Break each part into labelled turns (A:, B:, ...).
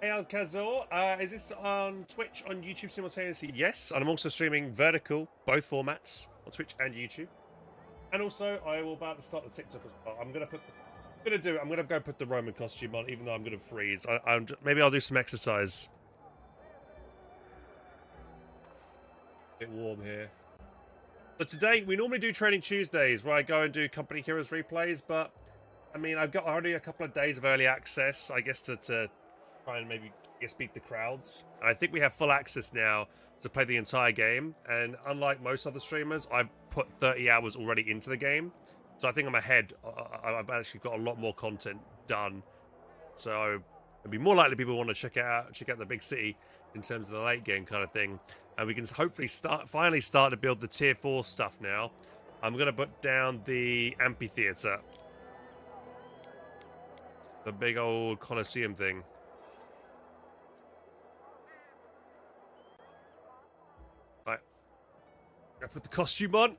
A: Hey Alcazor, is this on Twitch, on YouTube simultaneously? Yes, and I'm also streaming vertical, both formats, on Twitch and YouTube. And also, I will about to start the TikTok as well. I'm gonna go put the Roman costume on, even though I'm gonna freeze. Maybe I'll do some exercise. A bit warm here. But today, we normally do Training Tuesdays, where I go and do Company Heroes replays, but I mean, I've got already a couple of days of early access, I guess, to try and maybe beat the crowds. I think we have full access now to play the entire game, and unlike most other streamers, I've put 30 hours already into the game, so I think I'm ahead. I've actually got a lot more content done, so it'd be more likely people want to check out the big city in terms of the late game kind of thing, and we can hopefully finally start to build the tier 4 stuff now. I'm gonna put down the amphitheater, the big old Colosseum thing. Right, I put the costume on.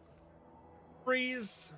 A: Freeze.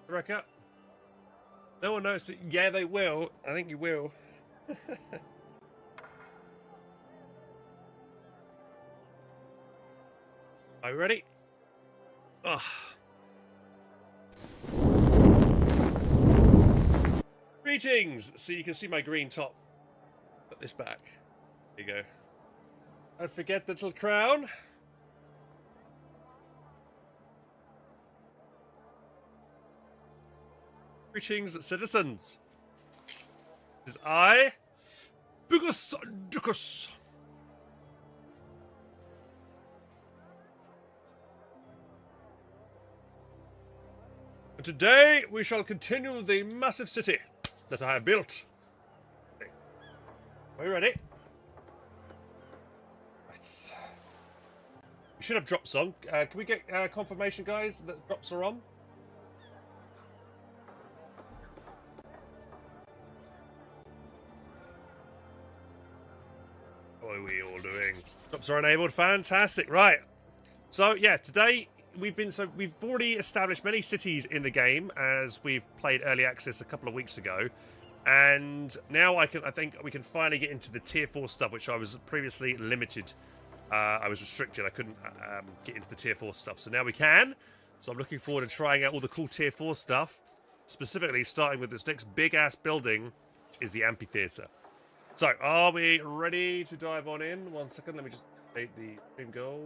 A: Wrecker. No one noticed it. Yeah, they will. I think you will. Are you ready? Ugh. Greetings! So you can see my green top. Put this back. There you go. Don't forget the little crown. Greetings, citizens. It is I, Biggus Diccus. And today we shall continue the massive city that I have built. Are you ready? Right. We should have drops on. Can we get confirmation, guys, that drops are on? What are we all doing? Drops are enabled. Fantastic. Right. So yeah, today we've already established many cities in the game as we've played early access a couple of weeks ago, and now I think we can finally get into the tier 4 stuff, which I was previously limited. I was restricted. I couldn't get into the tier 4 stuff, so now we can. So I'm looking forward to trying out all the cool tier 4 stuff. Specifically, starting with this next big ass building, is the amphitheater. So, are we ready to dive on in? 1 second, let me just update the stream goal.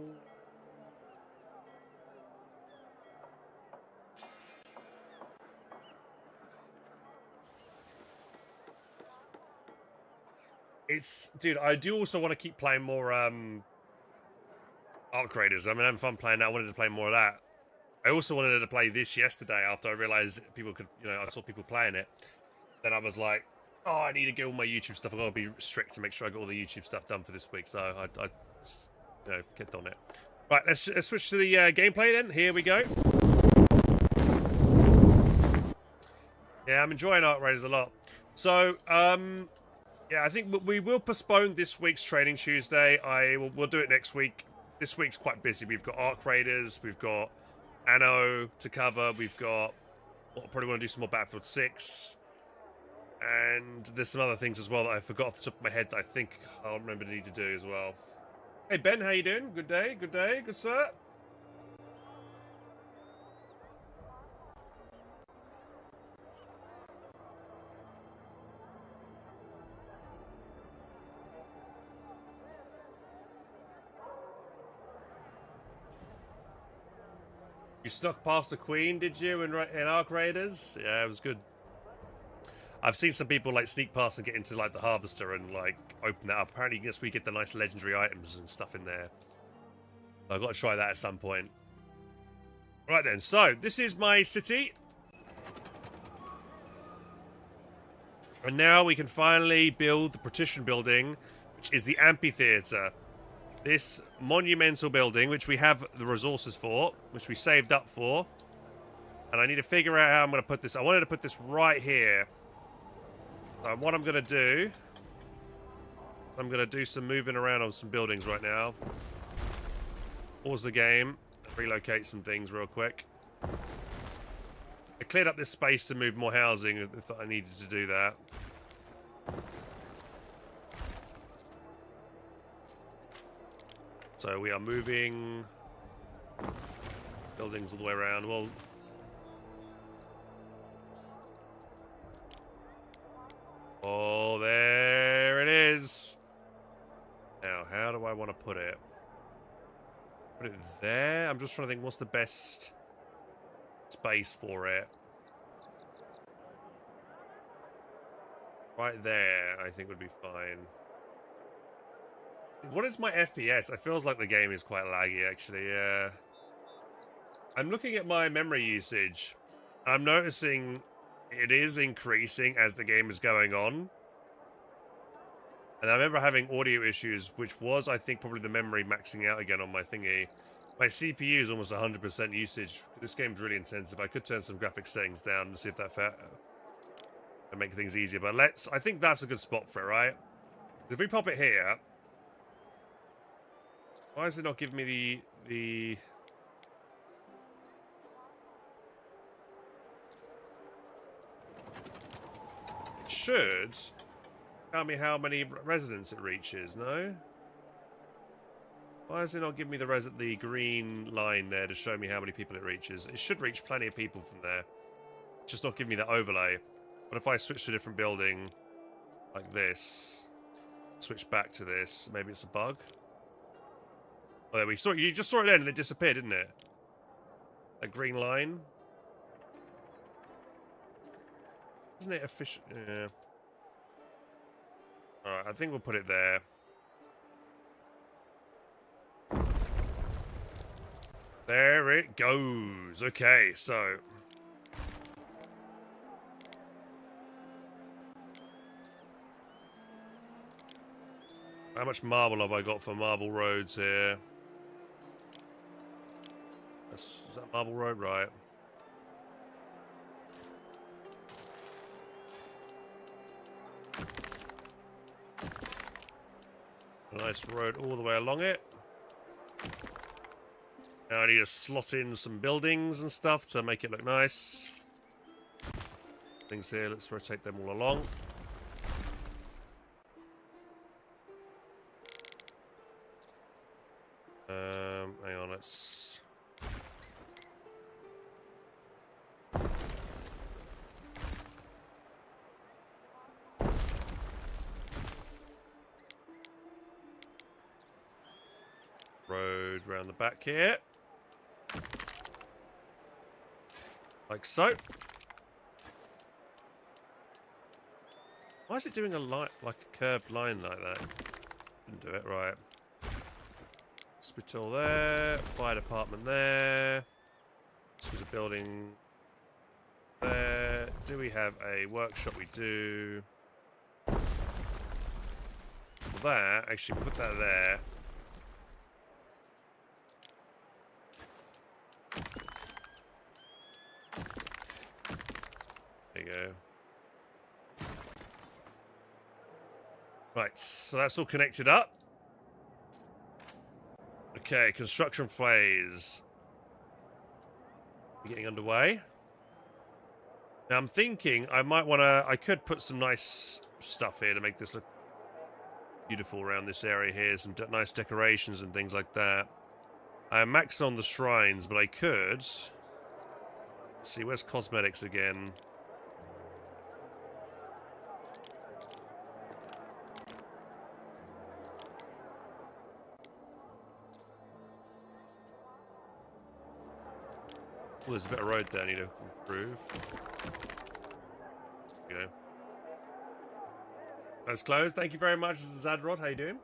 A: Dude, I do also want to keep playing more Arc Raiders. I mean, I'm having fun playing that. I wanted to play more of that. I also wanted to play this yesterday after I realized people could, I saw people playing it. Then I was like, oh, I need to get all my YouTube stuff. I've got to be strict to make sure I got all the YouTube stuff done for this week. So I kept on it. Right, let's switch to the gameplay then. Here we go. Yeah, I'm enjoying Arc Raiders a lot. So, yeah, I think we will postpone this week's Training Tuesday. We'll do it next week. This week's quite busy. We've got Arc Raiders, we've got Anno to cover, we've got... probably want to do some more Battlefield 6. And there's some other things as well that I forgot off the top of my head that I think I'll remember to need to do as well. Hey Ben, how you doing? Good day, good sir. You snuck past the Queen, did you, in Ark Raiders? Yeah, it was good. I've seen some people like sneak past and get into like the Harvester and like open that up. Apparently, yes, we get the nice legendary items and stuff in there. I've got to try that at some point. Right then, so this is my city. And now we can finally build the partition building, which is the amphitheatre. This monumental building, which we have the resources for, which we saved up for. And I need to figure out how I'm going to put this. I wanted to put this right here. So what I'm going to do, I'm going to do some moving around on some buildings right now. Pause the game and relocate some things real quick. I cleared up this space to move more housing if I needed to do that. So we are moving buildings all the way around. Well, oh, there it is. Now, how do I want to put it? Put it there? I'm just trying to think what's the best space for it. Right there, I think would be fine. What is my FPS? It feels like the game is quite laggy, actually, yeah. I'm looking at my memory usage. I'm noticing it is increasing as the game is going on. And I remember having audio issues, which was, I think, probably the memory maxing out again on my thingy. My CPU is almost 100% usage. This game's really intensive. I could turn some graphics settings down and see if that and make things easier. But I think that's a good spot for it, right? If we pop it here, why is it not giving me the... It should tell me how many residents it reaches, no? Why does it not give me the green line there to show me how many people it reaches? It should reach plenty of people from there. It's just not giving me that overlay. But if I switch to a different building, like this, switch back to this, maybe it's a bug? Oh, there we saw it. You just saw it then and it disappeared, didn't it? A green line. Isn't it official? Yeah. Alright, I think we'll put it there. There it goes. Okay, so... how much marble have I got for marble roads here? Is that marble road? Right. A nice road all the way along it. Now I need to slot in some buildings and stuff to make it look nice. Things here, let's rotate them all along. Hang on, let's... road round the back here. Like so. Why is it doing a line, like a curved line like that? Didn't do it right. Hospital there, fire department there. This was a building there. Do we have a workshop? We do. That, actually, we'll put that there. There you go. Right, so that's all connected up. Okay, construction phase. We're getting underway. Now I'm thinking I might want to. I could put some nice stuff here to make this look beautiful around this area here. Some nice decorations and things like that. I am maxed on the shrines, but I could. Let's see, where's cosmetics again? Oh, there's a bit of road there I need to improve. You know. That's closed. Thank you very much, Zadrod. How you doing?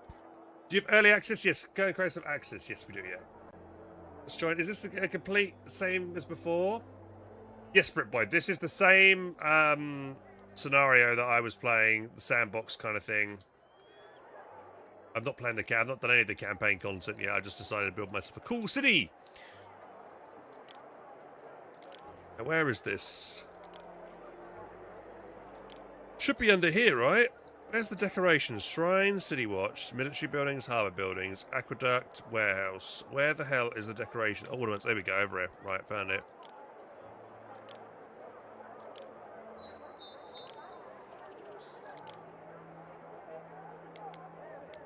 A: Do you have early access? Yes. Go and create some access. Yes, we do, yeah. Let's join. Is this the complete same as before? Yes, Britboy. This is the same scenario that I was playing, the sandbox kind of thing. I'm not playing I've not done any of the campaign content yet. I just decided to build myself a cool city. Now, where is this? Should be under here, right? Where's the decorations? Shrine, city watch, military buildings, harbour buildings, aqueduct, warehouse. Where the hell is the decoration? Ornaments. There we go, over here. Right, found it.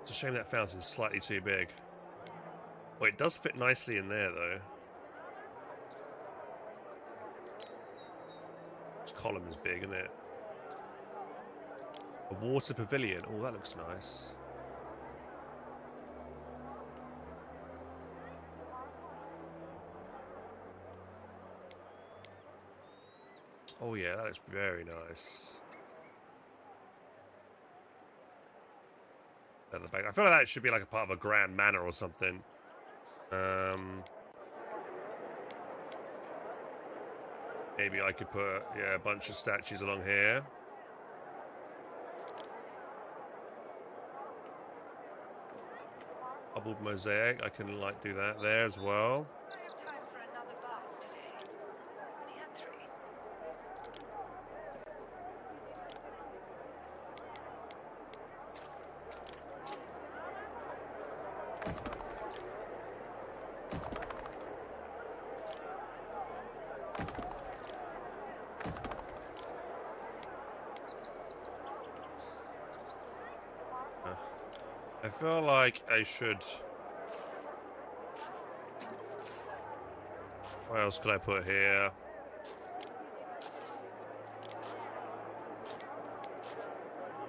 A: It's a shame that fountain's slightly too big. Well, it does fit nicely in there, though. This column is big, isn't it? A water pavilion. Oh, that looks nice. Oh yeah, that looks very nice. At the back. I feel like that should be like a part of a grand manor or something. Maybe I could put a bunch of statues along here. Bubbled mosaic, I can like do that there as well.
B: I have time for another bath today. Only had
A: 3. I feel like I should... What else could I put here?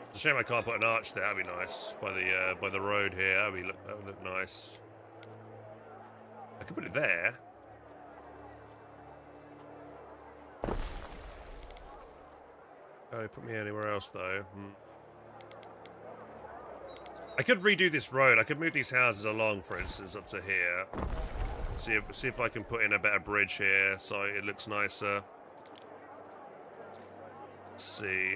A: It's a shame I can't put an arch there. That'd be nice by the road here. That would look nice. I could put it there. Oh, put me anywhere else though. I could redo this road. I could move these houses along, for instance, up to here. See if I can put in a better bridge here so it looks nicer. Let's see.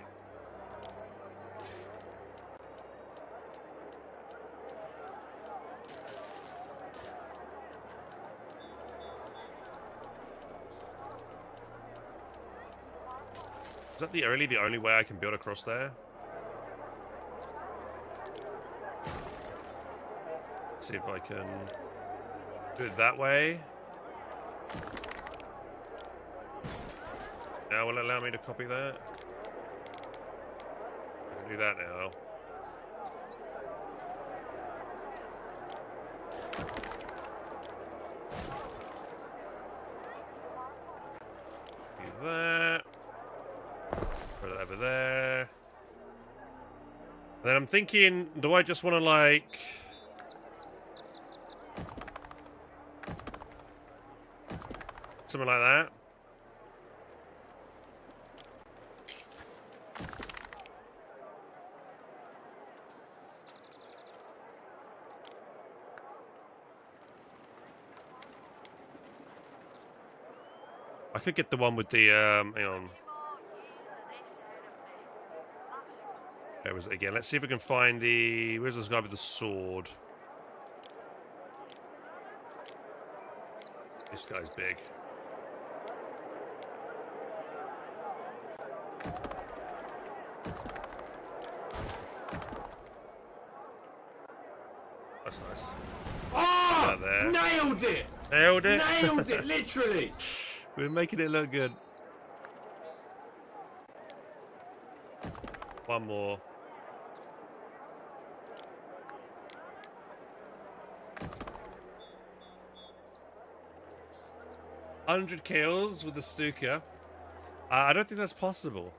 A: Is that really the only way I can build across there? Let's see if I can do it that way. Now will it allow me to copy that? I can do that now. Do that. Put it over there. And then I'm thinking, do I just want to like... something like that? I could get the one with the, hang on. Where was it again? Let's see if we can find the... Where's this guy with the sword? This guy's big. That's nice.
C: Oh! Nailed it!
A: Nailed it?
C: Nailed it, literally!
A: We're making it look good. One more. $100 kills with the Stuka. I don't think that's possible.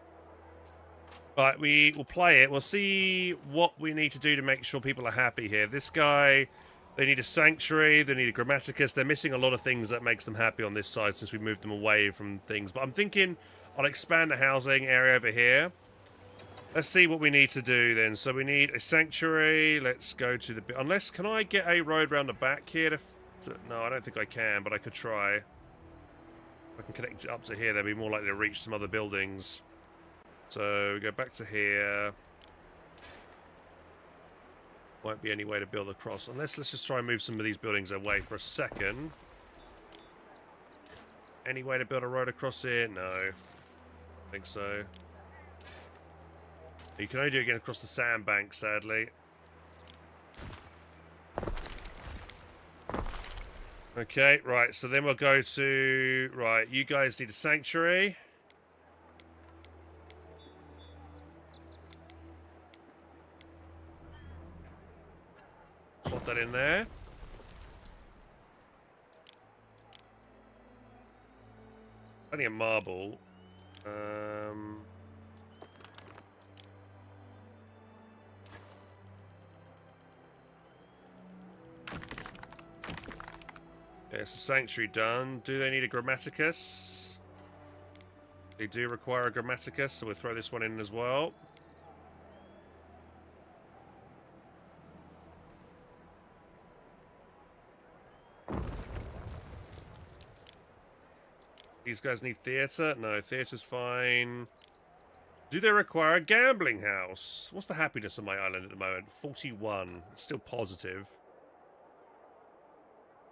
A: But we will play it. We'll see what we need to do to make sure people are happy here. This guy, they need a sanctuary, they need a grammaticus. They're missing a lot of things that makes them happy on this side since we moved them away from things. But I'm thinking I'll expand the housing area over here. Let's see what we need to do then. So we need a sanctuary. Let's go to the... Unless, can I get a road round the back here to no, I don't think I can, but I could try. If I can connect it up to here, they'll be more likely to reach some other buildings. So we go back to here. Won't be any way to build across. Unless, let's just try and move some of these buildings away for a second. Any way to build a road across here? No. I think so. You can only do it again across the sandbank, sadly. Okay, right, so then we'll go to... Right, you guys need a sanctuary. Slot that in there. Plenty of marble. Okay, so sanctuary done. Do they need a grammaticus? They do require a grammaticus, so we'll throw this one in as well. These guys need theatre? No, theatre's fine. Do they require a gambling house? What's the happiness on my island at the moment? 41. Still positive.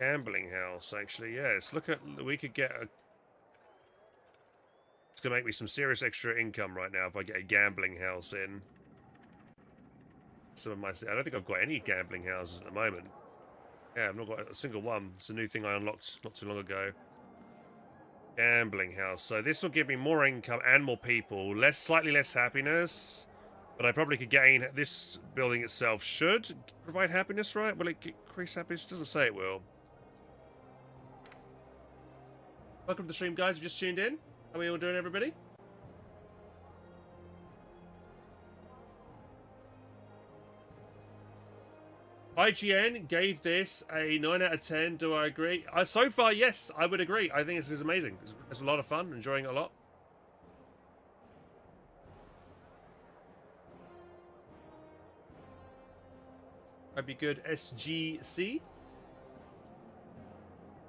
A: Gambling house, actually, yes. Look at... We could get a... It's going to make me some serious extra income right now if I get a gambling house in. Some of my... I don't think I've got any gambling houses at the moment. Yeah, I've not got a single one. It's a new thing I unlocked not too long ago. Gambling house. So this will give me more income and more people. Slightly less happiness. But I probably could gain... This building itself should provide happiness, right? Will it increase happiness? It doesn't say it will. Welcome to the stream, guys. You've just tuned in. How are we all doing, everybody? IGN gave this a 9 out of 10. Do I agree? So far, yes, I would agree. I think this is amazing. It's a lot of fun. Enjoying it a lot. That'd be good. SGC.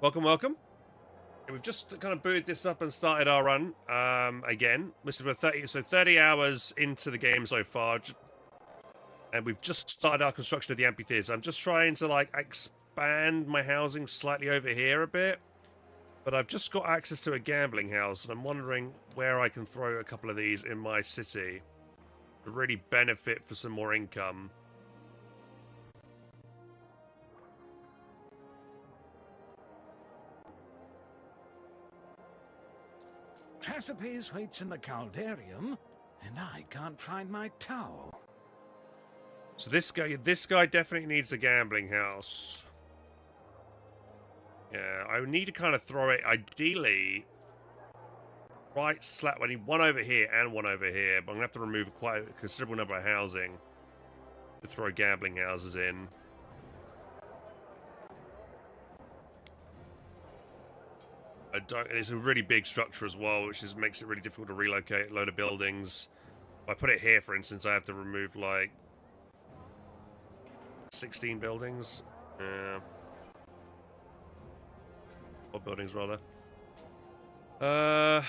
A: Welcome, welcome. We've just kind of booted this up and started our run again. This is 30 hours into the game so far. And we've just started our construction of the amphitheater. I'm just trying to like expand my housing slightly over here a bit. But I've just got access to a gambling house and I'm wondering where I can throw a couple of these in my city to really benefit for some more income.
D: Trasapes waits in the caldarium, and I can't find my towel.
A: So this guy definitely needs a gambling house. Yeah, I need to kind of throw it, ideally, right slap. I need one over here and one over here, but I'm going to have to remove quite a considerable number of housing to throw gambling houses in. It's a really big structure as well, which makes it really difficult to relocate a load of buildings. If I put it here, for instance, I have to remove like 16 buildings. Or buildings, rather. I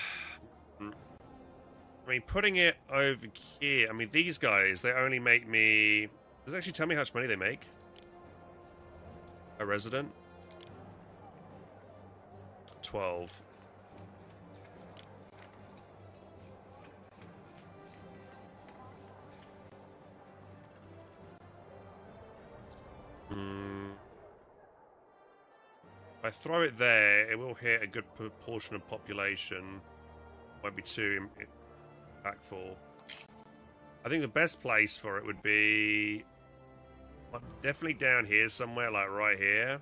A: mean, putting it over here... I mean, these guys, they only make me... Does it actually tell me how much money they make? A resident? 12. If I throw it there, it will hit a good proportion of population. Won't be too impactful. I think the best place for it would be definitely down here somewhere, like right here.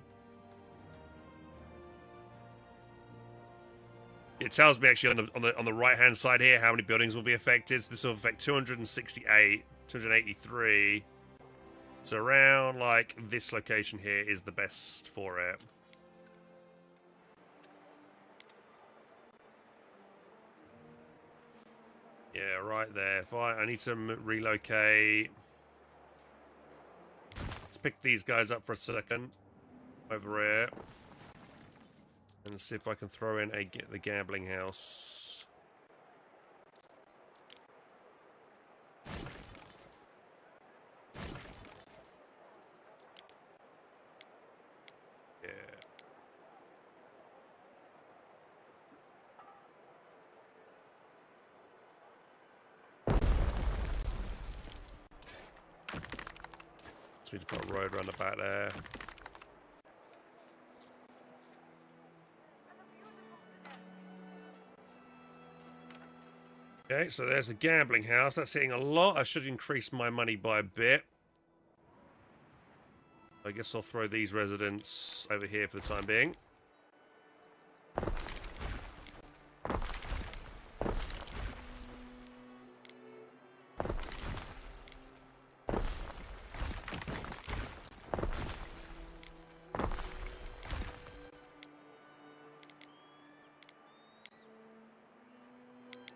A: It tells me actually on the right hand side here how many buildings will be affected. So this will affect 268, 283. So around like this location here is the best for it. Yeah, right there. If I need to relocate. Let's pick these guys up for a second. Over here. And see if I can throw in the gambling house. Yeah. So we just put a road around the back there. Okay, so there's the gambling house. That's hitting a lot. I should increase my money by a bit. I guess I'll throw these residents over here for the time being.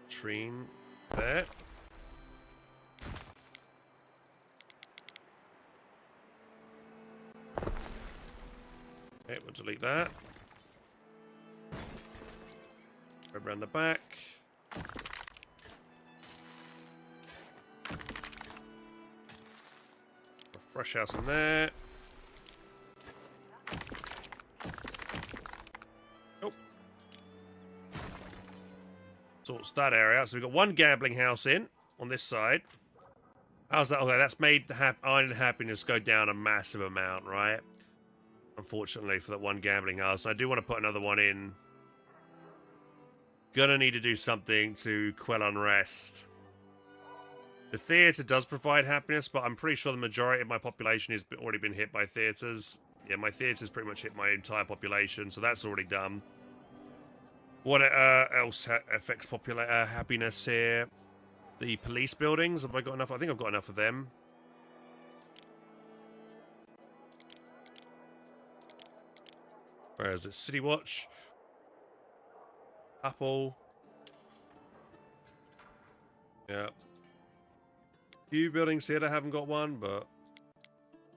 A: Trine there. Okay, we'll delete that. Go around the back. A fresh house in there. Sorts that area out. So we've got one gambling house in on this side. How's that? Okay, that's made the iron and happiness go down a massive amount, right? Unfortunately for that one gambling house. And I do want to put another one in. Gonna need to do something to quell unrest. The theatre does provide happiness, but I'm pretty sure the majority of my population has already been hit by theatres. Yeah, my theatre's pretty much hit my entire population, so that's already done. What else affects happiness here? The police buildings. Have I got enough? I think I've got enough of them. Where is it? City Watch. Apple. Yeah. Few buildings here that haven't got one, but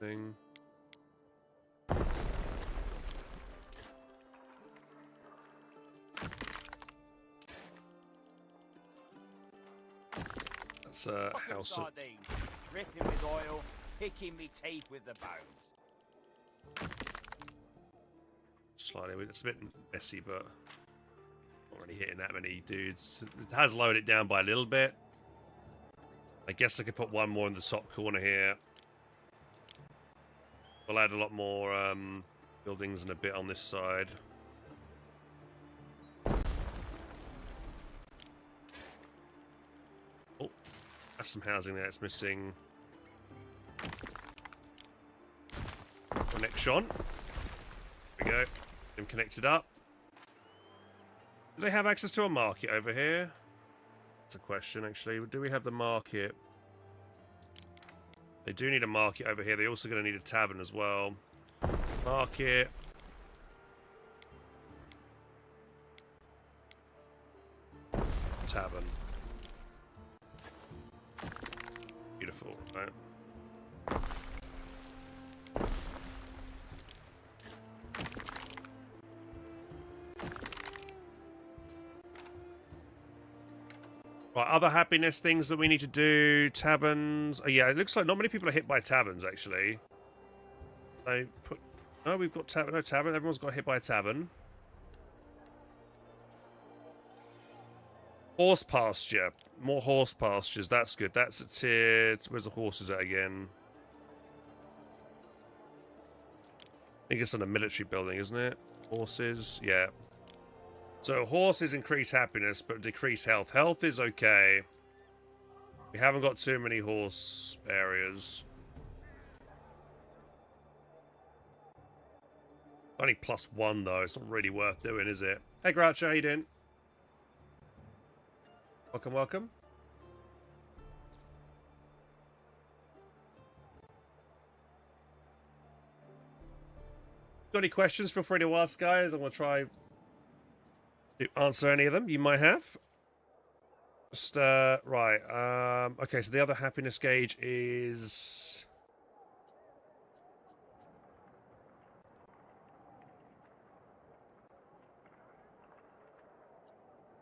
A: thing. That's a house.
E: Dripping with oil, picking me teeth with the bones.
A: Slightly, it's a bit messy, but not really hitting that many dudes. It has lowered it down by a little bit. I guess I could put one more in the top corner here. We'll add a lot more buildings and a bit on this side. Oh, that's some housing there. It's missing connection. There we go. Them connected up. Do they have access to a market over here? That's a question, actually. Do we have the market? They do need a market over here. They're also going to need a tavern as well. Market. Tavern. Beautiful, right? Right, other happiness things that we need to do. Taverns. Oh, yeah, it looks like not many people are hit by taverns, actually. They put... No, we've got tavern. No tavern. Everyone's got hit by a tavern. Horse pasture. More horse pastures. That's good. That's a tier... Where's the horses at again? I think it's on a military building, isn't it? Horses. Yeah. So horses increase happiness, but decrease health. Health is okay. We haven't got too many horse areas. Only +1 though. It's not really worth doing, is it? Hey Groucho, how you doing? Welcome, welcome. Got any questions? Feel free to ask, guys. I'm going to try to answer any of them you might have. Just, right. Okay, so the other happiness gauge is...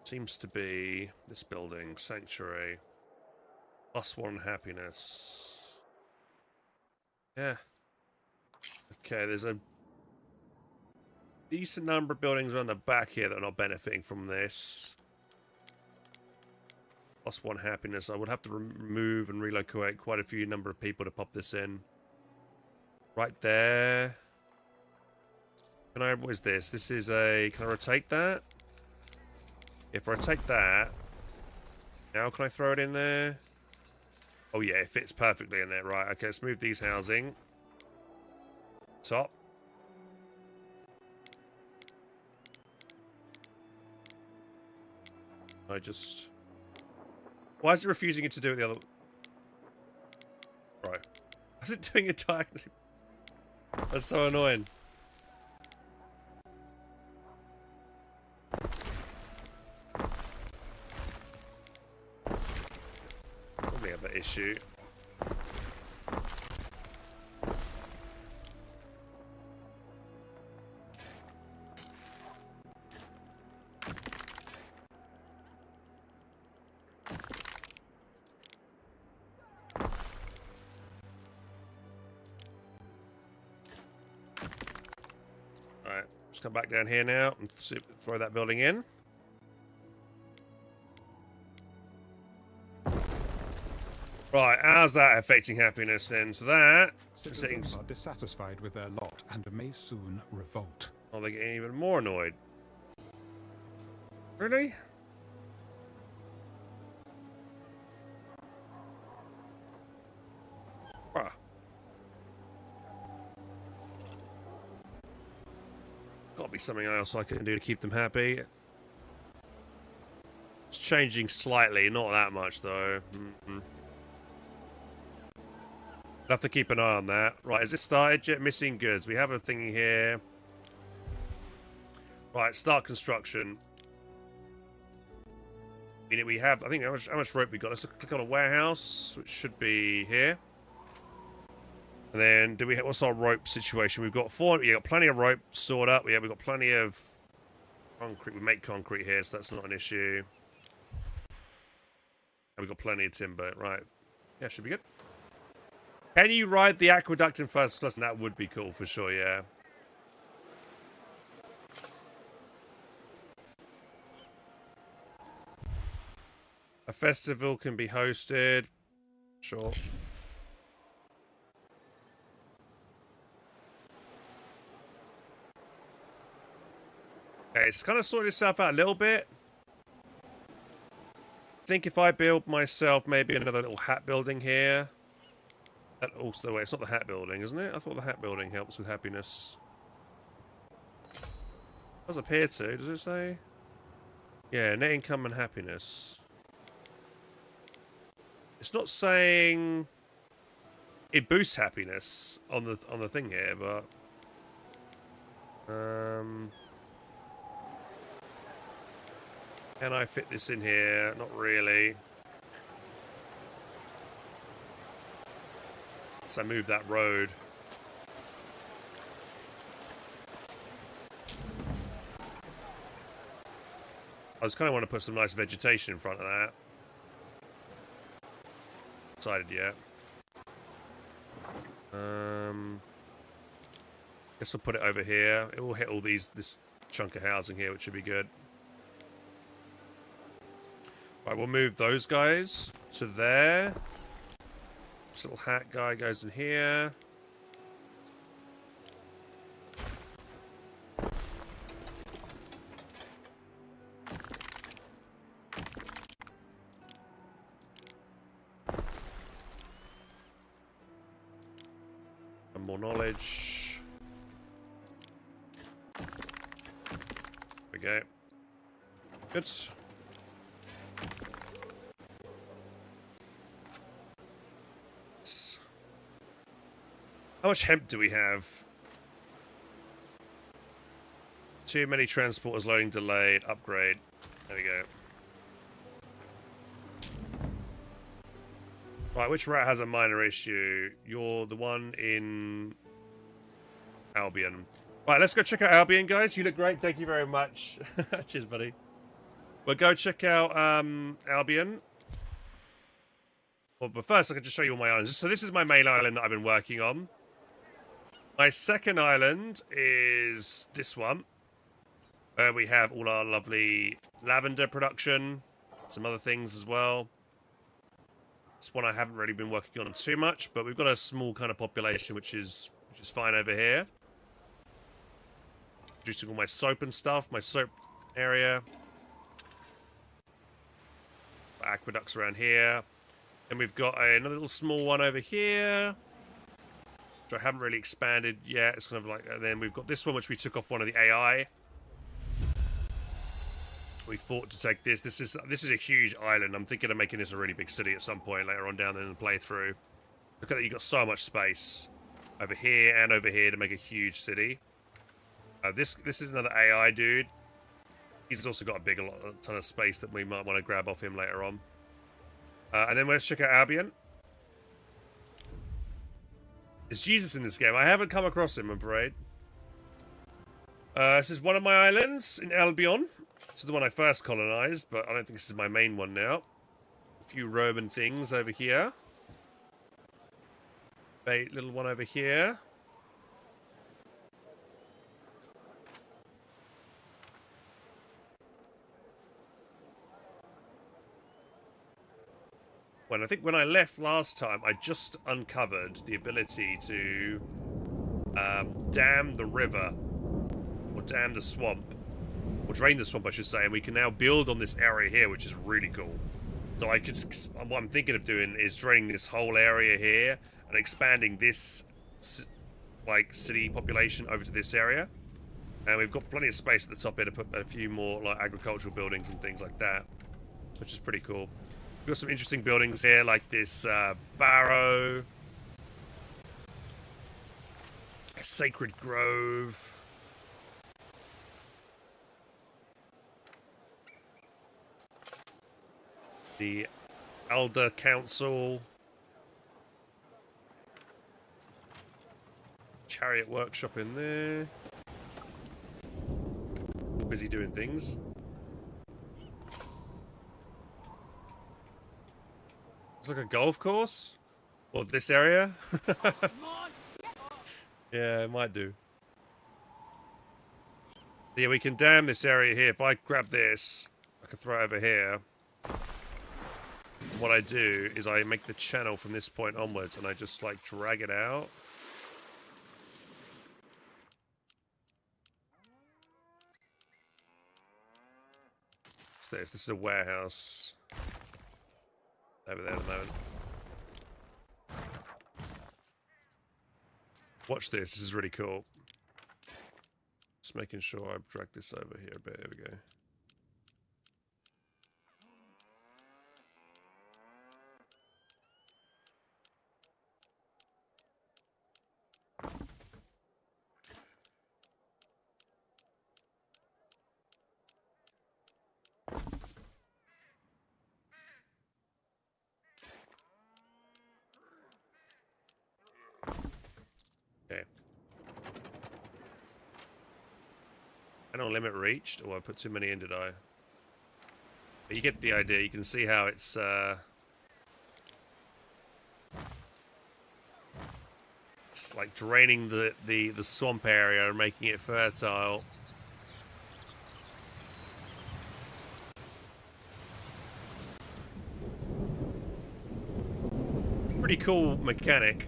A: Seems to be this building, Sanctuary. +1 happiness. Yeah. Okay, there's a decent number of buildings on the back here that are not benefiting from this. +1 happiness. I would have to remove and relocate quite a few number of people to pop this in. Right there. Can I, what is this? This is a, can I rotate that? If I take that, now can I throw it in there? Oh yeah, it fits perfectly in there. Right, okay, let's move these housing. Top. I just... Why is it refusing it to do it the other... Right. Why is it doing it diagonally? That's so annoying. Probably have that issue. Alright, let's come back down here now and throw that building in. Right, how's that affecting happiness then? So that...
F: Citizens are dissatisfied with their lot and may soon revolt.
A: Oh, they're getting even more annoyed. Really? Bruh. Gotta be something else I can do to keep them happy. It's changing slightly, not that much though. I'll have to keep an eye on that. Right, is this started yet? Missing goods. We have a thingy here. Right, start construction. We have, I think, how much rope we got? Let's click on a warehouse, which should be here. And then, what's our rope situation? We've got got plenty of rope stored up. Yeah, we've got plenty of concrete. We make concrete here, so that's not an issue. And we've got plenty of timber. Right. Yeah, should be good. Can you ride the aqueduct in first person? That would be cool for sure, yeah. A festival can be hosted. Sure. Okay, it's kind of sorted itself out a little bit. I think if I build myself maybe another little hat building here. That also, wait, it's not the hat building, isn't it? I thought the hat building helps with happiness. What's up here too? Does it say? Yeah, net income and happiness. It's not saying it boosts happiness on the thing here, but can I fit this in here? Not really. So I move that road. I just kind of want to put some nice vegetation in front of that. Decided yet. Guess I'll put it over here. It will hit all this chunk of housing here, which should be good. Right, we'll move those guys to there. This little hat guy goes in here. more knowledge. There we go. Good. How much hemp do we have? Too many transporters loading delayed. Upgrade. There we go. Right, which rat has a minor issue? You're the one in Albion. Right, let's go check out Albion, guys. You look great. Thank you very much. Cheers, buddy. We'll go check out Albion. Well, but first, I can just show you all my islands. So this is my main island that I've been working on. My second island is this one, where we have all our lovely lavender production, some other things as well. This one I haven't really been working on too much, but we've got a small kind of population, which is fine over here. Producing all my soap and stuff, my soap area. Aqueducts around here. And we've got another little small one over here, which I haven't really expanded yet. It's kind of like, and then we've got this one, which we took off one of the AI. We fought to take this. This is a huge island. I'm thinking of making this a really big city at some point later on down in the playthrough. Look at that, you've got so much space over here and over here to make a huge city. This is another AI dude. He's also got a ton of space that we might want to grab off him later on. And then let's check out Albion. Is Jesus in this game? I haven't come across him, I'm afraid. This is one of my islands in Albion. This is the one I first colonized, but I don't think this is my main one now. A few Roman things over here. A little one over here. I think when I left last time, I just uncovered the ability to dam the river, or dam the swamp, or drain the swamp, I should say, and we can now build on this area here, which is really cool. So what I'm thinking of doing is draining this whole area here and expanding this like city population over to this area, and we've got plenty of space at the top here to put a few more like agricultural buildings and things like that, which is pretty cool. We've got some interesting buildings here, like this barrow, a sacred grove, the Elder Council, chariot workshop in there. Busy doing things. Looks like a golf course. Or this area. Yeah, it might do. Yeah, we can dam this area here. If I grab this, I can throw it over here. What I do is I make the channel from this point onwards, and I just like drag it out. What's this? This is a warehouse. Over there at the moment. Watch this. This is really cool. Just making sure I drag this over here a bit. There we go. Okay. Anno limit reached. Oh, I put too many in, did I? But you get the idea. You can see how it's like draining the swamp area and making it fertile. Pretty cool mechanic.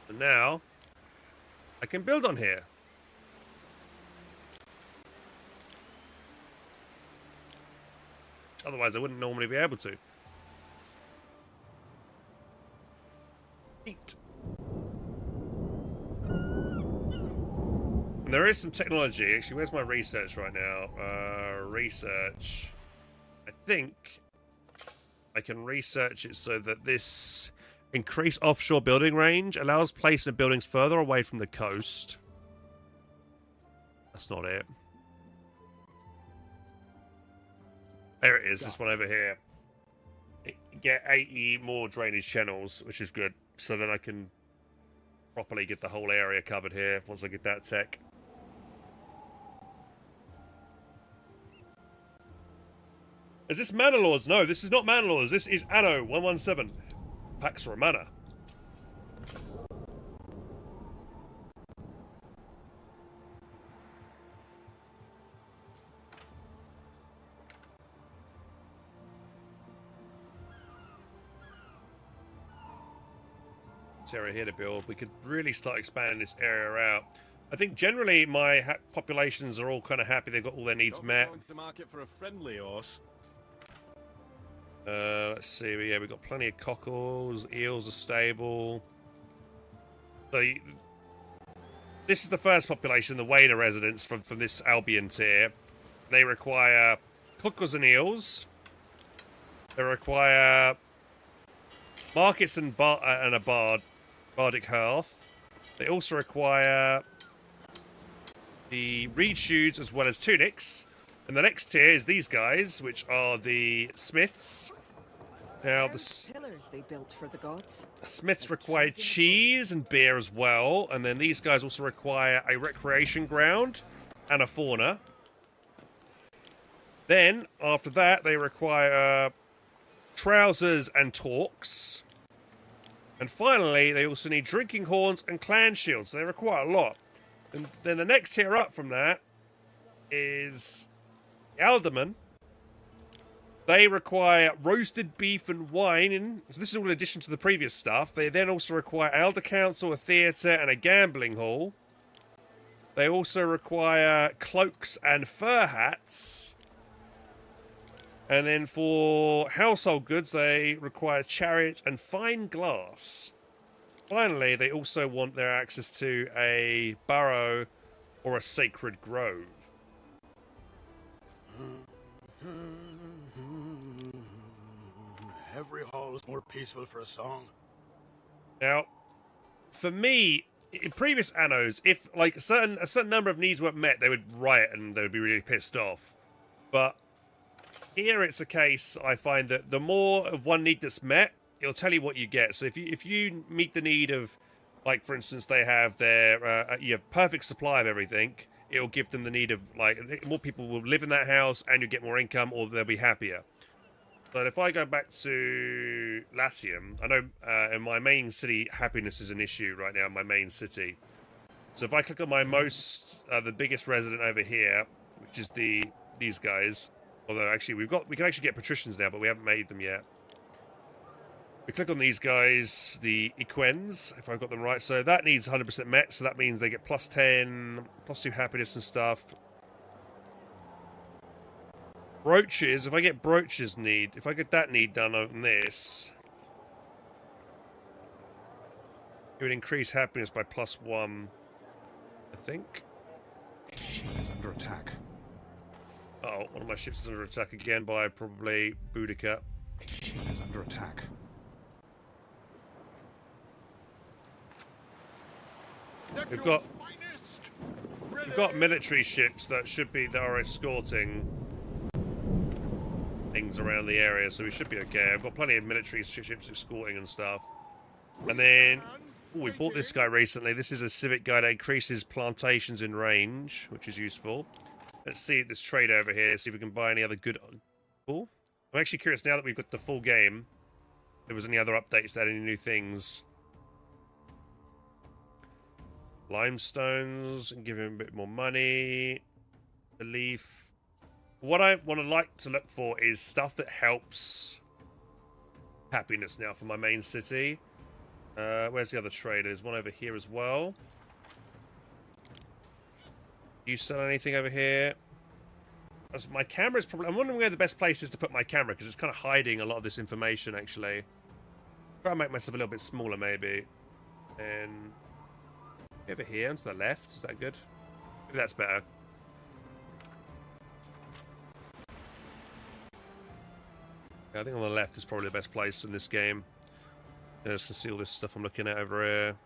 A: And now I can build on here. Otherwise I wouldn't normally be able to. is some technology. Actually, where's my research right now? Research. I think I can research it so that this increased offshore building range allows placing of buildings further away from the coast. That's not it. There it is, this one over here. Get 80 more drainage channels, which is good. So then I can properly get the whole area covered here once I get that tech. Is this Manor Lords? No, this is not Manor Lords. This is Anno 117. Pax Romana. Area here to build. We could really start expanding this area out. I think generally my populations are all kind of happy. They've got all their needs met.
G: To market for a friendly horse.
A: Let's see. Yeah, we've got plenty of cockles. Eels are stable. So this is the first population, the Wader residents from this Albion tier. They require cockles and eels. They require markets and a bardic hearth. They also require the reed shoes as well as tunics. And the next tier is these guys, which are the smiths. Now the
H: pillars they built for the gods.
A: smiths require cheese and beer as well, and then these guys also require a recreation ground and a fauna. Then after that, they require trousers and torques. And finally, they also need drinking horns and clan shields. So they require a lot. And then the next tier up from that is aldermen. They require roasted beef and wine. So this is all in addition to the previous stuff. They then also require elder council, a theatre, and a gambling hall. They also require cloaks and fur hats. And then for household goods, they require chariots and fine glass. Finally, they also want their access to a burrow or a sacred grove.
C: Every hall is more peaceful for a song.
A: Now, for me, in previous annos, if like a certain number of needs weren't met, they would riot and they would be really pissed off. But here it's a case, I find that the more of one need that's met, it'll tell you what you get. So if you meet the need of, like for instance, they have their you have perfect supply of everything, it'll give them the need of like more people will live in that house and you'll get more income or they'll be happier. But if I go back to Latium, I know in my main city happiness is an issue right now in my main city. So if I click on my the biggest resident over here, which is these guys. Although actually we can actually get patricians now, but we haven't made them yet. We click on these guys, the Equens, if I've got them right. So that needs 100% met, so that means they get plus 10, plus 2 happiness and stuff. Brooches, if I get brooches if I get that need done on this, it would increase happiness by plus 1, I think.
F: Ship is under attack.
A: Oh, one of my ships is under attack again by probably Boudica.
F: Ship is under attack.
A: We've got military ships that are escorting things around the area, so we should be okay. I've got plenty of military ships escorting and stuff. And then we bought this guy recently. This is a civic guy that increases plantations in range, which is useful. Let's see this trade over here, see if we can buy any other good... Cool. I'm actually curious, now that we've got the full game, if there was any other updates, any new things. Limestones, and give him a bit more money. The leaf. What I want to look for is stuff that helps happiness now for my main city. Where's the other trader? There's one over here as well. Do you sell anything over here? My camera's probably... I'm wondering where the best place is to put my camera, because it's kind of hiding a lot of this information, actually. Try and make myself a little bit smaller, maybe. And... over here, and to the left. Is that good? That's better. Yeah, I think on the left is probably the best place in this game. Just to see all this stuff I'm looking at over here.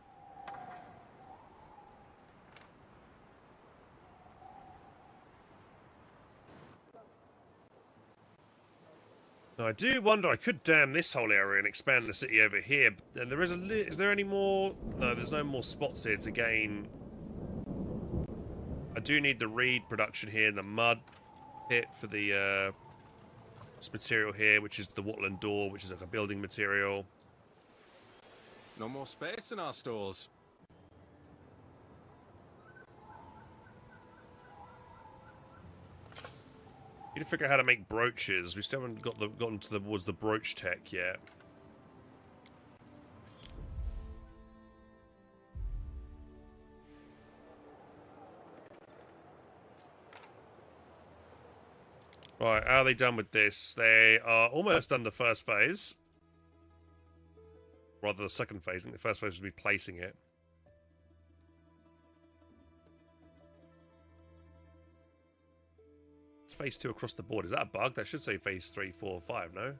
A: Now, I do wonder, I could dam this whole area and expand the city over here. And there is there any more? No, there's no more spots here to gain. I do need the reed production here and the mud pit for the this material here, which is the Watland door, which is like a building material.
G: No more space in our stores.
A: Need to figure out how to make brooches. We still haven't gotten towards the brooch tech yet. Right, how are they done with this? They are almost done the first phase. Rather, the second phase. I think the first phase would be placing it. It's phase 2 across the board. Is that a bug? That should say phase 3, 4, 5, no?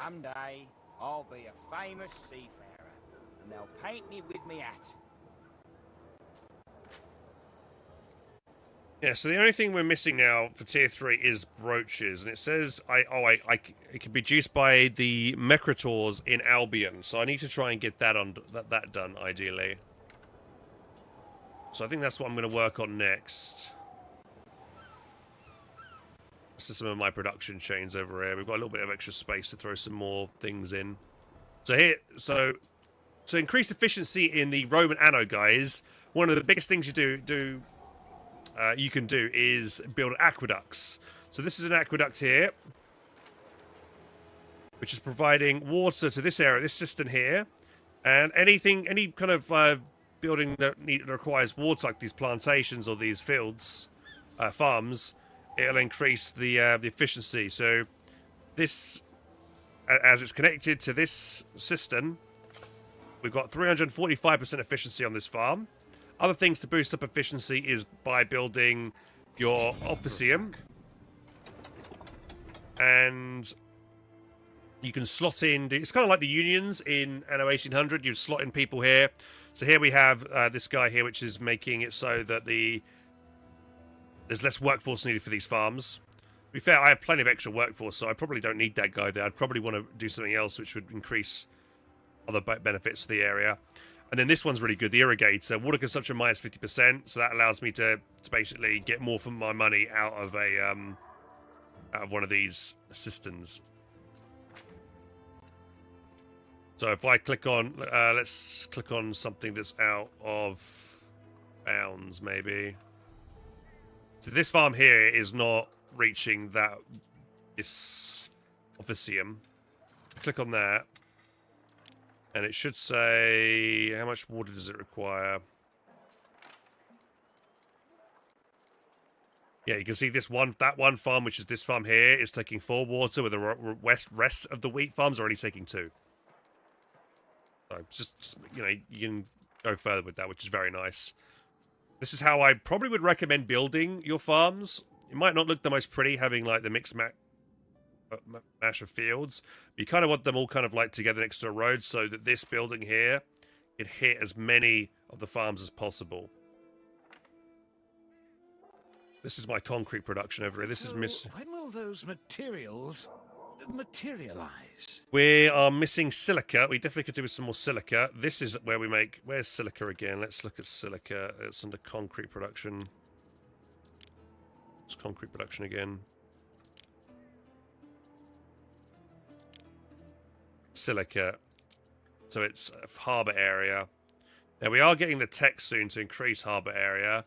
E: Someday, I'll be a famous seafarer, and they'll paint me with me hat.
A: Yeah, so the only thing we're missing now for tier 3 is brooches, and it says it can be juiced by the Mecrators in Albion, so I need to try and get that that done ideally. So I think that's what I'm going to work on next. This is some of my production chains over here. We've got a little bit of extra space to throw some more things in. So here, so to increase efficiency in the Roman Anno, guys, one of the biggest things you can do is build aqueducts. So this is an aqueduct here, which is providing water to this area, this cistern here, and any kind of building that requires water, like these plantations or these fields, farms, it'll increase the efficiency. So this, as it's connected to this cistern, we've got 345% efficiency on this farm. Other things to boost up efficiency is by building your officium, and you can slot in. It's kind of like the unions in Anno 1800. You slot in people here. So here we have this guy here, which is making it so that there's less workforce needed for these farms. To be fair, I have plenty of extra workforce, so I probably don't need that guy there. I'd probably want to do something else which would increase other benefits to the area. And then this one's really good, the irrigator. Water consumption minus 50%, so that allows me to basically get more for my money out of one of these cisterns. So if I click on, let's click on something that's out of bounds, maybe. So this farm here is not reaching this officium. Click on that. And it should say, how much water does it require? Yeah, you can see that one farm, which is this farm here, is taking 4 water, with the rest of the wheat farms are only taking 2. So just, you know, you can go further with that, which is very nice. This is how I probably would recommend building your farms. It might not look the most pretty, having like the mixed mash of fields. But you kind of want them all kind of like together next to a road, so that this building here can hit as many of the farms as possible. This is my concrete production over here. This is
D: when will those materials materialize?
A: We are missing silica. We definitely could do with some more silica. This is where we make... Where's silica again? Let's look at silica. It's under concrete production. It's concrete production again. Silica. So it's a harbour area. Now we are getting the tech soon to increase harbour area.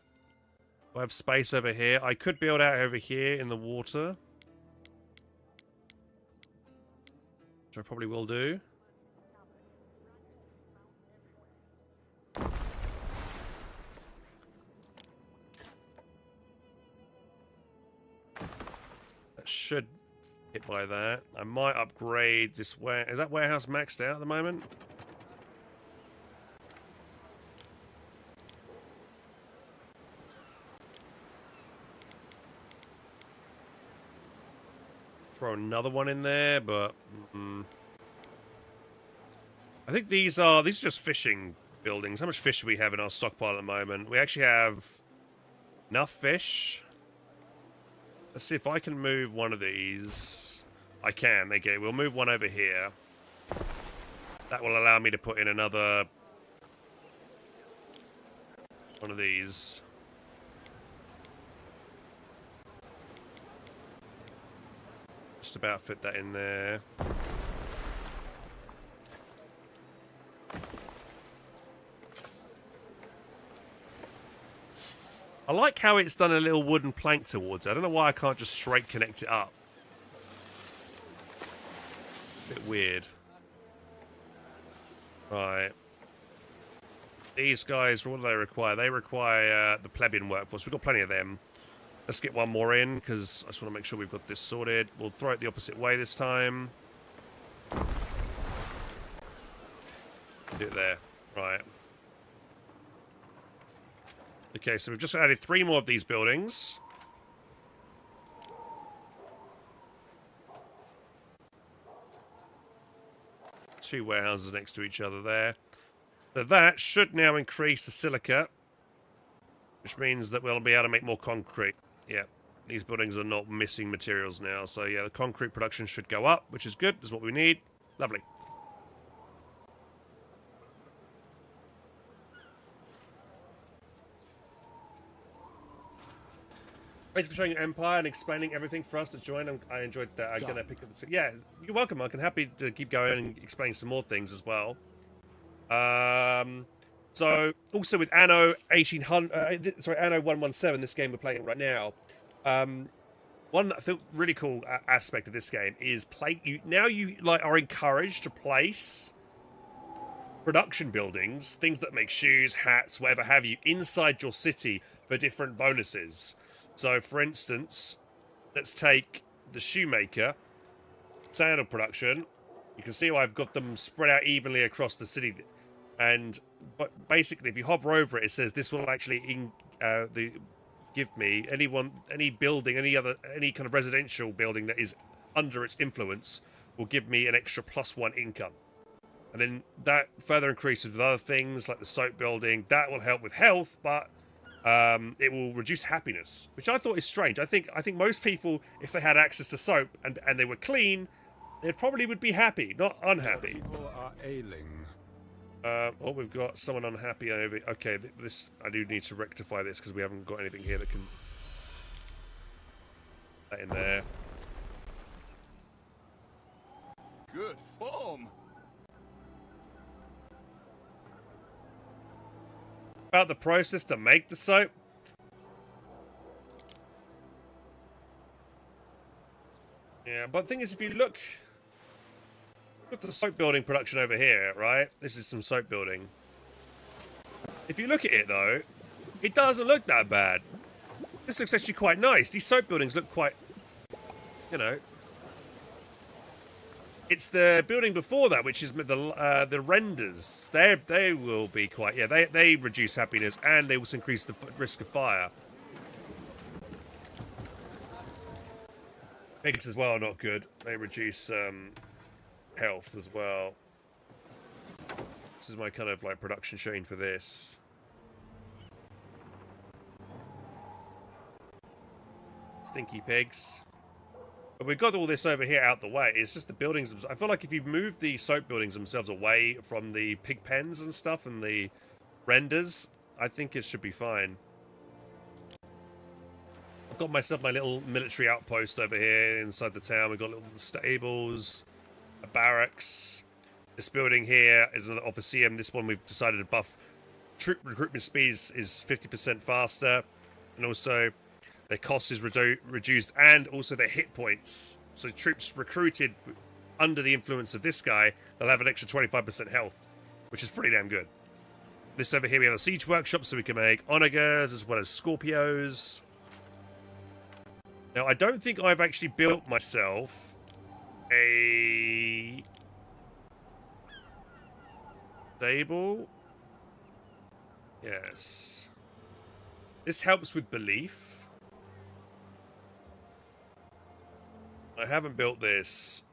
A: I have space over here. I could build out over here in the water, which I probably will do. That should hit by that. I might upgrade this. Is that warehouse maxed out at the moment? throw another one in there, but I think these are just fishing buildings. How much fish do we have in our stockpile at the moment? We actually have enough fish. Let's see if I can move one of these. I can. Okay, we'll move one over here. That will allow me to put in another one of these. Just about fit that in there. I like how it's done a little wooden plank towards it. I don't know why I can't just straight connect it up. Bit weird. Right. These guys, what do they require? They require the plebeian workforce. We've got plenty of them. Let's get one more in, because I just want to make sure we've got this sorted. We'll throw it the opposite way this time. Do it there. Right. Okay, so we've just added 3 more of these buildings. Two warehouses next to each other there. So that should now increase the silica, which means that we'll be able to make more concrete. Yeah, these buildings are not missing materials now. So yeah, the concrete production should go up, which is good. Is what we need. Lovely. Thanks for showing your empire and explaining everything for us to join. I enjoyed that. I'm gonna pick up the... Yeah, you're welcome. I'm happy to keep going and explain some more things as well. So also with Anno 1800, Anno 117, this game we're playing right now. One that I think really cool aspect of this game is you like are encouraged to place production buildings, things that make shoes, hats, whatever have you, inside your city for different bonuses. So, for instance, let's take the shoemaker, sandal production. You can see how I've got them spread out evenly across the city. But basically, if you hover over it, it says this will actually give me any building, any kind of residential building that is under its influence will give me an extra +1 income. And then that further increases with other things like the soap building. That will help with health, but it will reduce happiness, which I thought is strange. I think most people, if they had access to soap and they were clean, they probably would be happy, not unhappy.
F: People are ailing.
A: Oh, we've got someone unhappy over. Okay, this I do need to rectify this because we haven't got anything here that can. That in there.
C: Good form.
A: About the process to make the soap. Yeah, but the thing is, if you look at the soap building production over here, right? This is some soap building. If you look at it, though, it doesn't look that bad. This looks actually quite nice. These soap buildings look quite, you know. It's the building before that, which is the renders. They will be quite, yeah. They reduce happiness and they also increase the risk of fire. Pigs as well are not good. They reduce health as well. This is my kind of like production showing for this. Stinky pigs. But we've got all this over here out the way. It's just the buildings. I feel like if you move the soap buildings themselves away from the pig pens and stuff and the renders, I think it should be fine. I've got myself my little military outpost over here inside the town. We've got little stables, a barracks. This building here is another officeum. This one we've decided to buff. Troop recruitment speed is 50% faster. And also their cost is reduced, and also their hit points. So troops recruited under the influence of this guy, they'll have an extra 25% health, which is pretty damn good. This over here, we have a siege workshop, so we can make onagers as well as Scorpios. Now, I don't think I've actually built myself a stable. Yes. This helps with belief. I haven't built this.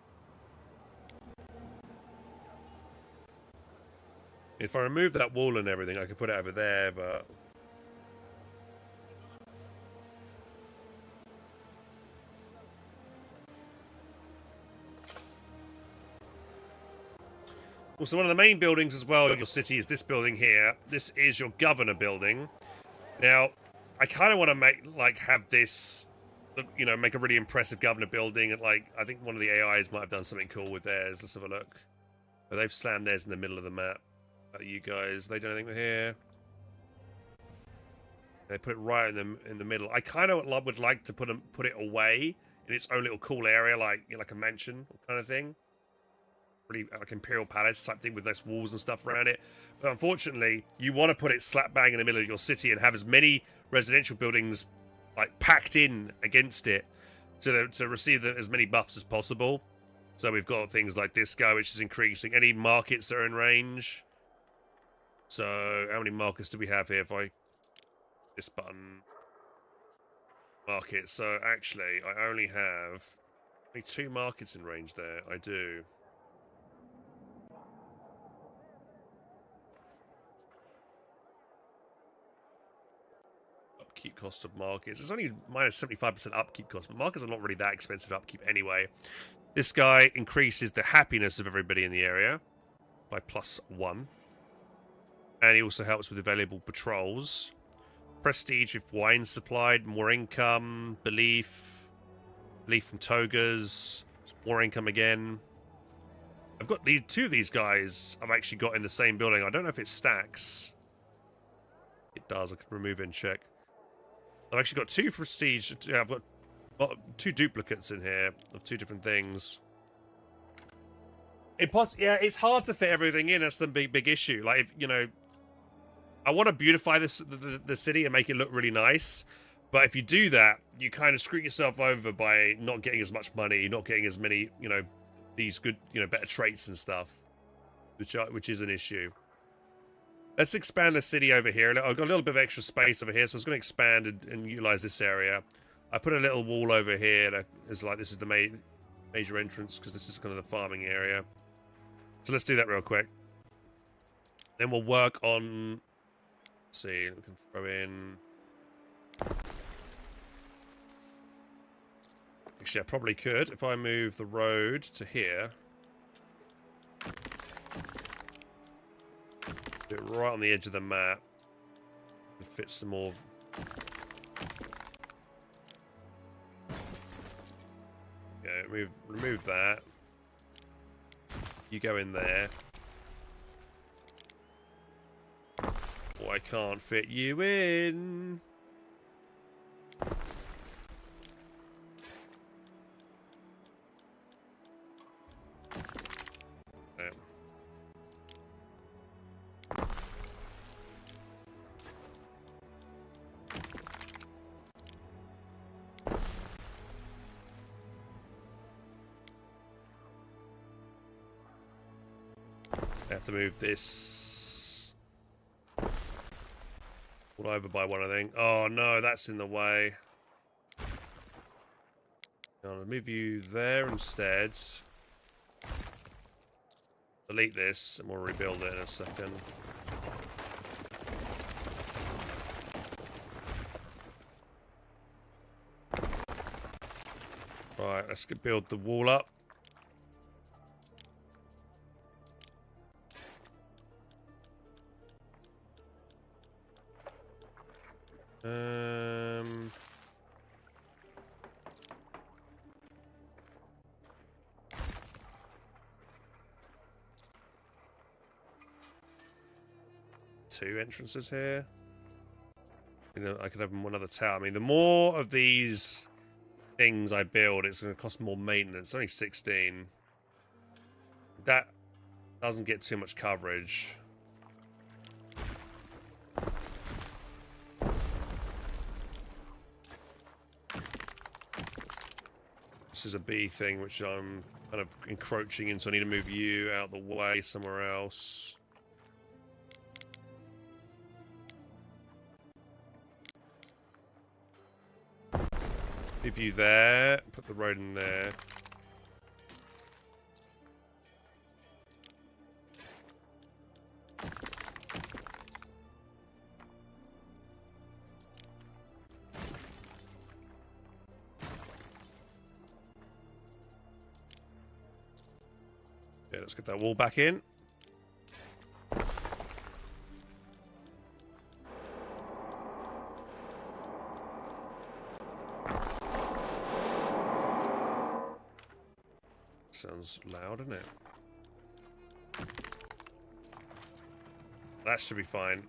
A: If I remove that wall and everything, I could put it over there, but... Also, one of the main buildings as well in your city is this building here. This is your governor building. Now, I kind of want to have this, you know, make a really impressive governor building. And I think one of the AIs might have done something cool with theirs. Let's have a look. But they've slammed theirs in the middle of the map. You guys, they do anything here? They put it right in the middle. I kind of would like to put it away in its own little cool area, like a mansion kind of thing. Really like Imperial Palace type thing with nice walls and stuff around it. But unfortunately, you want to put it slap bang in the middle of your city and have as many residential buildings packed in against it to receive as many buffs as possible. So we've got things like this guy, which is increasing. Any markets that are in range. So how many markets do we have here? If I this button market. So actually, I only have only 2 markets in range there. I do. Upkeep cost of markets. It's only minus 75% upkeep cost, but markets are not really that expensive upkeep anyway. This guy increases the happiness of everybody in the area by +1. And he also helps with available patrols. Prestige with wine supplied, more income, belief from togas, more income again. I've got these 2 of these guys I've actually got in the same building. I don't know if it stacks. It does. I can remove it and check. I've actually got 2 prestige. I've got 2 duplicates in here of 2 different things. Yeah, it's hard to fit everything in. That's the big issue. Like, if, you know, I want to beautify the city and make it look really nice. But if you do that, you kind of screw yourself over by not getting as much money, not getting as many, you know, these good, you know, better traits and stuff, which is an issue. Let's expand the city over here. I've got a little bit of extra space over here, so I was going to expand and utilize this area. I put a little wall over here that is this is the major entrance, because this is kind of the farming area. So let's do that real quick. Then we'll work on... Let's see, we can throw in... Actually, I probably could if I move the road to here. Do it right on the edge of the map. And fit some more. Yeah, remove that. You go in there. Oh, I can't fit you in. I have to move this all over by 1, I think. Oh no, that's in the way. I'll move you there instead. Delete this and we'll rebuild it in a second. Right, let's build the wall up. Two entrances here. You know, I could have one other tower. I mean, the more of these things I build, it's going to cost more maintenance. It's only 16. That doesn't get too much coverage. This is a B thing, which I'm kind of encroaching in, so I need to move you out the way somewhere else. Move you there, put the road in there. Okay, let's get that wall back in. Sounds loud, doesn't it? That should be fine.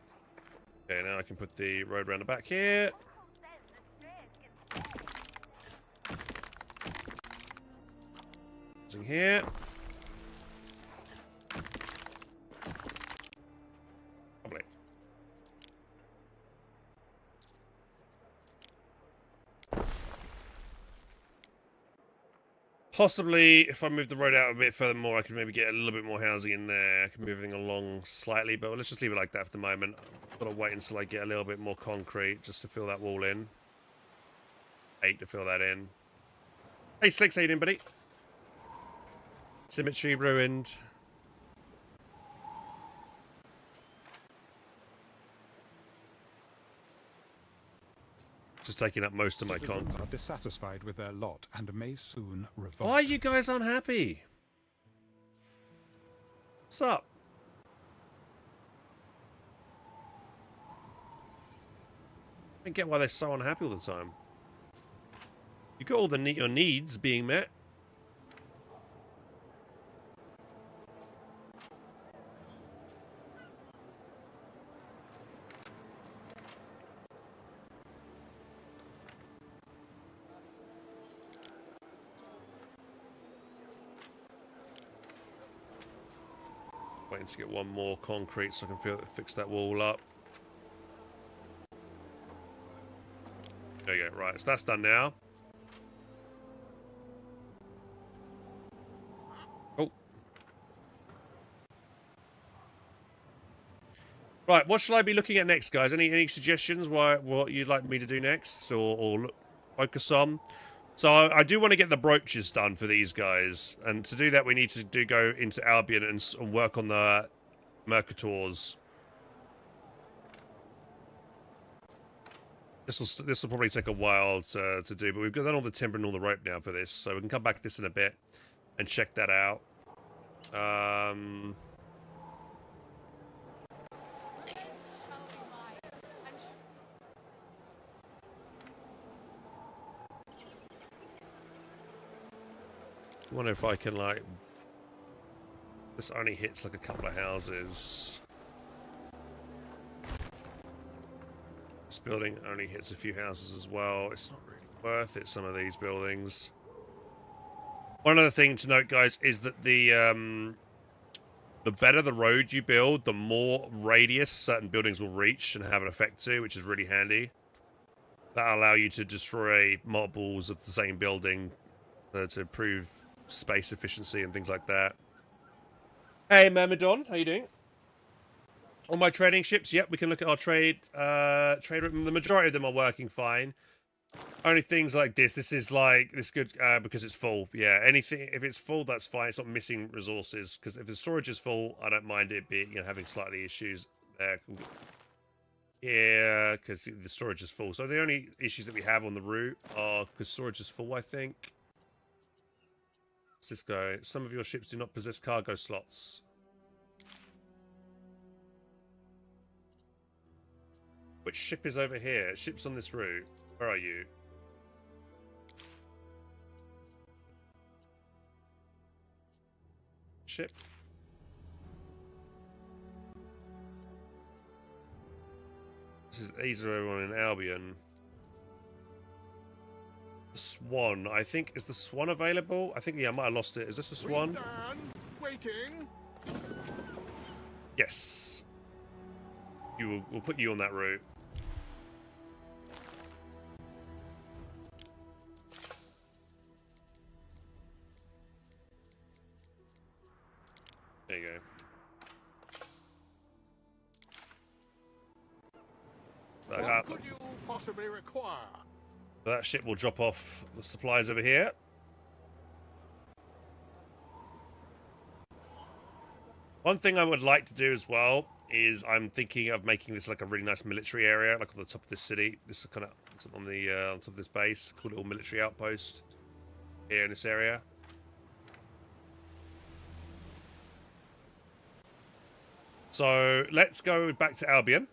A: Okay, now I can put the road around the back here. Using here. Lovely. Possibly, if I move the road out a bit further more, I can maybe get a little bit more housing in there. I can move everything along slightly, but let's just leave it like that for the moment. I've got to wait until I get a little bit more concrete just to fill that wall in. 8 to fill that in. Hey, Slicks, how you doing, buddy? Symmetry ruined. Just taking up most of my
F: Citizens
A: con.
F: are dissatisfied with their lot and may soon revolt.
A: Why are you guys unhappy? What's up? I don't get why they're so unhappy all the time. You got all the your needs being met. Waiting to get one more concrete so I can fix that wall up. There you go. Right, so that's done now. Oh. Right, what shall I be looking at next, guys? Any suggestions what you'd like me to do next or focus on? So I do want to get the brooches done for these guys, and to do that we need to go into Albion and work on the Mercators. This will probably take a while to do, but we've done all the timber and all the rope now for this, so we can come back to this in a bit and check that out. I wonder if I can, like... This only hits like a couple of houses. This building only hits a few houses as well. It's not really worth it, some of these buildings. One other thing to note, guys, is that the better the road you build, the more radius certain buildings will reach and have an effect to, which is really handy. That'll allow you to destroy multiples of the same building to improve space efficiency and things like that. Hey, Myrmidon, how you doing? On my trading ships, yep, we can look at our trade. The majority of them are working fine. Only things like this. This is like this good because it's full. Yeah, anything if it's full, that's fine. It's not missing resources because if the storage is full, I don't mind it being having slightly issues there. Yeah, because the storage is full. So the only issues that we have on the route are because storage is full, I think. What's this guy? Some of your ships do not possess cargo slots. Which ship is over here? Ships on this route. Where are you? Ship. These are everyone in Albion. The Swan. I think, is the Swan available? I think, yeah, I might have lost it. Is this the Swan?
C: Waiting.
A: Yes. We'll put you on that route. There you go.
C: What could you possibly require?
A: That ship will drop off the supplies over here. One thing I would like to do as well is I'm thinking of making this like a really nice military area, like on the top of this city. This is kind of on the on top of this base, cool little military outpost here in this area. So let's go back to Albion.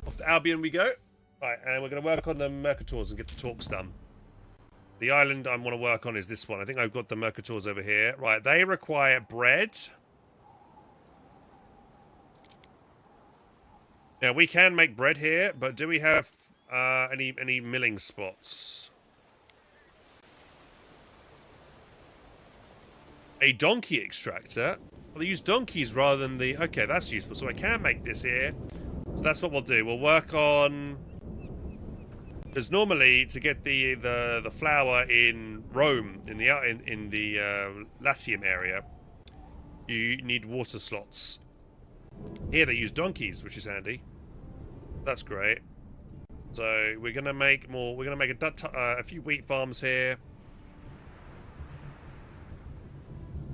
A: Off to Albion we go. Right, and we're going to work on the Mercators and get the talks done. The island I want to work on is this one. I think I've got the Mercators over here. Right, they require bread. Now, we can make bread here, but do we have any milling spots? A donkey extractor? Well, they use donkeys rather than the... Okay, that's useful. So I can make this here. So that's what we'll do. We'll work on... Because normally, to get the flour in Rome, in the Latium area, you need water slots. Here they use donkeys, which is handy. That's great. So we're gonna make more. We're gonna make a few wheat farms here,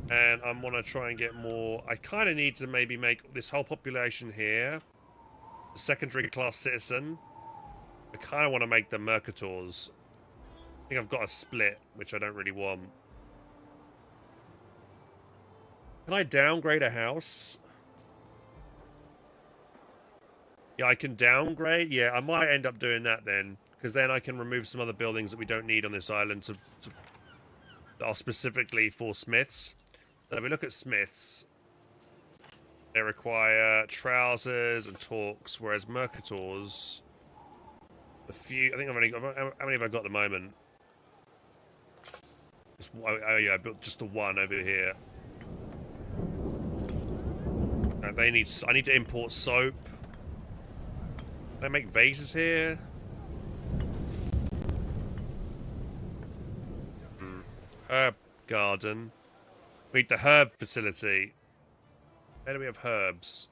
A: and I'm gonna try and get more. I kind of need to maybe make this whole population here a secondary class citizen. I kind of want to make them Mercators. I think I've got a split, which I don't really want. Can I downgrade a house? Yeah, I can downgrade. Yeah, I might end up doing that then, because then I can remove some other buildings that we don't need on this island that are specifically for smiths. So if we look at smiths, they require trousers and talks, whereas Mercators, I think I've only got, how many have I got at the moment? Oh yeah, I built just the one over here. And I need to import soap. Can I make vases here? Herb garden. We need the herb facility. Where do we have herbs?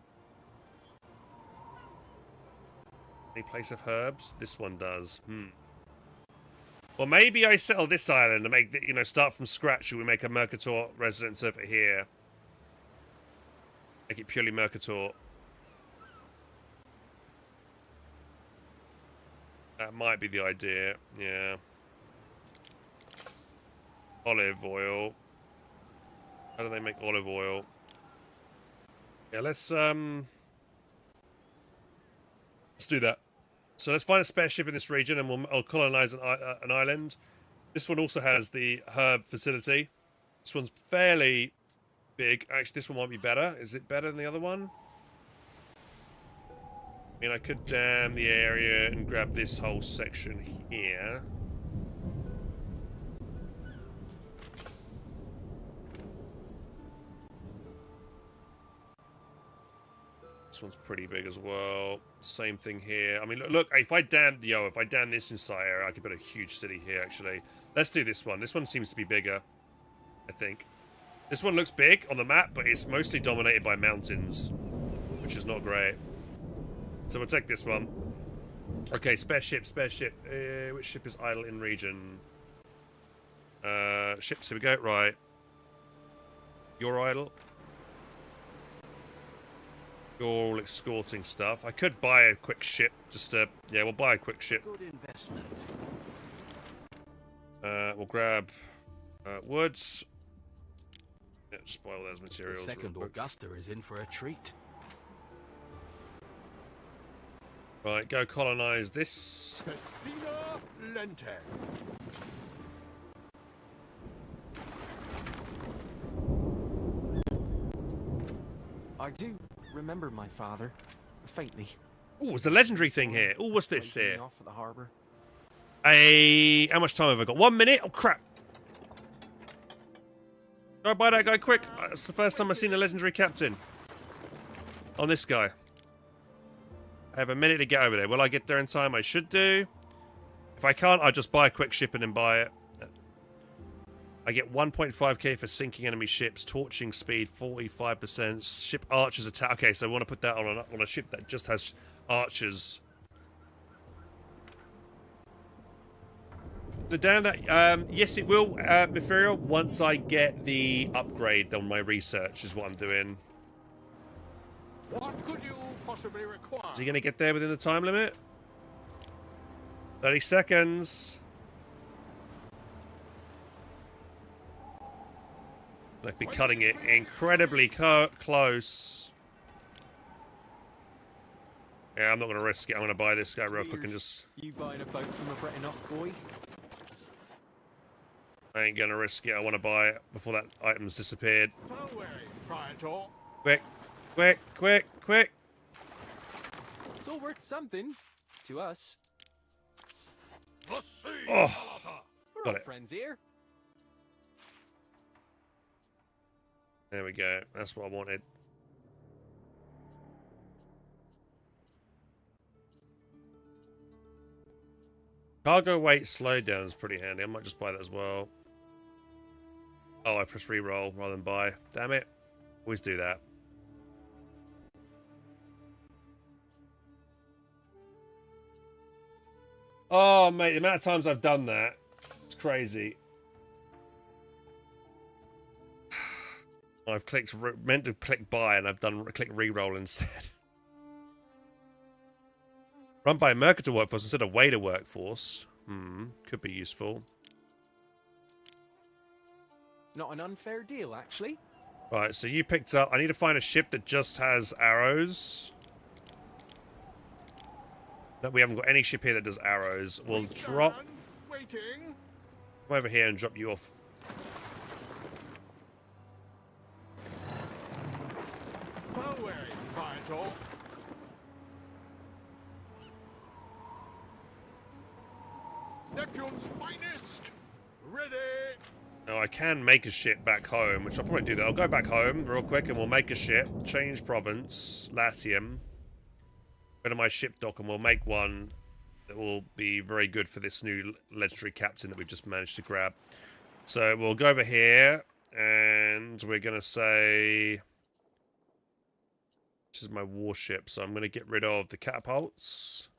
A: Any place of herbs? This one does. Well, maybe I settle this island and make the, start from scratch. And we make a Mercator residence over here. Make it purely Mercator. That might be the idea, yeah. Olive oil. How do they make olive oil? Yeah, let's do that. So let's find a spare ship in this region, and I'll colonize an island. This one also has the herb facility. This one's fairly big. Actually, this one might be better. Is it better than the other one? I mean, I could dam the area and grab this whole section here. This one's pretty big as well. Same thing here. I mean, look, if I dam this entire area, I could build a huge city here, actually. Let's do this one. This one seems to be bigger, I think. This one looks big on the map, but it's mostly dominated by mountains, which is not great. So we'll take this one. Okay, spare ship, spare ship. Which ship is idle in region? Ships, here we go. Right. You're idle. You're all escorting stuff. I could buy a quick ship, just to... Yeah, we'll buy a quick ship.
E: Good investment.
A: We'll grab woods. Yeah, just buy all those materials.
I: The second Augusta is in for a treat.
A: Right, go colonize this.
C: Festina Lente.
I: I do remember my father, faintly.
A: Oh, there's a legendary thing here. Oh, what's this here?
I: Off at the harbor.
A: How much time have I got? 1 minute? Oh, crap. Go buy that guy quick. That's the first time I've seen a legendary captain. On this guy. I have a minute to get over there. Will I get there in time? I should do. If I can't, I'll just buy a quick ship and then buy it. I get 1.5k for sinking enemy ships, torching speed 45%, ship archers attack. Okay, so I want to put that on a ship that just has archers. The down that yes, it will, Miferial, once I get the upgrade on my research is what I'm doing.
C: What could you possibly require?
A: Is he going to get there within the time limit? 30 seconds. Like, be cutting it incredibly close. Yeah, I'm not going to risk it. I'm going to buy this guy real quick and just...
I: You buying a boat from a Breton boy?
A: I ain't going to risk it. I want to buy it before that item's disappeared.
C: Away, Praetor.
A: Quick, quick, quick, quick.
I: It's all worth something. To us.
C: The sea,
A: Oh,
C: Carter.
I: We're
A: got
I: all
A: it.
I: friends here.
A: There we go. That's what I wanted. Cargo weight slowdown is pretty handy. I might just buy that as well. Oh, I press reroll rather than buy. Damn it. Always do that. Oh, mate, the amount of times I've done that, it's crazy. I've meant to click buy and I've done click reroll instead. Run by a Mercator workforce instead of Wader workforce. Could be useful.
I: Not an unfair deal, actually.
A: Right, so you picked up... I need to find a ship that just has arrows. No, we haven't got any ship here that does arrows. We'll drop...
C: Waiting.
A: Come over here and drop you off.
C: Away, Praetor. Neptune's finest. Ready.
A: Now, I can make a ship back home, which I'll probably do that. I'll go back home real quick and we'll make a ship. Change province. Latium. Go to my ship dock and we'll make one that will be very good for this new legendary captain that we've just managed to grab. So we'll go over here and we're going to say... This is my warship, so I'm going to get rid of the catapults.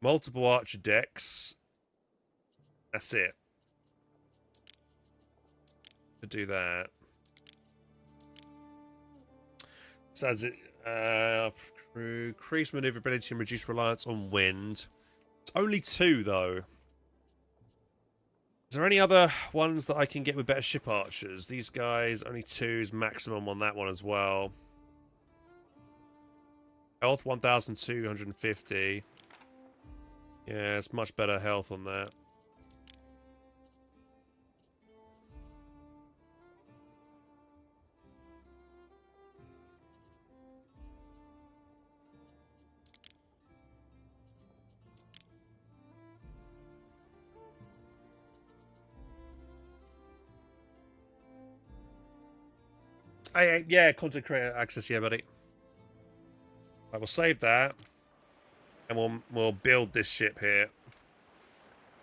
A: Multiple archer decks. That's it. To do that. So as it increase maneuverability and reduce reliance on wind. It's only 2 though. Is there any other ones that I can get with better ship archers? These guys, only 2 is maximum on that one as well. Health 1,250. Yeah, it's much better health on that. Yeah, content creator access, yeah, buddy. Right, we'll save that, and we'll build this ship here.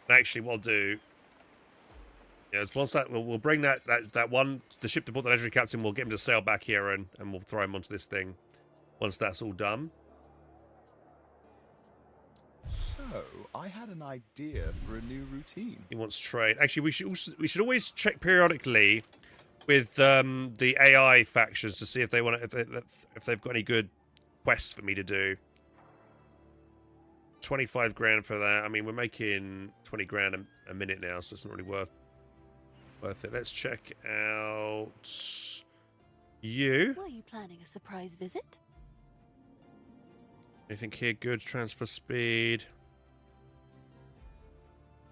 A: And actually, what I'll do, yeah, is once that we'll bring that one the ship to put the legendary captain. We'll get him to sail back here, and we'll throw him onto this thing. Once that's all done.
J: So, I had an idea for a new routine.
A: He wants trade. Actually, we should always check periodically with the AI factions to see if they want if they've got any good quests for me to do. 25 grand for that. I mean, we're making 20 grand a minute now, so it's not really worth it. Let's check out you.
K: Were you planning a surprise visit?
A: Anything here good? Transfer speed.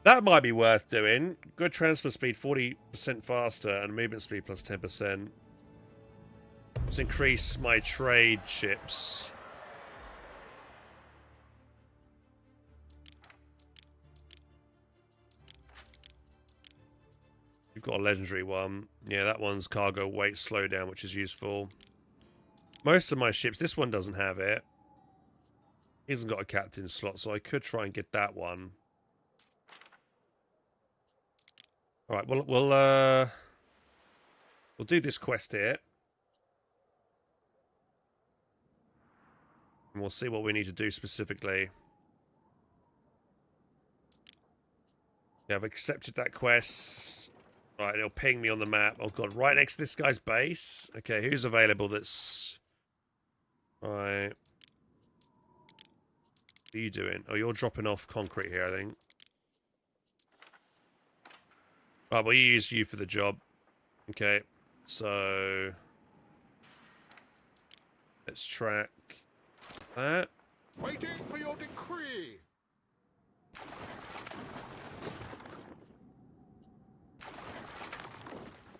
A: That might be worth doing. Good transfer speed, 40% faster, and movement speed plus 10%. Let's increase my trade ships. You've got a legendary one. Yeah, that one's cargo weight slowdown, which is useful. Most of my ships, this one doesn't have it. He hasn't got a captain slot, so I could try and get that one. All right, we'll do this quest here. And we'll see what we need to do specifically. Yeah, I've accepted that quest. Right, it'll ping me on the map. Oh god, right next to this guy's base. Okay, who's available that's... Right. What are you doing? Oh, you're dropping off concrete here, I think. Right, we'll use you for the job. Okay, so let's track that.
C: Waiting for your decree.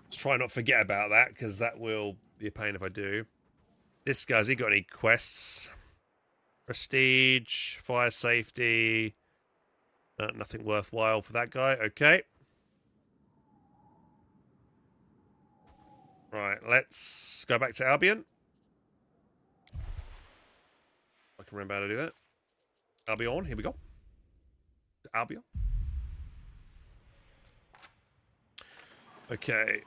A: Let's try not to forget about that, because that will be a pain if I do. This guy's he got any quests? Prestige, fire safety. Nothing worthwhile for that guy. Okay. Right, let's go back to Albion. I can remember how to do that. Albion, here we go. Albion. Okay.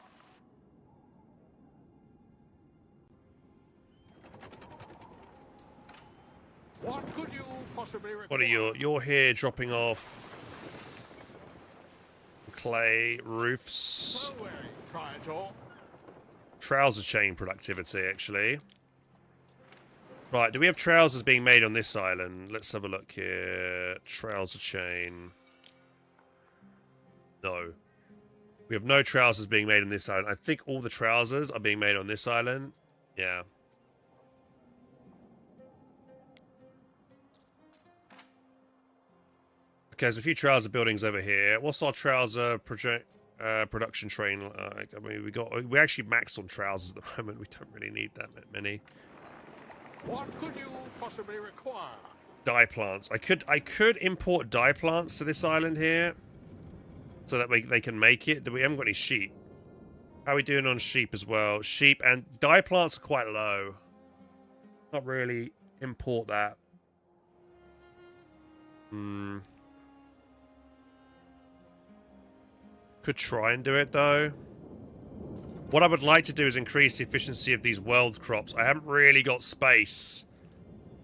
C: What could you possibly require?
A: What are you? You're here dropping off clay roofs.
C: So wearing, Praetor.
A: Trouser chain productivity, actually. Right, do we have trousers being made on this island? Let's have a look here. Trouser chain. No. We have no trousers being made on this island. I think all the trousers are being made on this island. Yeah. Okay, there's a few trouser buildings over here. What's our trouser production train like? I mean, we actually maxed on trousers at the moment. We don't really need that many.
C: What could you possibly require?
A: Dye plants. I could import dye plants to this island here, so that they can make it. We haven't got any sheep. How are we doing on sheep as well? Sheep and dye plants are quite low. Not really import that. Could try and do it though. What I would like to do is increase the efficiency of these world crops. I haven't really got space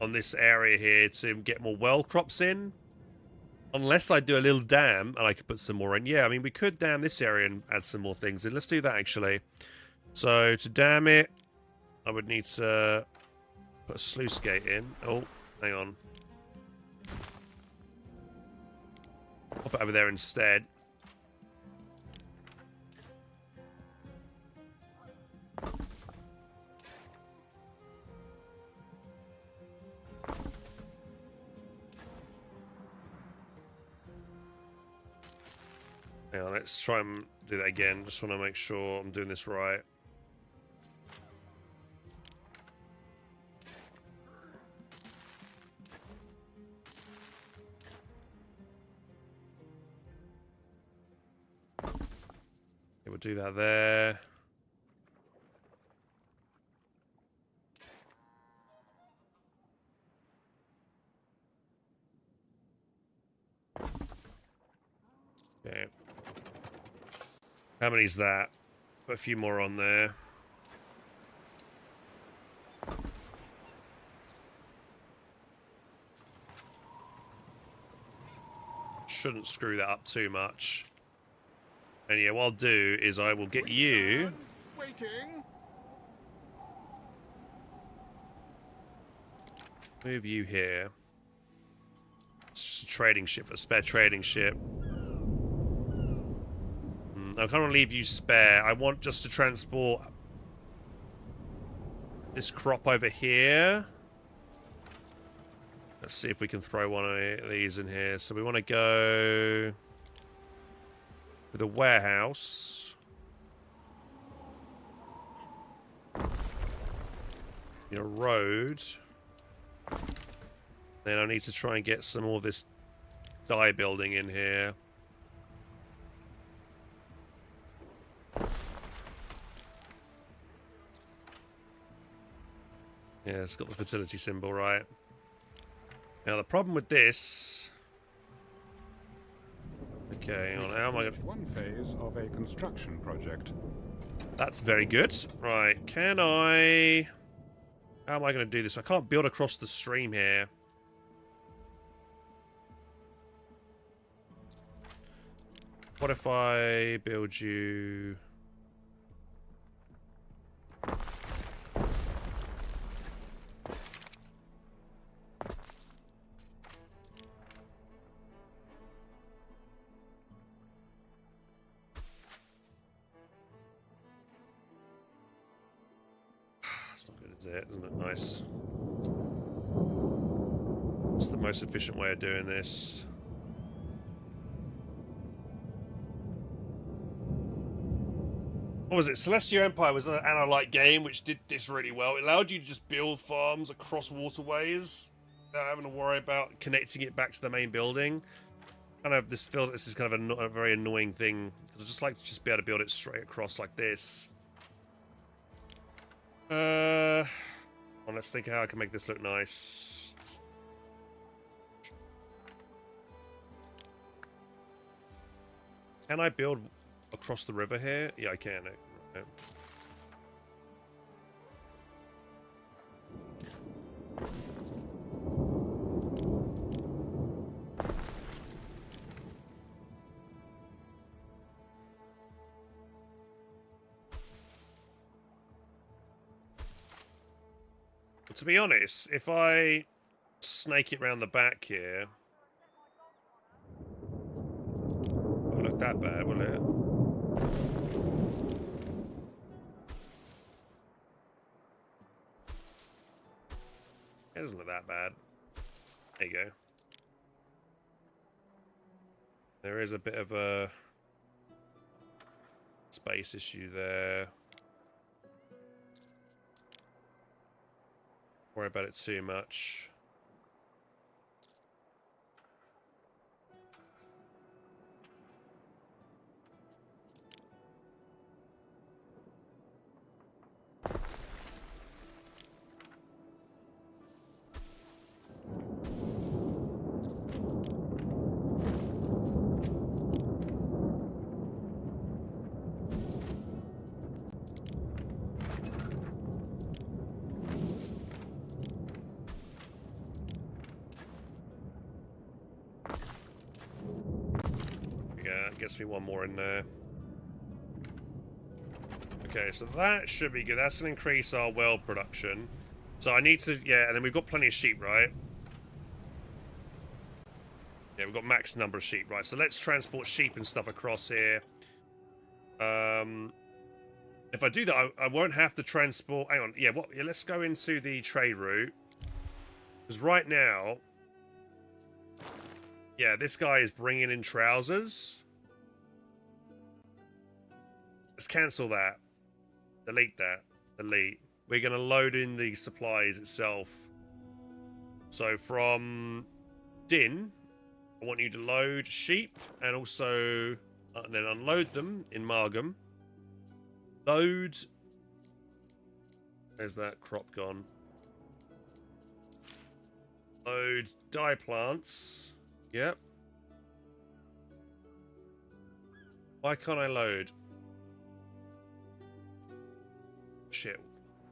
A: on this area here to get more world crops in. Unless I do a little dam and I could put some more in. Yeah, I mean, we could dam this area and add some more things in. Let's do that, actually. So, to dam it, I would need to put a sluice gate in. Oh, hang on. Pop it over there instead. Hang on, let's try and do that again. Just want to make sure I'm doing this right. Okay, we'll do that there. Okay. How many's that? Put a few more on there. Shouldn't screw that up too much. And yeah, what I'll do is I will get you...
C: Waiting.
A: Move you here. It's a trading ship, a spare trading ship. I can't leave you spare. I want just to transport this crop over here. Let's see if we can throw one of these in here. So we want to go with a warehouse. A road. Then I need to try and get some more of this dye building in here. Yeah, it's got the fertility symbol, right? Now, the problem with this... Okay, hang on, how am I going to...
F: One phase of a construction project.
A: That's very good. Right, can I... How am I going to do this? I can't build across the stream here. What if I build you... Is it? Isn't it nice? What's the most efficient way of doing this? What was it? Celestial Empire was an Anno-like game which did this really well. It allowed you to just build farms across waterways without having to worry about connecting it back to the main building. Kind of this is kind of a very annoying thing because I just like to just be able to build it straight across like this. Well, let's think how I can make this look nice. Can I build across the river here? Yeah, I can. But to be honest, if I snake it round the back here, won't look that bad, will it? It doesn't look that bad. There you go. There is a bit of a space issue there. Worry about it too much. Yeah, gets me one more in there. Okay, so that should be good. That's going to increase our well production. So I need to, yeah, and then we've got plenty of sheep, right? Yeah, we've got max number of sheep, right? So let's transport sheep and stuff across here. If I do that, I won't have to transport... Hang on, yeah, yeah, let's go into the trade route. Because right now... Yeah, this guy is bringing in trousers. Let's cancel that. Delete that. Delete. We're going to load in the supplies itself. So from Din, I want you to load sheep and also then unload them in Margam. Load. Where's that crop gone? Load dye plants. Yep. Why can't I load? Shit.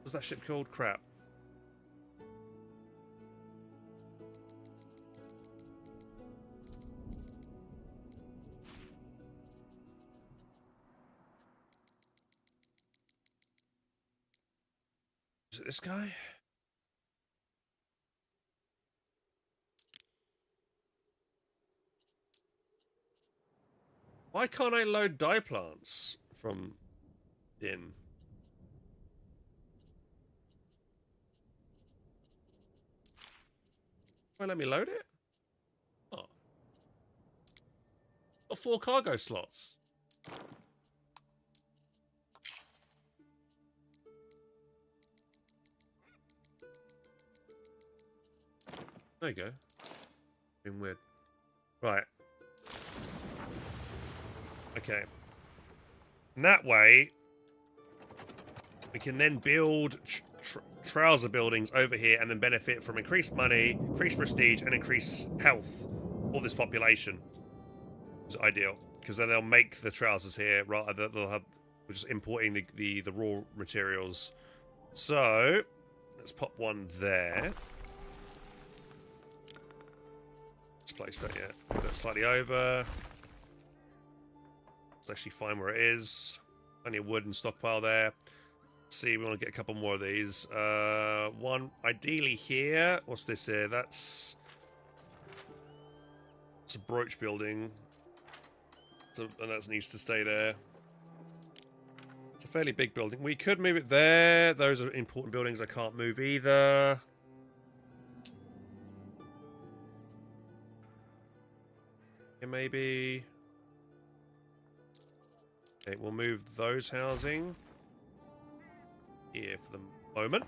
A: What's that ship called? Crap. Is it this guy? Why can't I load dye plants from Din? Won't let me load it? Oh. Got 4 cargo slots. There you go. Being weird. Right. Okay. And that way, we can then build trouser buildings over here and then benefit from increased money, increased prestige, and increased health for this population. It's ideal, because then they'll make the trousers here, rather they'll have we're just importing the raw materials. So let's pop one there. Let's place that, yeah. Move that slightly over. It's actually fine where it is. Plenty of wood and stockpile there. Let's see, we want to get a couple more of these. One ideally here. What's this here? That's a brooch building. So, and that needs to stay there. It's a fairly big building. We could move it there. Those are important buildings I can't move either. Okay, maybe. Okay, we'll move those housing here for the moment.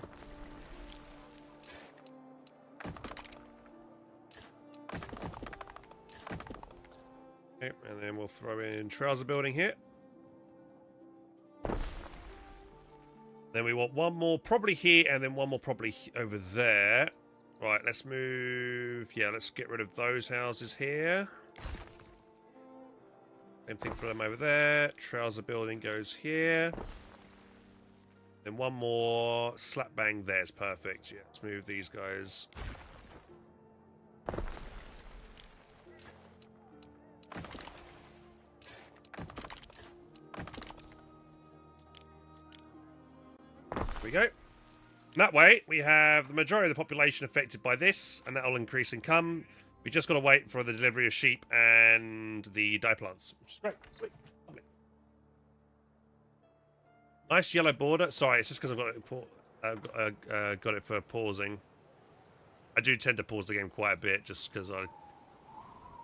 A: Okay, and then we'll throw in trouser building here. Then we want one more probably here, and then one more probably over there. Right, let's move. Yeah, let's get rid of those houses here. Same thing for them over there. Trouser building goes here. Then one more slap bang there's perfect. Yeah, let's move these guys. There we go. That way, we have the majority of the population affected by this, and that'll increase income. We just got to wait for the delivery of sheep and the dye plants, which is great. Sweet. Lovely. Nice yellow border. Sorry, it's just because I've got it for pausing. I do tend to pause the game quite a bit, just because I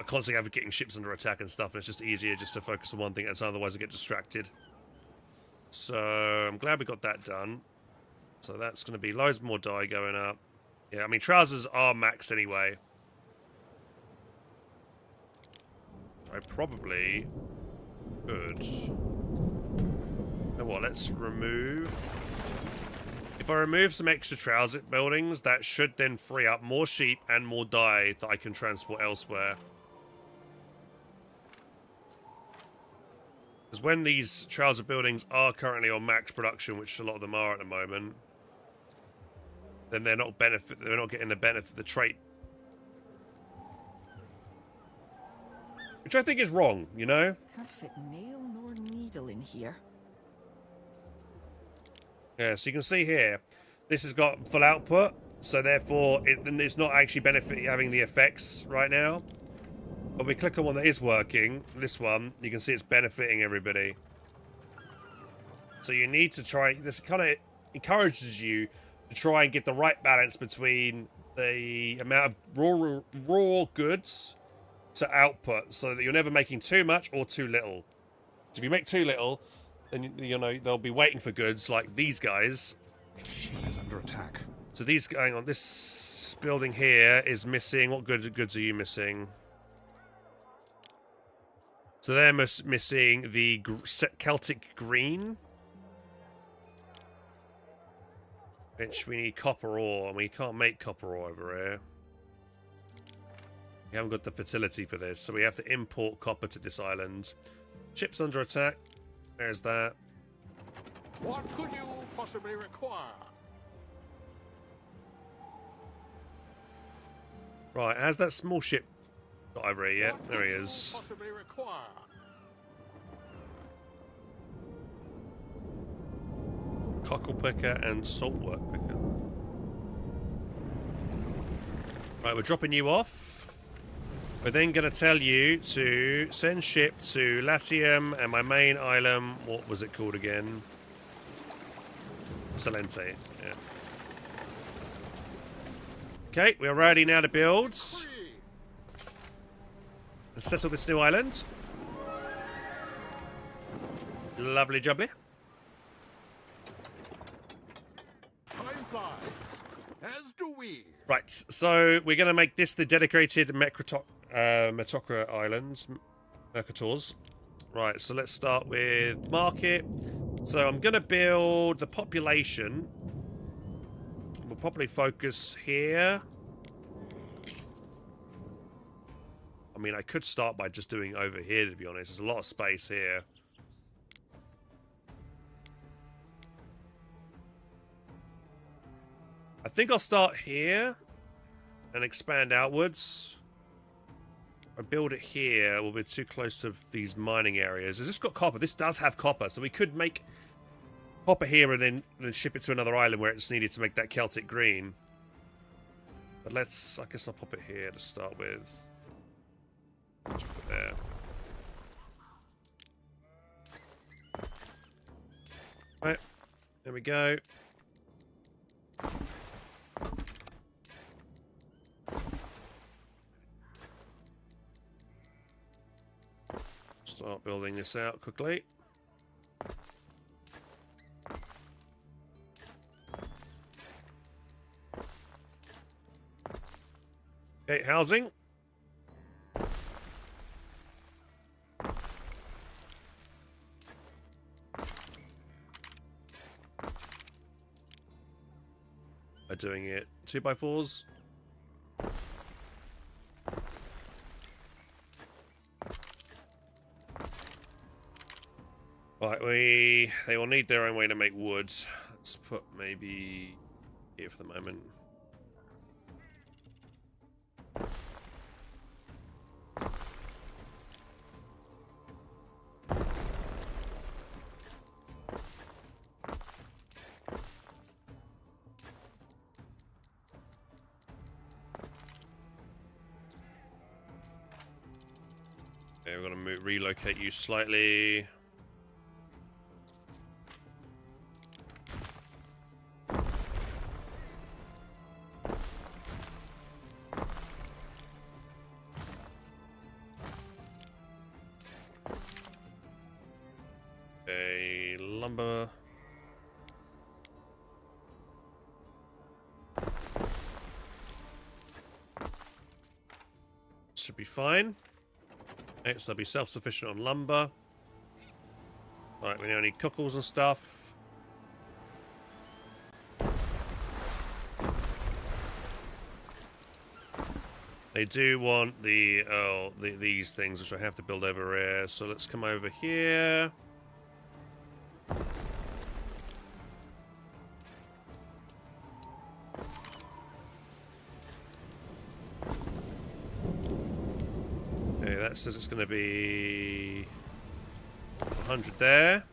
A: constantly have getting ships under attack and stuff, and it's just easier just to focus on one thing at a time, otherwise I get distracted. So I'm glad we got that done. So that's going to be loads more dye going up. Yeah, I mean, trousers are maxed anyway. I probably could. Oh, well, let's remove. If I remove some extra trouser buildings, that should then free up more sheep and more dye that I can transport elsewhere. Because when these trouser buildings are currently on max production, which a lot of them are at the moment, then they're not getting the benefit of the trait. Which I think is wrong, you know?
H: Can't fit nail nor needle in here.
A: Yeah, so you can see here, this has got full output, so therefore it's not actually having the effects right now. But we click on one that is working, this one, you can see it's benefiting everybody. So you need to try, this kind of encourages you to try and get the right balance between the amount of raw goods to output, so that you're never making too much or too little. So if you make too little, then you know they'll be waiting for goods like these guys.
F: Ship is under attack.
A: So these, hang on, this building here is missing. What goods are you missing? So they're missing the Celtic green, which we need copper ore, and we can't make copper ore over here. We haven't got the fertility for this, so we have to import copper to this island. Ships under attack. There's that.
C: What could you possibly require?
A: Right, has that small ship got over here yet? There he is.
C: Possibly require?
A: Cockle picker and saltwork picker. Right, we're dropping you off. We're then going to tell you to send ship to Latium and my main island. What was it called again? Salente. Yeah. Okay, we're ready now to build. Let's settle this new island. Lovely jubbly.
C: Time flies, as do we.
A: Right, so we're going to make this the dedicated Metocra Islands. Mercators. Right, so let's start with market. So I'm going to build the population. We'll probably focus here. I mean, I could start by just doing over here, to be honest. There's a lot of space here. I think I'll start here and expand outwards. I build it here. We'll be too close to these mining areas. Has this got copper? This does have copper, so we could make copper here and then ship it to another island where it's needed to make that Celtic green. But I guess I'll pop it here to start with. Just put it there. Right, there we go. Start building this out quickly. Okay, housing. By doing it 2x4s. Right, they will need their own way to make wood. Let's put maybe here for the moment. Okay, we're gonna relocate you slightly. Okay, lumber. Should be fine. Okay, so they'll be self-sufficient on lumber. Right, we now need cockles and stuff. They do want these things, which I have to build over here. So let's come over here. Okay, that says it's going to be 100 there.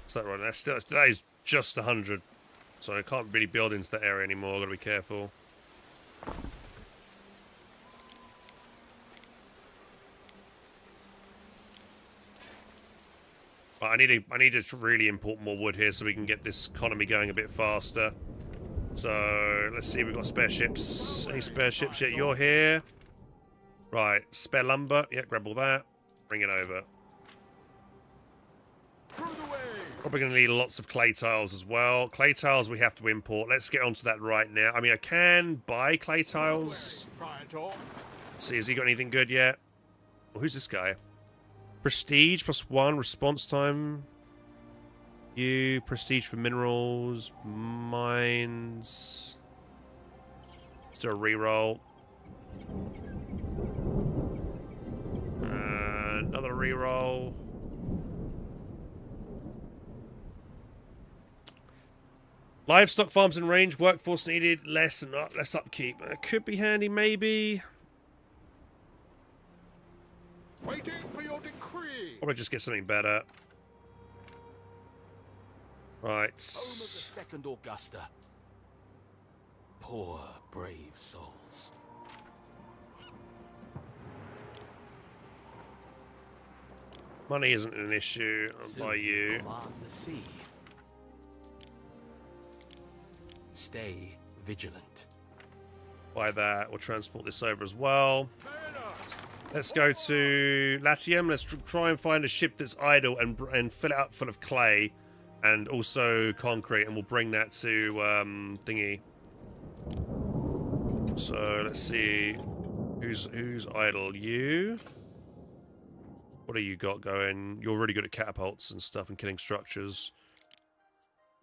A: Is that right? That is just 100. So I can't really build into that area anymore. I've got to be careful. But I need to really import more wood here so we can get this economy going a bit faster. So let's see, we've got spare ships. Any spare ships yet? You're here. Right, spare lumber. Yeah, grab all that. Bring it over. Probably going to need lots of clay tiles as well. Clay tiles we have to import. Let's get onto that right now. I mean, I can buy clay tiles. Let's see, has he got anything good yet? Well, who's this guy? Prestige +1 response time. Prestige for minerals, mines. Let's do a reroll. Another reroll. Livestock farms in range, workforce needed, less upkeep. That could be handy, maybe.
C: Waiting for your decree.
A: Probably just get something better. Right.
E: Home of the Second Augusta. Poor, brave souls.
A: Money isn't an issue. I'll buy you.
E: Command the sea. Stay vigilant.
A: Buy that. We'll transport this over as well. Let's go to Latium. Let's try and find a ship that's idle and fill it up full of clay and also concrete, and we'll bring that to thingy. So let's see who's idle. You. What do you got going? You're really good at catapults and stuff and killing structures.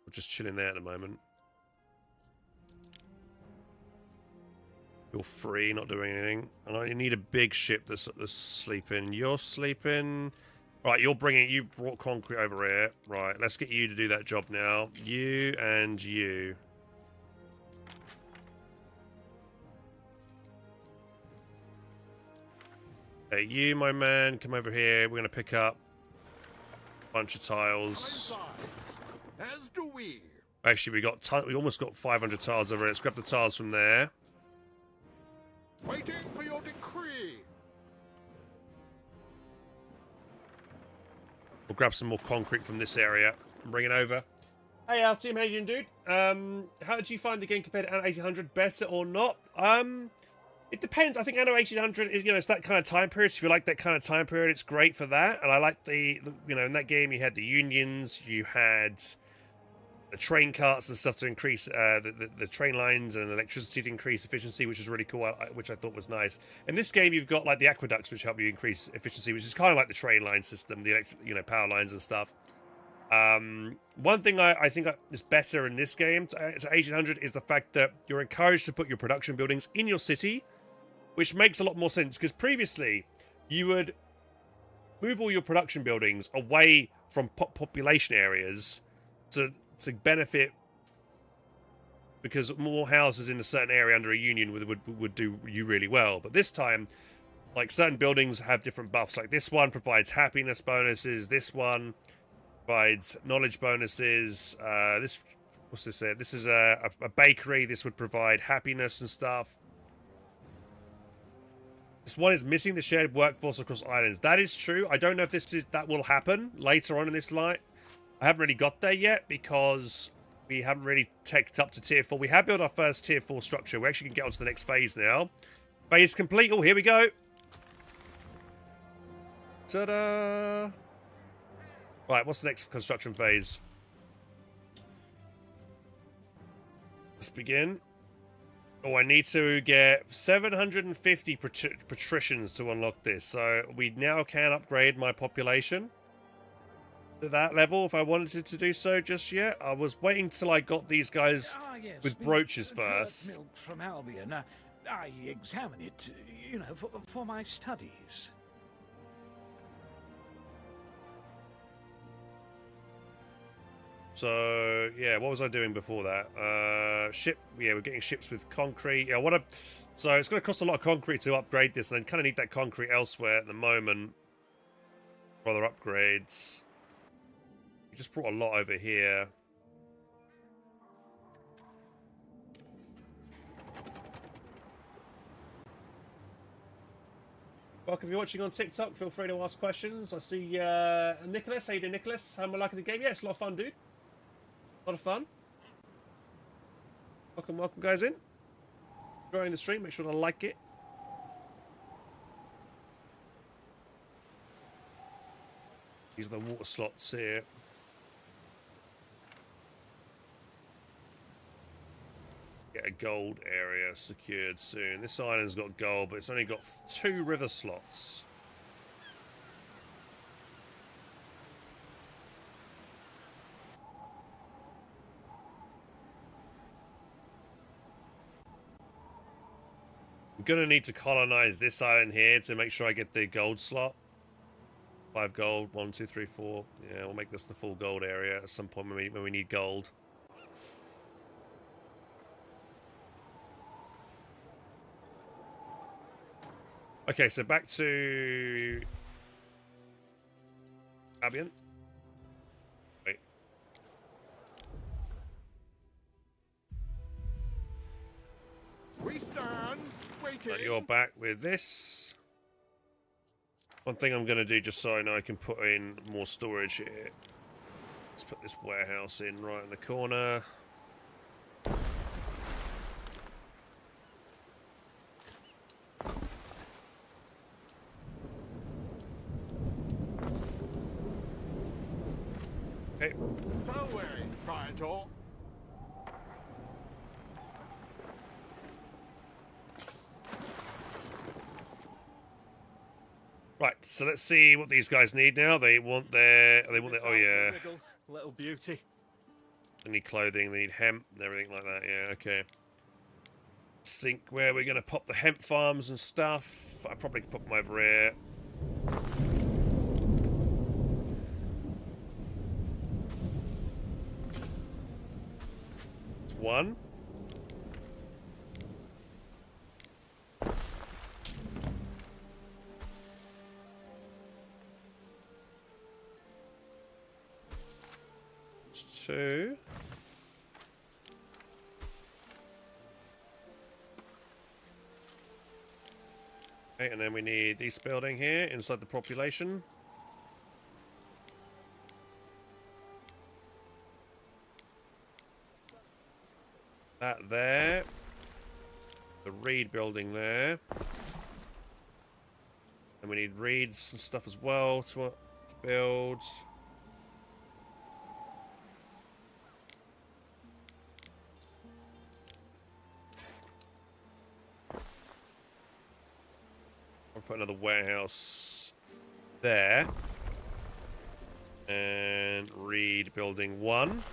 A: We're just chilling there at the moment. You're free, not doing anything. And I need a big ship that's sleeping. You're sleeping. Right, you brought concrete over here. Right, let's get you to do that job now. You and you. Hey, you, my man, come over here. We're going to pick up a bunch of tiles.
C: As do we.
A: Actually, we almost got 500 tiles over it. Let's grab the tiles from there.
C: Waiting for your decree.
A: We'll grab some more concrete from this area and bring it over. Hey, our team, how you doing, dude? How did you find the game compared to Anno 1800? Better or not? It depends. I think Anno 1800 is, it's that kind of time period. So if you like that kind of time period, it's great for that. And I like the in that game you had the unions, you had the train carts and stuff to increase the train lines and electricity to increase efficiency, which is really cool, which I thought was nice. In this game, you've got like the aqueducts, which help you increase efficiency, which is kind of like the train line system, the power lines and stuff. One thing I think is better in this game to 1800 is the fact that you're encouraged to put your production buildings in your city, which makes a lot more sense because previously you would move all your production buildings away from population areas to benefit, because more houses in a certain area under a union would do you really well. But this time, like, certain buildings have different buffs. Like this one provides happiness bonuses. This one provides knowledge bonuses. What's this? This is a bakery. This would provide happiness and stuff. This one is missing the shared workforce across islands. That is true. I don't know if that will happen later on in this line. I haven't really got there yet because we haven't really teched up to tier 4. We have built our first tier 4 structure. We actually can get on to the next phase now. Phase complete. Oh, here we go. Ta-da! Right, what's the next construction phase? Let's begin. Oh, I need to get 750 patricians to unlock this. So we now can upgrade my population to that level if I wanted to do so just yet. I was waiting till I got these guys with brooches first.
D: Milk from Albion. I examine it, for my studies.
A: So yeah, what was I doing before that? Yeah, we're getting ships with concrete. Yeah, so it's going to cost a lot of concrete to upgrade this, and I kind of need that concrete elsewhere at the moment for other upgrades. We just brought a lot over here. Welcome if you're watching on TikTok. Feel free to ask questions. I see Nicholas. How you doing, Nicholas? How am I liking the game? Yeah, it's a lot of fun, dude. A lot of fun. Welcome guys in. Enjoying the stream. Make sure to like it. These are the water slots here. Get a gold area secured soon. This island's got gold, but it's only got 2 river slots. I'm gonna need to colonize this island here to make sure I get the gold slot. 5 gold, 1, 2, 3, 4. Yeah, we'll make this the full gold area at some point when we need gold. Okay, so back to Albion. Wait.
C: We stand waiting.
A: Right, you're back with this. One thing I'm going to do, just so I know I can put in more storage here. Let's put this warehouse in right in the corner. Okay.
C: So weary, Triantor.
A: Right, so let's see what these guys need now. They want their oh yeah.
I: Little beauty.
A: They need clothing, they need hemp and everything like that. Yeah, okay. Think where we're gonna pop the hemp farms and stuff. I probably could pop them over here. One. Two. Okay, and then we need this building here inside the population. That there. The reed building there. And we need reeds and stuff as well to build. I'll put another warehouse there. And reed building 1.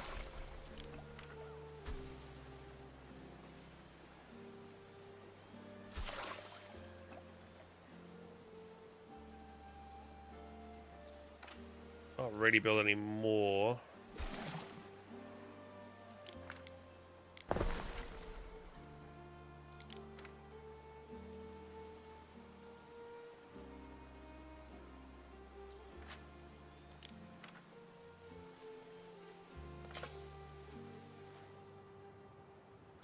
A: Not really build any more.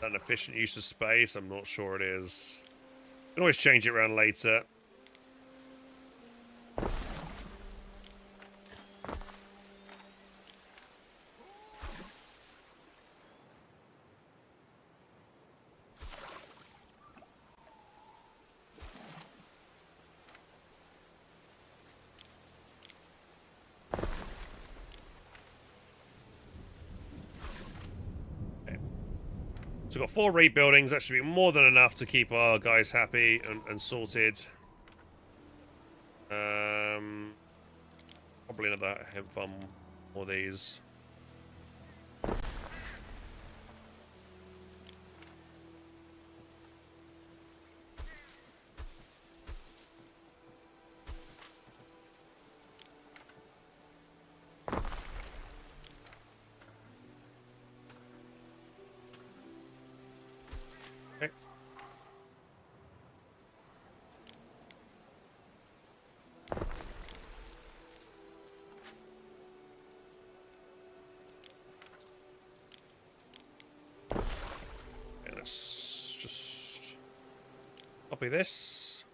A: An efficient use of space? I'm not sure it is. You can always change it around later. So we've got 4 raid buildings. That should be more than enough to keep our guys happy and sorted. Probably another hemp farm, more of these. Let's just copy this,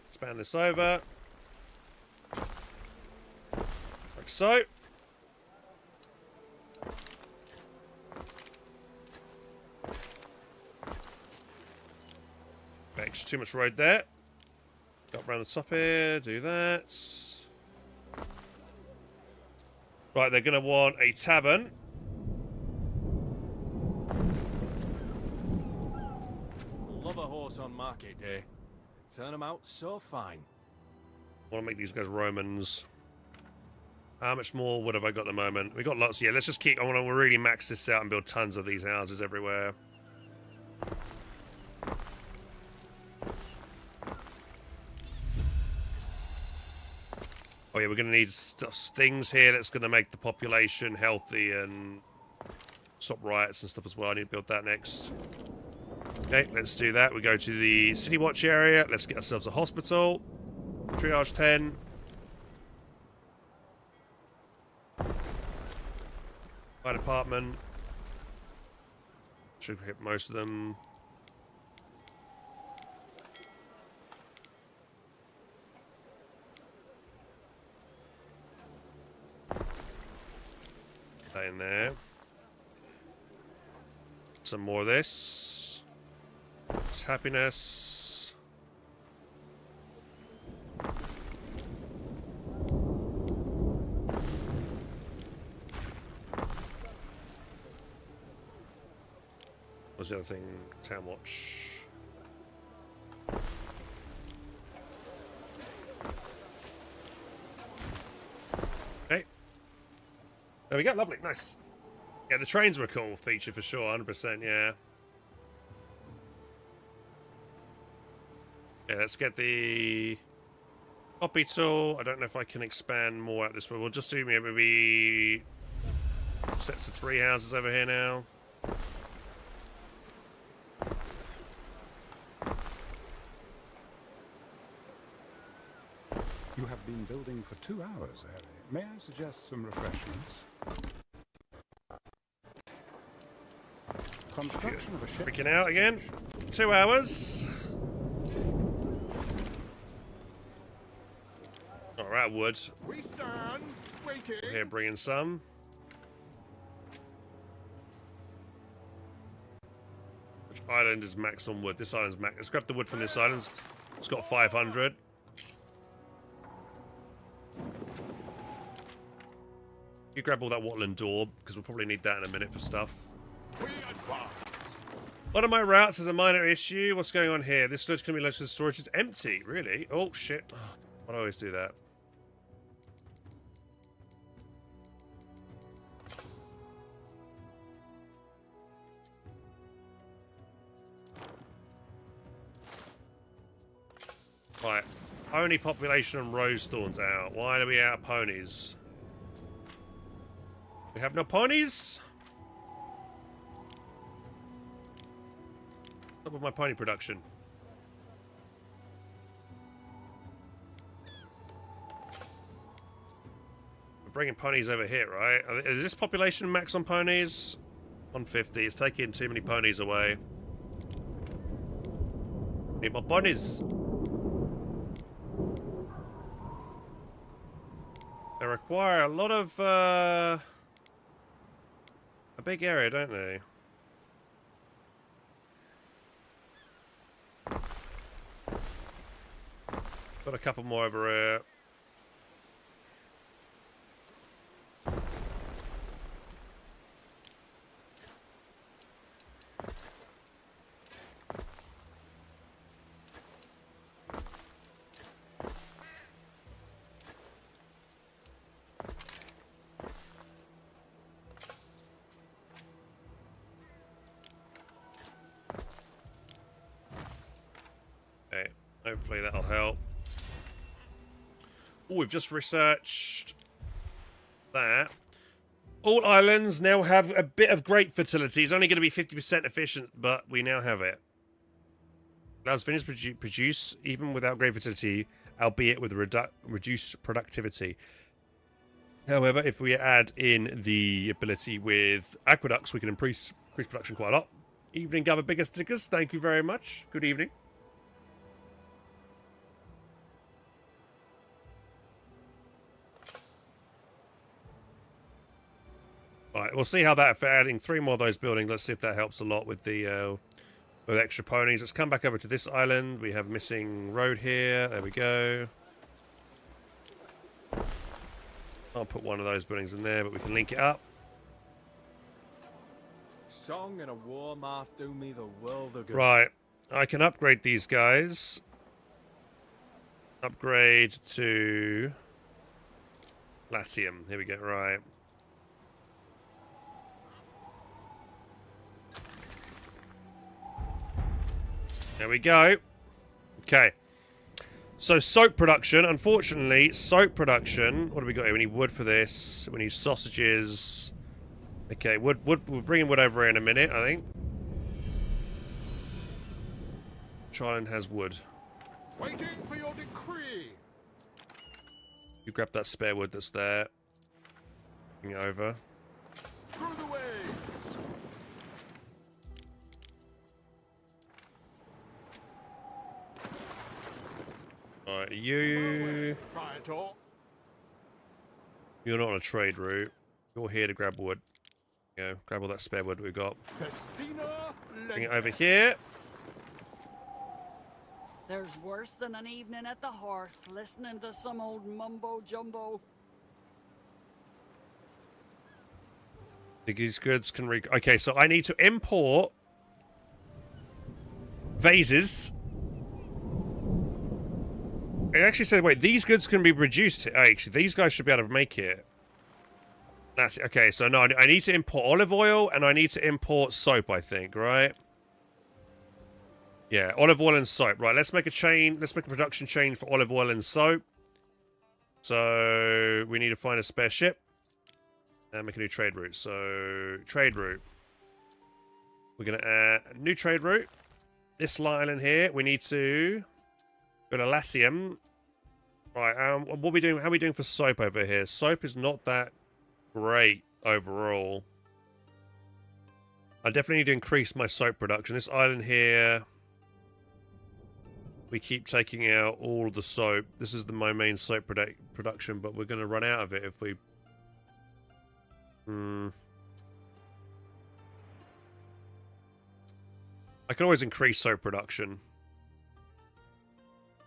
A: expand this over, like so. Makes too much road there. Got around the top here, do that. Right, they're going to want a tavern.
I: Love a horse on market day. Turn them out so fine.
A: I want to make these guys Romans. How much more wood have I got at the moment? We got lots. Yeah, let's just keep. I want to really max this out and build tons of these houses everywhere. Oh yeah, we're going to need things here that's going to make the population healthy and stop riots and stuff as well. I need to build that next. Okay, let's do that. We go to the City Watch area. Let's get ourselves a hospital. Triage 10. Fire department. Should hit most of them. That in there. Some more of this. It's happiness. What's the other thing? Town Watch. Okay. There we go. Lovely. Nice. Yeah, the trains were a cool feature for sure. 100%, yeah. Yeah, let's get the copy tool. I don't know if I can expand more out this way. We'll just do maybe sets of 3 houses over here now.
F: You have been building for 2 hours, Harry. May I suggest some refreshments? Construction of a ship.
A: Freaking out again. 2 hours. Alright, wood.
C: We stand waiting.
A: We're here bringing some. Which island is max on wood? This island's max. Let's grab the wood from this island. It's got 500. You grab all that Watland door, because we'll probably need that in a minute for stuff.
C: We advance.
A: One of my routes has a minor issue. What's going on here? This storage can be loaded to the storage. It's empty. Really? Oh, shit. Oh, why do I always do that? Right. Pony population and rose thorns out. Why are we out of ponies? We have no ponies? What's up with my pony production? We're bringing ponies over here, right? Is this population max on ponies? 150. It's taking too many ponies away. Need more ponies. They require a lot of, a big area, don't they? Got a couple more over here. Okay, hopefully that'll help. Oh, we've just researched that. All islands now have a bit of great fertility. It's only going to be 50% efficient, but we now have it. Allows Venus produce even without great fertility, albeit with reduced productivity. However, if we add in the ability with aqueducts, we can increase production quite a lot. Evening, Gather Biggus Diccus. Thank you very much. Good evening. Right, we'll see how that, for adding 3 more of those buildings, let's see if that helps a lot with the with extra ponies. Let's come back over to this island. We have missing road here. There we go. I'll put one of those buildings in there, but we can link it up.
I: Song and a war marth do me the world of good.
A: Right, I can upgrade these guys. Upgrade to Latium. Here we go, right. There we go. Okay. So soap production. Unfortunately, soap production. What do we got here? We need wood for this. We need sausages. Okay, wood. We're bringing wood over here in a minute, I think. Charlin has wood.
C: Waiting for your decree.
A: You grab that spare wood that's there. Bring it over.
C: Through the waves.
A: Alright, you're not on a trade route. You're here to grab wood. Go, grab all that spare wood we've got. Bring it over here.
L: There's worse than an evening at the hearth, listening to some old mumbo-jumbo.
A: These goods can okay, so I need to import vases. It actually said, wait, these goods can be reduced. Actually, these guys should be able to make it. That's it. Okay, so no, I need to import olive oil and I need to import soap, I think, right? Yeah, olive oil and soap. Right, let's make a chain. Let's make a production chain for olive oil and soap. So we need to find a spare ship and make a new trade route. So trade route. We're going to add a new trade route. This line in here, we need to go to Latium. Right, what are we doing? How are we doing for soap over here? Soap is not that great overall. I definitely need to increase my soap production. This island here. we keep taking out all the soap. This is my main soap production, but we're going to run out of it if we... I can always increase soap production.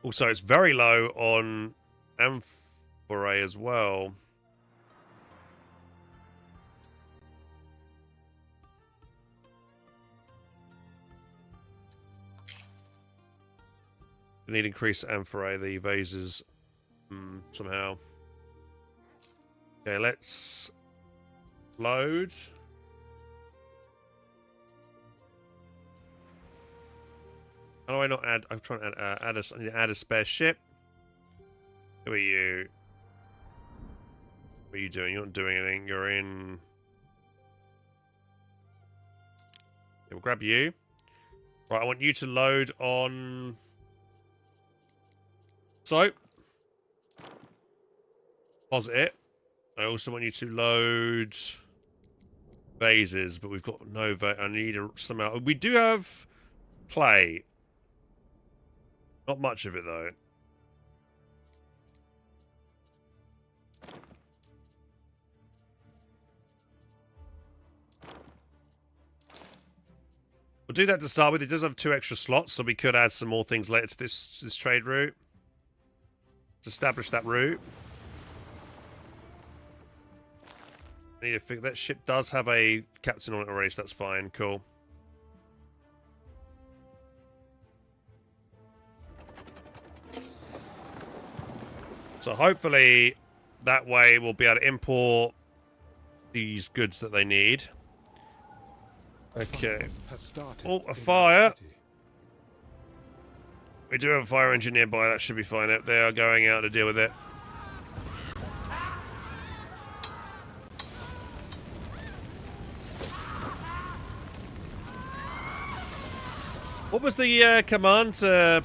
A: Also, it's very low on amphorae as well. We need increased amphorae, the vases, somehow. Okay, let's load. How do I not add? I'm trying to add I need to add a spare ship. Who are you? What are you doing? You're not doing anything. You're in. Yeah, we'll grab you. Right, I want you to load on. So, pause it. I also want you to load vases, but we've got no I need somehow. We do have clay. Not much of it though. We'll do that to start with. It does have 2 extra slots, so we could add some more things later to this trade route. Let's establish that route. I need to figure that ship does have a captain on it already, so that's fine. Cool. So hopefully that way we'll be able to import these goods that they need. Okay. Oh, a fire. We do have a fire engine nearby. That should be fine. They are going out to deal with it. What was the command to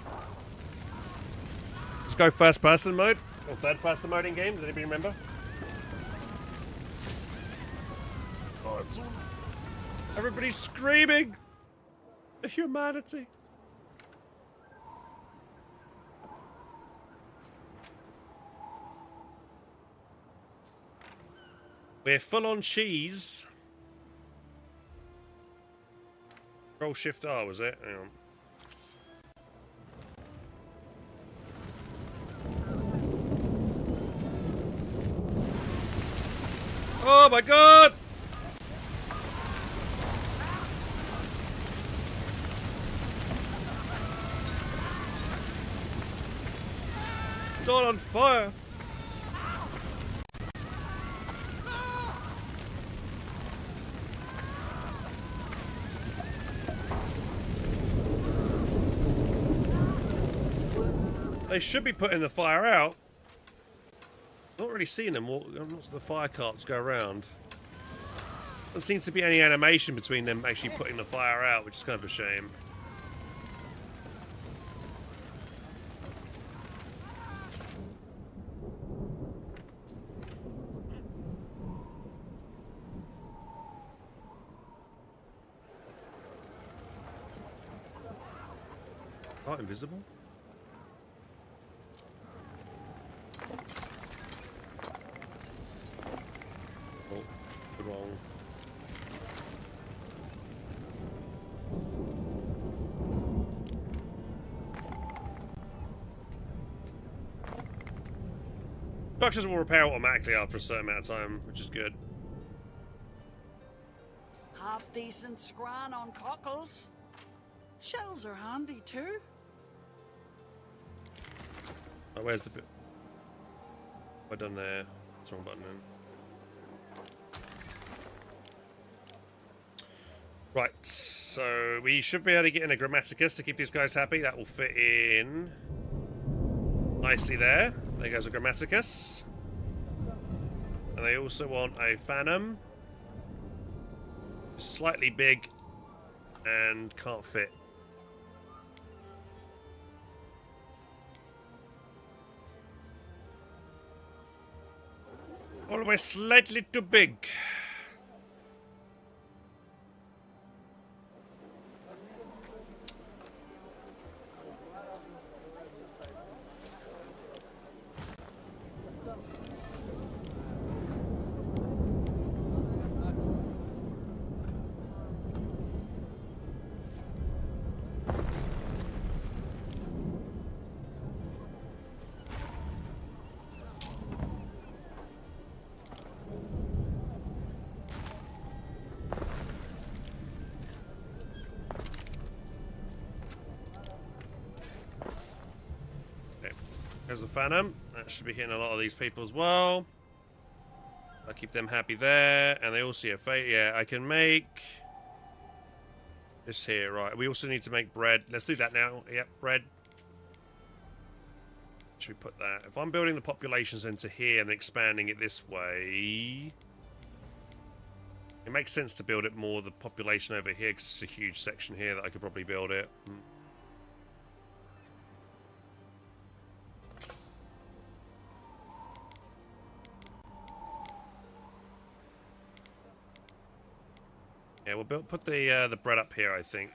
A: just go first person mode? Or third person mode in games? Does anybody remember? Oh, it's all... Everybody's screaming! The humanity! We're full on cheese. Control Shift R, was it? Hang on. Oh my god! It's all on fire! They should be putting the fire out. Not really seeing them. The fire carts go around. There seems to be any animation between them actually putting the fire out, which is kind of a shame. Oh, invisible? Oh, wrong. Structures will repair automatically after a certain amount of time, which is good.
L: Half decent scran on cockles. Shells are handy too.
A: Oh, where's the bit? What done there? What's the wrong button then? Right, so we should be able to get in a Grammaticus to keep these guys happy. That will fit in nicely there. There goes a Grammaticus. And they also want a Phantom. Slightly big and can't fit. Always slightly too big. There's the Phantom. That should be hitting a lot of these people as well. I'll keep them happy there. And they all see a fate. Yeah, I can make this here. Right, we also need to make bread. Let's do that now. Yep, bread. Should we put that? If I'm building the populations into here and expanding it this way, it makes sense to build it more, the population over here, because it's a huge section here that I could probably build it. Yeah, we'll put the bread up here, I think.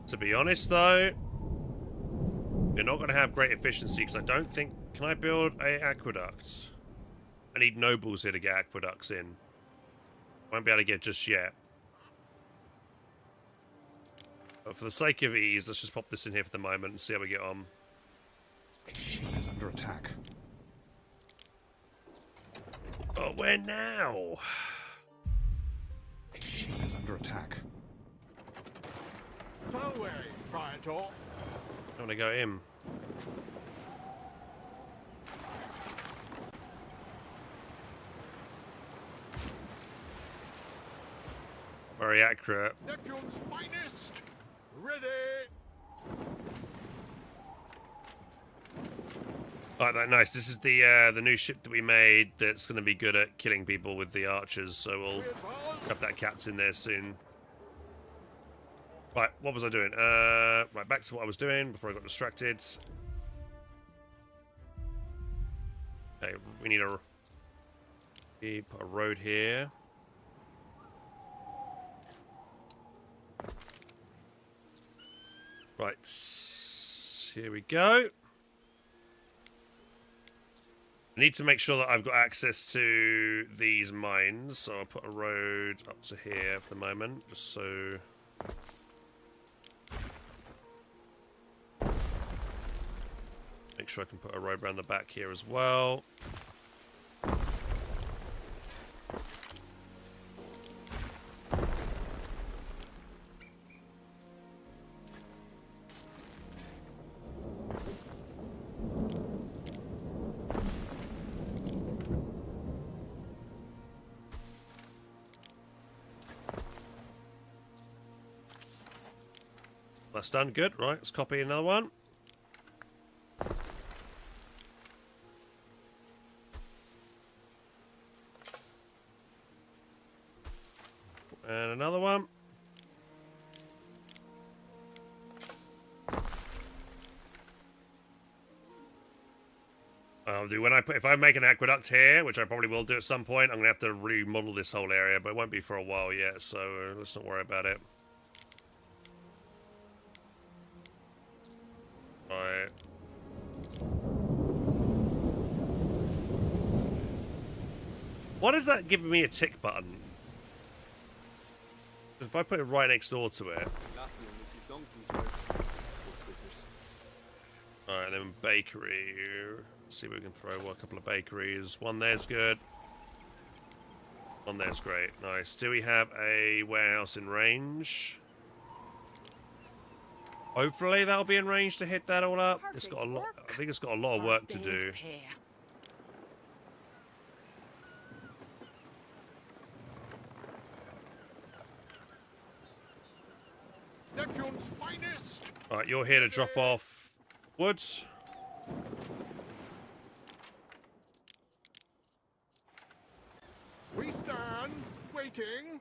A: To be honest, though, you're not going to have great efficiency because I don't think... Can I build a aqueduct? I need nobles here to get aqueducts in. Won't be able to get just yet. But for the sake of ease, let's just pop this in here for the moment and see how we get on.
F: A ship is under attack.
A: Oh, where now?
F: A ship is under attack.
C: Salve, Praetor.
A: I want to go in. Very accurate.
C: Neptune's finest. Ready.
A: Alright, that nice. This is the new ship that we made that's going to be good at killing people with the archers, so we'll have that captain there soon. Right, what was I doing? Right, back to what I was doing before I got distracted. Okay, we need put a road here. Right, here we go. I need to make sure that I've got access to these mines, so I'll put a road up to here for the moment, just so... Make sure I can put a road around the back here as well. That's done, good. Right, let's copy another one. And another one. I'll do if I make an aqueduct here, which I probably will do at some point, I'm gonna have to remodel this whole area, but it won't be for a while yet, so let's not worry about it. Alright. What is that giving me a tick button? If I put it right next door to it. Alright, then bakery. Let's see if we can throw a couple of bakeries. One there's good. One there's great. Nice. Do we have a warehouse in range? Hopefully that'll be in range to hit that all up. It's got a lot. I think it's got a lot of work to do.
C: Neptune's finest.
A: Alright, you're here to drop off wood.
C: We stand waiting.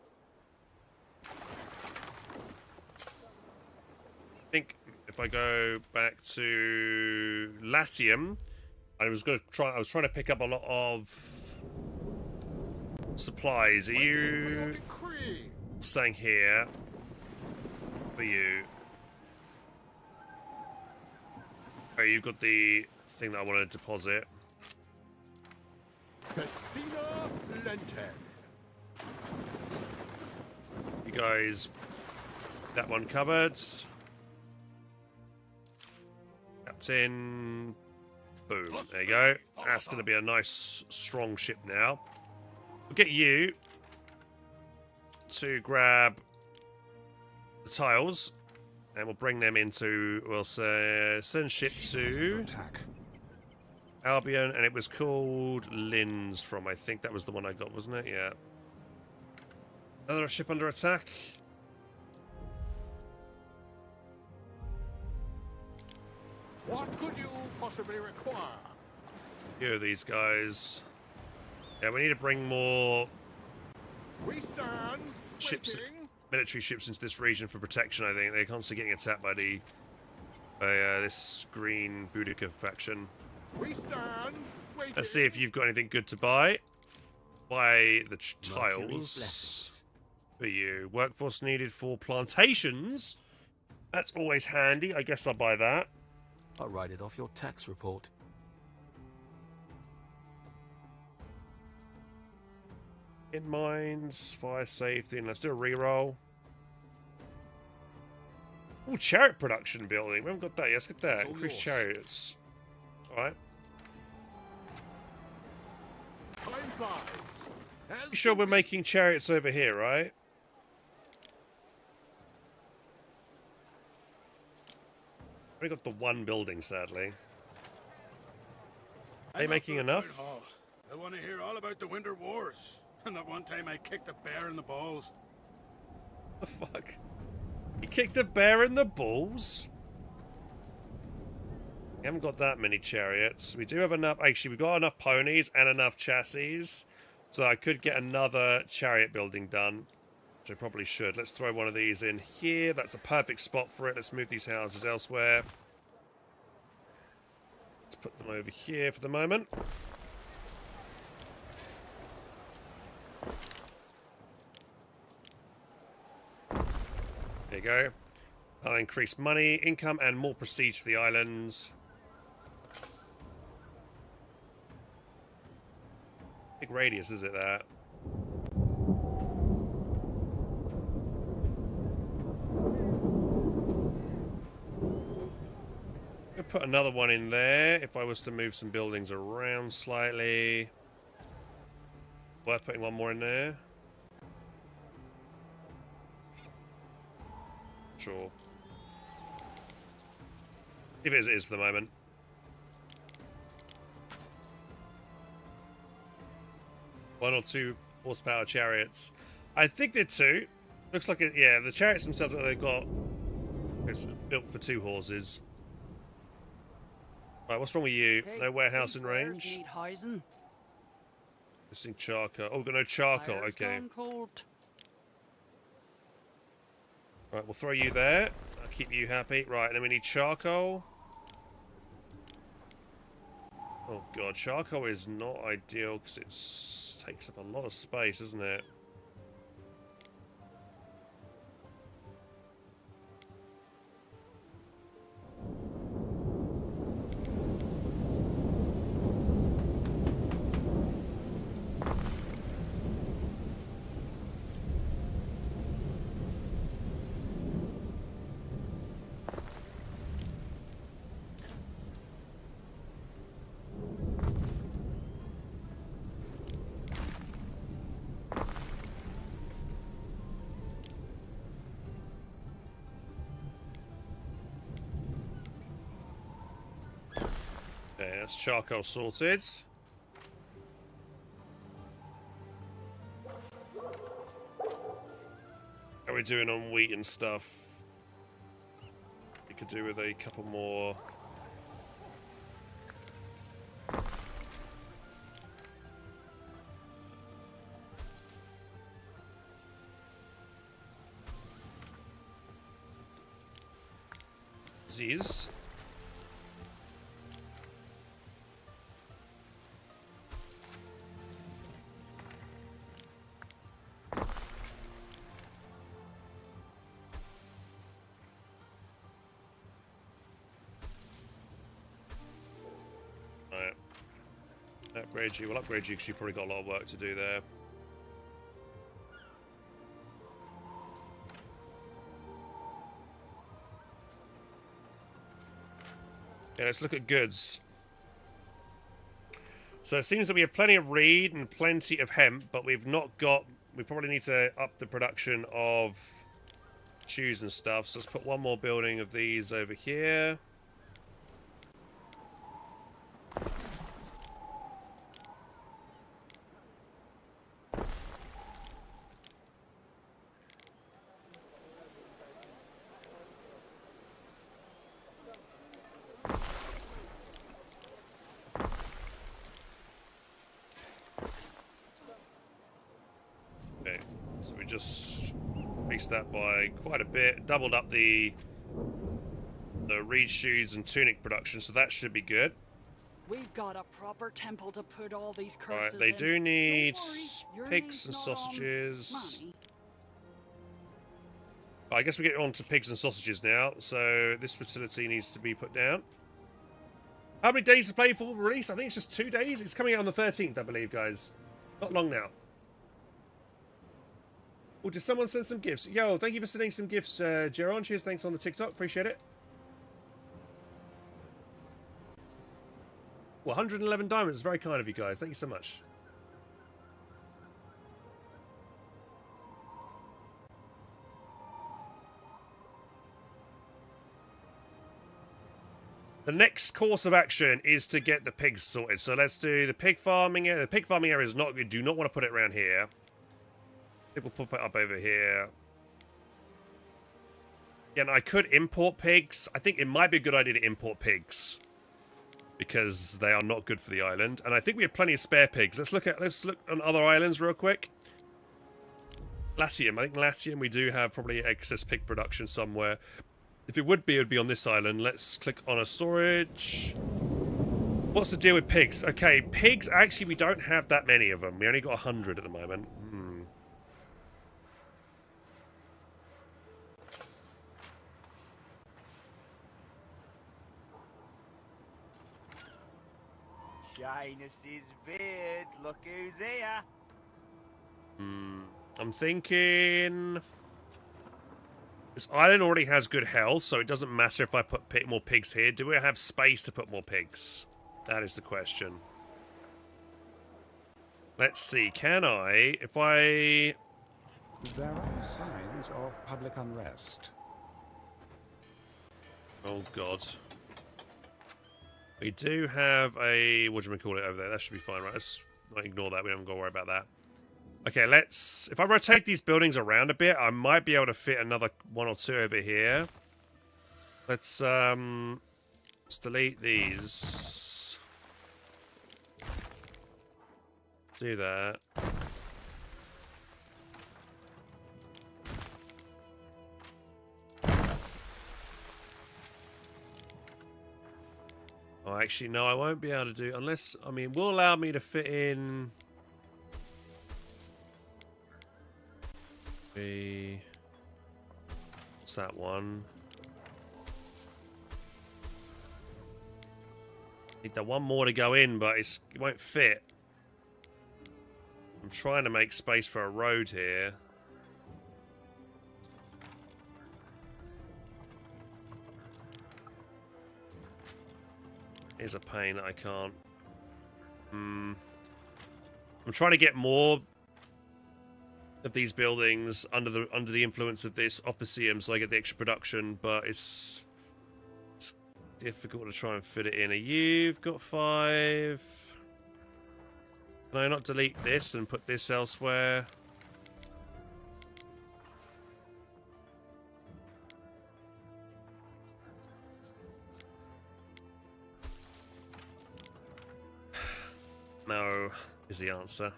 A: I think if I go back to Latium, I was trying to pick up a lot of supplies. Are you staying here? For you. Oh, you've got the thing that I want to deposit.
C: Festina Lente.
A: You guys, that one covered. Captain. Boom. There you go. That's going to be a nice, strong ship now. We'll get you to grab the tiles, and we'll bring them into. We'll send ship to Albion, and it was called Linz from. I think that was the one I got, wasn't it? Yeah. Another ship under attack.
C: What could you possibly require?
A: Here are these guys. Yeah, we need to bring more
C: We stand
A: ships,
C: waiting.
A: military ships into this region for protection. I think they're constantly getting attacked by this green Boudica faction.
C: We stand waiting.
A: Let's see if you've got anything good to buy. Buy the tiles for you. Workforce needed for plantations. That's always handy. I guess I'll buy that.
I: I'll write it off your tax report.
A: In mines, fire safety, and let's do a reroll. Oh, chariot production building. We haven't got that yet. Let's get that. Increase chariots. Alright.
C: Time flies.
A: You sure we're making chariots over here, right? We got the one building, sadly. Are they making enough?
M: I want to hear all about the Winter Wars. And that one time I kicked a bear in the balls.
A: The fuck? You kicked a bear in the balls? We haven't got that many chariots. We do have enough. Actually, we've got enough ponies and enough chassis. So I could get another chariot building done. Which I probably should. Let's throw one of these in here. That's a perfect spot for it. Let's move these houses elsewhere. Let's put them over here for the moment. There you go. I'll increase money, income, and more prestige for the islands. Big radius, is it, that? Could put another one in there if I was to move some buildings around slightly. Worth putting one more in there. Sure. Leave it as it is for the moment. One or two horsepower chariots. I think they're two. Looks like it, yeah, the chariots themselves that they've got, it's built for 2 horses. Right, what's wrong with you? No warehouse in range?
L: Need housing.
A: Missing charcoal. Oh, we've got no charcoal.
L: Fire's
A: Okay.
L: gone cold.
A: Right, we'll throw you there. I'll keep you happy. Right, and then we need charcoal. Oh god, charcoal is not ideal because it takes up a lot of space, isn't it? Okay, that's charcoal sorted. How are we doing on wheat and stuff? We could do with a couple more. These. Upgrade you. We'll upgrade you because you've probably got a lot of work to do there. Yeah, let's look at goods. So it seems that we have plenty of reed and plenty of hemp, but we've not got... We probably need to up the production of shoes and stuff. So let's put one more building of these over here. So we just increased that by quite a bit, doubled up the reed shoes and tunic production, so that should be good.
L: We've got a proper temple to put all these curses
A: Right, they
L: in.
A: do need
L: Your
A: pigs
L: name's
A: and
L: not on
A: sausages.
L: money.
A: I guess we get on to pigs and sausages now, so this facility needs to be put down. How many days to play for release? I think it's just 2 days. It's coming out on the 13th, I believe, guys. Not long now. Oh, did someone send some gifts? Yo, thank you for sending some gifts, Geron. Cheers, thanks on the TikTok. Appreciate it. Well, 111 diamonds is very kind of you guys. Thank you so much. The next course of action is to get the pigs sorted. So let's do the pig farming area. The pig farming area is not good. Do not want to put it around here. I think we'll pop it up over here. Yeah, and I could import pigs. I think it might be a good idea to import pigs, because they are not good for the island. And I think we have plenty of spare pigs. Let's look on other islands real quick. Latium. I think Latium we do have probably excess pig production somewhere. If it would be on this island. Let's click on a storage. What's the deal with pigs? Okay, pigs, actually we don't have that many of them. We only got 100 at the moment.
E: Shyness's beard, look who's here.
A: I'm thinking... This island already has good health, so it doesn't matter if I put more pigs here. Do we have space to put more pigs? That is the question. Let's see, can I... If I...
F: There are signs of public unrest.
A: Oh, God. We do have a... What do we call it over there? That should be fine, right? Let's not ignore that. We don't got to worry about that. Okay, let's... If I rotate these buildings around a bit, I might be able to fit another 1 or 2 over here. Let's delete these. Do that. Oh, actually, no, I won't be able to do... Unless... I mean, will allow me to fit in... What's that one? Need that one more to go in, but it won't fit. I'm trying to make space for a road here. Here's a pain that I can't. I'm trying to get more of these buildings under the influence of this officium, so I get the extra production, but it's difficult to try and fit it in. You've got 5. Can I not delete this and put this elsewhere? No, is the answer.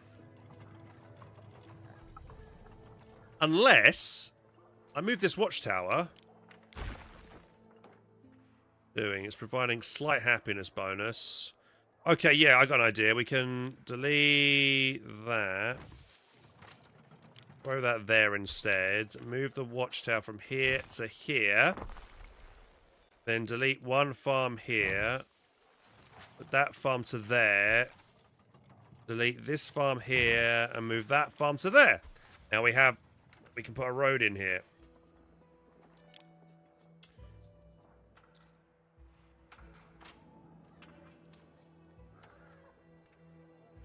A: Unless I move this watchtower. It's providing slight happiness bonus. Okay, yeah, I got an idea. We can delete that. Throw that there instead. Move the watchtower from here to here. Then delete one farm here. Put that farm to there. Delete this farm here and move that farm to there. Now we can put a road in here.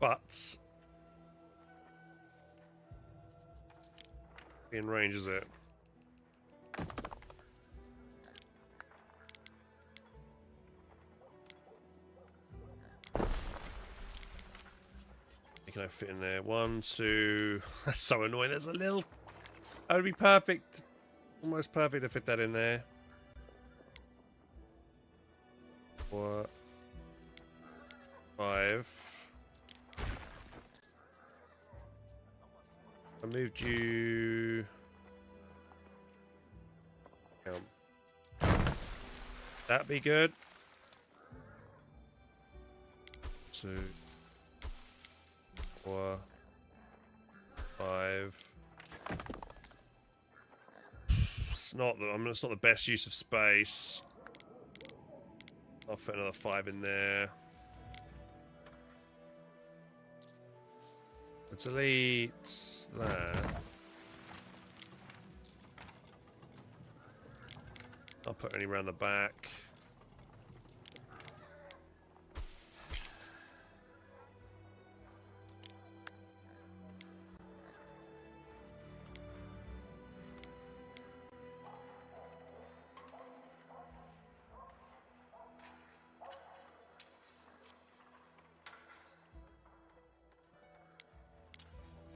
A: But in range, is it? Can I fit in there? 1, 2. That's so annoying. There's a little. That would be perfect. Almost perfect to fit that in there. 4, 5. I moved you. That'd be good. 2, 4, 5. It's not the best use of space. I'll fit another 5 in there. Let's delete that. I'll put any around the back.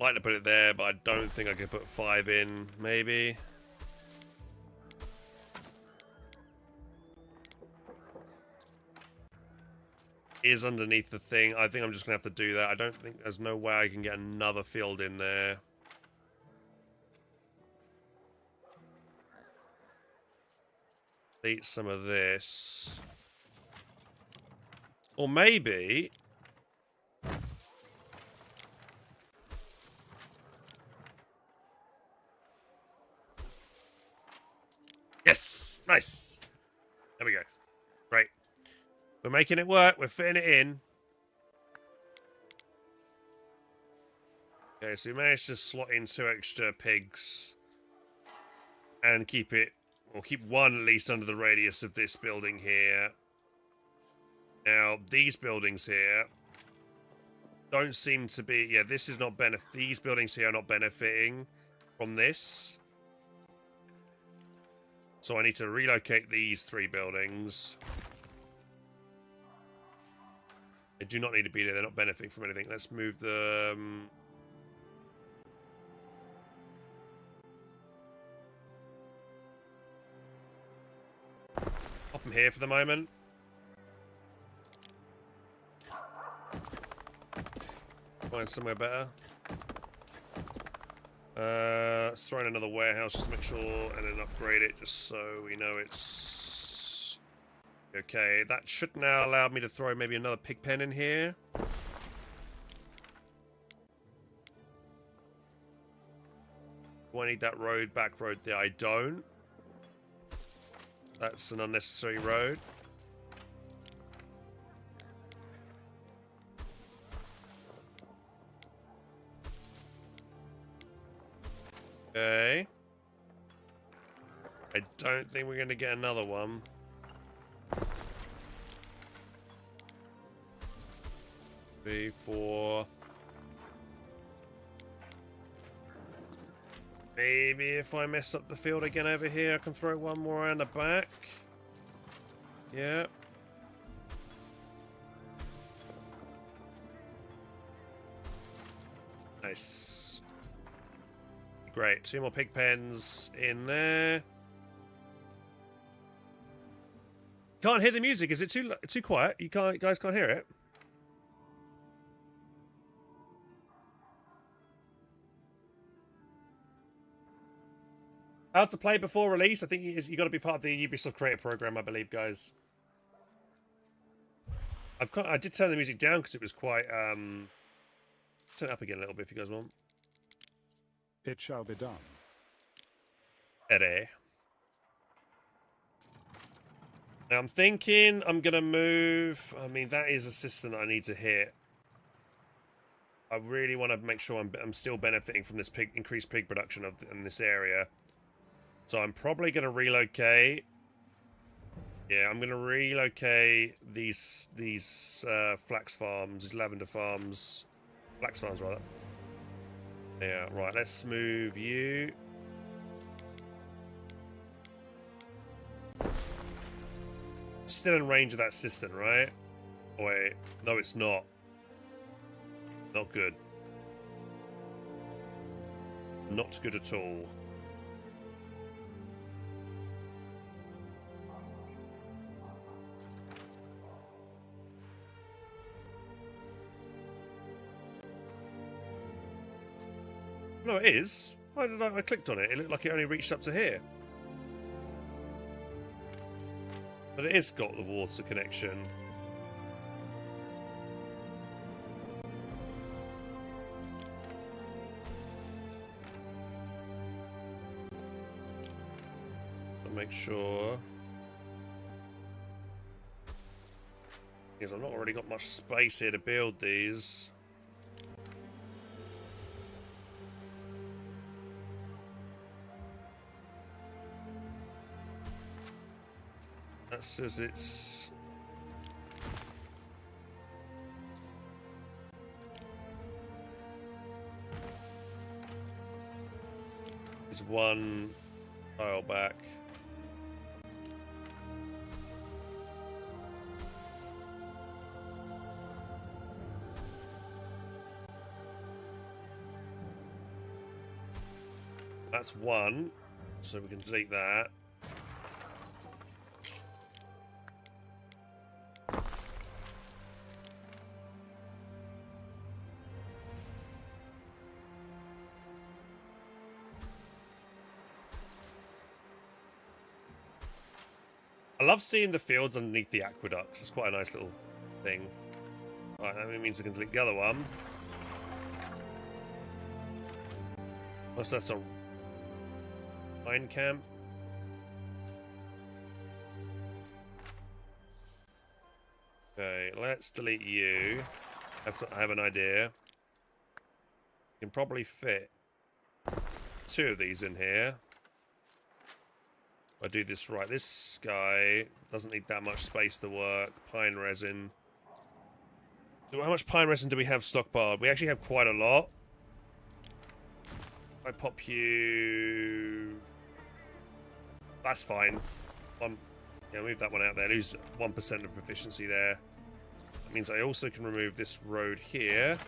A: I'd like to put it there, but I don't think I could put 5 in, maybe. Is underneath the thing. I think I'm just gonna have to do that. I don't think there's no way I can get another field in there. Eat some of this. Or maybe... Yes! Nice! There we go. Great. We're making it work. We're fitting it in. Okay, so we managed to slot in 2 extra pigs. And keep it... Or keep 1 at least under the radius of this building here. Now, these buildings here... don't seem to be... Yeah, this is not these buildings here are not benefiting from this. So I need to relocate these 3 buildings. They do not need to be there. They're not benefiting from anything. Let's move them. Pop them here for the moment. Find somewhere better. Let's throw in another warehouse just to make sure, and then upgrade it just so we know it's okay. That should now allow me to throw maybe another pig pen in here. Do I need that back road there? I don't. That's an unnecessary road. Okay. I don't think we're going to get another one. Three, 4. Maybe if I mess up the field again over here, I can throw 1 more around the back. Yep. Nice. Great. 2 more pig pens in there. Can't hear the music. Is it too quiet? You guys can't hear it? How to play before release? I think you got to be part of the Ubisoft Creator Program, I believe, guys. I did turn the music down because it was quite. Turn it up again a little bit if you guys want.
F: It shall be done.
A: Now I'm thinking I'm gonna move. I mean, that is a system I need to hit. I really want to make sure I'm still benefiting from this increased pig production in this area. So I'm probably going to relocate. Yeah, I'm going to relocate these flax farms, these lavender farms, flax farms rather. Yeah, right. Let's move you. Still in range of that cistern, right? Wait, no, it's not. Not good. Not good at all. No, it is. I clicked on it. It looked like it only reached up to here. But it is got the water connection. I'll make sure. Because I've not already got much space here to build these. That says it's... It's one tile back. That's one, so we can delete that. I love seeing the fields underneath the aqueducts. It's quite a nice little thing. Right, that means I can delete the other one. Unless that's a mine camp. Okay, let's delete you. I have an idea. You can probably fit 2 of these in here. I do this right. This guy doesn't need that much space to work. Pine resin. So how much pine resin do we have stockpiled? We actually have quite a lot. I pop you. That's fine. Yeah, move that one out there. Lose 1% of proficiency there. That means I also can remove this road here.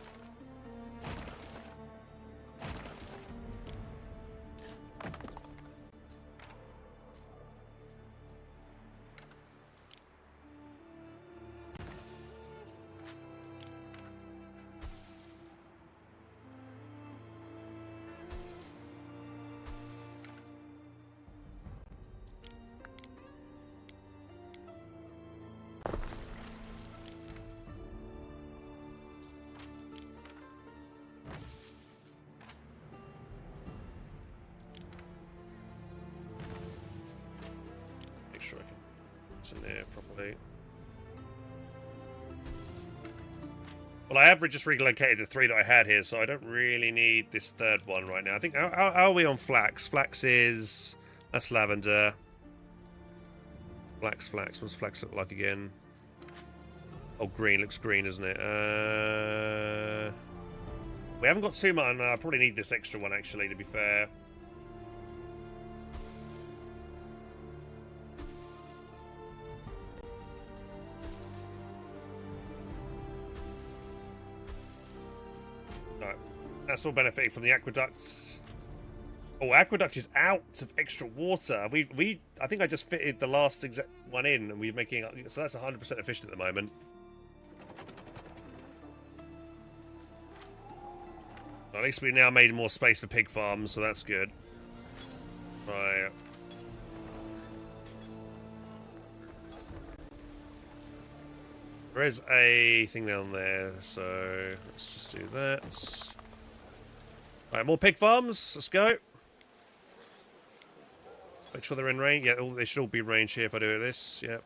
A: Make sure I can put this in there properly. Well, I have just relocated the 3 that I had here, so I don't really need this 3rd one right now. I think, how are we on flax? Flax is... That's lavender. Flax. What's flax look like again? Oh, green. Looks green, isn't it? We haven't got too much. I probably need this extra one, actually, to be fair. That's all benefiting from the aqueducts. Oh, aqueduct is out of extra water. I think I just fitted the last exact one in, and we're making so that's 100% efficient at the moment. At least we now made more space for pig farms, so that's good. Right. There is a thing down there, so let's just do that. Right, more pig farms. Let's go. Make sure they're in range. Yeah, they should all be in range here if I do this. Yep.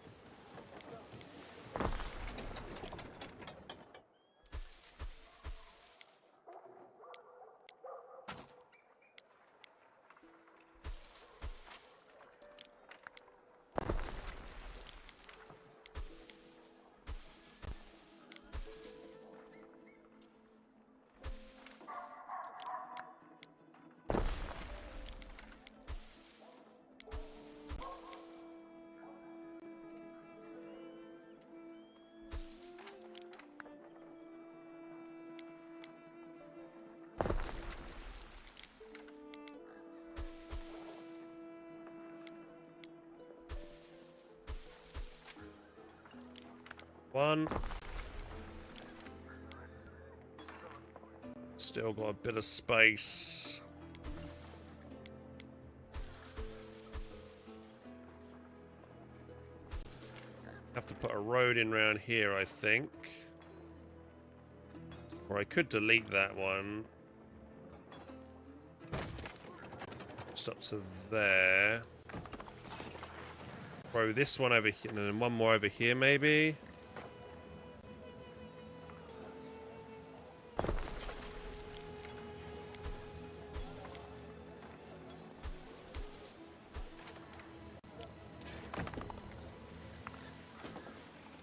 A: One. Still got a bit of space. Have to put a road in around here, I think. Or I could delete that one. Just up to there. Throw this one over here, and then one more over here, maybe.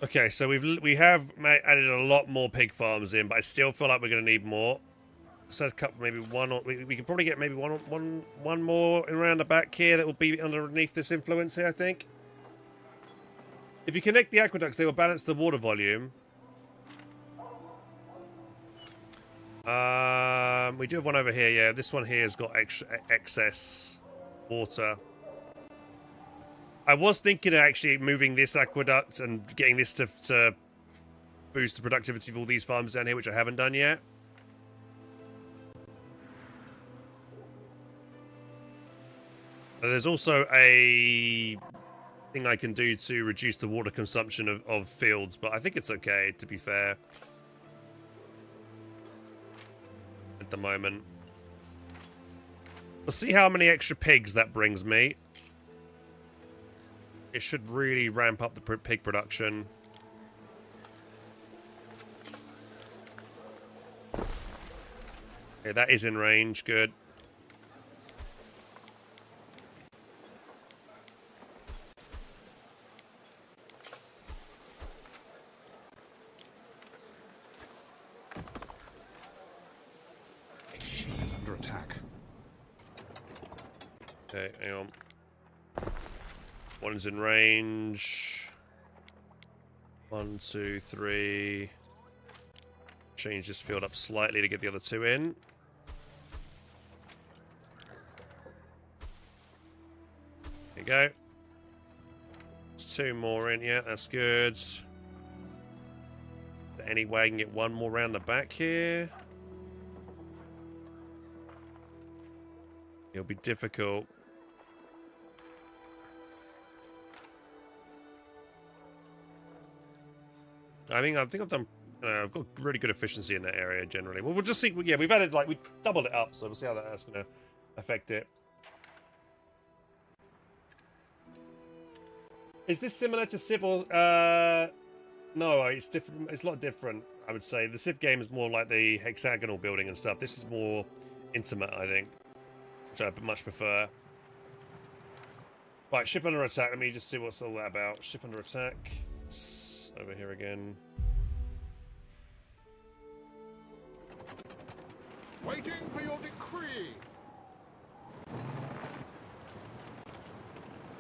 A: Okay, so we have added a lot more pig farms in, but I still feel like we're going to need more. So a couple, maybe one, or we can probably get maybe one more around the back here that will be underneath this influence here, I think. If you connect the aqueducts, they will balance the water volume. We do have one over here, yeah. This one here has got excess water. I was thinking of actually moving this aqueduct and getting this to boost the productivity of all these farms down here, which I haven't done yet. There's also a thing I can do to reduce the water consumption of fields, but I think it's okay, to be fair. At the moment. We'll see how many extra pigs that brings me. It should really ramp up the pig production. Okay, that is in range. Good.
F: Ship is under attack.
A: Okay, hang on. One's in range. 1, 2, 3. Change this field up slightly to get the other two in. There you go. There's 2 more in. Yeah, that's good. Any way I can get one more round the back here? It'll be difficult. I think I've done. I've got really good efficiency in that area generally. Well, we'll just see. Yeah, we've added we doubled it up, so we'll see how that's going to affect it. Is this similar to Civ or? No, it's different. It's a lot different. I would say the Civ game is more like the hexagonal building and stuff. This is more intimate, I think, which I much prefer. Right, ship under attack. Let me just see what's all that about. Ship under attack. It's over here again.
C: Waiting for your decree.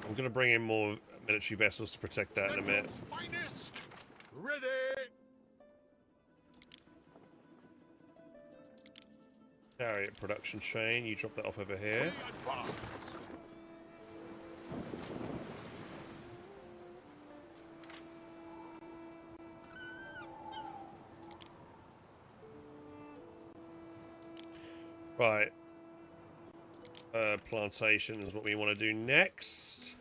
A: I'm going to bring in more military vessels to protect that in a minute.
C: Finest. Ready.
A: Chariot production chain. You drop that off over here. Right. Plantation is what we want to do next.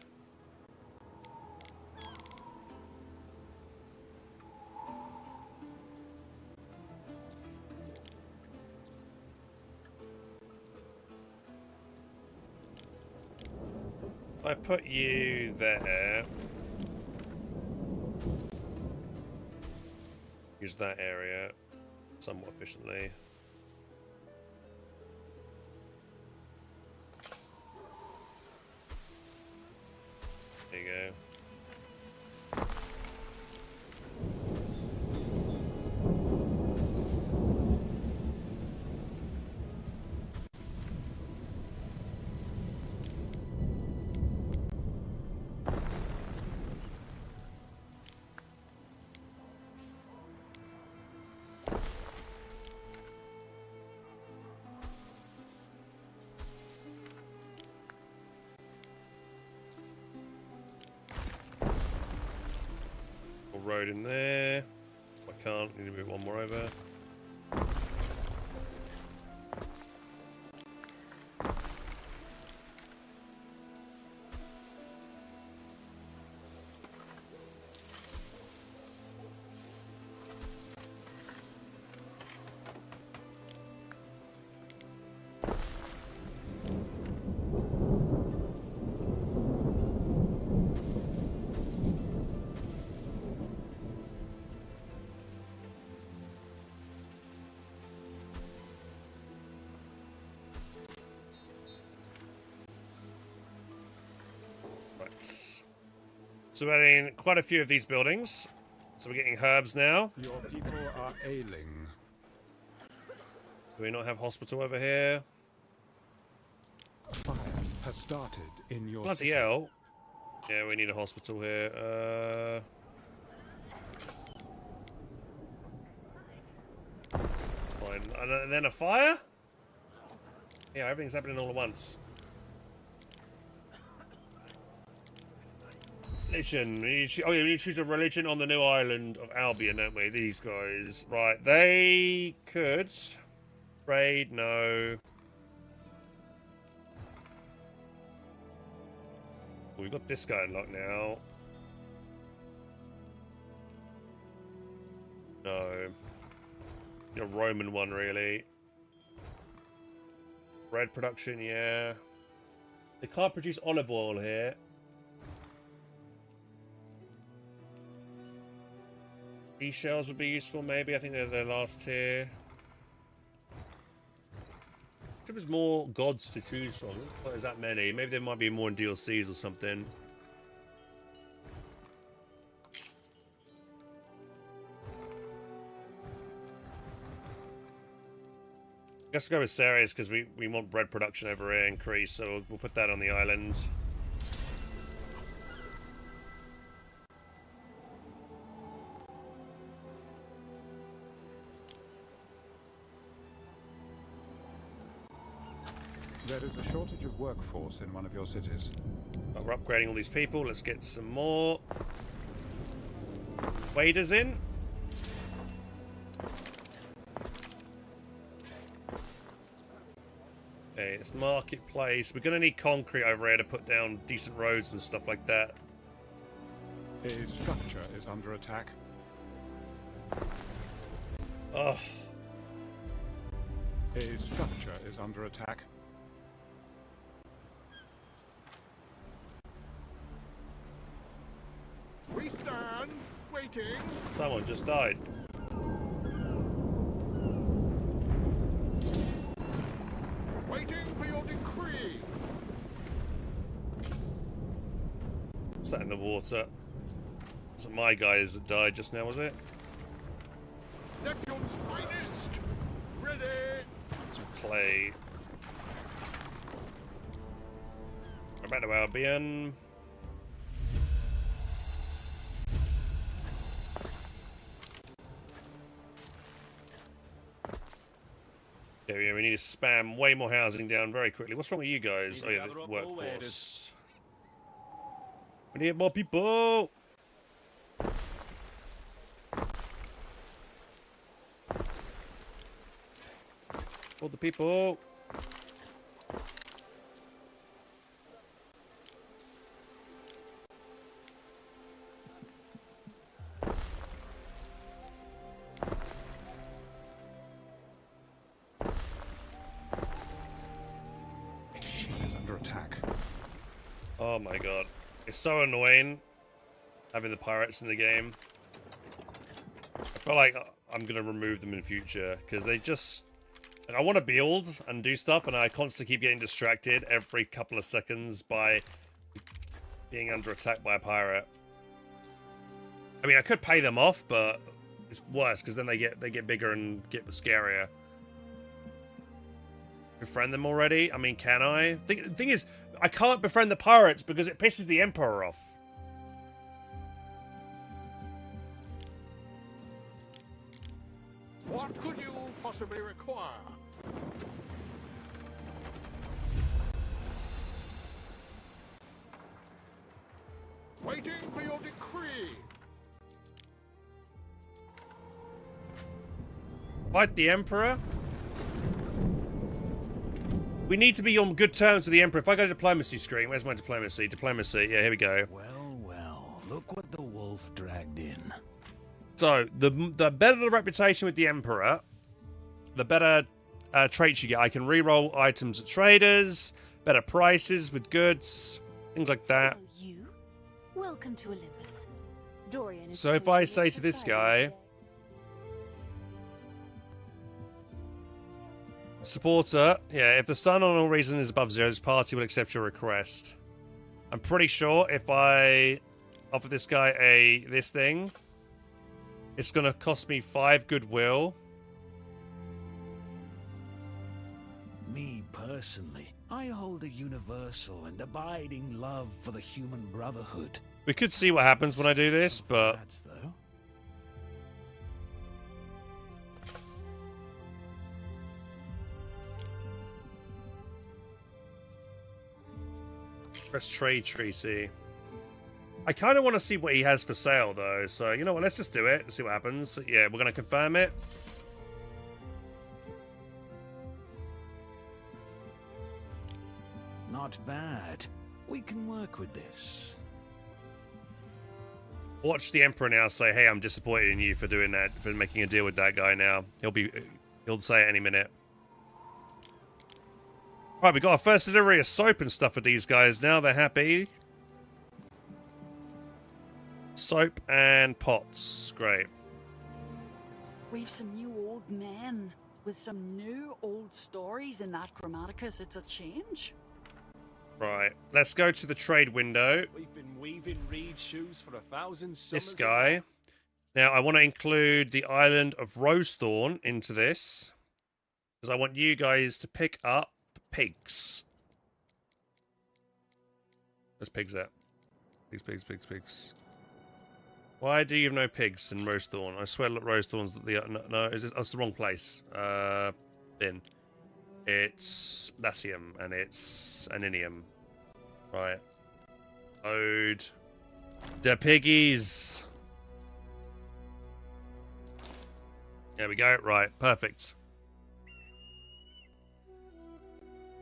A: I put you there. Use that area somewhat efficiently. There you go. road in there. I can't. Need to move one more over. So we're in quite a few of these buildings. So we're getting herbs now.
F: Your people are ailing.
A: Do we not have hospital over here?
F: Fire has started in your
A: Bloody
F: city.
A: hell. Yeah, we need a hospital here. It's fine. And then a fire? Yeah, everything's happening all at once. Religion. We need to choose a religion on the new island of Albion, don't we? These guys. Right, they could. Raid, no. We've got this guy unlocked now. No. A Roman one, really. Bread production, yeah. They can't produce olive oil here. Seashells would be useful, maybe. I think they're their last tier. If there's more gods to choose from, not there's that many. Maybe there might be more in DLCs or something. I guess we'll go with Ceres because we want bread production over here increase, so we'll put that on the island.
F: There is a shortage of workforce in one of your cities.
A: Well, we're upgrading all these people. Let's get some more waders in. Okay, it's marketplace. We're gonna need concrete over here to put down decent roads and stuff like that.
F: A structure is under attack.
A: Ugh.
F: A structure is under attack.
C: We stand, waiting.
A: Someone just died.
C: Waiting for your decree.
A: What's that in the water? Was it my guys that died just now, was it?
C: Neptune's finest. Ready.
A: Some clay. We're back to Albion. Yeah, we need to spam way more housing down very quickly. What's wrong with you guys? Oh yeah, the workforce. We need more people! All the people! Oh my god. It's so annoying having the pirates in the game. I feel like I'm going to remove them in future because they just... Like, I want to build and do stuff and I constantly keep getting distracted every couple of seconds by being under attack by a pirate. I mean, I could pay them off, but it's worse because then they get bigger and get scarier. Befriend them already? I mean, can I? The thing is, I can't befriend the pirates because it pisses the Emperor off.
C: What could you possibly require? Waiting for your decree.
A: Fight the Emperor? We need to be on good terms with the Emperor. If I go to diplomacy screen, where's my diplomacy? Diplomacy, yeah, here we go.
D: Well, well, look what the wolf dragged in.
A: So, the better the reputation with the Emperor, the better traits you get. I can re-roll items at traders, better prices with goods, things like that.
K: Hello, you. Welcome to Olympus. Dorian is
A: So if I say to this guy, supporter, yeah, if the sun on all reason is above 0, this party will accept your request. I'm pretty sure if I offer this guy this thing, it's gonna cost me 5 goodwill.
D: Me personally, I hold a universal and abiding love for the human brotherhood.
A: We could see what happens when I do this, but
D: That's though.
A: press trade treaty. I kind of want to see what he has for sale, though. So, you know what? Let's just do it. See what happens. Yeah, we're going to confirm it.
D: Not bad. We can work with this.
A: Watch the Emperor now say, hey, I'm disappointed in you for doing that, for making a deal with that guy now. He'll say it any minute. Right, we got our first delivery of soap and stuff for these guys now. They're happy. Soap and pots. Great.
L: We've some new old men with some new old stories in that Grammaticus. It's a change.
A: Right, let's go to the trade window.
I: We've been weaving reed shoes for 1,000 summers.
A: This guy. Now, I want to include the island of Rosethorn into this. Because I want you guys to pick up pigs. Where's pigs at? Pigs, pigs, pigs, pigs. Why do you have no pigs in Rosethorn? I swear, look, Rosethorn's the... No, that's the wrong place. Bin. It's Latium, and it's Aninium. Right. Load. The piggies. There we go. Right. Perfect.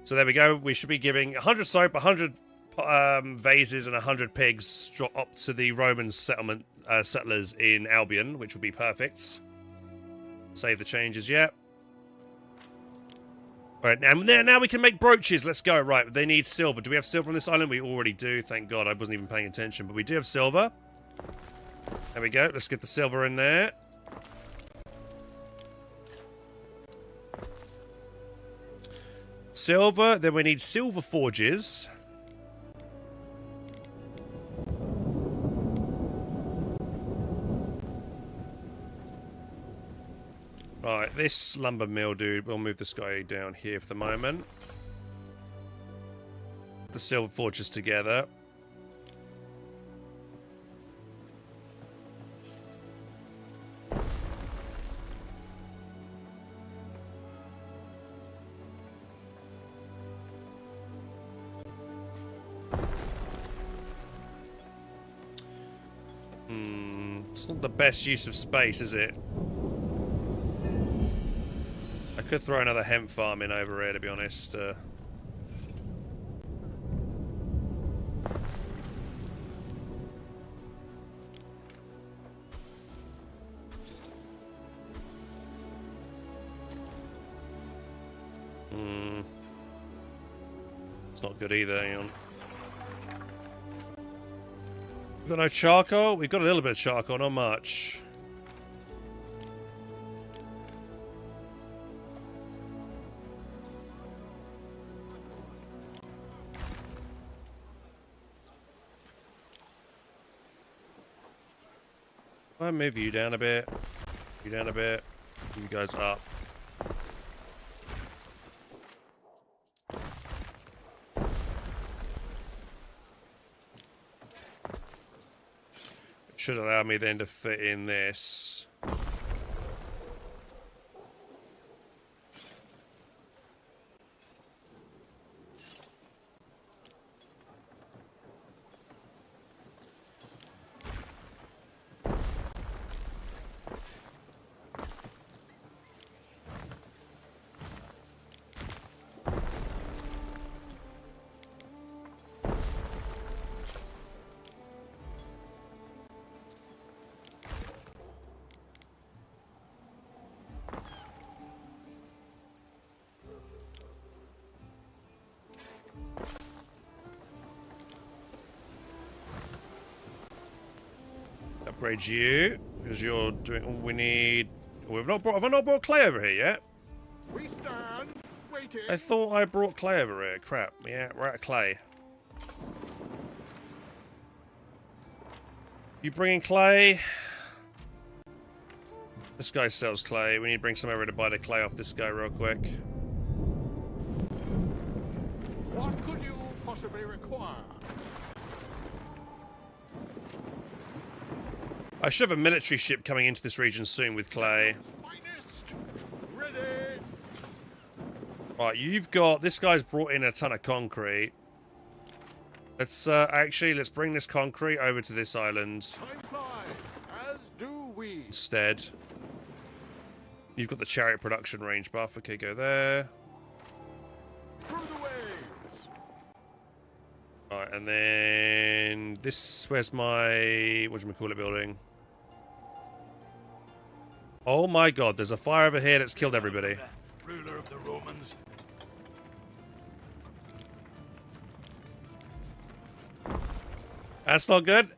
A: So there we go. We should be giving 100 soap, 100 vases, and 100 pigs up to the Roman settlement settlers in Albion, which would be perfect. Save the changes yet. Right, now we can make brooches. Let's go. Right, they need silver. Do we have silver on this island? We already do. Thank God. I wasn't even paying attention, but we do have silver. There we go. Let's get the silver in there. Silver. Then we need silver forges. Right, this lumber mill dude, we'll move this guy down here for the moment. The silver forges together. It's not the best use of space, is it? I could throw another hemp farm in over here, to be honest. It's not good either, hang on. We've got no charcoal? We've got a little bit of charcoal, not much. I'll move you down a bit. You down a bit. You guys up. It should allow me then to fit in this. Upgrade you, because you're doing all we need. Have I not brought clay over here yet?
C: We stand waiting.
A: I thought I brought clay over here. Crap. Yeah, we're out of clay. You bringing clay? This guy sells clay. We need to bring some over to buy the clay off this guy real quick.
C: What could you possibly require?
A: I should have a military ship coming into this region soon with clay.
C: Finest. Ready.
A: Right, you've got... This guy's brought in a ton of concrete. Let's let's bring this concrete over to this island.
C: Time flies, as do we.
A: Instead. You've got the chariot production range buff. Okay, go there.
C: Through the waves.
A: Alright, and then... This... Where's my... Whatchamacallit building? Oh my god, there's a fire over here that's killed everybody.
M: Ruler of the Romans.
A: That's not good.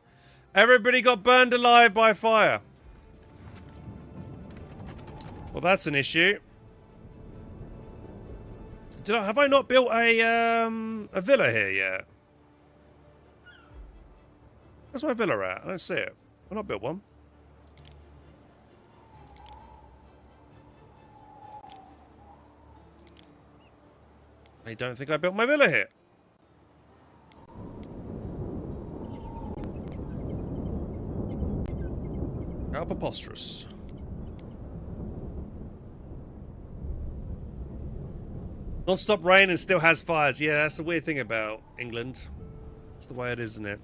A: Everybody got burned alive by fire. Well, that's an issue. Have I not built a villa here yet? Where's my villa at? I don't see it. I've not built one. I don't think I built my villa here. How preposterous. Non-stop rain and still has fires. Yeah, that's the weird thing about England. That's the way it is, isn't it?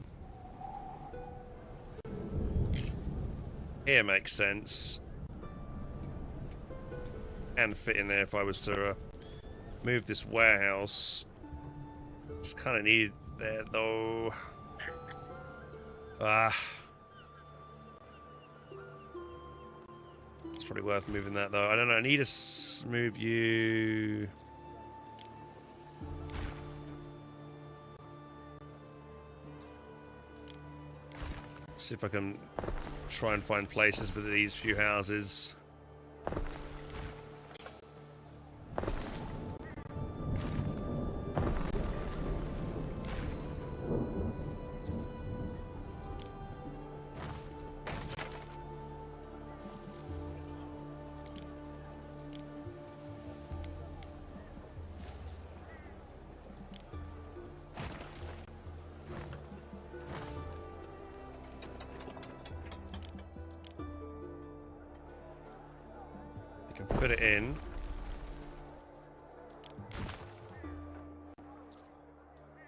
A: Here makes sense. And fit in there if I was to move this warehouse. It's kind of needed there, though. It's probably worth moving that, though. I don't know. I need to move you... See if I can try and find places for these few houses. Fit it in.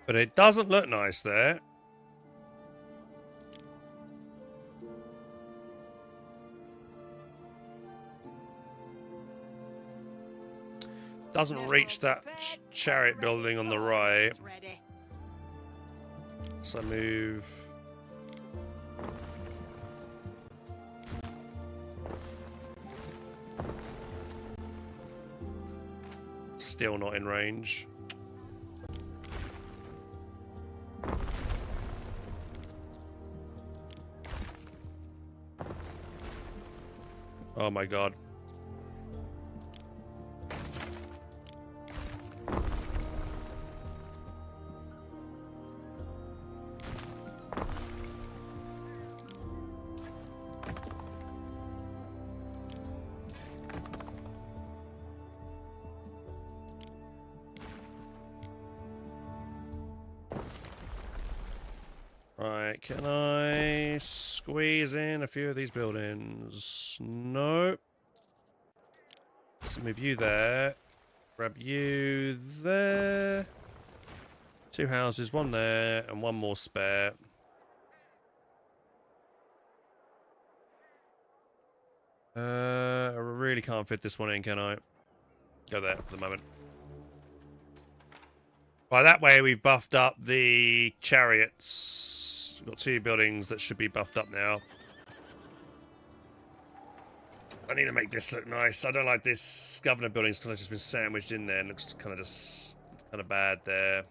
A: But it doesn't look nice there. Doesn't reach that chariot building on the right. So move... Still not in range. Oh my god. Right, can I squeeze in a few of these buildings? Nope. Let's move you there. Grab you there. 2 houses, 1 there, and 1 more spare. I really can't fit this one in, can I? Go there for the moment. Right, that way we've buffed up the chariots. We've got 2 buildings that should be buffed up now. I need to make this look nice. I don't like this governor building's kind of just been sandwiched in there and looks kind of just kind of bad there.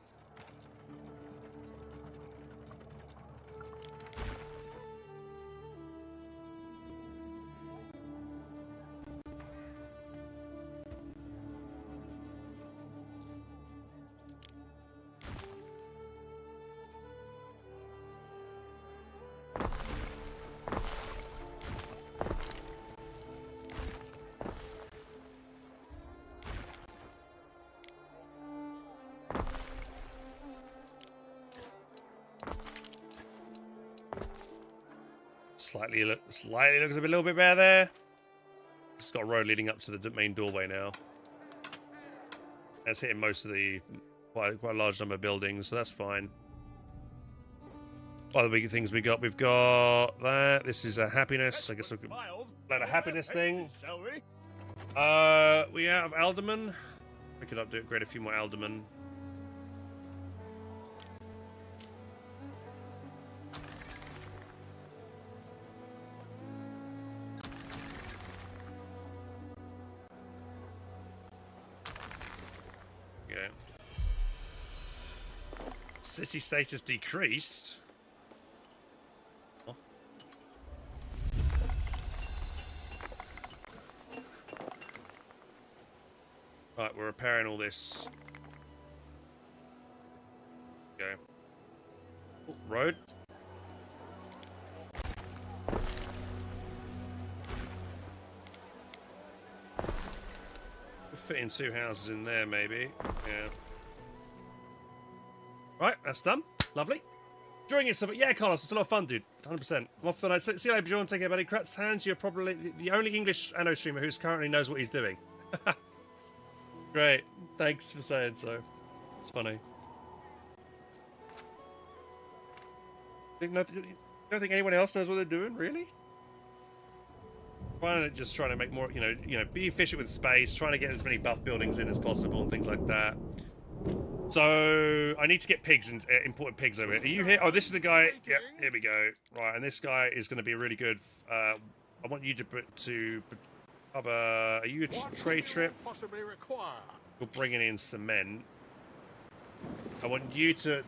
A: Slightly looks a little bit better there. It's got a road leading up to the main doorway now. That's hitting most of the quite a large number of buildings, so that's fine. Other big things we've got that. This is a happiness. I guess we could let a happiness thing. We have alderman. We could upgrade a few more aldermen. Okay. City status decreased. Right, we're repairing all this. Okay. Oh, road. We'll fit in 2 houses in there, maybe. Yeah. Right, that's done. Lovely. Enjoying yourself. Yeah, Carlos, it's a lot of fun, dude. 100%. I'm off for the night. See you later, Bjorn. Take care, buddy. Kratz Hans, you're probably the only English Anno streamer who currently knows what he's doing. Great. Thanks for saying so. It's funny. You don't think anyone else knows what they're doing, really? Why not just trying to make more, be efficient with space, trying to get as many buff buildings in as possible and things like that. So, I need to get pigs and imported pigs over here. Are you here? Oh, this is the guy. Yep, here we go. Right, and this guy is going to be really good. I want you to cover. Are you a trade trip?
C: Possibly require.
A: You're bringing in cement. I want you to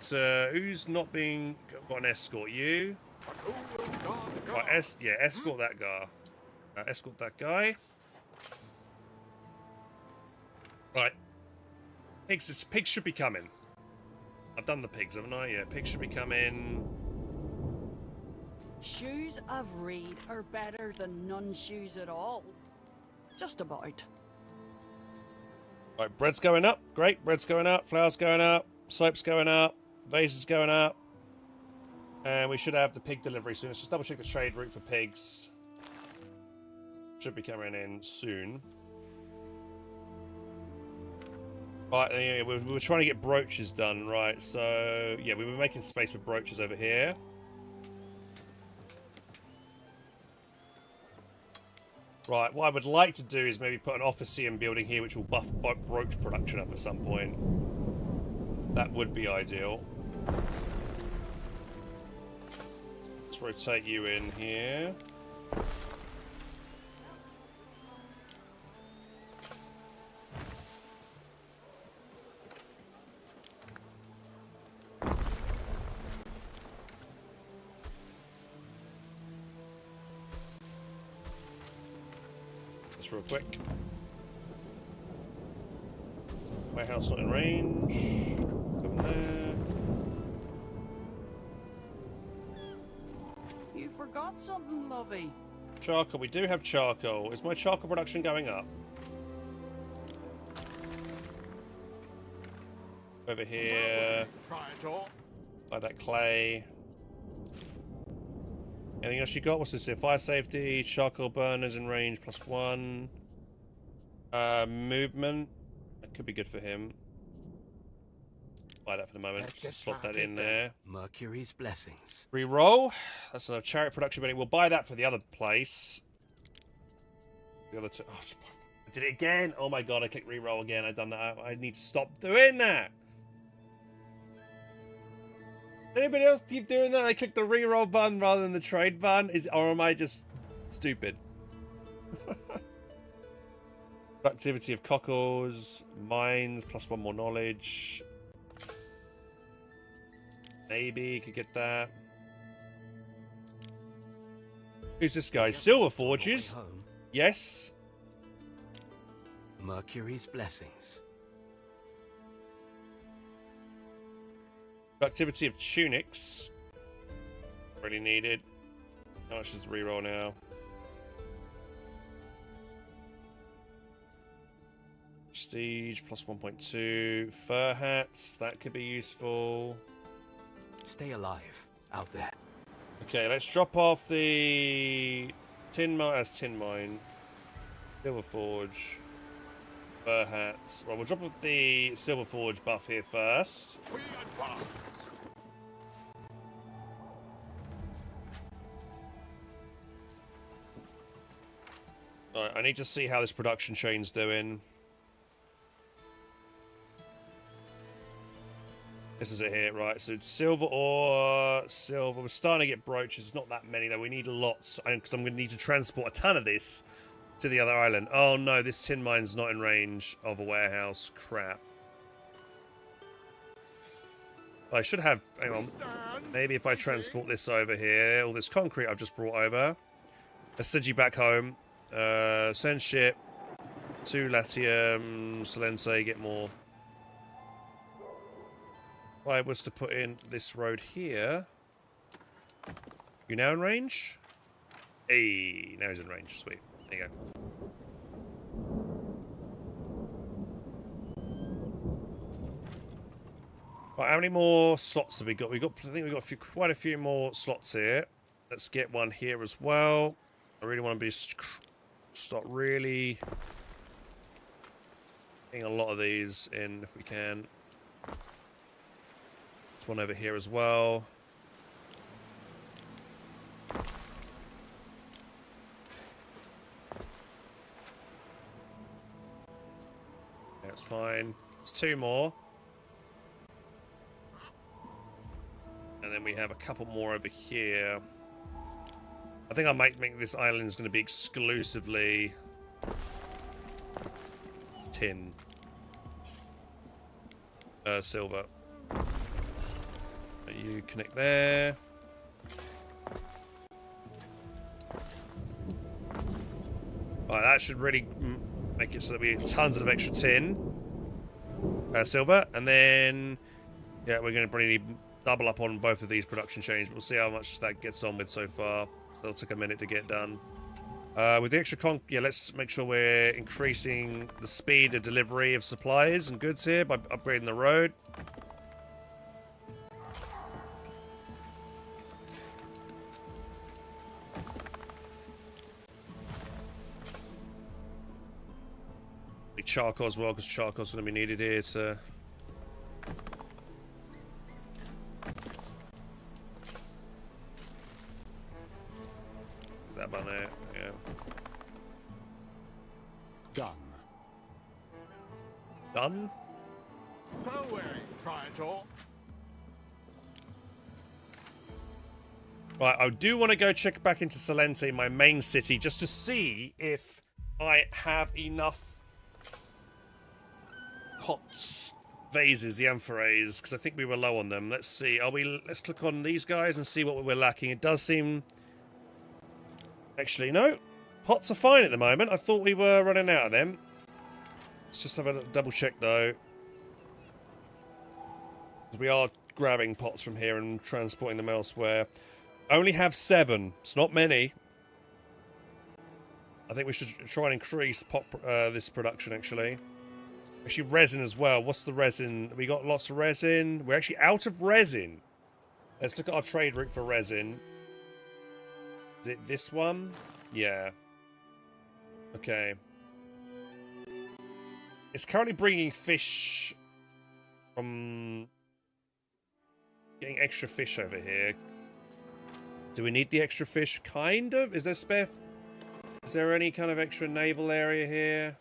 A: who's not being got an escort? You. Right, escort that guy. Escort that guy. Right. Pigs should be coming. I've done the pigs, haven't I? Yeah, pigs should be coming.
L: Shoes of reed are better than none shoes at all. Just about.
A: Right, bread's going up. Great, bread's going up. Flour's going up. Soap's going up. Vases going up. And we should have the pig delivery soon. Let's just double check the trade route for pigs. Should be coming in soon. Right, yeah, we're trying to get brooches done, right? So, yeah, we were making space for brooches over here. Right, what I would like to do is maybe put an officium building here which will buff brooch production up at some point. That would be ideal. Let's rotate you in here. Real quick. Warehouse not in range. Come there.
L: You forgot something, lovey.
A: Charcoal. We do have charcoal. Is my charcoal production going up? Over here. Buy that clay. Anything else you got? What's this here? Fire safety, charcoal burners in range +1. Movement. That could be good for him. Buy that for the moment. Just slot that in there.
E: Mercury's blessings.
A: Reroll. That's another chariot production building. We'll buy that for the other place. The other two. Oh, I did it again. Oh my god, I clicked reroll again. I've done that. I need to stop doing that. Anybody else keep doing that? They click the reroll button rather than the trade button? Or am I just stupid? Productivity of cockles, mines, +1 more knowledge. Maybe could get that. Who's this guy? Silver Forges? Yes.
E: Mercury's blessings.
A: Productivity of tunics. Really needed. How much is the reroll now? Prestige +1.2. Fur hats. That could be useful.
E: Stay alive out there.
A: Okay, let's drop off the tin mine. That's tin mine. Silver forge. Fur hats. Well, we'll drop off the silver forge buff here first.
C: We advance.
A: Alright, I need to see how this production chain's doing. This is it here, right? So silver ore, silver. We're starting to get brooches. It's not that many though. We need lots, because I'm going to need to transport a ton of this to the other island. Oh no, this tin mine's not in range of a warehouse. Crap. I should have. Hang on. Maybe if I transport this over here, all this concrete I've just brought over. Let's send you back home. Send ship to Latium, Silence, get more. If I was to put in this road here. You now in range? Hey, now he's in range. Sweet. There you go. Right, how many more slots have we got? I think we've got quite a few more slots here. Let's get one here as well. I really want to start really getting a lot of these in if we can. There's one over here as well. That's fine. There's two more. And then we have a couple more over here. I think I might make this island is going to be exclusively tin. Silver. You connect there. Right, that should really make it so that we get tons of extra tin. Silver. And then, yeah, we're going to probably need double up on both of these production chains. We'll see how much that gets on with so far. So it'll take a minute to get done. With the extra yeah, let's make sure we're increasing the speed of delivery of supplies and goods here by upgrading the road. Charcoal as well, because charcoal's going to be needed here to... That one there, yeah.
F: Done.
C: Done? So we're trying to...
A: Right, I do want to go check back into Salente, my main city, just to see if I have enough pots, vases, the amphorays, because I think we were low on them. Let's see. Let's click on these guys and see what we're lacking. It does seem... Actually, no. Pots are fine at the moment. I thought we were running out of them. Let's just have a double check, though. We are grabbing pots from here and transporting them elsewhere. Only have 7. It's not many. I think we should try and increase this production, actually. Actually, resin as well. What's the resin? We got lots of resin. We're actually out of resin. Let's look at our trade route for resin. Is it this one? Yeah. Okay. It's currently bringing fish from... Getting extra fish over here. Do we need the extra fish? Kind of. Is there spare... Is there any kind of extra naval area here?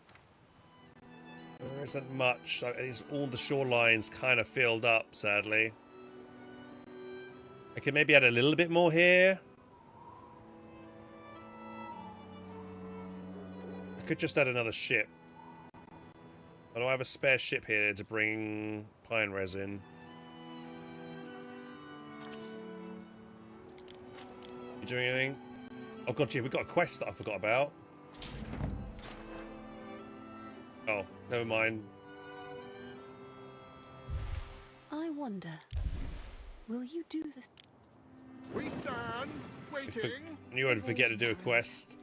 A: There isn't much. It's all the shorelines kind of filled up, sadly. I could maybe add a little bit more here. I could just add another ship. But do I have a spare ship here to bring pine resin? You doing anything? Oh god, gee, we got a quest that I forgot about. Oh, never mind.
K: I wonder, will you do this?
C: We stand waiting.
A: I knew I'd forget to do a quest.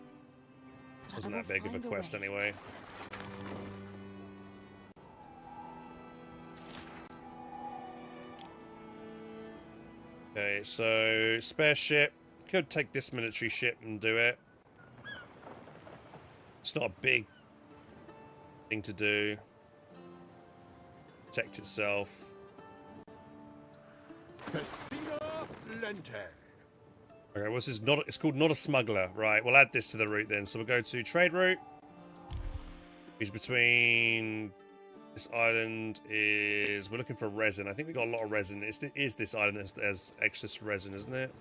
A: Wasn't that big of a quest anyway. Okay, so spare ship. could take this military ship and do it. It's not a big thing to do. Protect itself. Okay, what's this? Not, it's called Not a Smuggler. Right, we'll add this to the route then. So we'll go to trade route, which between this island is... We're looking for resin. I think we got a lot of resin. Is this island that has excess resin, isn't it?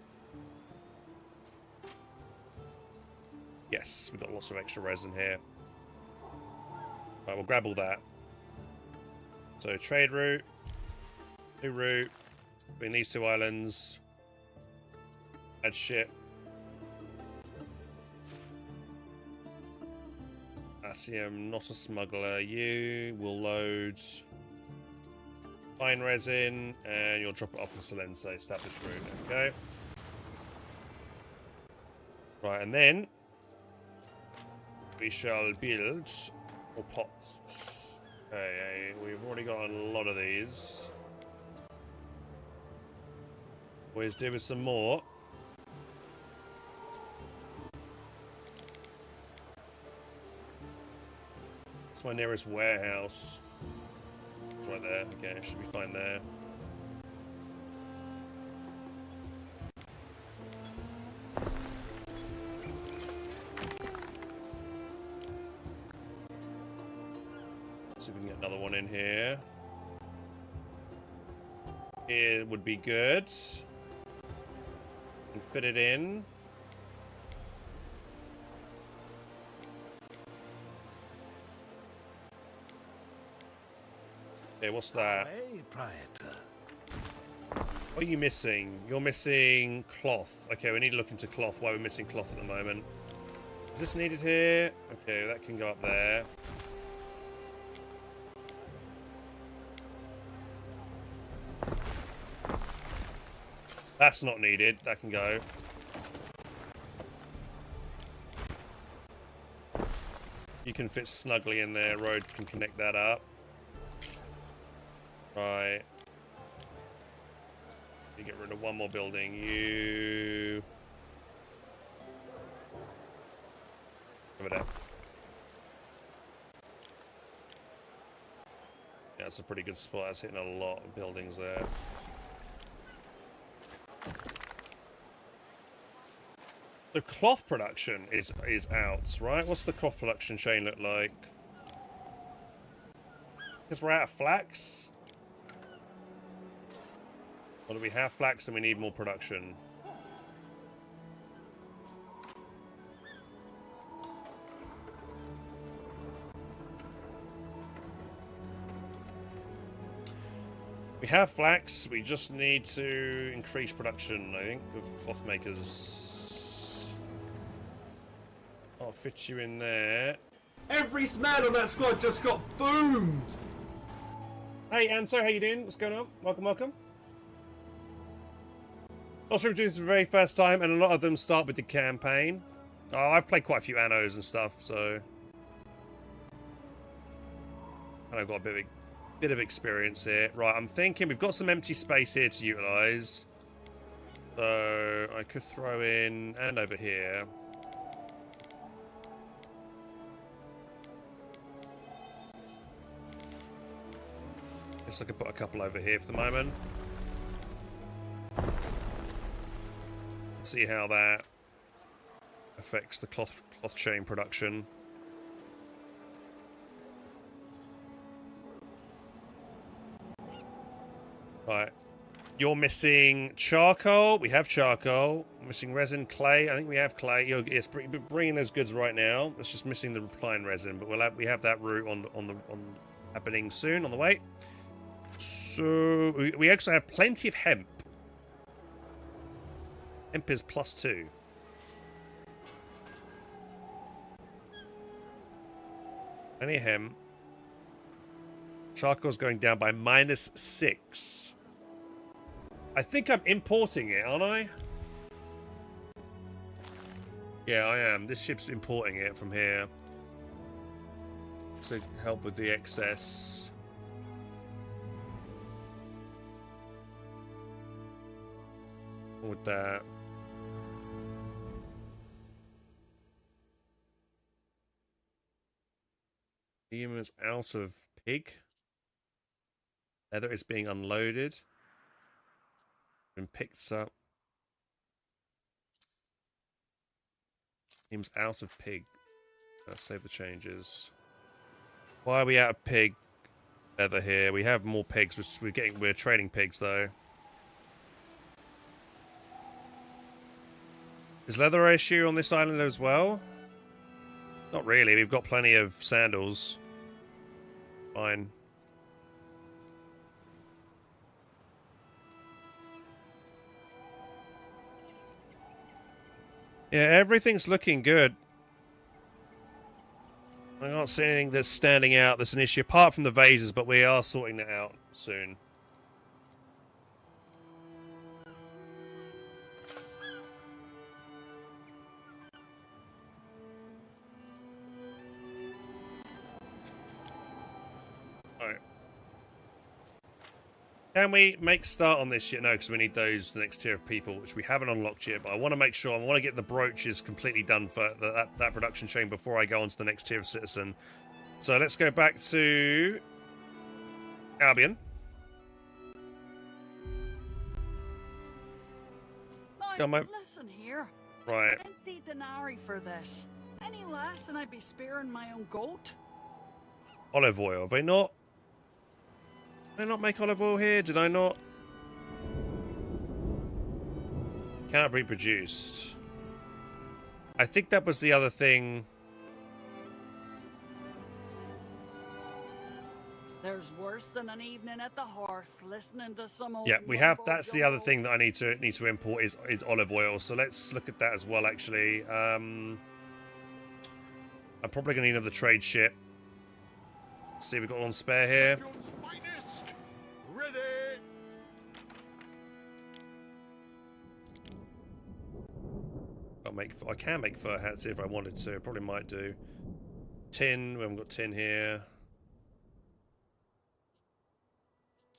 A: Yes, we've got lots of extra resin here. Right, we'll grab all that. So trade route, new route between these two islands. Add ship. Asium, not a smuggler. You will load fine resin and you'll drop it off in Silense. Established route. Okay. Right, and then we shall build more pots. Okay, we've already got a lot of these. Let's do with some more. It's my nearest warehouse. It's right there. Okay, it should be fine there. Let's see if we can get another one in here. It would be good. And fit it in. Okay, what's that? What are you missing? You're missing cloth. Okay, we need to look into cloth. Why we're missing cloth at the moment. Is this needed here? Okay, that can go up there. That's not needed. That can go. You can fit snugly in there. Road can connect that up. Right. You get rid of one more building. You... Over there. Yeah, that's a pretty good spot. That's hitting a lot of buildings there. The cloth production is out, right? What's the cloth production chain look like? Because we're out of flax. Or do we have flax and we need more production? We have flax, we just need to increase production, I think, of cloth makers. I'll fit you in there.
N: Every man on that squad just got boomed!
A: Hey Anso, how you doing? What's going on? Welcome, welcome. Not sure if we're doing this for the very first time, and a lot of them start with the campaign. Oh, I've played quite a few Annos and stuff, so... And I've got a bit of experience here. Right, I'm thinking we've got some empty space here to utilise. So, I could throw in... and over here. Guess I could put a couple over here for the moment. See how that affects the cloth chain production. Right. You're missing charcoal. We have charcoal. We're missing resin, clay. I think we have clay. Yes, bringing those goods right now. It's just missing the repline resin, but we have that route on happening soon on the way. So we actually have plenty of hemp. Hemp is +2. Any hemp. Charcoal's going down by -6. I think I'm importing it, aren't I? Yeah, I am. This ship's importing it from here. To help with the excess. With that. Humans out of pig. Leather is being unloaded. Been picked up. Humans out of pig. Let's save the changes. Why are we out of pig leather here? We have more pigs. We're trading pigs though. Is leather an issue on this island as well? Not really. We've got plenty of sandals. Fine. Yeah, everything's looking good. I can't see anything that's standing out that's an issue, apart from the vases, but we are sorting that out soon. Alright. Can we make start on this yet? No, because we need those, the next tier of people, which we haven't unlocked yet, but I want to make sure, I want to get the brooches completely done for that production chain before I go on to the next tier of citizen. So let's go back to Albion.
L: Now, listen here.
A: Right.
L: 20 denarii for this. Any less and I'd be sparing my own goat.
A: Olive oil. Have they not? Did I not make olive oil here? Did I not? Cannot be produced. I think that was the other thing.
L: There's worse than an evening at the hearth listening to some old.
A: Yeah, we have. That's the other thing that I need to import is olive oil. So let's look at that as well. Actually, I'm probably gonna need another trade ship. Let's see if we've got one spare here. I can make fur hats if I wanted to. Probably might do. Tin. We haven't got tin here.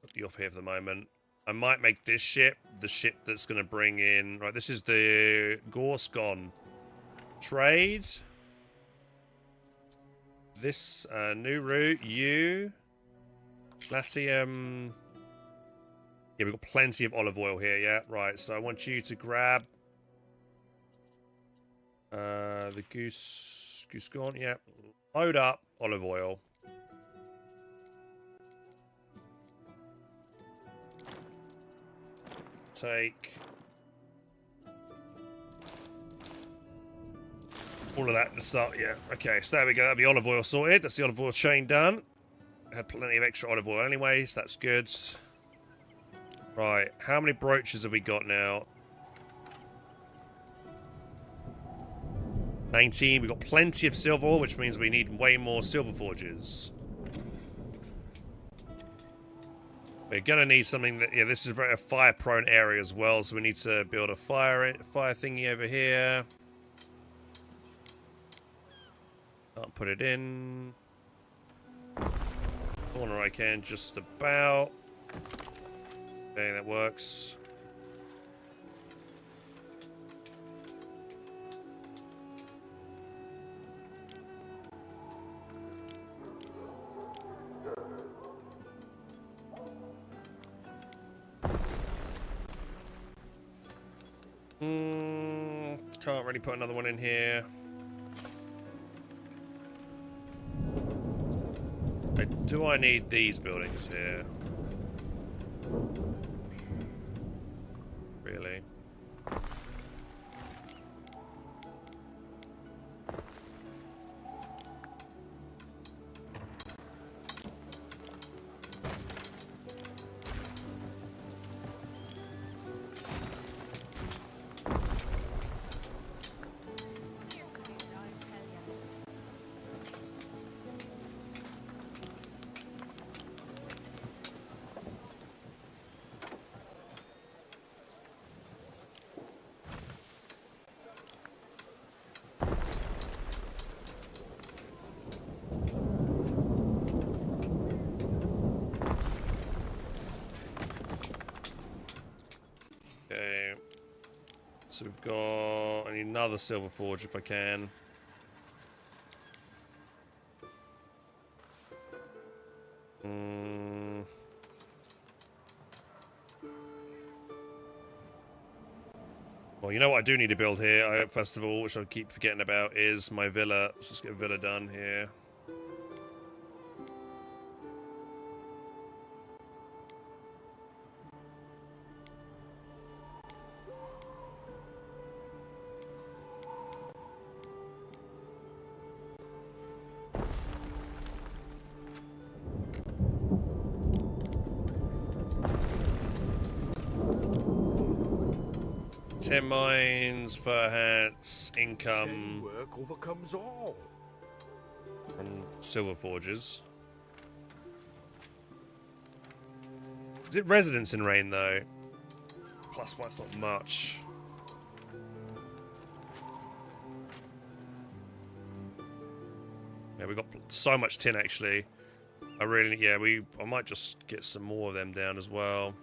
A: Put the off here for the moment. I might make this ship the ship that's going to bring in. Right, this is the Gorskon trade. This new route. You. Latium. Yeah, we've got plenty of olive oil here. Yeah, right. So I want you to grab. The goose gone, yeah. Load up olive oil. Take all of that to start, yeah. Okay, so there we go, that'll be olive oil sorted. That's the olive oil chain done. Had plenty of extra olive oil anyways, that's good. Right, how many brooches have we got now? 19. We've got plenty of silver ore, which means we need way more silver forges. We're gonna need something that, yeah, this is a very fire-prone area as well, so we need to build a fire thingy over here. I'll put it in. Corner I can, just about. Okay, that works. Can't really put another one in here. Do I need these buildings here? Really? Okay. So we've got... I need another silver forge if I can. Well, you know what I do need to build here, first of all, which I keep forgetting about, is my villa. Let's just get a villa done here. Tin mines, fur hats, income.
C: Work overcomes all.
A: From silver forges. Is it residence in rain though? Plus one's not much. Yeah, we got so much tin actually. I might just get some more of them down as well.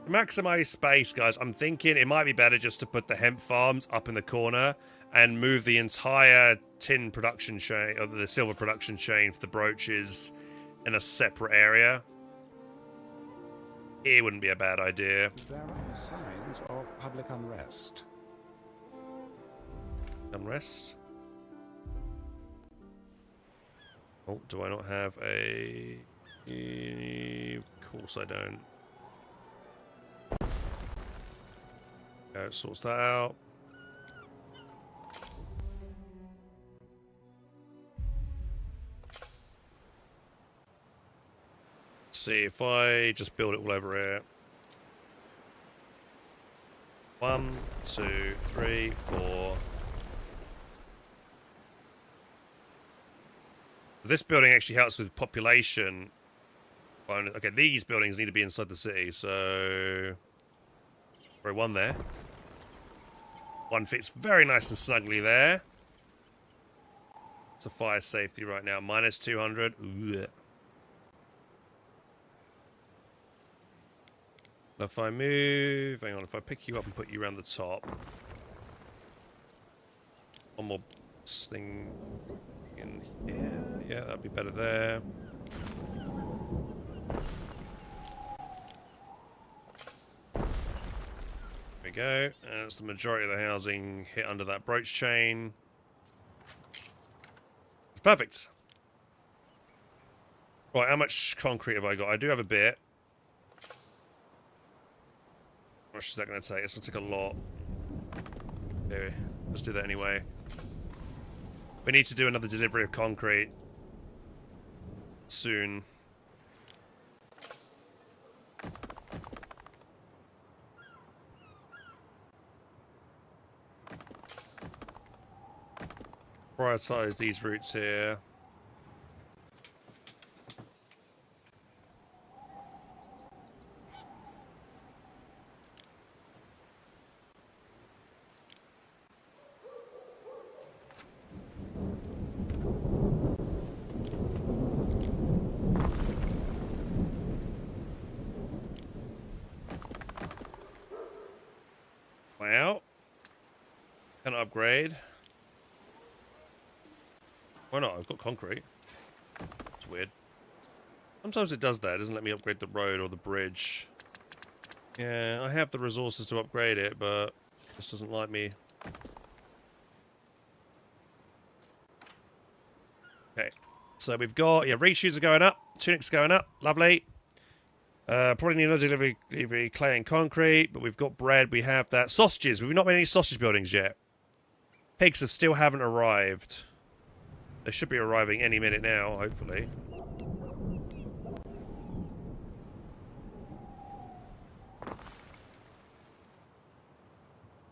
A: Maximize space, guys. I'm thinking it might be better just to put the hemp farms up in the corner and move the entire tin production chain, or the silver production chain for the brooches in a separate area. It wouldn't be a bad idea.
F: There are signs of public unrest.
A: Unrest? Oh, do I not have a... Of course I don't. Sorts that out. Let's see if I just build it all over here. 1, 2, 3, 4. This building actually helps with population. Okay, these buildings need to be inside the city, so... Throw one there. One fits very nice and snugly there. It's a fire safety right now. Minus 200. Ugh. If I move... Hang on, if I pick you up and put you around the top. One more thing in here. Yeah, that'd be better there. There we go. That's the majority of the housing hit under that brooch chain. It's perfect. Right, how much concrete have I got? I do have a bit. How much is that going to take? It's going to take a lot. Okay, let's do that anyway. We need to do another delivery of concrete soon. Prioritize these routes here. Wow. Can I upgrade? Why not? I've got concrete. It's weird. Sometimes it does that. It doesn't let me upgrade the road or the bridge. Yeah, I have the resources to upgrade it, but it just doesn't like me. Okay. So we've got... Yeah, reach shoes are going up. Tunics going up. Lovely. Probably need another delivery clay and concrete, but we've got bread. We have that. Sausages. We've not made any sausage buildings yet. Pigs still haven't arrived. They should be arriving any minute now, hopefully.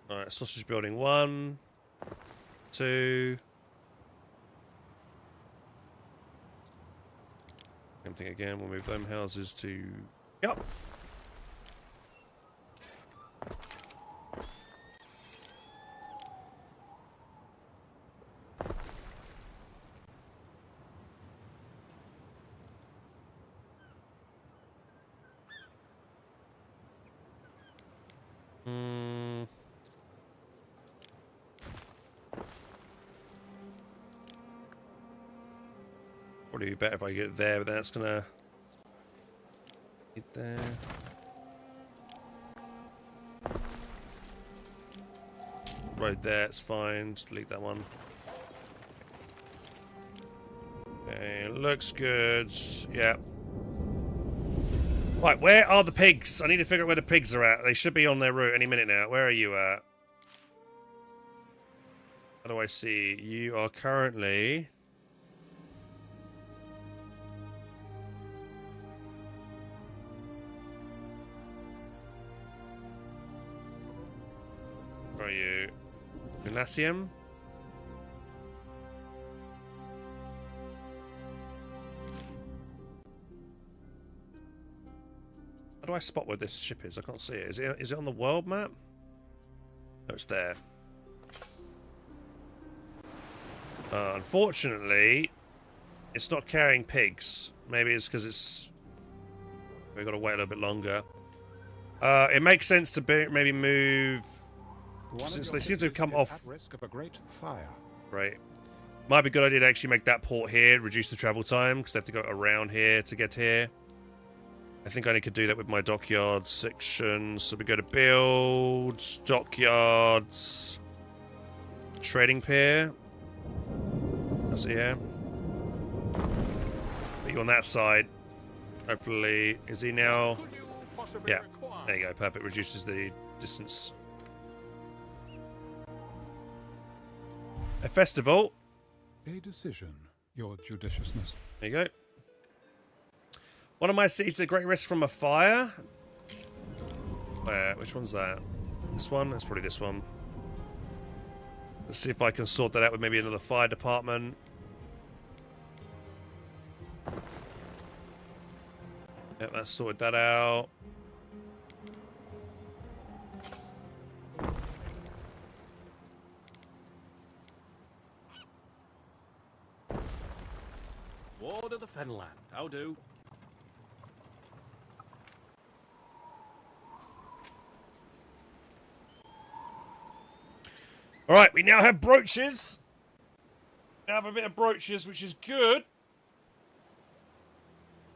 A: Alright, sausage building 1, 2. Same thing again, we'll move them houses to... Yep. probably be better if I get it there, but then that's gonna get there. Right there, it's fine. Just delete that one. Okay, looks good. Yeah. Right, where are the pigs? I need to figure out where the pigs are at. They should be on their route any minute now. Where are you at? How do I see? You are currently... Where are you? Gymnasium? How do I spot where this ship is? I can't see it. Is it on the world map? No, it's there. Unfortunately, it's not carrying pigs. Maybe it's because it's... We've got to wait a little bit longer. It makes sense to maybe move... Since they seem to have come off...
F: At risk of a great fire.
A: Right. Might be a good idea to actually make that port here, reduce the travel time, because they have to go around here to get here. I think I could do that with my dockyard section. So we go to build, dockyards, trading pier. That's it, yeah. Put you on that side. Hopefully, is he now? Yeah, there you go, perfect. Reduces the distance. A festival.
F: A decision, your judiciousness.
A: There you go. One of my cities at great risk from a fire. Where? Which one's that? This one? That's probably this one. Let's see if I can sort that out with maybe another fire department. Yep, that's sorted that out.
I: Ward of the Fenland. How do?
A: Alright, we now have brooches. We have a bit of brooches, which is good.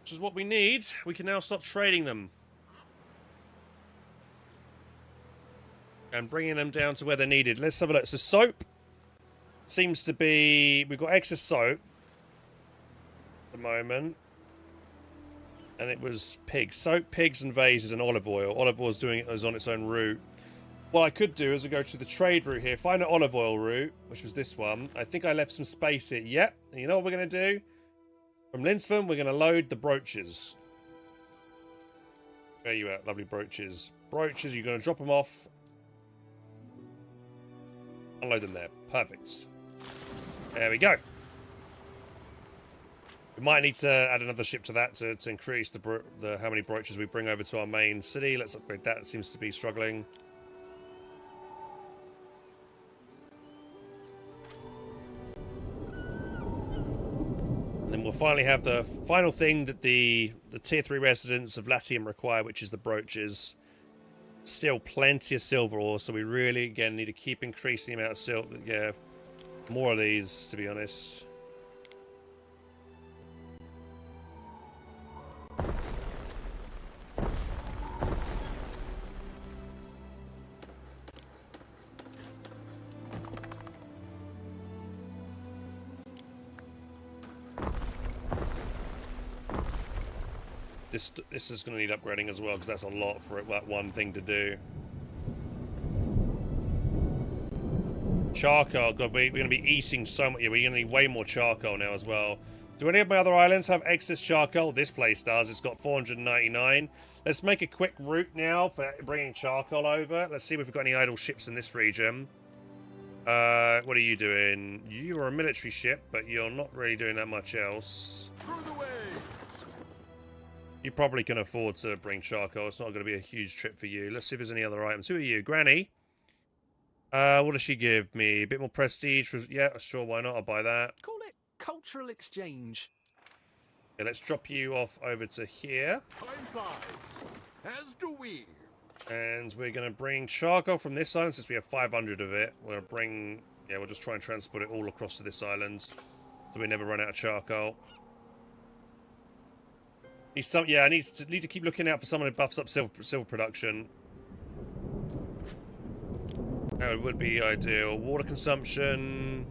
A: Which is what we need. We can now start trading them. And bringing them down to where they're needed. Let's have a look. So soap seems to be... We've got excess soap at the moment. And it was pigs. Soap, pigs, and vases and olive oil. Olive oil is on its own route. What I could do is I go to the trade route here, find an olive oil route, which was this one. I think I left some space here. Yep. And you know what we're going to do? From Linsford, we're going to load the brooches. There you are, lovely brooches. Brooches, you're going to drop them off. Unload them there. Perfect. There we go. We might need to add another ship to that to increase the how many brooches we bring over to our main city. Let's upgrade that. It seems to be struggling. And then we'll finally have the final thing that the tier 3 residents of Latium require, which is the brooches. Still plenty of silver ore, so we really, again, need to keep increasing the amount of silver. Yeah, more of these, to be honest. This is going to need upgrading as well, because that's a lot for that one thing to do. Charcoal, God, we're going to be eating so much. Yeah, we're going to need way more charcoal now as well. Do any of my other islands have excess charcoal? This place does. It's got 499. Let's make a quick route now for bringing charcoal over. Let's see if we've got any idle ships in this region. What are you doing? You are a military ship, but you're not really doing that much else.
C: Through the waves.
A: You probably can afford to bring charcoal. It's not going to be a huge trip for you. Let's see if there's any other items. Who are you? Granny? What does she give me? A bit more prestige? Yeah, sure, why not? I'll buy that.
D: Call it cultural exchange.
A: Yeah, let's drop you off over to here.
C: Time flies, as do we.
A: And we're going to bring charcoal from this island, since we have 500 of it. We'll bring... Yeah, we'll just try and transport it all across to this island, so we never run out of charcoal. Yeah, I need to keep looking out for someone who buffs up silver production. That would be ideal. Water consumption.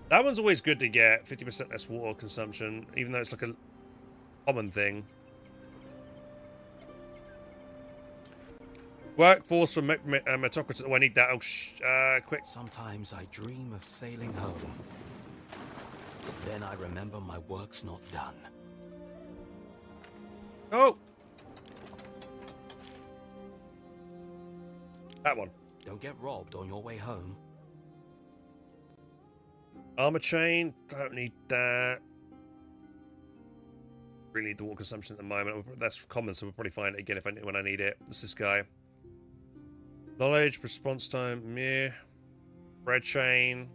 A: That one's always good to get. 50% less water consumption, even though it's like a common thing. Workforce for meritocracy. Oh, I need that. Oh, quick.
O: Sometimes I dream of sailing home. Then I remember my work's not done.
A: Oh! That one.
O: Don't get robbed on your way home.
A: Armor chain. Don't need that. Really need the water consumption at the moment. That's common, so we'll probably find it again when I need it. This is this guy. Knowledge, response time, meh. Bread chain.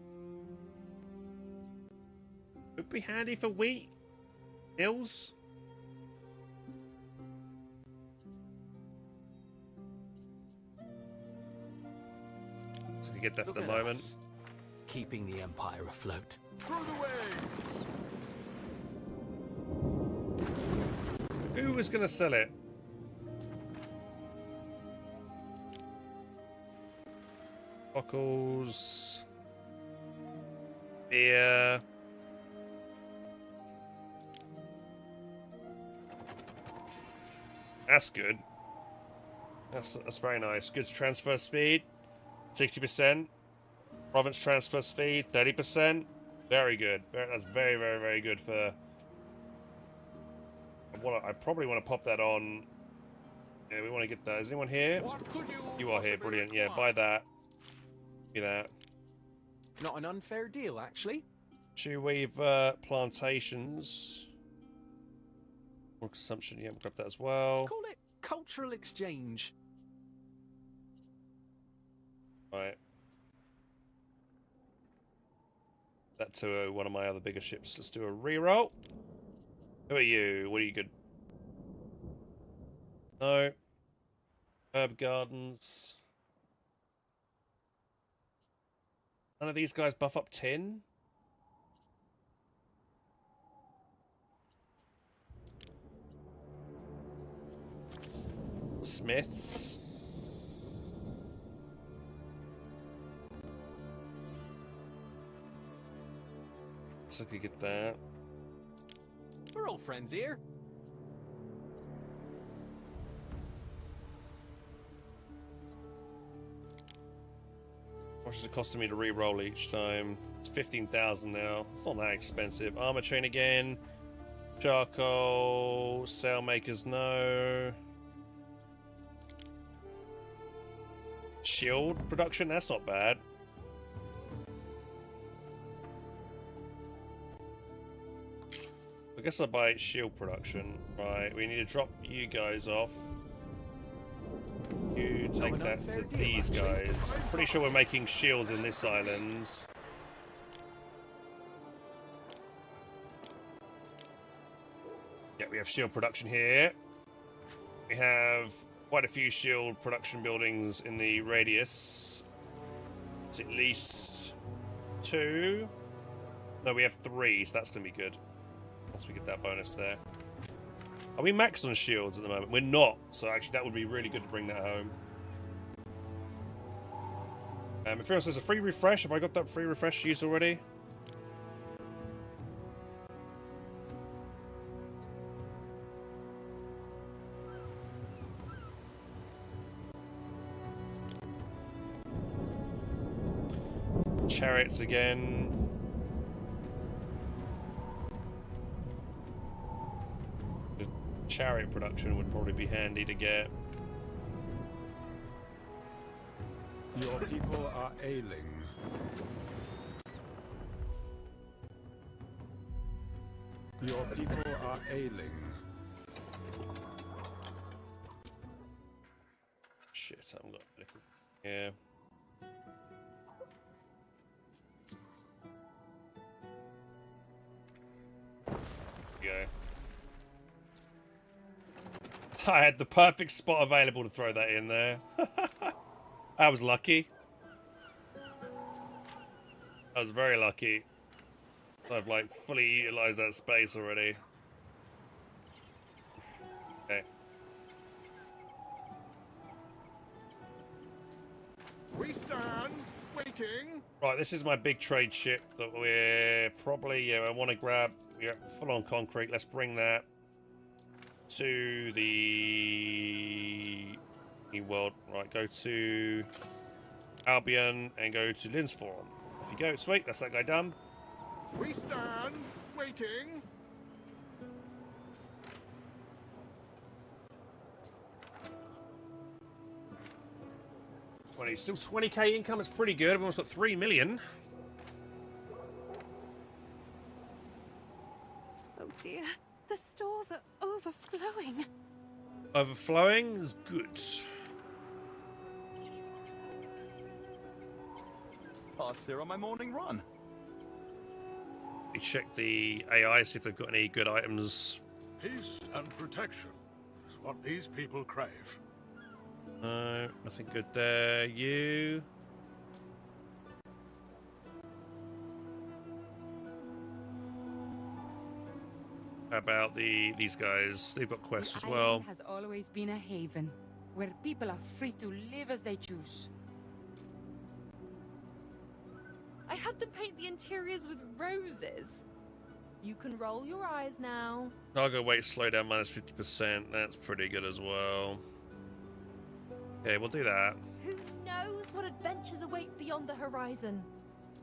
A: Would be handy for wheat. Hills. So we get that for the moment.
O: Us, keeping the Empire afloat.
C: Through the waves!
A: Who was going to sell it? Buckles. Beer. That's good. That's very nice. Goods transfer speed, 60%. Province transfer speed, 30%. Very good. That's very, very, very good for. I probably want to pop that on. Yeah, we want to get that. Is anyone here? You are here. Brilliant. Yeah, buy that. Give me that.
I: Not an unfair deal, actually.
A: Shoe weave plantations. More consumption. Yeah, we'll grab that as well.
I: Call it cultural exchange.
A: Right. That to one of my other bigger ships. Let's do a reroll. Who are you? What are you good? No. Herb gardens. None of these guys buff up tin? Smiths. So I could get that.
I: We're all friends here.
A: How much is it costing me to re-roll each time? It's 15,000 now. It's not that expensive. Armor chain again. Charcoal. Sailmakers, no. Shield production? That's not bad. I guess I'll buy shield production. Right, we need to drop you guys off. You take that to these guys. I'm pretty sure we're making shields in this island. Yeah, we have shield production here. We have quite a few shield production buildings in the radius. It's at least 2. No, we have 3, so that's going to be good. Once we get that bonus there. Are we maxed on shields at the moment? We're not, so actually that would be really good to bring that home. If anyone says a free refresh, have I got that free refresh used already? Chariots again. The chariot production would probably be handy to get.
F: Your people are ailing. Your people are ailing.
A: Shit, I haven't got liquid. Yeah. Go. I had the perfect spot available to throw that in there. I was lucky. I was very lucky. I've like fully utilized that space already.
C: We stand waiting.
A: Right, this is my big trade ship that we're probably, I want to grab. We're full on concrete. Let's bring that to the New World. Right, go to Albion and go to Linsforum. Off you go. Sweet, that's that guy done.
C: We stand waiting.
A: Still 20k income is pretty good. We've almost got 3 million.
K: Oh dear, the stores are overflowing.
A: Overflowing is good.
J: Pass here on my morning run.
A: We check the AI, see if they've got any good items.
M: Peace and protection is what these people crave.
A: No, nothing good there. You. How about these guys? They've got quests as well.
P: Has always been a haven where people are free to live as they choose.
Q: I had them paint the interiors with roses. You can roll your eyes now.
A: Cargo weight slow down minus 50%. That's pretty good as well. Okay, we'll do that.
Q: Who knows what adventures await beyond the horizon?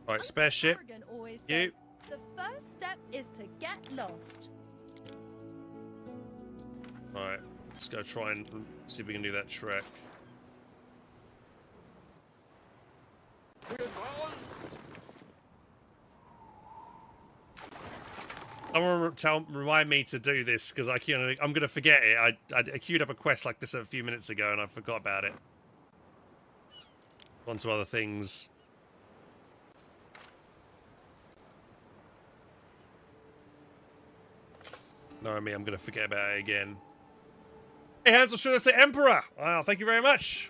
A: Alright, spare ship.
Q: Arrogant always
A: You.
Q: says, the first step is to get lost.
A: Alright, let's go try and see if we can do that trek. I want to remind me to do this because I'm gonna forget it. I queued up a quest like this a few minutes ago and I forgot about it. On to other things. Knowing me, I'm gonna forget about it again. Hey Hans, or should I say Emperor? Wow, thank you very much.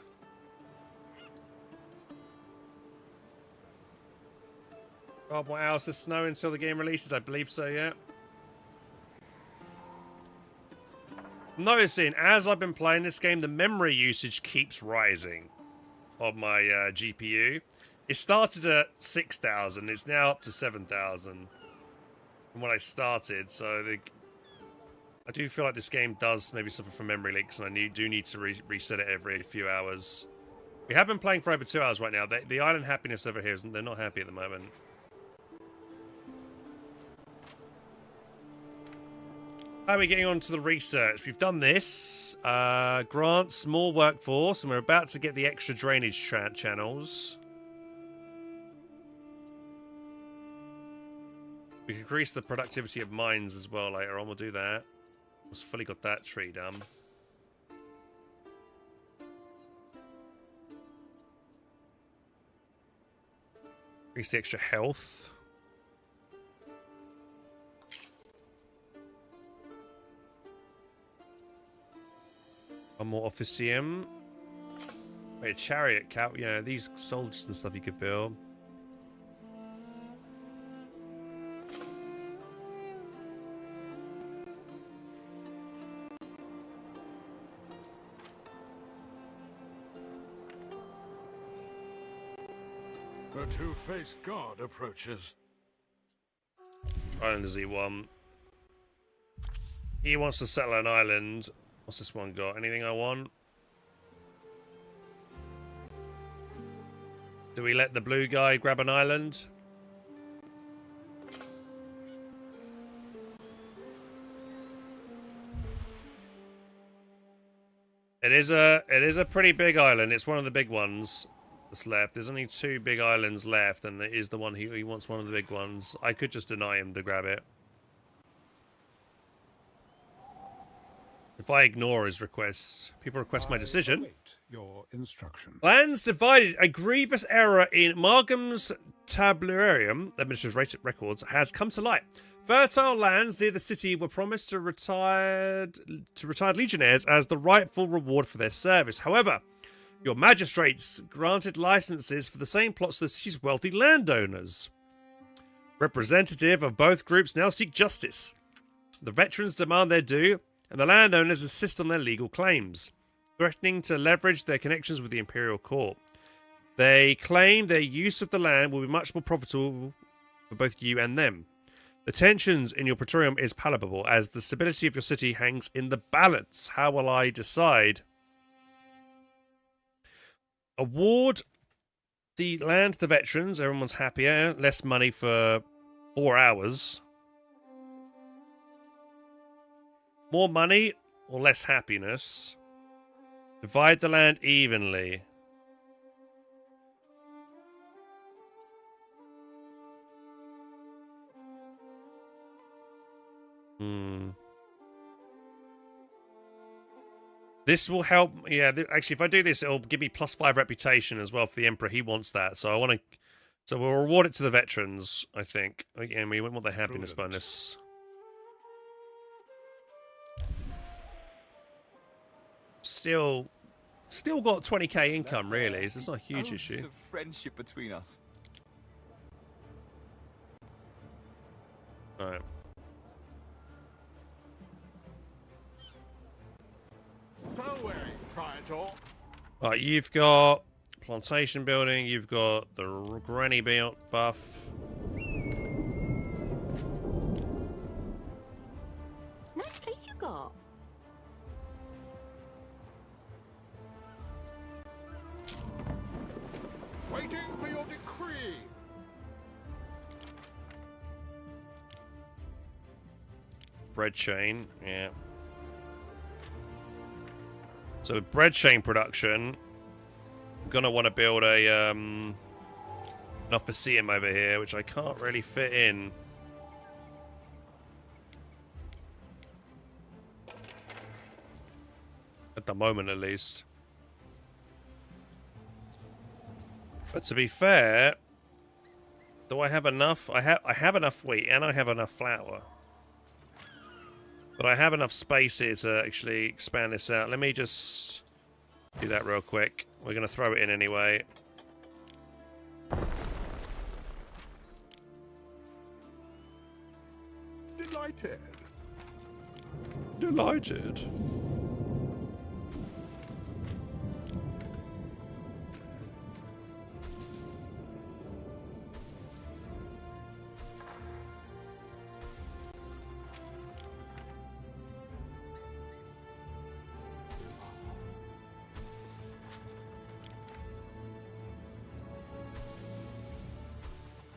A: Oh, what else is snow until the game releases? I believe so, yeah. I'm noticing, as I've been playing this game, the memory usage keeps rising on my GPU. It started at 6,000, it's now up to 7,000 from when I started, so I do feel like this game does maybe suffer from memory leaks, and I do need to reset it every few hours. We have been playing for over 2 hours right now. The island happiness over here, they're not happy at the moment. How are we getting on to the research? We've done this. Grant small workforce, and we're about to get the extra drainage channels. We can increase the productivity of mines as well later on. We'll do that. We've fully got that tree done. Increase the extra health. One more officium. Wait, a chariot cow. Yeah, these soldiers and stuff you could build.
M: The two-faced god approaches.
A: Island does he want? He wants to settle an island. What's this one got? Anything I want? Do we let the blue guy grab an island? It is a pretty big island. It's one of the big ones that's left. There's only 2 big islands left, and it is the one he wants, one of the big ones. I could just deny him to grab it. If I ignore his requests, people request my decision.
F: Your instruction.
A: Lands divided. A grievous error in Margam's Tabularium, administrative records, has come to light. Fertile lands near the city were promised to retired legionnaires as the rightful reward for their service. However, your magistrates granted licenses for the same plots to the city's wealthy landowners. Representative of both groups now seek justice. The veterans demand their due, and the landowners insist on their legal claims, threatening to leverage their connections with the Imperial Court. They claim their use of the land will be much more profitable for both you and them. The tensions in your praetorium is palpable, as the stability of your city hangs in the balance. How will I decide? Award the land to the veterans. Everyone's happier. Less money for 4 hours. More money or less happiness? Divide the land evenly. This will help. Yeah, actually, if I do this, it'll give me +5 reputation as well for the Emperor. He wants that. So I want to. So we'll reward it to the veterans, I think. And we want the happiness bonus. Still got 20k income, really. So it's not a huge issue.
J: Of friendship between us.
A: All right. Right, you've got plantation building, you've got the granny buff.
K: Nice place you got.
C: Waiting for your decree.
A: Bread chain, yeah. So with bread chain production, I'm gonna want to build a an officeum over here, which I can't really fit in. At the moment, at least. But to be fair, do I have enough? I have enough wheat and I have enough flour. But I have enough space here to actually expand this out. Let me just do that real quick. We're going to throw it in anyway.
C: Delighted.
A: Delighted.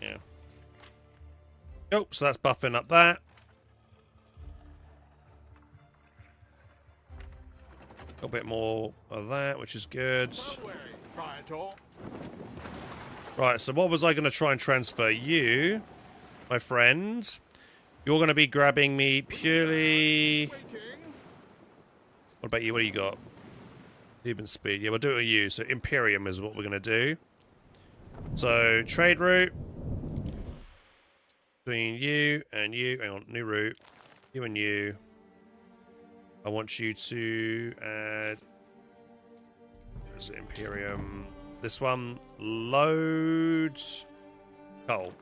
A: Yeah. Oh, so that's buffing up that. A bit more of that, which is good. Right, so what was I going to try and transfer? You, my friend, you're going to be grabbing me purely... What about you? What do you got? Even speed. Yeah, we'll do it with you. So Imperium is what we're going to do. So, trade route. Between you and you. Hang on, new route. You and you. I want you to add... Where's it? Imperium. This one. Load... coal.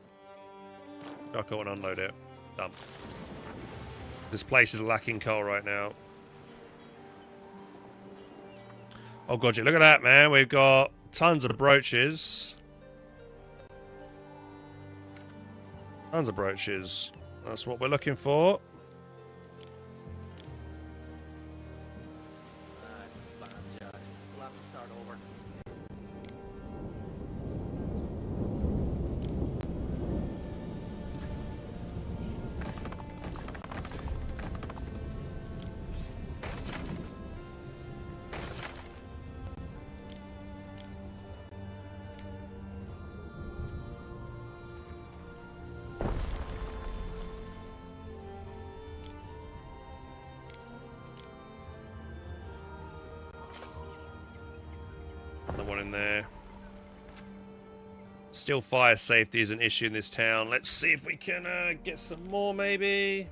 A: I'll go and unload it. Done. This place is lacking coal right now. Oh god, look at that, man. We've got tons of brooches. Tons of brooches. That's what we're looking for.
I: We'll have to start over.
A: Another one in there. Still fire safety is an issue in this town. Let's see if we can get some more, maybe.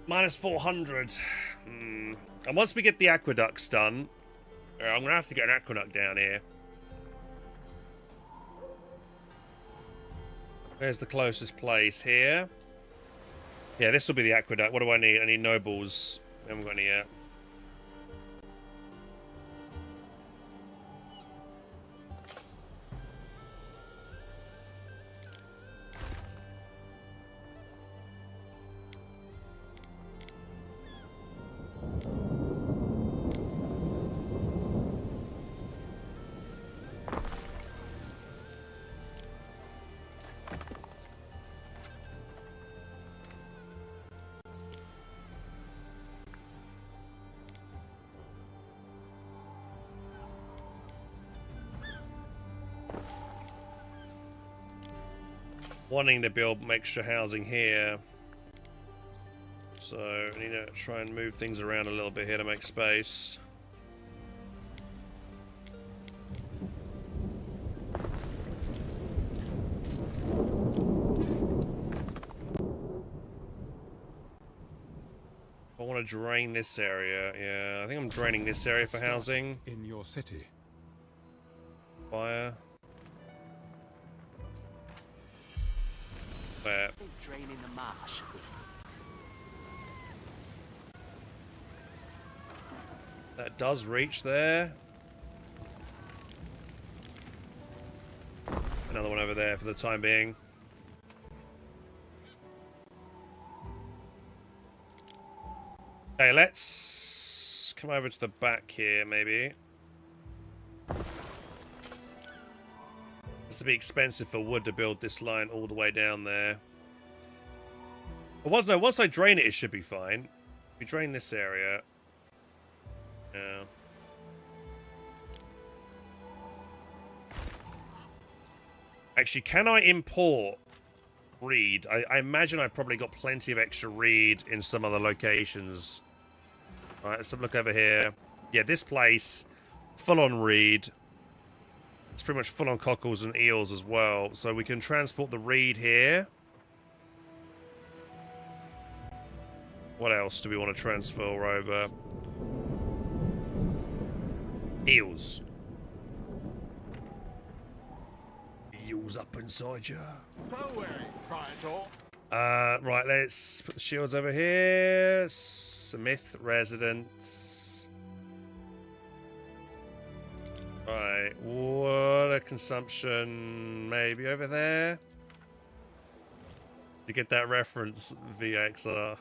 A: Minus 400. And once we get the aqueducts done, I'm going to have to get an aqueduct down here. Where's the closest place? Here? Yeah, this will be the aqueduct. What do I need? I need nobles. I haven't got any yet. wanting to build extra housing here. So I need to try and move things around a little bit here to make space. I want to drain this area. Yeah, I think I'm draining this area for housing.
F: In your city.
A: Fire. Where?
O: Draining the marsh.
A: That does reach there. Another one over there for the time being. Okay, let's come over to the back here, maybe. It's a bit expensive for wood to build this line all the way down there. But once I drain it, it should be fine. We drain this area. Yeah. Actually, can I import reed? I imagine I've probably got plenty of extra reed in some other locations. Alright, let's have a look over here. Yeah, this place, full on reed. It's pretty much full on cockles and eels as well. So we can transport the reed here. What else do we want to transfer over? Eels. Eels up inside you. Right, let's put the shields over here. Smith residence. Right, water consumption maybe over there. You get that reference, VXR.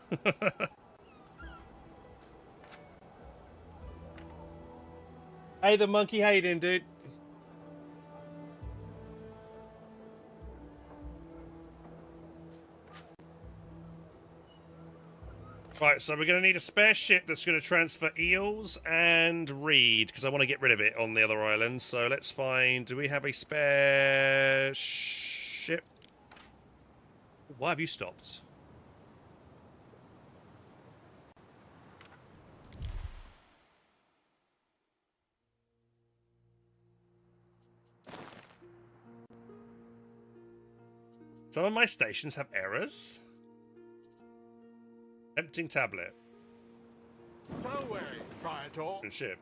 A: Hey, the monkey, how you doing, dude? Right, so we're going to need a spare ship that's going to transfer eels and reed, because I want to get rid of it on the other island. So let's find... Do we have a spare ship? Why have you stopped? Some of my stations have errors. Emptying tablet.
C: So wary, Triantor.
A: Good ship.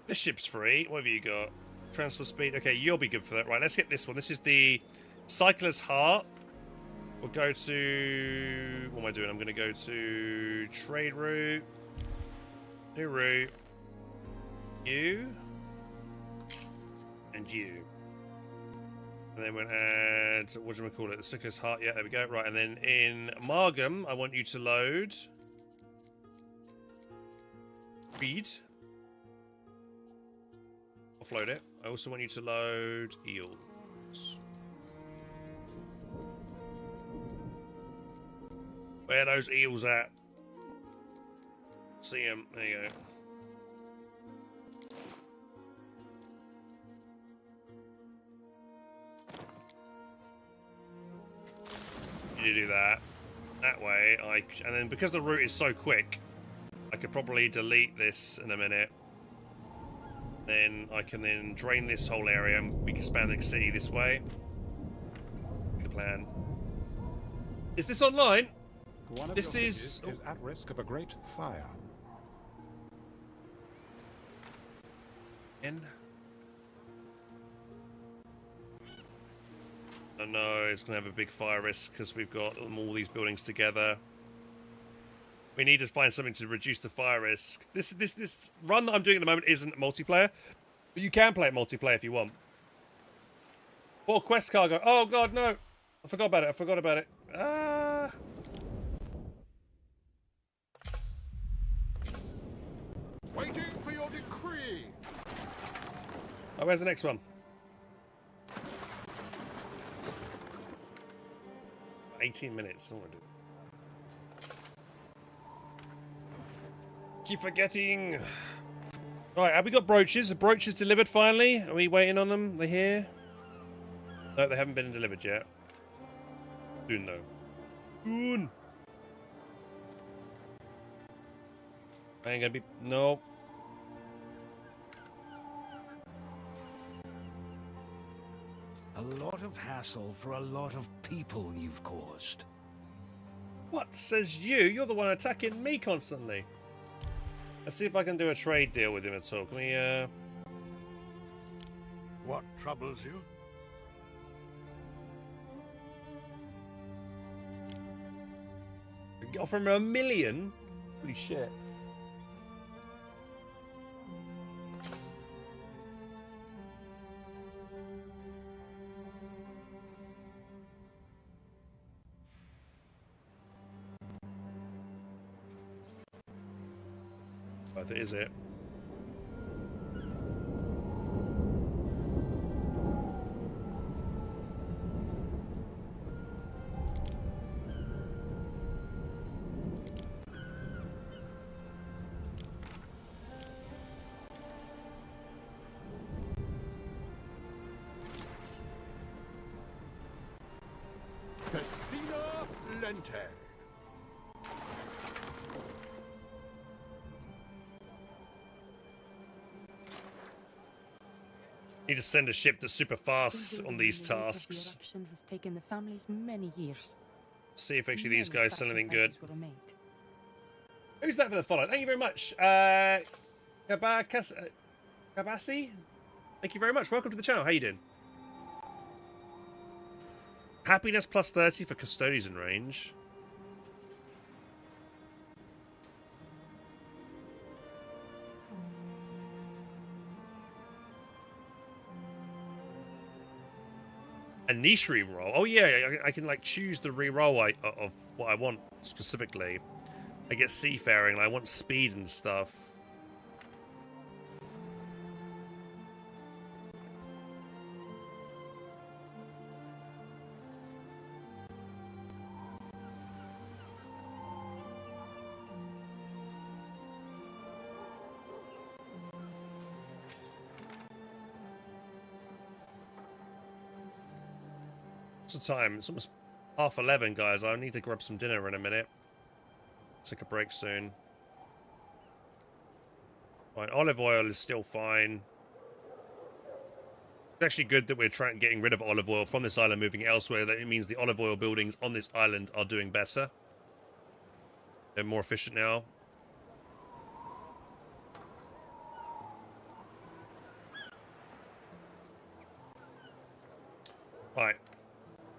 A: This ship's free. What have you got? Transfer speed. Okay, you'll be good for that. Right, let's get this one. This is the Cycler's Heart. We'll go to... What am I doing? I'm going to go to trade route. New route. You. And you. And then we'll add... What do we call it? The Cycler's Heart. Yeah, there we go. Right, and then in Amalgam, I want you to load... Reed. Offload it. I also want you to load eels. Where are those eels at? See them. There you go. You do that. That way, and then because the route is so quick, I could probably delete this in a minute. Then I can then drain this whole area and we can expand the city this way. The plan. Is this online?
F: One of
A: this
F: your
A: is
F: at risk of a great fire.
A: I know it's gonna have a big fire risk because we've got all these buildings together. We need to find something to reduce the fire risk. This run that I'm doing at the moment isn't multiplayer, but you can play it multiplayer if you want. Or quest cargo. Oh god, no! I forgot about it. I forgot about it.
C: Waiting for your decree.
A: Oh, where's the next one? 18 minutes. I don't want to do it. Keep forgetting. Right, have we got brooches? The brooches delivered finally? Are we waiting on them? They're here? No, they haven't been delivered yet. Soon though. Soon. I ain't gonna be. No.
D: A lot of hassle for a lot of people you've caused.
A: What says you? You're the one attacking me constantly. Let's see if I can do a trade deal with him at all. Can we,
M: What troubles you?
A: offer him $1 million? Holy shit. Worth it, is it?
C: Festina Lente.
A: Need to send a ship that's super fast on these tasks.
P: The eruption has taken the families many years.
A: See if actually these guys sell anything good.
P: Sacrifices were made.
A: Who's that for the follow? Thank you very much. Kabasi? Thank you very much. Welcome to the channel. How you doing? Happiness plus 30 for custodians in range. A niche reroll. Oh yeah, I can like choose the reroll of what I want specifically. I get seafaring and I want speed and stuff. What's the time? It's almost 11:30, guys. I need to grab some dinner in a minute. Take a break soon. Fine. Olive oil is still fine. It's actually good that we're getting rid of olive oil from this island, moving it elsewhere. That it means the olive oil buildings on this island are doing better. They're more efficient now. Right.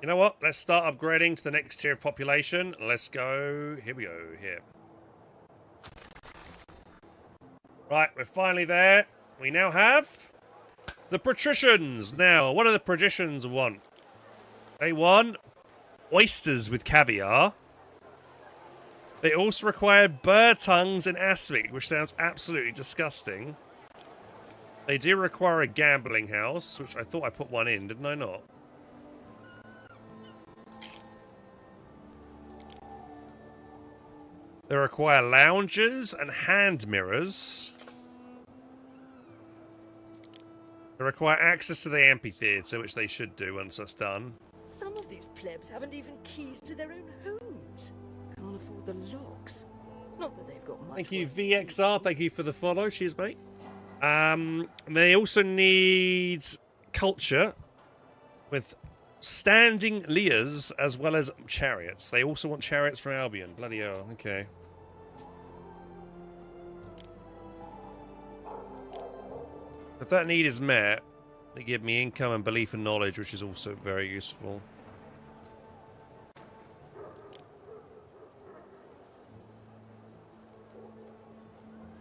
A: You know what? Let's start upgrading to the next tier of population. Let's go. Here we go. Here. Right, we're finally there. We now have the patricians. Now, what do the patricians want? They want oysters with caviar. They also require bird tongues and aspic, which sounds absolutely disgusting. They do require a gambling house, which I thought I put one in, didn't I not? They require lounges and hand mirrors. They require access to the amphitheatre, which they should do once that's done.
K: Some of these plebs haven't even keys to their own homes. Can't afford the locks. Not that they've got much.
A: Thank you, VXR. Thank you for the follow. Cheers, mate. They also need culture with standing liers as well as chariots. They also want chariots from Albion. Bloody hell. Okay. If that need is met, they give me income and belief and knowledge, which is also very useful.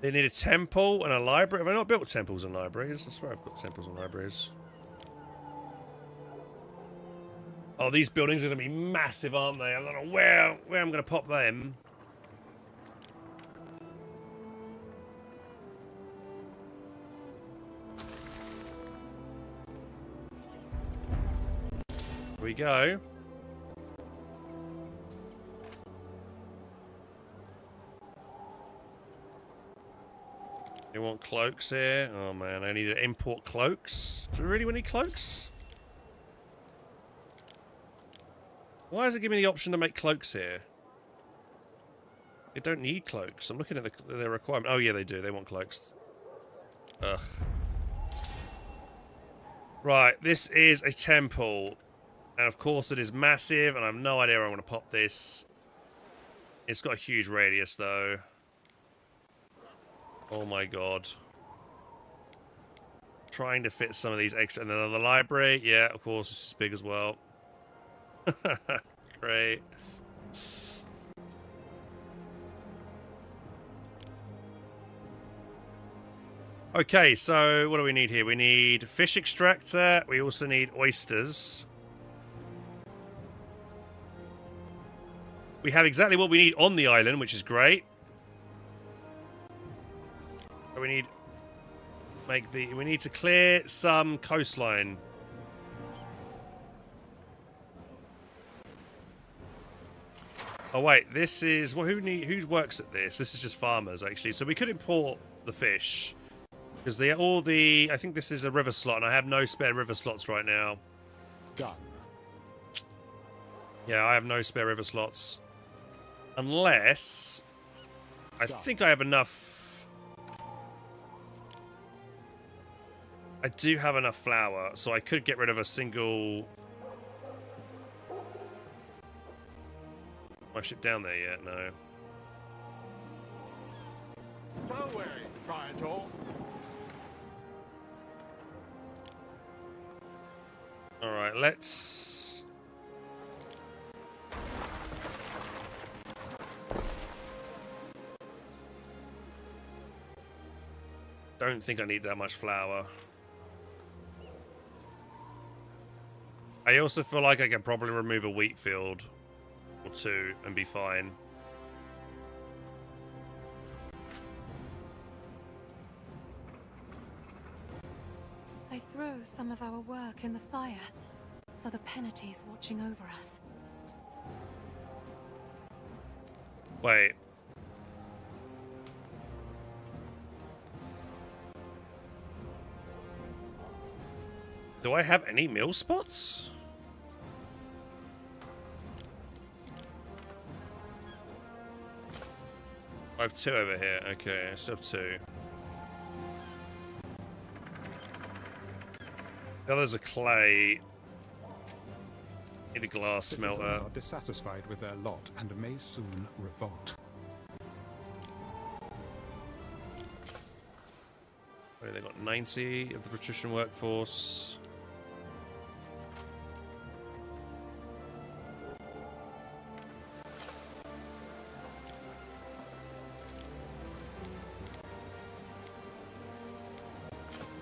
A: They need a temple and a library. Have I not built temples and libraries? I swear I've got temples and libraries. Oh, these buildings are going to be massive, aren't they? I don't know where I'm going to pop them. Here we go. They want cloaks here. Oh man, I need to import cloaks. Do we really need cloaks? Why does it give me the option to make cloaks here? They don't need cloaks. I'm looking at their requirement. Oh yeah, they do. They want cloaks. Ugh. Right, this is a temple. And of course it is massive, and I have no idea where I want to pop this. It's got a huge radius though. Oh my god. Trying to fit some of these extra... And then the library, yeah, of course, this is big as well. Great. Okay, so what do we need here? We need fish extractor. We also need oysters. We have exactly what we need on the island, which is great. We need we need to clear some coastline. Oh wait, this is who works at this? This is just farmers actually. So we could import the fish because I think this is a river slot, and I have no spare river slots right now.
F: Done.
A: Yeah, I have no spare river slots, unless I think I have enough. I do have enough flour, so I could get rid of a single... My ship down there yet? No.
C: So wary, Triantor.
A: Alright, let's... Don't think I need that much flour. I also feel like I can probably remove a wheat field or two and be fine.
R: I throw some of our work in the fire for the penalties watching over us.
A: Wait. Do I have any mill spots? I have 2 over here. Okay, I still have 2. The others are clay. Need a glass smelter.
F: Citizens are dissatisfied with their lot and may soon revolt.
A: They got 90 of the patrician workforce.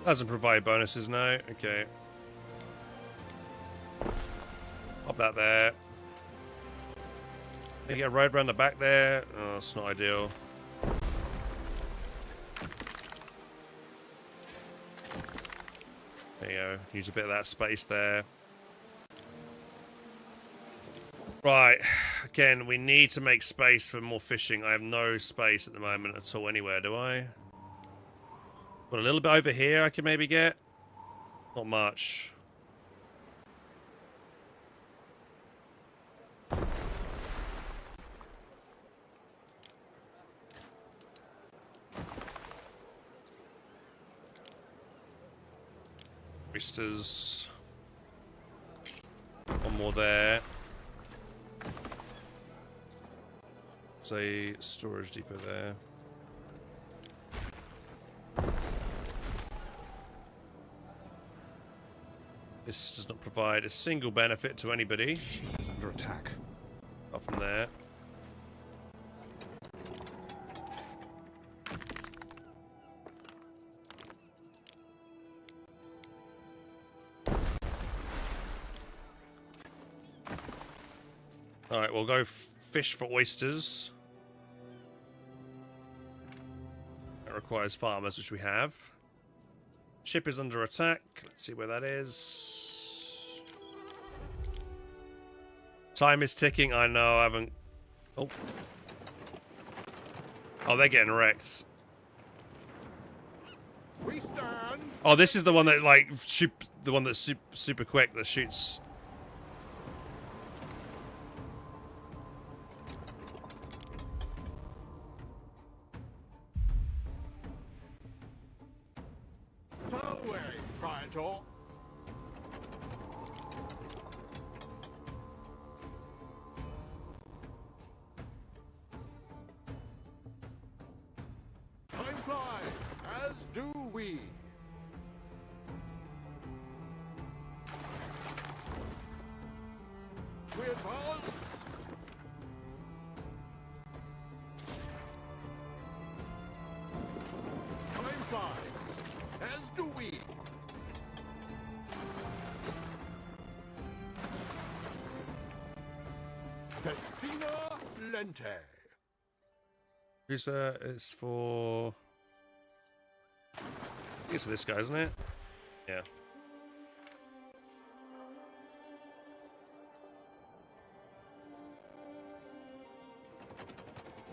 A: Doesn't provide bonuses, no. Okay. Pop that there. Can you get a road around the back there? Oh, it's not ideal. There you go. Use a bit of that space there. Right. Again, we need to make space for more fishing. I have no space at the moment at all anywhere, do I? Got a little bit over here I can maybe get. Not much. Oysters. One more there. There's a storage depot there. This does not provide a single benefit to anybody.
F: It's under attack.
A: Apart from there. Alright, we'll go fish for oysters. That requires farmers, which we have. Ship is under attack. Let's see where that is. Time is ticking. I know, I haven't... Oh. Oh, they're getting wrecked.
C: We stand.
A: Oh, this is the one that like the one that's super quick that shoots.
C: Salve, Praetor. Time flies, as do we. We advance. Time flies, as do we. Festina Lente.
A: Who's it's for? I think it's for this guy, isn't it? Yeah.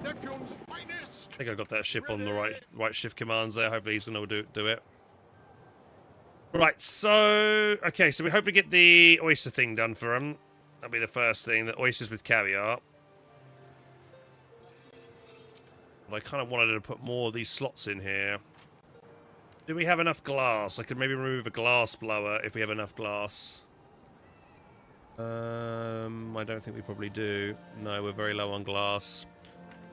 C: Neptune's finest.
A: I think I got that ship on the right shift commands there. Hopefully he's gonna do it. Right, so okay, so we hopefully get the oyster thing done for him. That'll be the first thing. The oysters with caviar. But I kind of wanted to put more of these slots in here. Do we have enough glass? I could maybe remove a glass blower if we have enough glass. I don't think we probably do. No, we're very low on glass.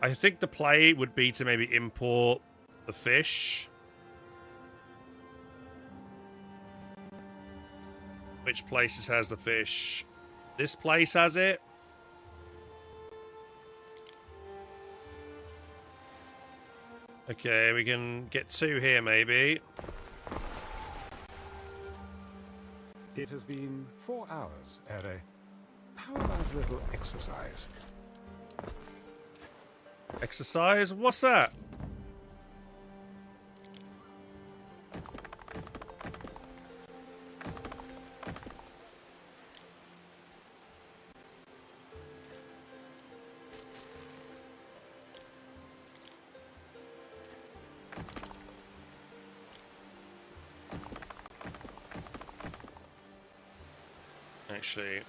A: I think the play would be to maybe import the fish. Which places has the fish? This place has it. Okay, we can get 2 here maybe.
F: It has been 4 hours, Ere. How about a little exercise?
A: Exercise? What's that? Actually,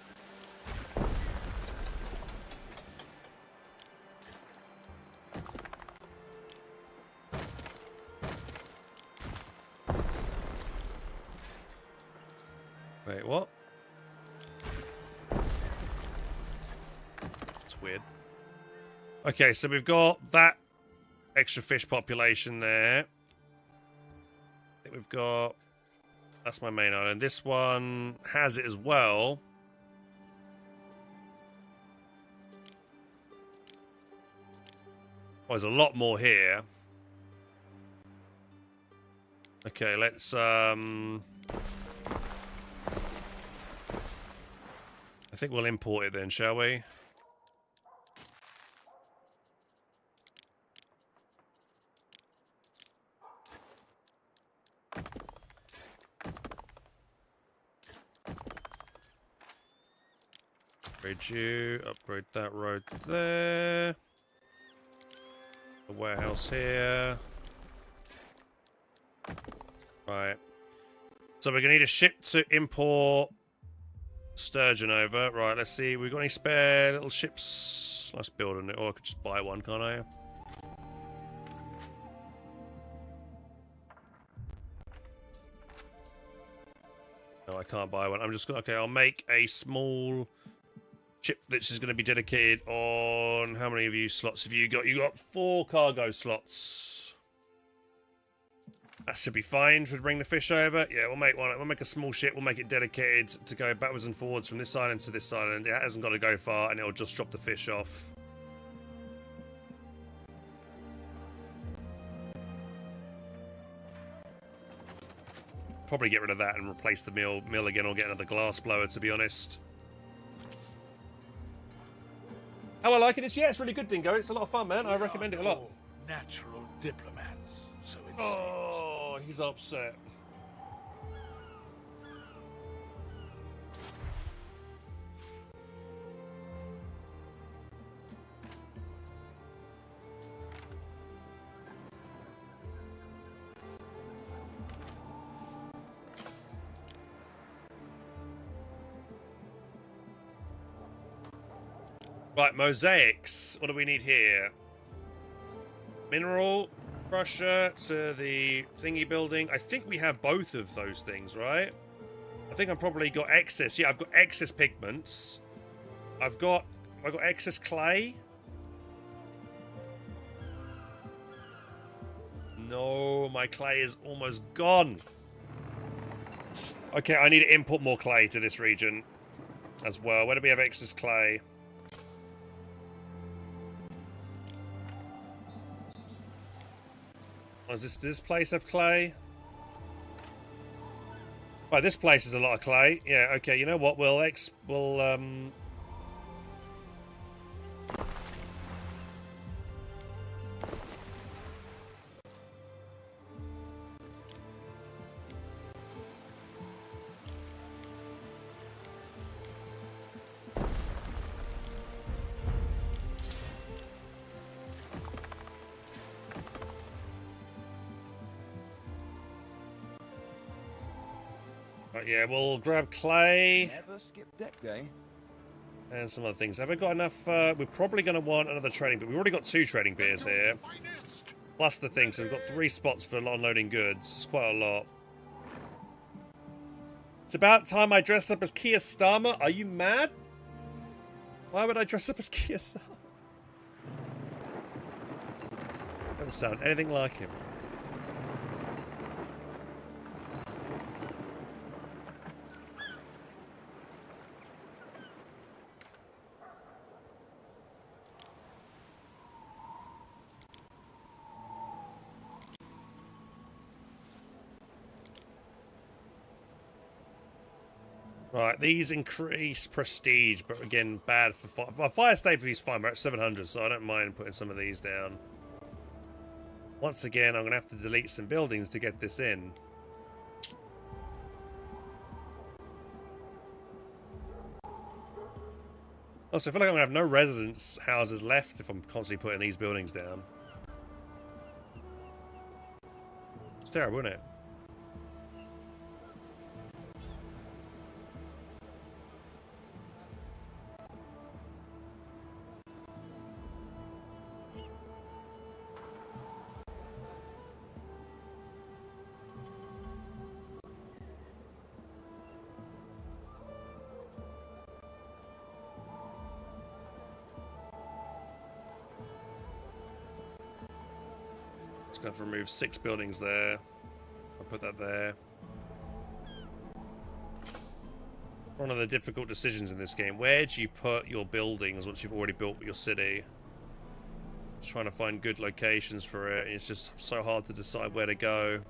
A: wait, what? That's weird. Okay, so we've got that extra fish population there. I think we've got... That's my main island. This one has it as well. Oh, there's a lot more here. Okay, let's I think we'll import it then, shall we? Upgrade you, upgrade that road there. The warehouse here. Right. So we're gonna need a ship to import sturgeon over. Right, let's see. We've got any spare little ships? Let's build on it, or I could just buy one, can't I? No, I can't buy one. I'm just gonna... Okay, I'll make a small ship which is going to be dedicated on... How many of you slots have you got? You got 4 cargo slots. That should be fine to bring the fish over. Yeah, we'll make one. We'll make a small ship. We'll make it dedicated to go backwards and forwards from this island to this island. It hasn't got to go far, and it'll just drop the fish off. Probably get rid of that and replace the mill again, or get another glass blower, to be honest. How I like it? Yeah, it's really good, Dingo. It's a lot of fun, man. I recommend it a lot.
M: Natural diplomats, so it
A: Oh, he's upset. Right, mosaics. What do we need here? Mineral crusher to the thingy building. I think we have both of those things, right? I think I've probably got excess. Yeah, I've got excess pigments. I've got excess clay. No, my clay is almost gone. Okay, I need to import more clay to this region as well. Where do we have excess clay? Oh, does this place have clay? Right, this place is a lot of clay. Yeah, okay, you know what? We'll yeah, we'll grab clay.
J: Never skip deck day.
A: And some other things. Have I got enough? We're probably going to want another trading, but we've already got 2 trading piers here. Plus the thing, so we've got 3 spots for unloading goods. It's quite a lot. It's about time I dressed up as Keir Starmer. Are you mad? Why would I dress up as Keir Starmer? Doesn't sound anything like him. Right, these increase prestige, but again, bad for fire. Well, fire stability is fine. We're at 700, so I don't mind putting some of these down. Once again, I'm going to have to delete some buildings to get this in. Also, I feel like I'm going to have no residence houses left if I'm constantly putting these buildings down. It's terrible, isn't it? Gonna have to remove 6 buildings there. I'll put that there. One of the difficult decisions in this game. Where do you put your buildings once you've already built your city? Just trying to find good locations for it. It's just so hard to decide where to go.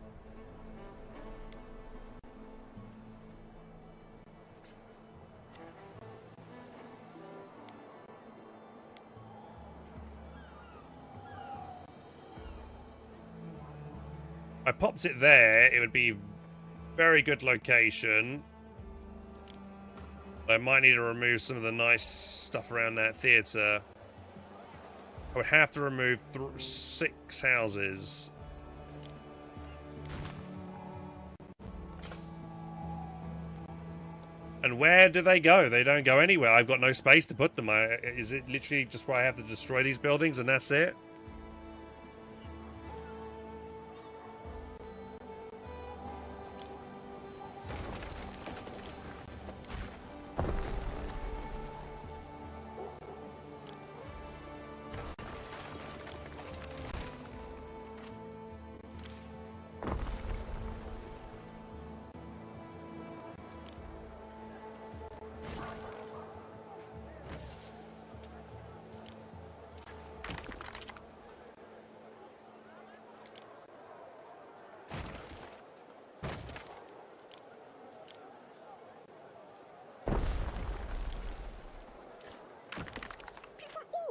A: I popped it there, it would be very good location. I might need to remove some of the nice stuff around that theatre. I would have to remove 6 houses. And where do they go? They don't go anywhere. I've got no space to put them. Is it literally just where I have to destroy these buildings and that's it?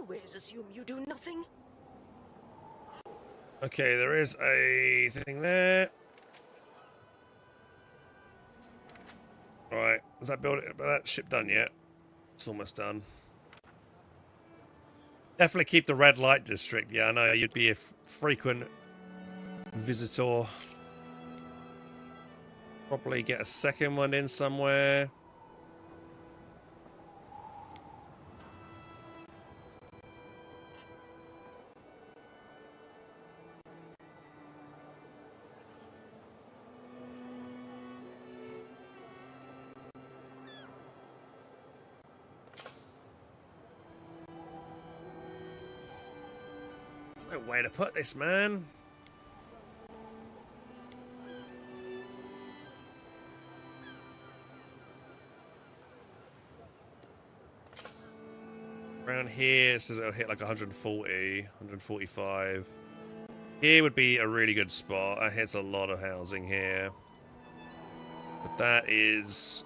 K: Always assume you do nothing.
A: Okay, there is a thing there. Alright, is that ship done yet? It's almost done. Definitely keep the red light district. Yeah, I know you'd be a frequent visitor. Probably get a second one in somewhere. There's no way to put this, man. Around here, it says it'll hit like 140, 145. Here would be a really good spot. That hits a lot of housing here. But that is...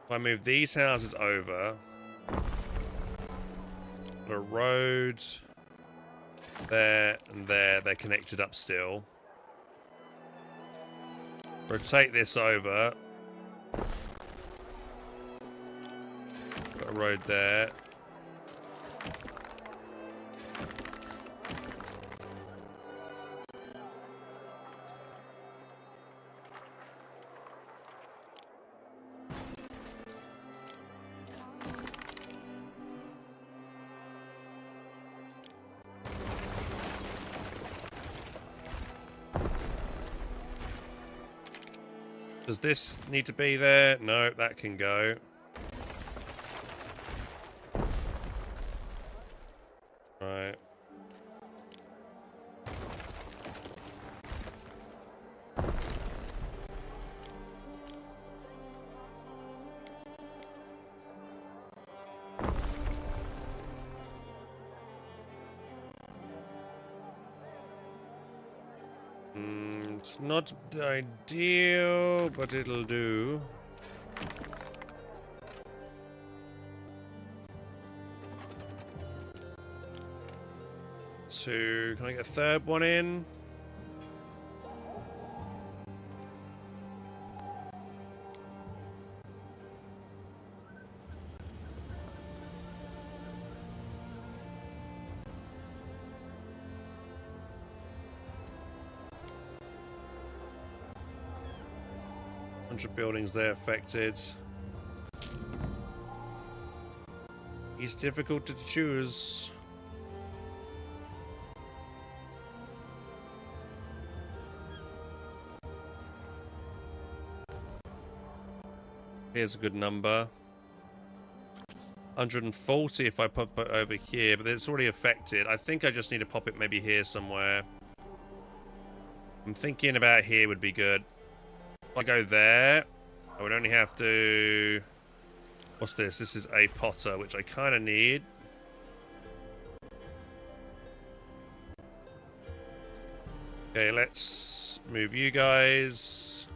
A: If I move these houses over, put a road there and there, they're connected up still. Rotate this over. Got a road there. Does this need to be there? No, that can go. Right. It's not ideal, but it'll do. Two. Can I get a third one in? Buildings there affected. It's difficult to choose. Here's a good number. 140 if I pop it over here, but it's already affected. I think I just need to pop it maybe here somewhere. I'm thinking about here would be good. If I go there, I would only have to... What's this? This is a potter, which I kind of need. Okay, let's move you guys.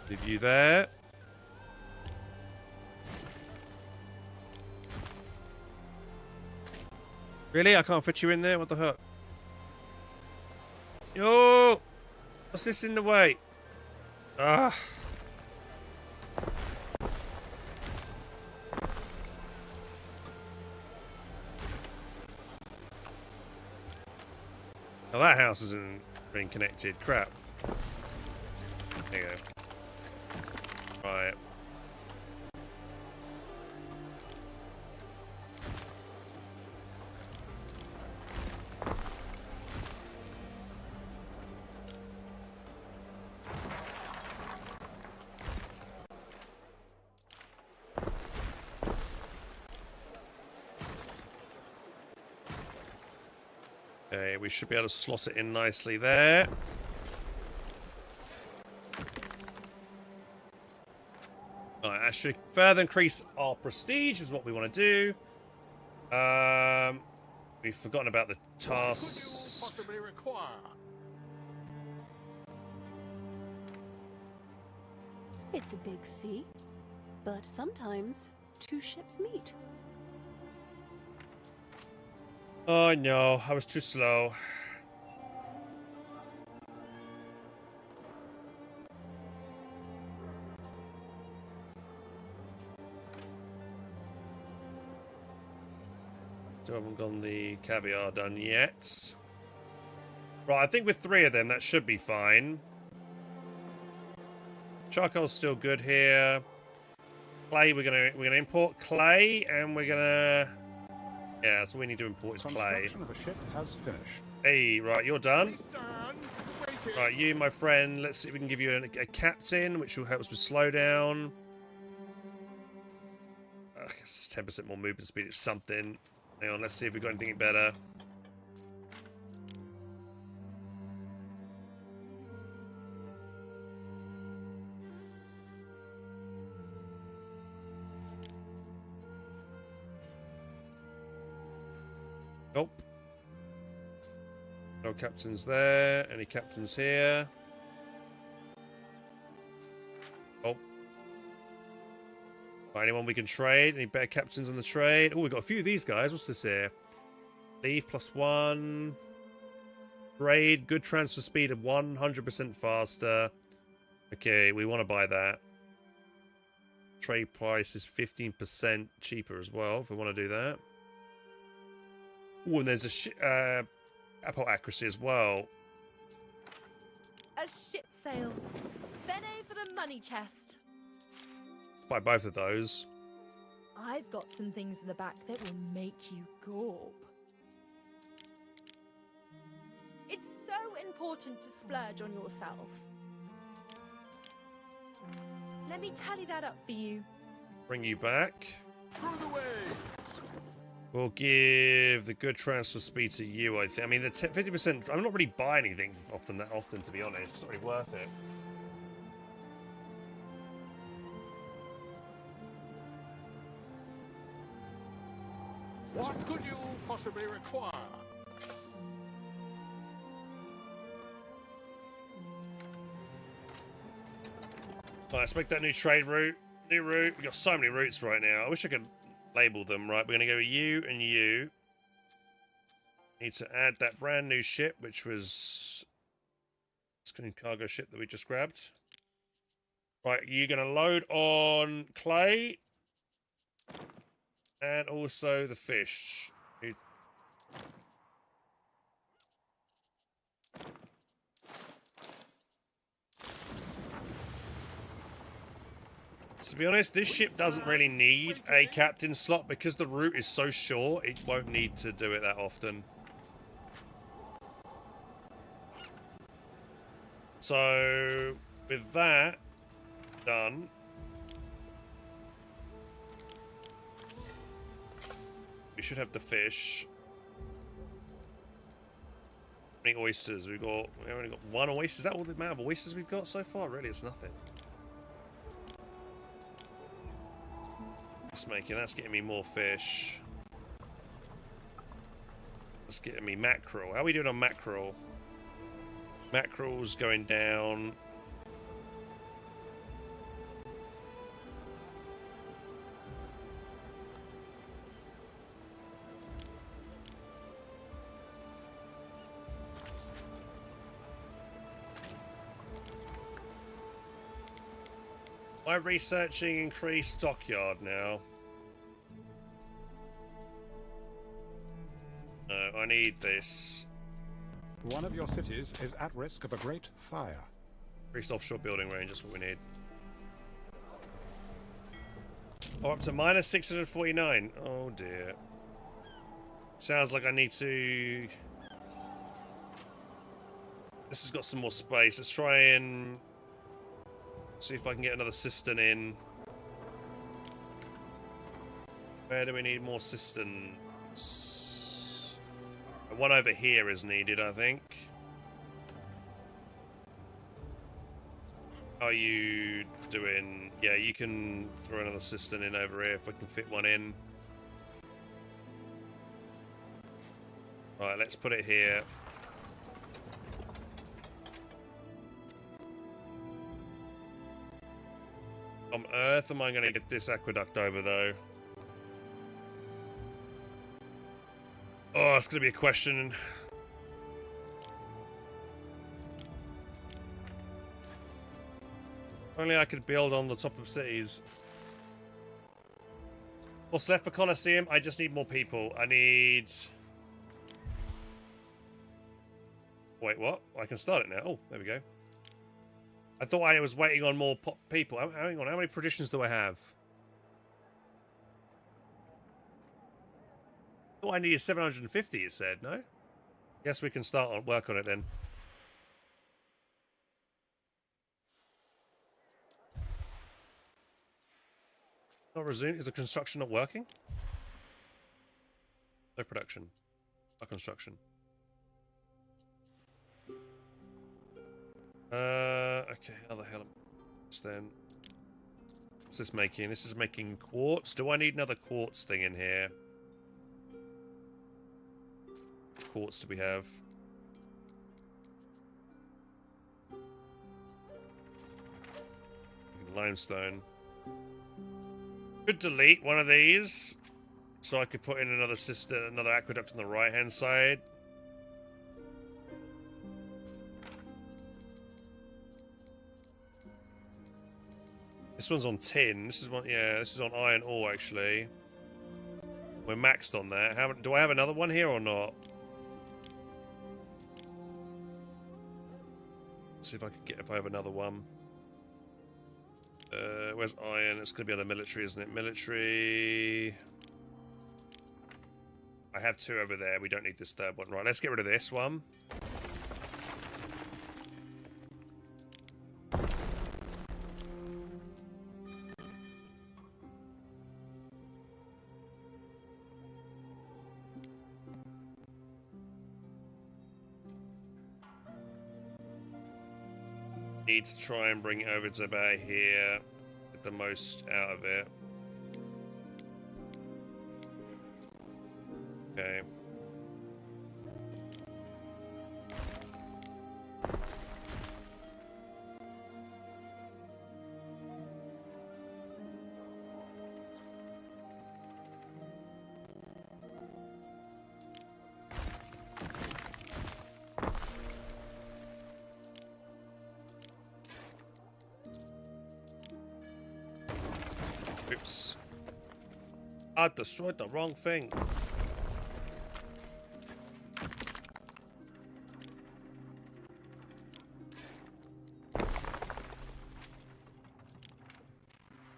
A: Leave you there. Really? I can't fit you in there? What the heck? Yo! What's this in the way? Ah. Oh, that house isn't being connected. Crap. There you go. Right. Okay, we should be able to slot it in nicely there. Alright, that should further increase our prestige is what we want to do. We've forgotten about the tasks.
C: What could you possibly require?
S: It's a big sea, but sometimes two ships meet.
A: Oh no, I was too slow. Still haven't gotten the caviar done yet. Right, I think with 3 of them that should be fine. Charcoal's still good here. Clay, we're gonna import clay, and we're gonna. Yeah, that's all we need to import is clay.
F: Construction of the ship has finished.
A: Hey, right, you're done. Right, you, my friend. Let's see if we can give you a captain, which will help us with slowdown. 10% more movement speed. It's something. Hang on, let's see if we've got anything better. Nope. No captains there. Any captains here? Oh. Anyone we can trade? Any better captains on the trade? Oh, we've got a few of these guys. What's this here? Leave +1. Trade. Good transfer speed of 100% faster. Okay, we want to buy that. Trade price is 15% cheaper as well if we want to do that. Oh, and there's a apple accuracy as well.
Q: A ship sail. Bene for the money chest.
A: Let's buy both of those.
Q: I've got some things in the back that will make you gawp. It's so important to splurge on yourself. Let me tally that up for you.
A: Bring you back.
C: Through the way.
A: We'll give the good transfer speed to you, I think. I mean, the 50%... I'm not really buying anything that often, to be honest. It's not really worth it.
C: What could you possibly require?
A: Right, let's make that new trade route. New route. We've got so many routes right now. I wish I could label them. Right, we're going to go you and you. Need to add that brand new ship, which was... this cargo ship that we just grabbed. Right, you're going to load on clay. And also the fish. To be honest, this ship doesn't really need a captain slot because the route is so short, it won't need to do it that often. So, with that done, we should have the fish. How many oysters? We've only got one oyster. Is that all the amount of oysters we've got so far? Really, it's nothing. That's getting me more fish. That's getting me mackerel. How are we doing on mackerel? Mackerel's going down. I'm researching increased stockyard now. No, I need this.
F: One of your cities is at risk of a great fire.
A: Increased offshore building range, that's what we need. Oh, up to minus 649. Oh dear. Sounds like I need to... This has got some more space. Let's try and... see if I can get another cistern in. Where do we need more cisterns? One over here is needed, I think. How are you doing? Yeah, you can throw another cistern in over here if I can fit one in. Alright, let's put it here. On Earth, am I going to get this aqueduct over, though? Oh, it's going to be a question. Only I could build on the top of cities. What's left for Colosseum? I just need more people. I need... Wait, what? I can start it now. Oh, there we go. I thought I was waiting on more people. Hang on, how many traditions do I have? Oh, I need 750, it said, no? Guess we can start on work on it then. Not resume. Is the construction not working? No production. No construction. Okay, how the hell am I then? What's this making? This is making quartz. Do I need another quartz thing in here? Which quartz do we have? Limestone. Could delete one of these, so I could put in another another aqueduct on the right-hand side. This one's on tin. This is one. Yeah, this is on iron ore actually. We're maxed on that. Do I have another one here or not? Let's see if I can get if I have another one. Where's iron? It's going to be on the military, isn't it? Military. I have two over there. We don't need this third one. Right, let's get rid of this one. Need to try and bring it over to about here. Get the most out of it. Okay. Oops. I destroyed the wrong thing.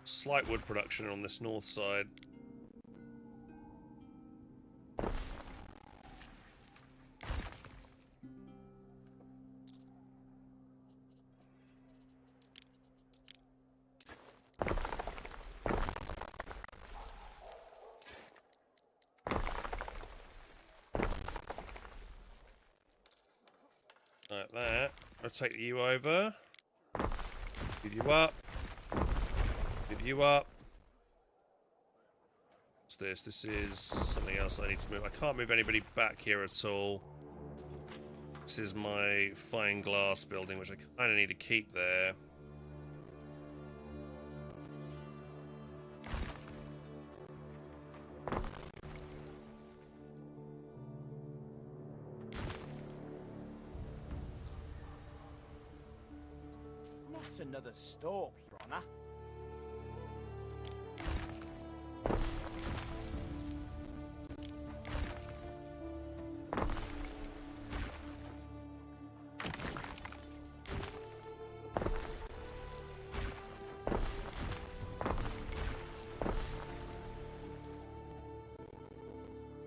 A: Slight wood production on this north side. Like that. I'll take you over. Give you up. Give you up. What's this? This is something else I need to move. I can't move anybody back here at all. This is my fine glass building, which I kind of need to keep there.
E: That's another stalk, Your Honor.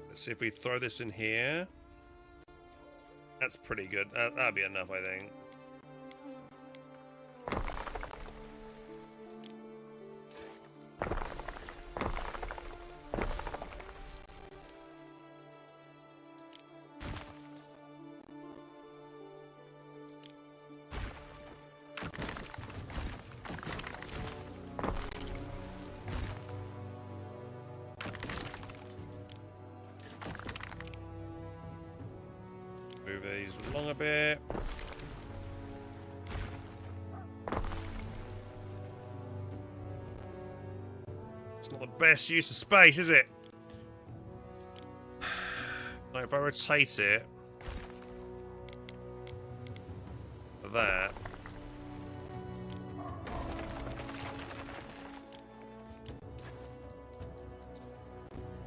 A: Let's see if we throw this in here. That's pretty good. That'll be enough, I think. Move these along a bit. It's not the best use of space, is it? Like if I rotate it for that.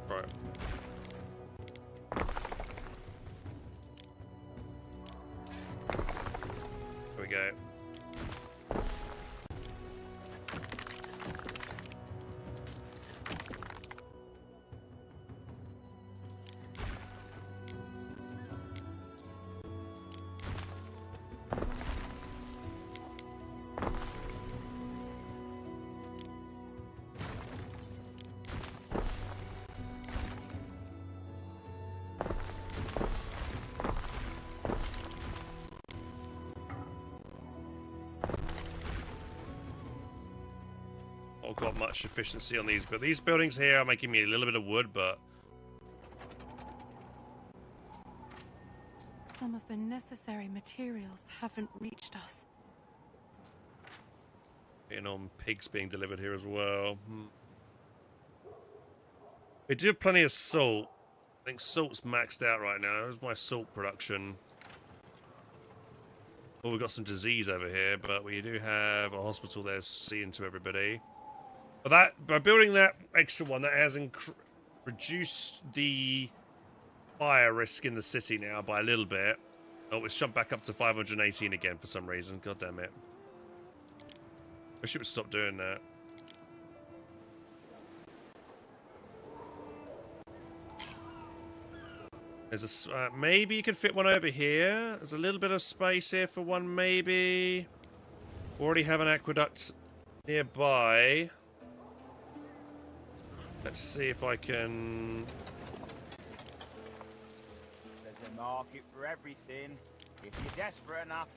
A: Right. There we go. not got much efficiency on these, but these buildings here are making me a little bit of wood, but
R: Some of the necessary materials haven't reached us.
A: getting on pigs being delivered here as well. We do have plenty of salt. I think salt's maxed out right now. There's my salt production. Well, we've got some disease over here, but we do have a hospital there seeing to everybody. But that, by building that extra one, that has reduced the fire risk in the city now by a little bit. Oh, it's jumped back up to 518 again for some reason. God damn it. I should stop doing that. There's a maybe you could fit one over here. There's a little bit of space here for one, maybe. Already have an aqueduct nearby. Let's see if I can.
E: There's a market for everything, if you're desperate enough.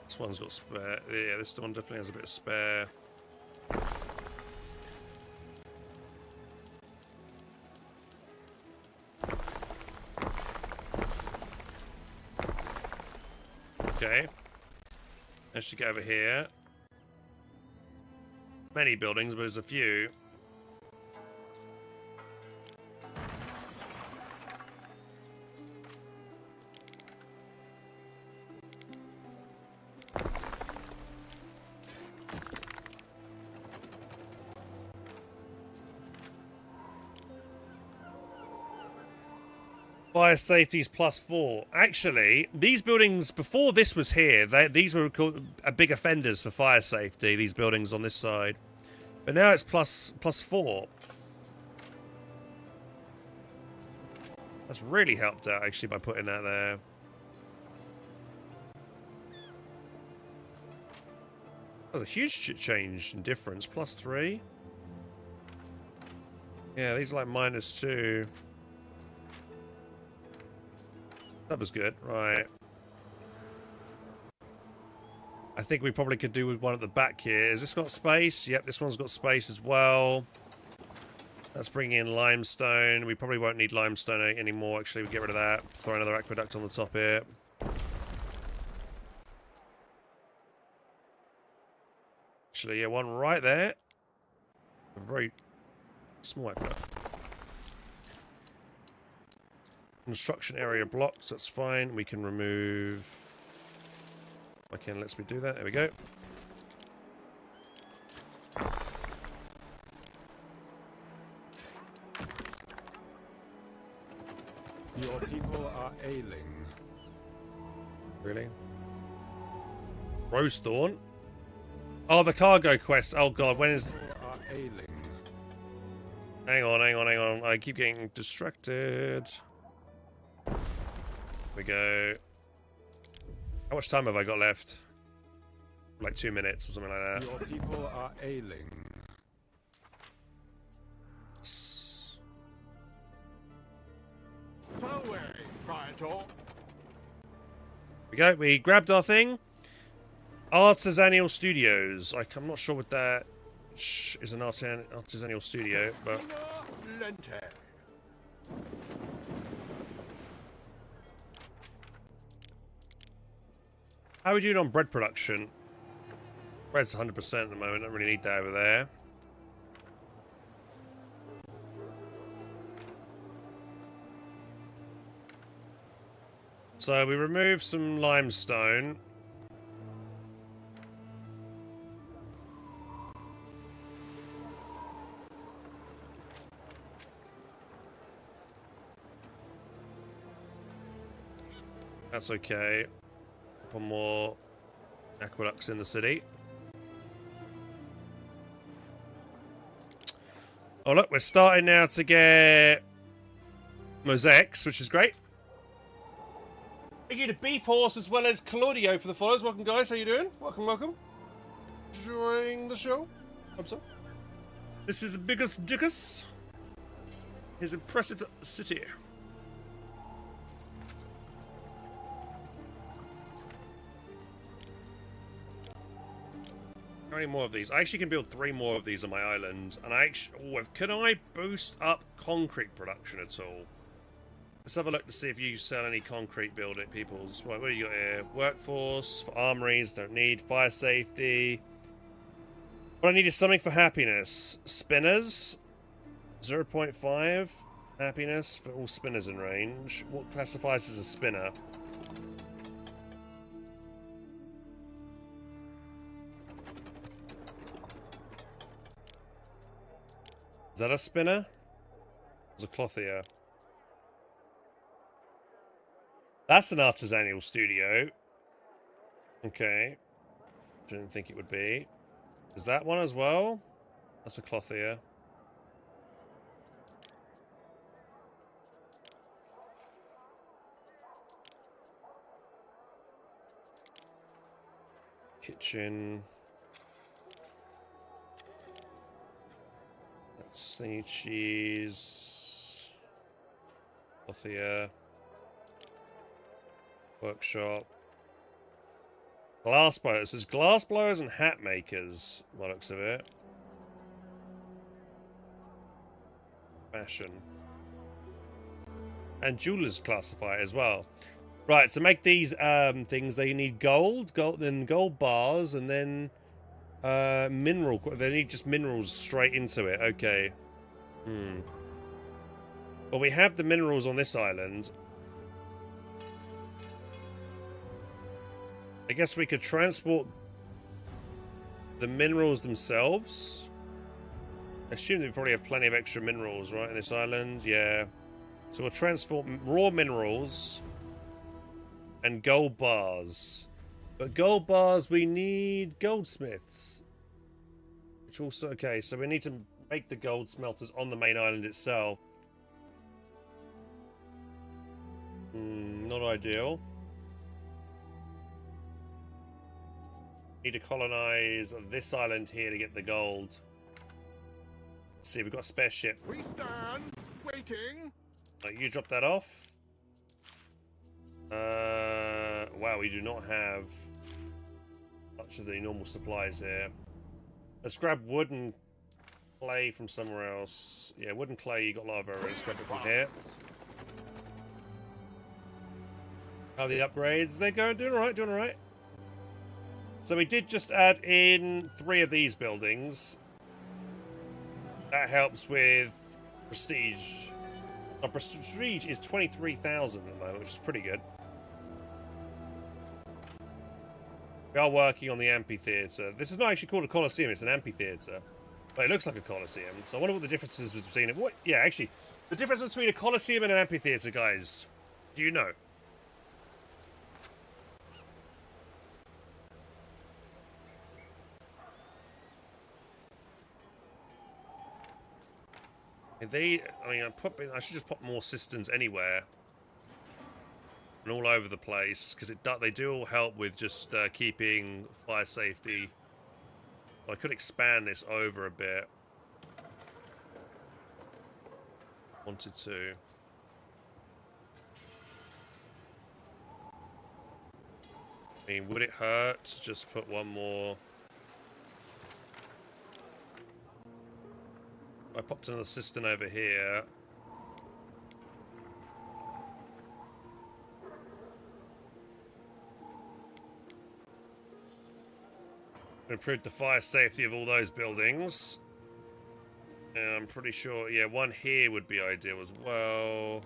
A: This one's got spare. Yeah, this one definitely has a bit of spare. Okay. Let's just get over here. Many buildings, but there's a few. Fire safety's +4. Actually, these buildings, before this was here, these were big offenders for fire safety, these buildings on this side. But now it's +4. That's really helped out, actually, by putting that there. That's a huge change in difference. +3. Yeah, these are like -2. That was good, right. I think we probably could do with one at the back here. Has this got space? Yep, this one's got space as well. Let's bring in limestone. We probably won't need limestone anymore, actually. We'll get rid of that. Throw another aqueduct on the top here. Actually, yeah, one right there. A very small aqueduct. Construction area blocks, that's fine. We can remove. Okay, lets me do that. There we go.
F: Your people are ailing.
A: Really? Rosethorn? Oh, the cargo quest. Oh god, when is.
F: Are ailing.
A: Hang on. I keep getting distracted. We go. How much time have I got left? Like 2 minutes or something like that.
F: Your people are ailing.
A: We go. We grabbed our thing. Artisanal Studios. I'm not sure what that is an artisanal studio, but. How are we doing on bread production? Bread's 100% at the moment. Don't really need that over there. So we remove some limestone. That's okay. Couple more aqueducts in the city. Oh look, we're starting now to get mosaics, which is great. Thank you to Beef Horse as well as Claudio for the follows. Welcome guys, how you doing? Welcome. enjoying the show? Hope so. This is Biggus Diccus. His impressive city. How many more of these? I actually can build 3 more of these on my island, and I actually can I boost up concrete production at all? Let's have a look to see if you sell any concrete building peoples. Right, what do you got here? Workforce for armories, don't need. Fire safety. What I need is something for happiness. Spinners, 0.5 happiness for all spinners in range. What classifies as a spinner? Is that a spinner? There's a clothier. That's an artisanal studio. Okay. Didn't think it would be. Is that one as well? That's a clothier. Kitchen. Let's see, cheese. Clothier. Workshop. Glass blowers. There's glass blowers and hat makers, by the looks of it. Fashion. And jewelers classify it as well. Right, to make these things, they need gold, then gold bars, and then mineral. They need just minerals straight into it. Okay. Well, we have the minerals on this island. I guess we could transport the minerals themselves. I assume we probably have plenty of extra minerals, right, in this island? Yeah. So we'll transport raw minerals and gold bars. But gold bars, we need goldsmiths. Which also, okay, so we need to make the gold smelters on the main island itself. Not ideal. Need to colonize this island here to get the gold. Let's see, we've got a spare ship.
C: We stand waiting.
A: You drop that off. Wow, we do not have much of the normal supplies here. Let's grab wood and clay from somewhere else. Yeah, wood and clay, you got lava. Let's grab it from here. How are the upgrades? They're going, doing alright, doing alright. So we did just add in 3 of these buildings. That helps with prestige. Our prestige is 23,000 at the moment, which is pretty good. We are working on the amphitheatre. This is not actually called a coliseum, it's an amphitheatre. But it looks like a coliseum. So I wonder what the difference is between it. What? Yeah, actually, the difference between a coliseum and an amphitheatre, guys. Do you know? I should just put more cisterns anywhere and all over the place because they do all help with just keeping fire safety. I could expand this over a bit. Wanted to. I mean, would it hurt to just put one more? I popped another cistern over here. Improved the fire safety of all those buildings. And I'm pretty sure, yeah, one here would be ideal as well.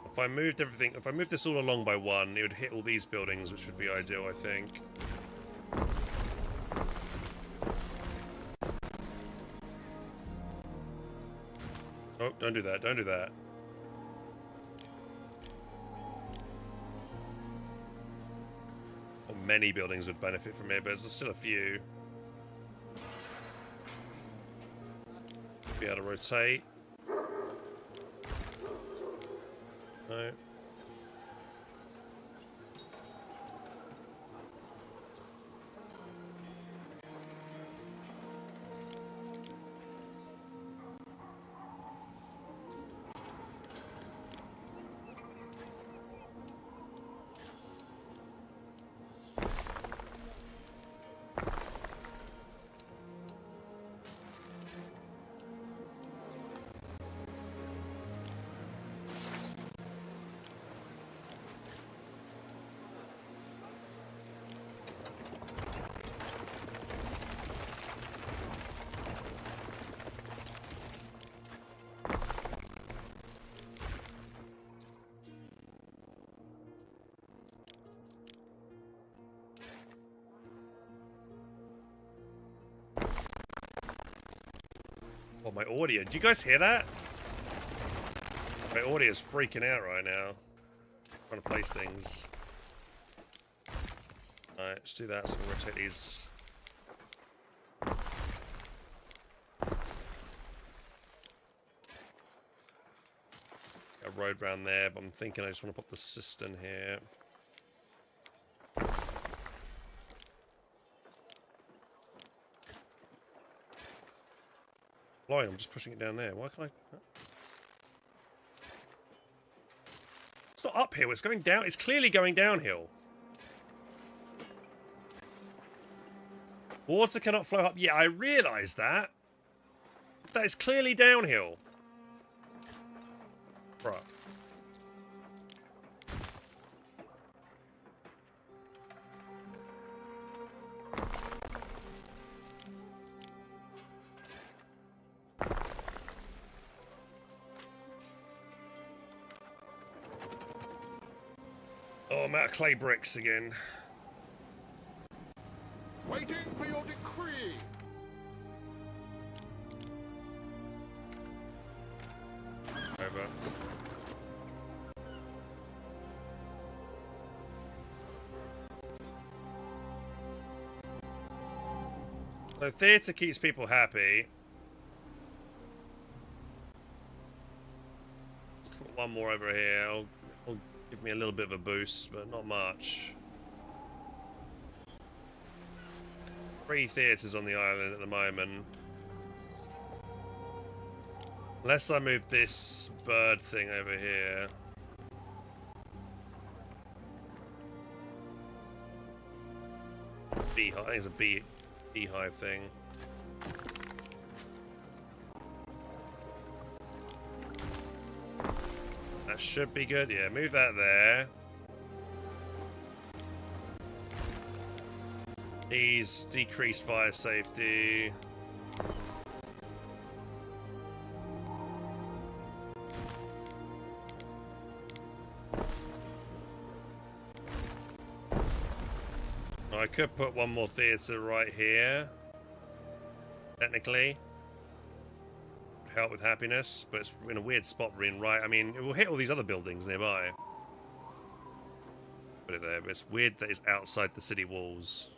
A: If I moved everything, if I moved this all along by 1, it would hit all these buildings, which would be ideal, I think. Oh, don't do that, don't do that. Well, many buildings would benefit from it, but there's still a few. Be able to rotate. No. Oh, my audio. Do you guys hear that? My audio is freaking out right now. Trying to place things. Alright, let's do that. So we'll rotate these. A road round there, but I'm thinking I just want to put the cistern here. Lloyd, I'm just pushing it down there. Why can't I? It's not uphill, it's going down. It's clearly going downhill. Water cannot flow up. Yeah, I realise that. That is clearly downhill. Right. Oh, I'm out of clay bricks again.
C: Waiting for your decree.
A: Over. So theatre keeps people happy. Put one more over here. It'll give me a little bit of a boost, but not much. 3 theatres on the island at the moment. Unless I move this bird thing over here. Beehive. I think it's a beehive thing. That should be good. Yeah, move that there. These decreased fire safety. I could put one more theatre right here. Technically. Would help with happiness, but it's in a weird spot we're in, right? I mean, it will hit all these other buildings nearby. Put it there, but it's weird that it's outside the city walls.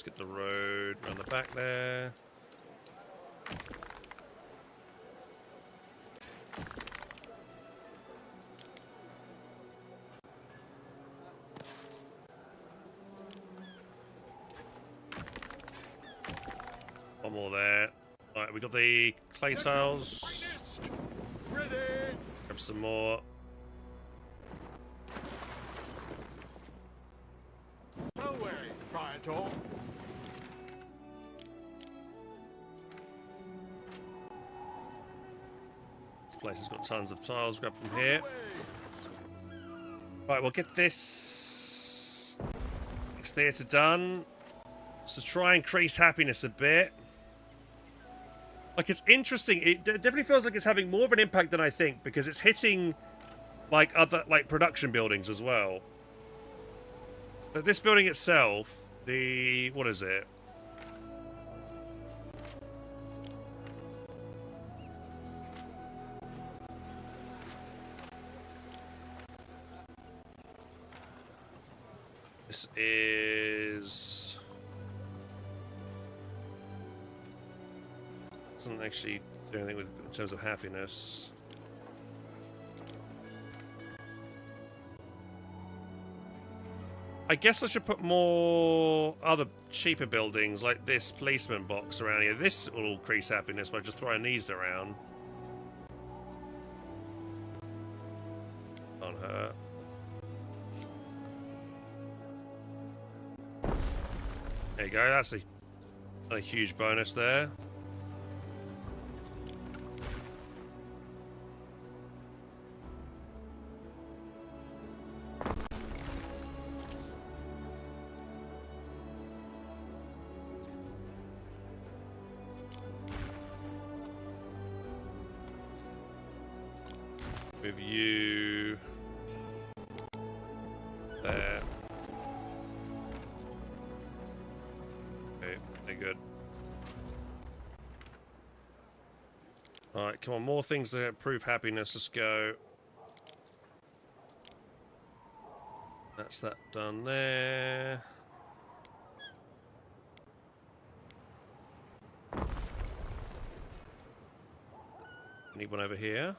A: Get the road around the back there. One more there. Alright, we got the clay tiles.
C: Ready.
A: Grab some more.
C: Away, Praetor.
A: Place has got tons of tiles. Grab from here. Right, we'll get this next theatre done. So try and increase happiness a bit. Like, it's interesting. It definitely feels like it's having more of an impact than I think, because it's hitting like other production buildings as well. But this building itself, what is it? This is... doesn't actually do anything with in terms of happiness. I guess I should put more other cheaper buildings like this policeman box around here. This will increase happiness by just throwing these around. On her. There you go, that's a huge bonus there. With you there. Okay, they're good. Alright, come on, more things that improve happiness. Let's go. That's that done there. Need one over here.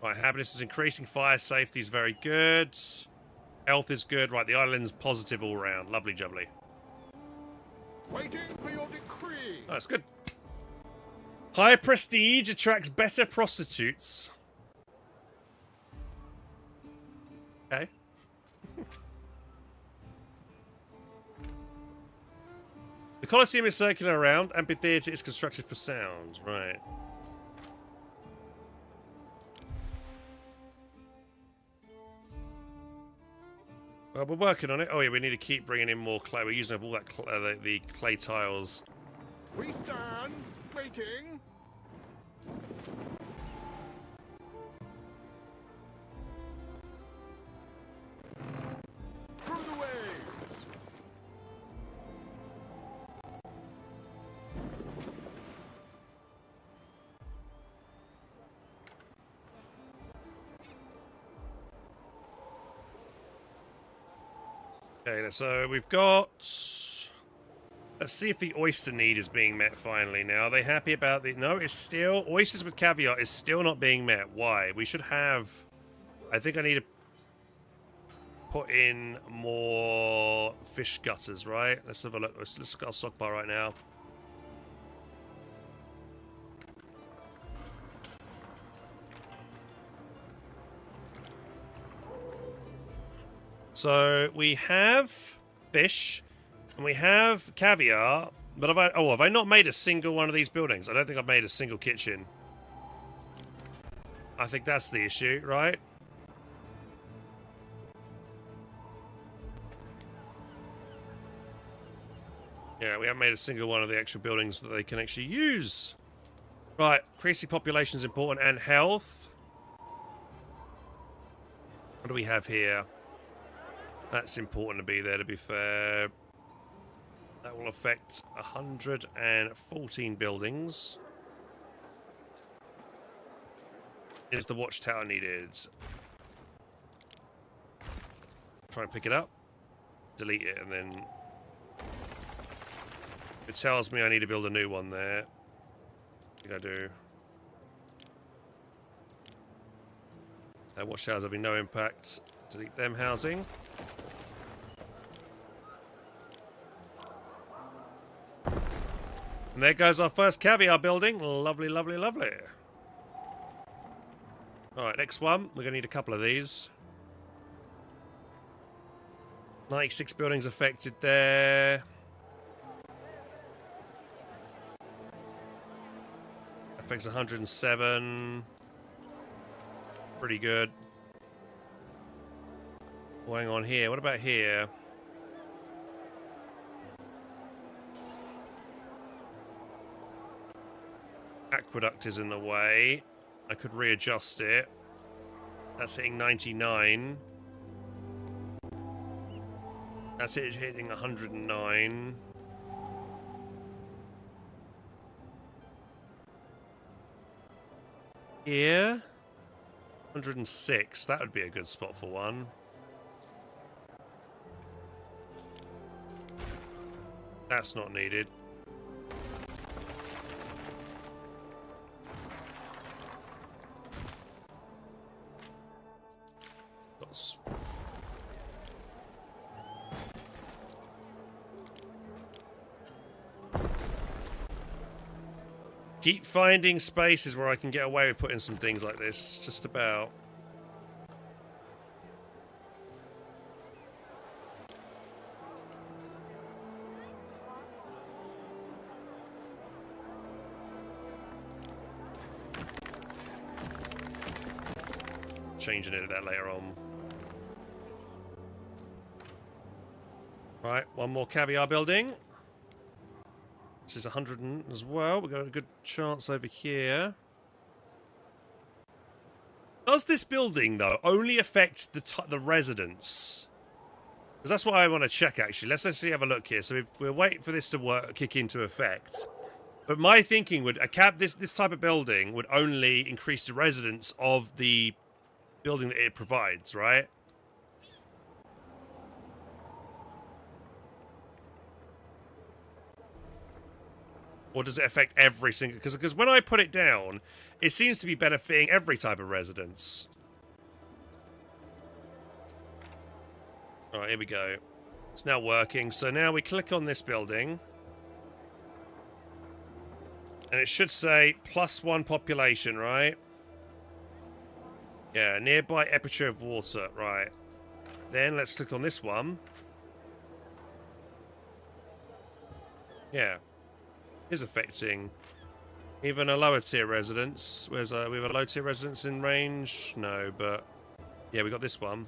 A: Right, happiness is increasing. Fire safety is very good. Health is good. Right, the island's positive all round. Lovely jubbly.
C: Waiting for your decree.
A: Oh, that's good. High prestige attracts better prostitutes. Okay. The Colosseum is circular around. Amphitheatre is constructed for sound. Right. Well, we're working on it. Oh yeah, we need to keep bringing in more clay. We're using up all that the clay tiles.
C: We stand waiting. Through the waves.
A: Okay, so we've got... Let's see if the oyster need is being met finally now. Are they happy about the... No, it's still... Oysters with caviar is still not being met. Why? We should have... I think I need to put in more fish gutters, right? Let's have a look. Let's look at our stockpile right now. So we have fish and we have caviar, but have I not made a single one of these buildings? I don't think I've made a single kitchen. I think that's the issue, right? Yeah, we haven't made a single one of the actual buildings that they can actually use. Right, increasing population is important, and health. What do we have here? That's important to be there, to be fair. That will affect 114 buildings. Is the watchtower needed? Try and pick it up. Delete it, and then... It tells me I need to build a new one there. I think I do. Watchtowers having no impact. Delete them housing. And there goes our first caviar building. Lovely, lovely, lovely. Alright, next one. We're going to need a couple of these. 96 buildings affected there. Affects 107. Pretty good. Going on here. What about here? Aqueduct is in the way. I could readjust it. That's hitting 99. That's it hitting 109. Here? 106. That would be a good spot for one. That's not needed. Keep finding spaces where I can get away with putting some things like this. Just about. Changing it that later on. Right, one more caviar building. This is 100 as well. We've got a good chance over here. Does this building, though, only affect the residents? Because that's what I want to check, actually. Let's actually have a look here. So we're waiting for this to kick into effect. But my thinking would, this type of building would only increase the residents of the building that it provides, right? Or does it affect every single... Because when I put it down, it seems to be benefiting every type of residence. Alright, here we go. It's now working. So now we click on this building. And it should say +1 population, right? Yeah, nearby aperture of water, right. Then let's click on this one. Yeah. Is affecting even a lower tier residence. We have a low tier residence in range? No, but yeah, we got this one.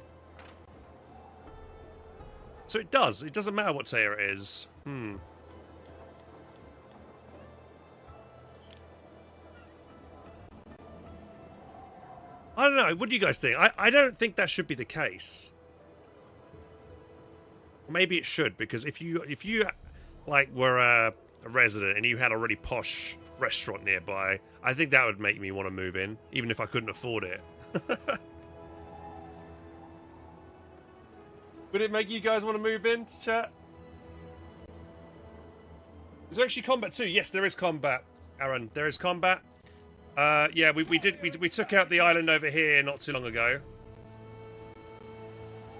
A: So it does. It doesn't matter what tier it is. I don't know. What do you guys think? I don't think that should be the case. Maybe it should, because if you like were a resident and you had a really posh restaurant nearby, I think that would make me want to move in, even if I couldn't afford it. Would it make you guys want to move in, chat? Is there actually combat too? Yes, there is combat, Aaron. There is combat. Yeah, we took out the island over here not too long ago.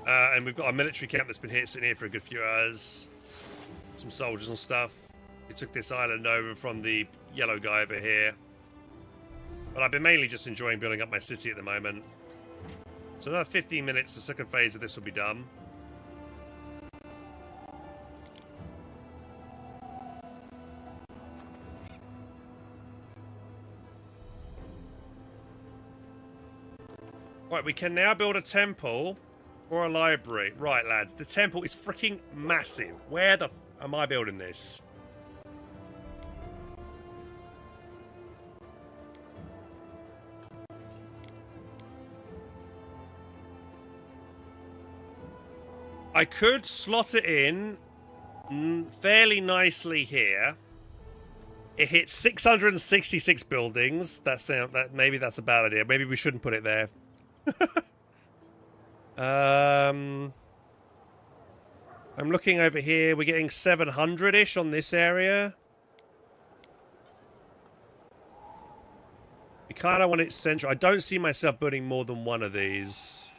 A: And we've got a military camp that's been sitting here for a good few hours. Some soldiers and stuff. We took this island over from the yellow guy over here. But I've been mainly just enjoying building up my city at the moment. So another 15 minutes, the second phase of this will be done. Right, we can now build a temple or a library. Right, lads, the temple is freaking massive. Where the am I building this? I could slot it in fairly nicely here. It hits 666 buildings. Maybe that's a bad idea. Maybe we shouldn't put it there. I'm looking over here. We're getting 700-ish on this area. We kind of want it central. I don't see myself building more than one of these.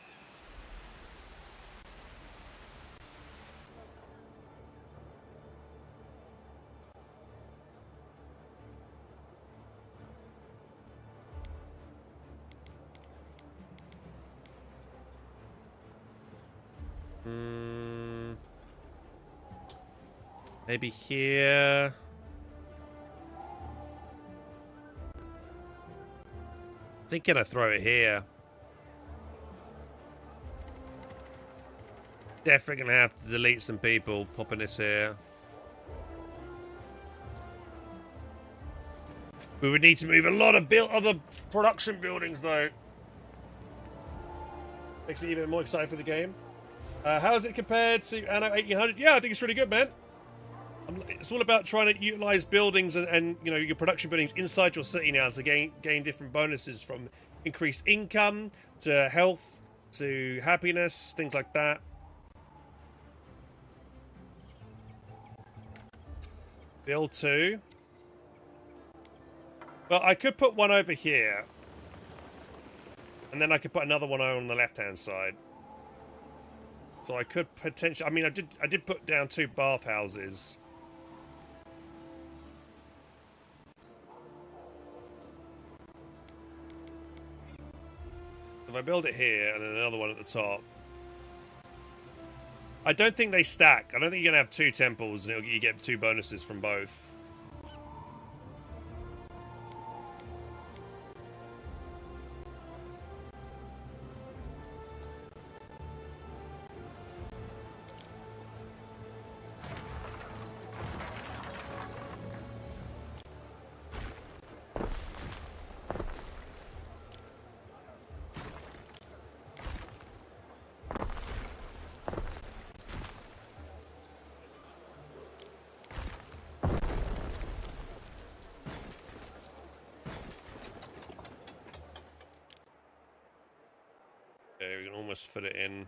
A: Maybe here. I think I'll throw it here. Definitely gonna have to delete some people popping this here. We would need to move a lot of other production buildings though. Makes me even more excited for the game. How is it compared to Anno 1800? Yeah, I think it's really good, man. It's all about trying to utilize buildings and you know, your production buildings inside your city now to gain different bonuses, from increased income to health to happiness, things like that. Build 2. But I could put one over here, and then I could put another one on the left-hand side. So I could potentially. I mean, I did put down 2 bathhouses. If I build it here and then another one at the top. I don't think they stack. I don't think you're going to have 2 temples and you get 2 bonuses from both. Okay, we can almost fit it in.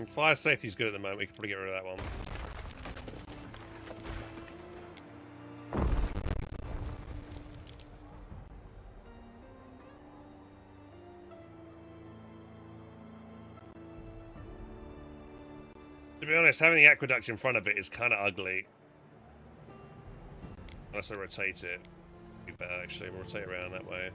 A: Fire safety's good at the moment. We can probably get rid of that one. To be honest, having the aqueduct in front of it is kind of ugly. Unless I rotate it. Be better, actually. We'll rotate around that way.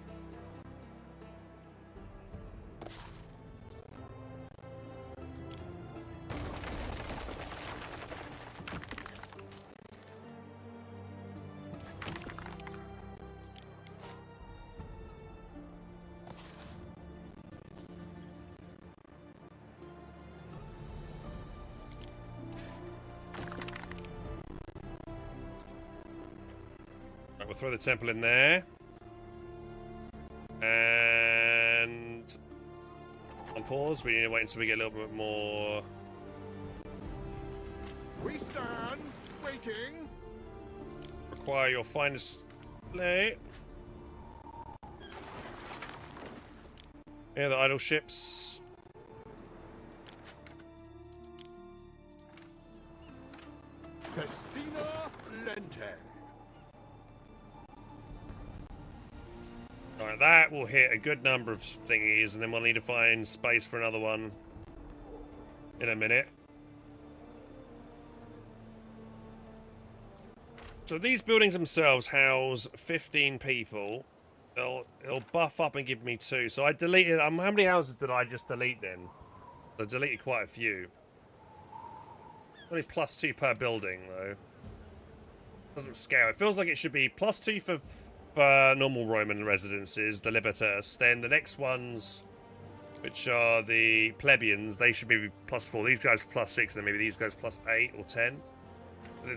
A: We'll throw the temple in there. And on pause, we need to wait until we get a little bit more.
C: We stand waiting.
A: Require your finest play. Yeah, the idle ships.
C: Festina Lente.
A: Alright, that will hit a good number of thingies, and then we'll need to find space for another one in a minute. So these buildings themselves house 15 people. It'll buff up and give me 2. So I deleted... how many houses did I just delete then? I deleted quite a few. Only +2 per building, though. Doesn't scale. It feels like it should be +2 for normal Roman residences, the Libertas. Then the next ones, which are the plebeians, they should be +4. These guys +6, and then maybe these guys +8 or 10.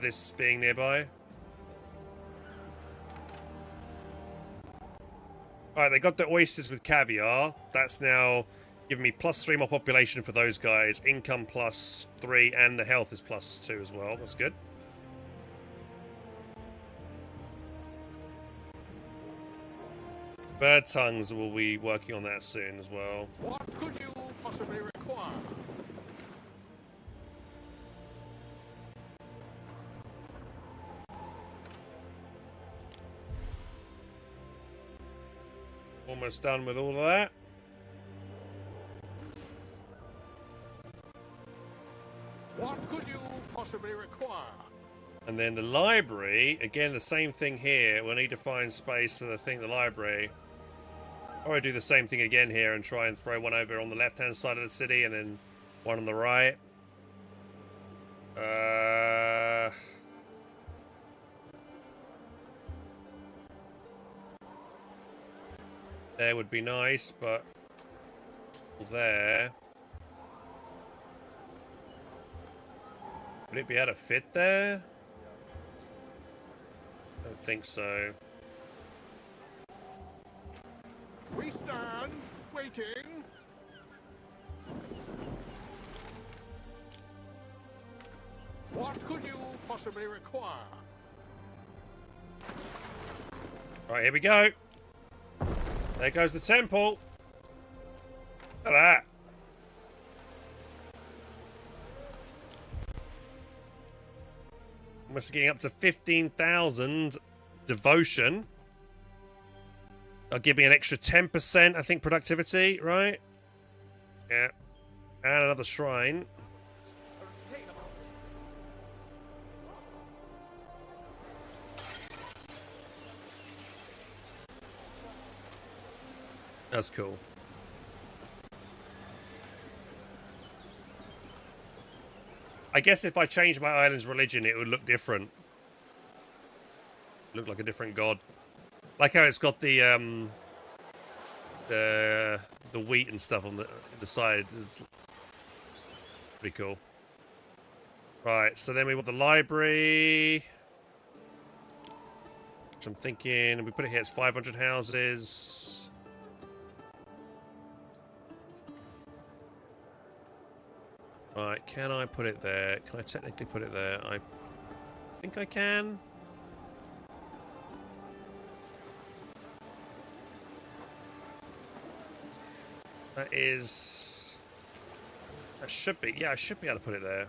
A: This being nearby. Alright, they got the oysters with caviar. That's now giving me +3 more population for those guys. Income +3, and the health is +2 as well. That's good. Bird tongues will be working on that soon as well.
C: What could you possibly require?
A: Almost done with all of that.
C: What could you possibly require?
A: And then the library, again, the same thing here. We'll need to find space for the library. Or I do the same thing again here and try and throw one over on the left-hand side of the city and then one on the right. There would be nice, but there. Would it be able to fit there? I don't think so.
C: We stand waiting. What could you possibly require?
A: Right, here we go. There goes the temple. Look at that. Almost getting up to 15,000 devotion. That'll give me an extra 10%, I think, productivity, right? Yeah. And another shrine. That's cool. I guess if I changed my island's religion, it would look different. Look like a different god. Like how it's got the wheat and stuff on the side is pretty cool. Right, so then we want the library. Which I'm thinking, we put it here, it's 500 houses. Right, can I put it there? Can I technically put it there? I think I can. That is... That should be... Yeah, I should be able to put it there.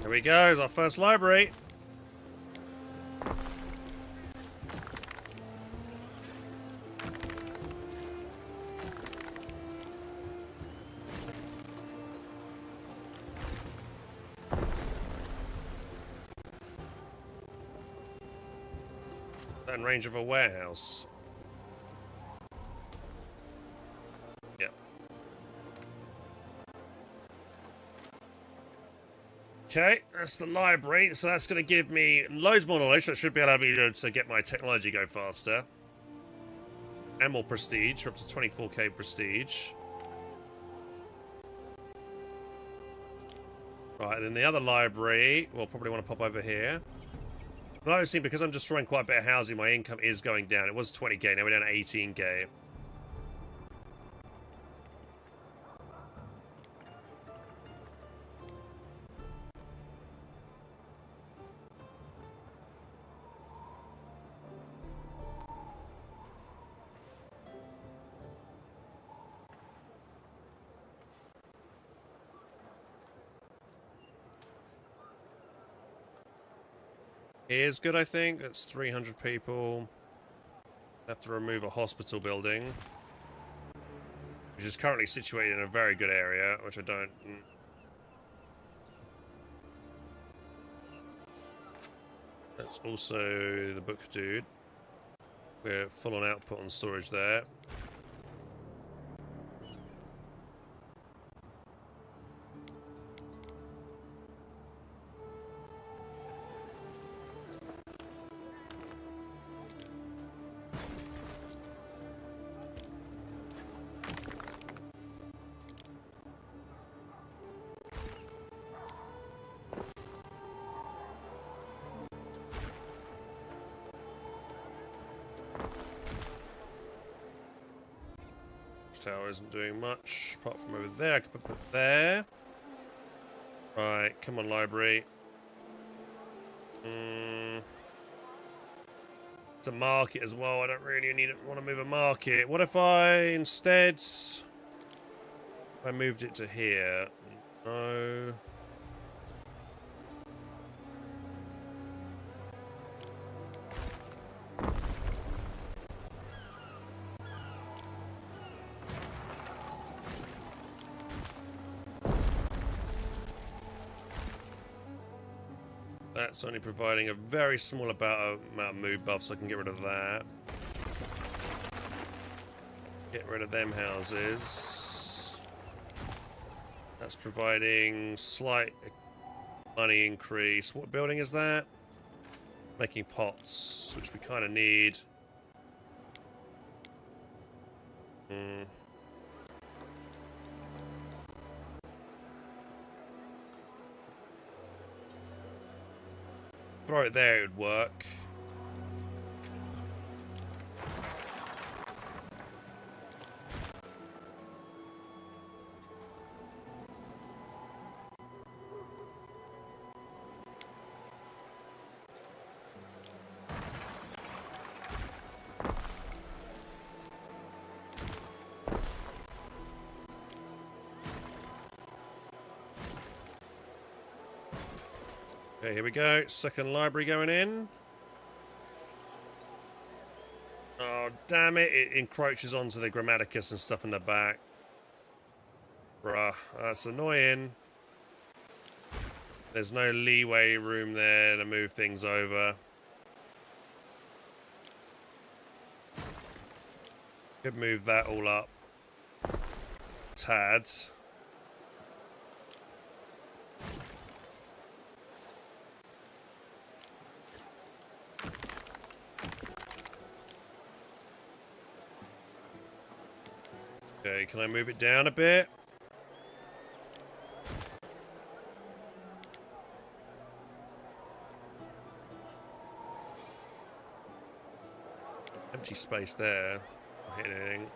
A: There we go, it's our first library. In range of a warehouse. Yep. Okay, that's the library. So that's going to give me loads more knowledge. That should be able to get my technology go faster. And more prestige. We're up to 24k prestige. Right, and then the other library, we'll probably want to pop over here. Noticing because I'm destroying quite a bit of housing, my income is going down. It was 20k, now we're down to 18k. Here's good, I think. That's 300 people. Have to remove a hospital building, which is currently situated in a very good area, which I don't... That's also the book dude. We're full on output on storage there. Tower isn't doing much, apart from over there. I could put it there. Right, come on, library. It's a market as well. I don't really want to move a market. What if I instead I moved it to here? No. That's only providing a very small amount of mood buff, so I can get rid of that. Get rid of them houses. That's providing slight money increase. What building is that? Making pots, which we kind of need. Throw it there, it would work. Okay, here we go. Second library going in. Oh, damn it. It encroaches onto the Grammaticus and stuff in the back. Bruh, that's annoying. There's no leeway room there to move things over. Could move that all up. Tad. Okay, can I move it down a bit? Empty space there. Not hitting anything.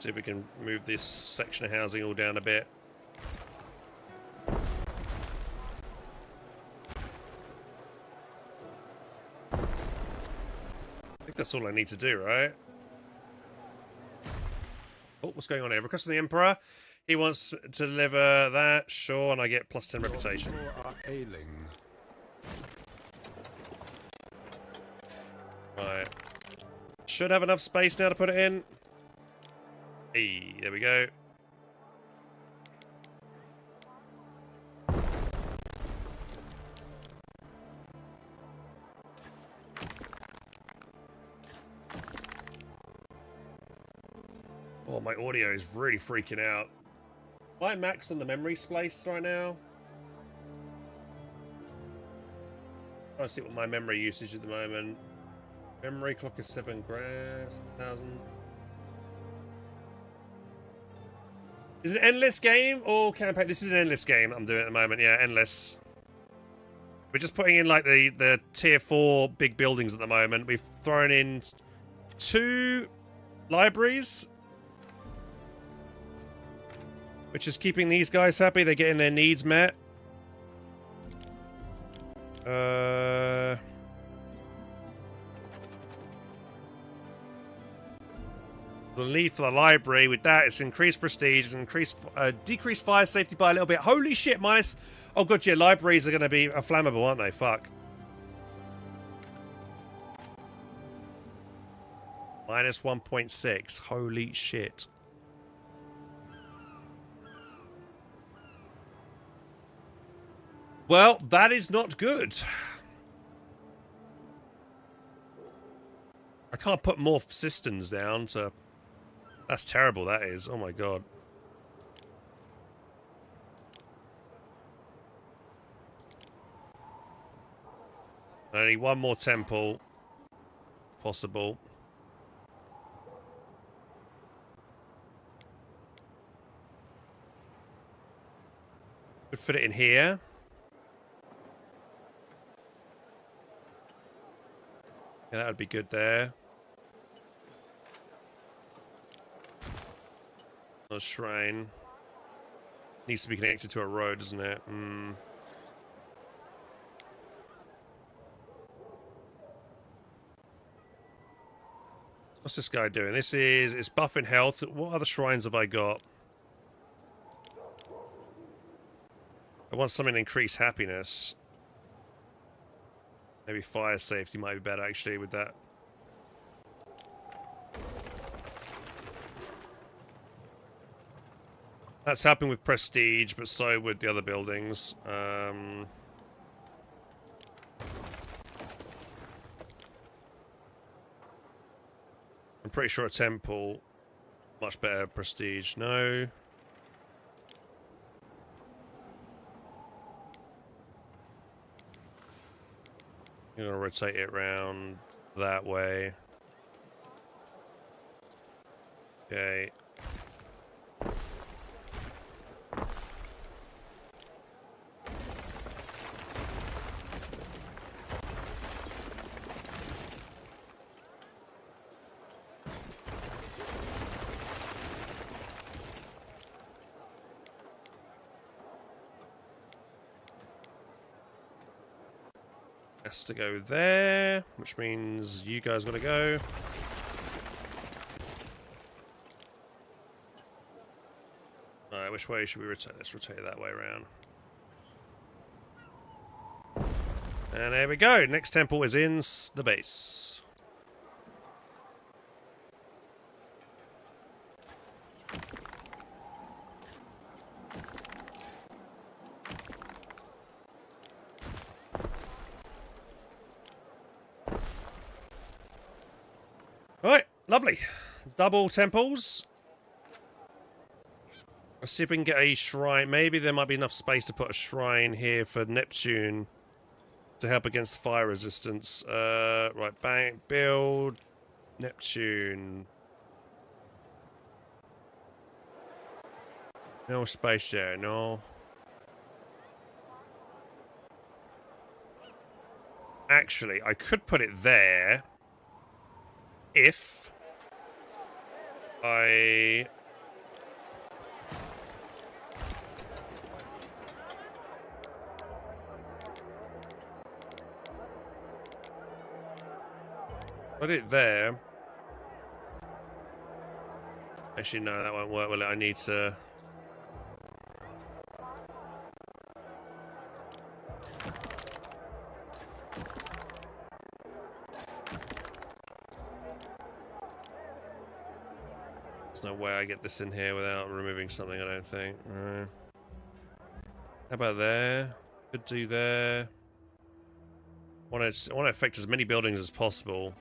A: See if we can move this section of housing all down a bit. I think that's all I need to do, right? Oh, what's going on here? Request from the Emperor. He wants to deliver that. Sure, and I get plus 10 reputation. Right. Should have enough space now to put it in. Hey, there we go. Oh, my audio is really freaking out. Am I maxed on the memory space right now? I see what my memory usage at the moment. Memory clock is 7,000. Is it an endless game or campaign? This is an endless game I'm doing at the moment. Yeah, endless. We're just putting in like the tier 4 big buildings at the moment. We've thrown in 2 libraries, which is keeping these guys happy. They're getting their needs met. The need for the library with that, it's increased prestige, it's decreased fire safety by a little bit. Holy shit, minus. Oh god, yeah, libraries are going to be flammable, aren't they? Fuck. Minus 1.6. Holy shit. Well, that is not good. I can't put more cisterns down to... That's terrible, that is. Oh my god. I need one more temple, if possible. Could fit it in here. Yeah, that would be good there. A shrine. Needs to be connected to a road, doesn't it? What's this guy doing? This is... It's buffing health. What other shrines have I got? I want something to increase happiness. Maybe fire safety might be better, actually, with that. That's helping with prestige, but so would the other buildings. I'm pretty sure a temple, much better prestige. No. I'm gonna rotate it around that way. Okay. Has to go there, which means you guys gotta go. Alright, which way should we rotate? Let's rotate it that way around. And there we go. Next temple is in the base. Right, lovely. Double temples. Let's see if we can get a shrine. Maybe there might be enough space to put a shrine here for Neptune to help against fire resistance. Right, bang, build Neptune. No space there, no. Actually, I could put it there if I... Put it there. Actually, no, that won't work, will it? I need to... There's no way I get this in here without removing something, I don't think. How about there? Could do there. I want to affect as many buildings as possible.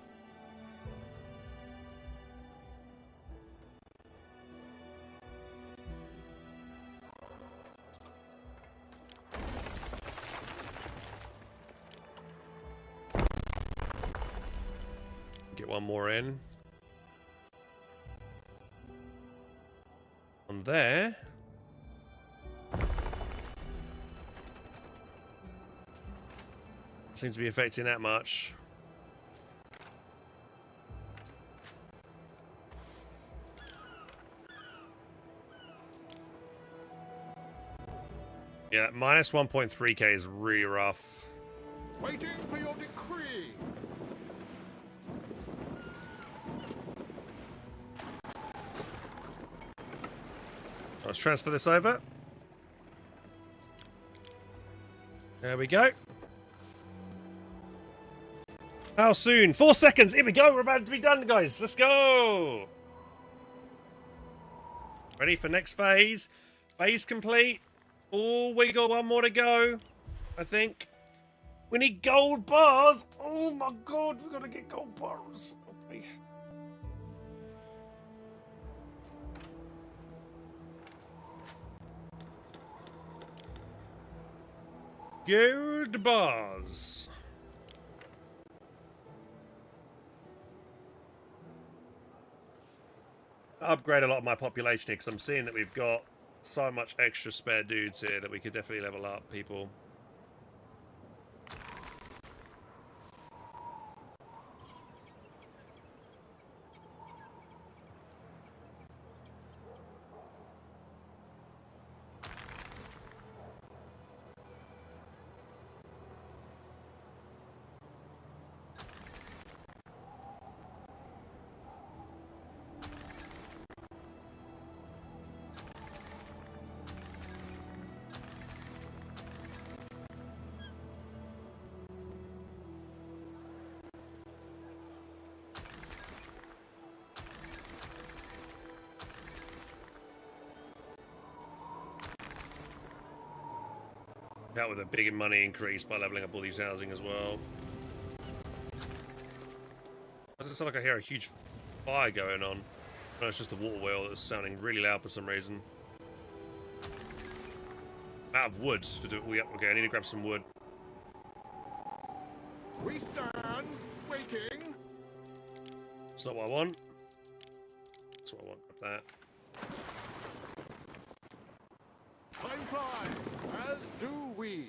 A: Get one more in. On there. Seems to be affecting that much. Yeah, minus 1.3k is really rough.
C: Waiting for your decree.
A: Let's transfer this over. There we go. How soon? 4 seconds. Here we go. We're about to be done, guys. Let's go. Ready for next phase. Phase complete. Oh, we got one more to go, I think. We need gold bars. Oh my god, we've got to get gold bars. Okay. Gold bars. Upgrade a lot of my population here because I'm seeing that we've got so much extra spare dudes here that we could definitely level up people. Out with a big money increase by leveling up all these housing as well. Doesn't sound like I hear a huge fire going on. No, it's just the water wheel that's sounding really loud for some reason. Out of wood. Okay, I need to grab some wood.
C: We stand waiting.
A: That's not what I want. That's what I want. Grab that.
C: Time flies, as do we.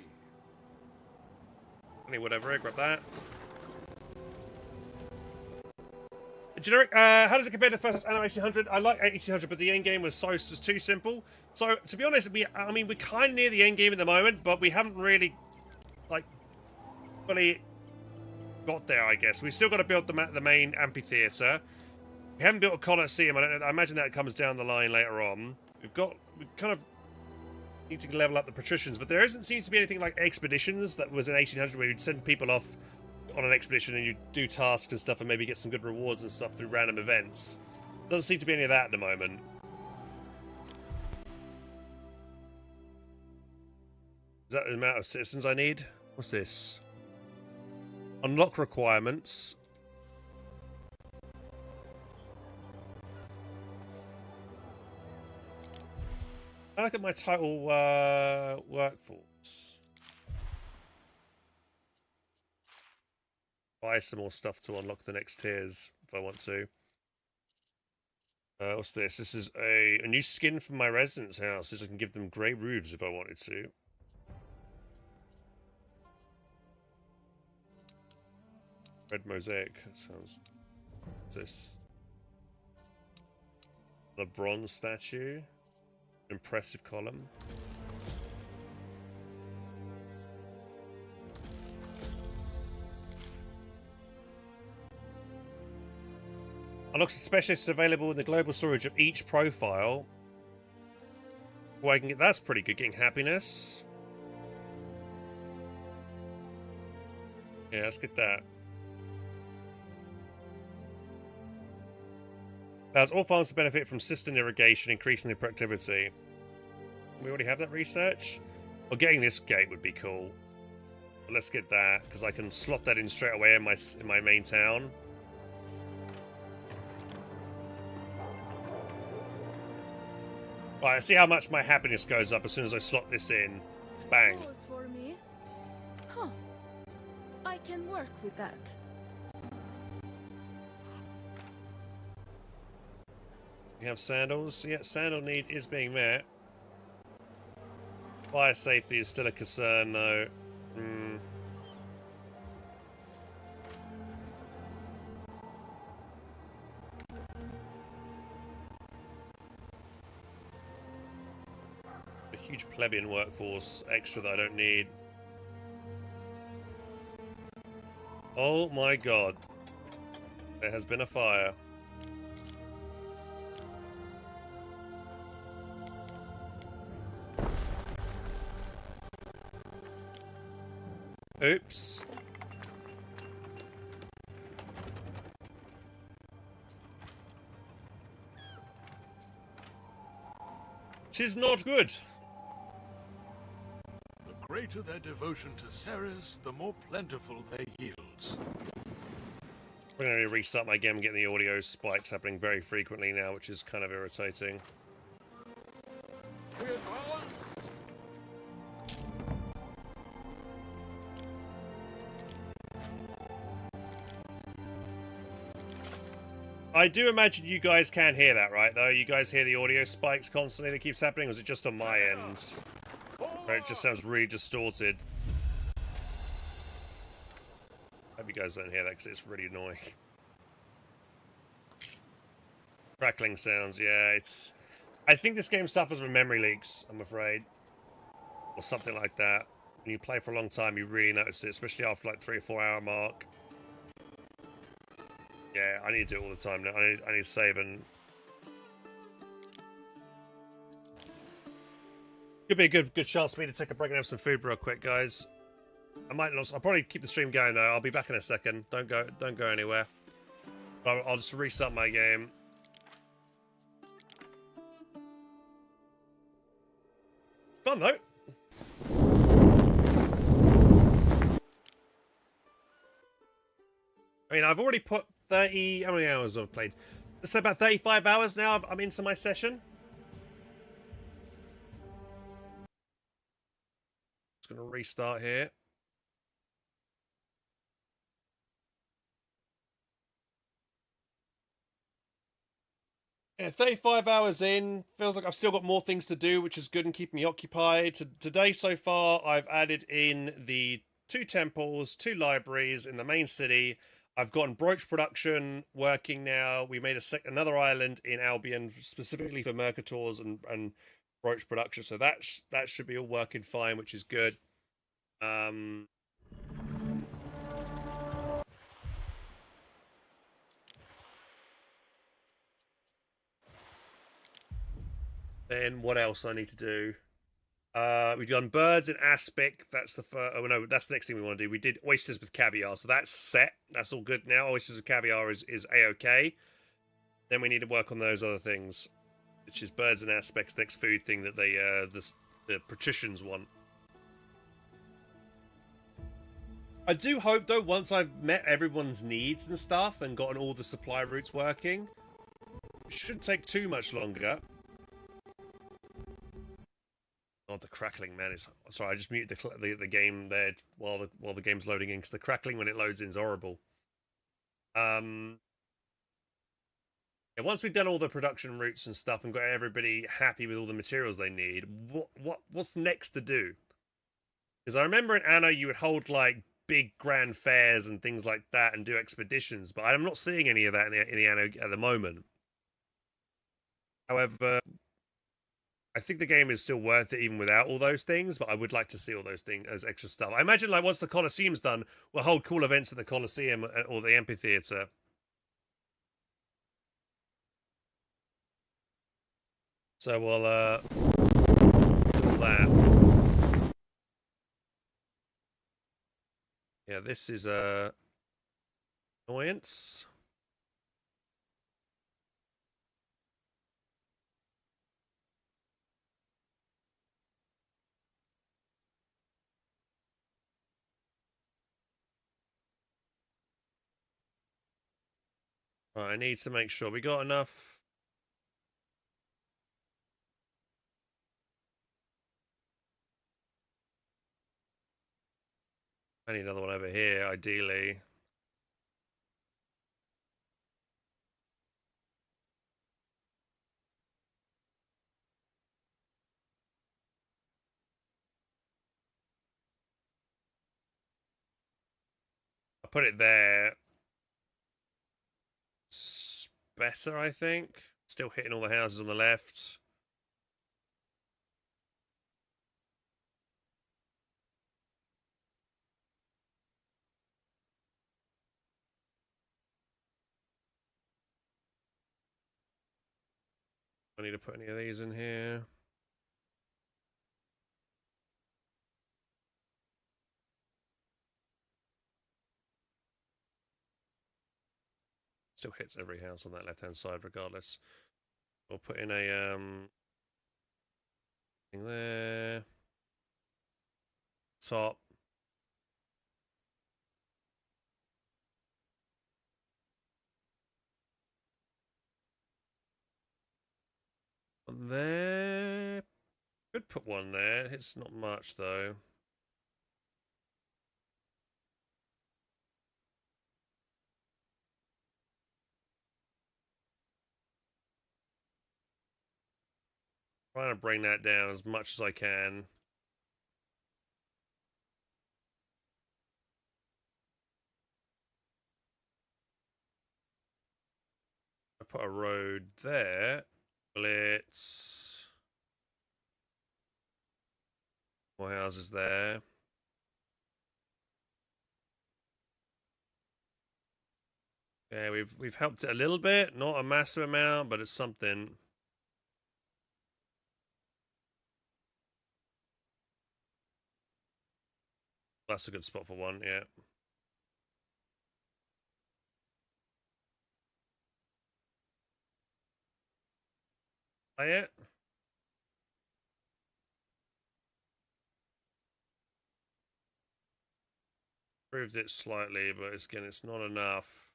A: I need whatever, grab that. Generic, how does it compare to the first Anno 1800? I like 1800, but the end game was too simple. So, to be honest, we're kind of near the end game at the moment, but we haven't really, like, fully got there, I guess. We still got to build the main amphitheater. We haven't built a coliseum. I imagine that comes down the line later on. We kind of need to level up the patricians, but there doesn't seem to be anything like expeditions that was in 1800 where you'd send people off on an expedition and you do tasks and stuff and maybe get some good rewards and stuff through random events. Doesn't seem to be any of that at the moment. Is that the amount of citizens I need? What's this? Unlock requirements. I look at my total workforce. Buy some more stuff to unlock the next tiers if I want to. What's this? This is a new skin for my residence houses. I can give them grey roofs if I wanted to. Red mosaic. That sounds. What's this? The bronze statue. Impressive column. Unlocks the specialists available in the global storage of each profile. Well, I can get that's pretty good. Getting happiness. Yeah, let's get that. Allows all farms to benefit from cistern irrigation, increasing their productivity. We already have that research? Well, getting this gate would be cool. But let's get that, because I can slot that in straight away in my main town. Right, see how much my happiness goes up as soon as I slot this in. Bang.
K: For me? Huh. I can work with that.
A: You have sandals? Yeah, sandal need is being met. Fire safety is still a concern, though. A huge plebeian workforce extra that I don't need. Oh my god. There has been a fire. Oops. Tis not good.
M: The greater their devotion to Ceres, the more plentiful their yields.
A: I'm going to restart my game and get the audio spikes happening very frequently now, which is kind of irritating. I do imagine you guys can hear that, right, though? You guys hear the audio spikes constantly that keeps happening, or is it just on my end? Or it just sounds really distorted. I hope you guys don't hear that, because it's really annoying. Crackling sounds, yeah, it's... I think this game suffers from memory leaks, I'm afraid. Or something like that. When you play for a long time, you really notice it, especially after like 3 or 4 hour mark. Yeah, I need to do it all the time now. I need to save and... Could be a good chance for me to take a break and have some food real quick, guys. I'll probably keep the stream going though. I'll be back in a second. Don't go anywhere. I'll just restart my game. Fun though. I mean, I've already put 30... How many hours have I played? Let's say about 35 hours now I'm into my session. Just going to restart here. Yeah, 35 hours in. Feels like I've still got more things to do, which is good and keeping me occupied. Today so far, I've added in the 2 temples, 2 libraries in the main city. I've gotten brooch production working now. We made another island in Albion specifically for Mercators and brooch production. So that should be all working fine, which is good. Then what else I need to do? We've done birds and aspic. That's the first. Oh no, that's the next thing we want to do. We did oysters with caviar, so that's set. That's all good now. Oysters with caviar is a-okay. Then we need to work on those other things, which is birds and aspects. Next food thing that they the patricians want. I do hope though, once I've met everyone's needs and stuff and gotten all the supply routes working, it shouldn't take too much longer. God, the crackling, man, is... Sorry, I just muted the game there while the game's loading in, because the crackling when it loads in is horrible. Yeah, once we've done all the production routes and stuff and got everybody happy with all the materials they need, what's next to do? Because I remember in Anno you would hold like big grand fairs and things like that and do expeditions, but I'm not seeing any of that in the Anno at the moment. However, I think the game is still worth it even without all those things, but I would like to see all those things as extra stuff. I imagine like once the Colosseum's done, we'll hold cool events at the Colosseum or the amphitheater. So we'll do all that. Yeah, this is annoyance. Right, I need to make sure we got enough. I need another one over here, ideally. I put it there. It's better, I think. Still hitting all the houses on the left. I need to put any of these in here. Still hits every house on that left-hand side regardless. We'll put in a thing there. Top. One there. Could put one there. It's not much though. Trying to bring that down as much as I can. I put a road there. Blitz. More houses there. Yeah, we've helped it a little bit, not a massive amount, but it's something. That's a good spot for one, yeah. Play it. Improved it slightly, but again, it's not enough.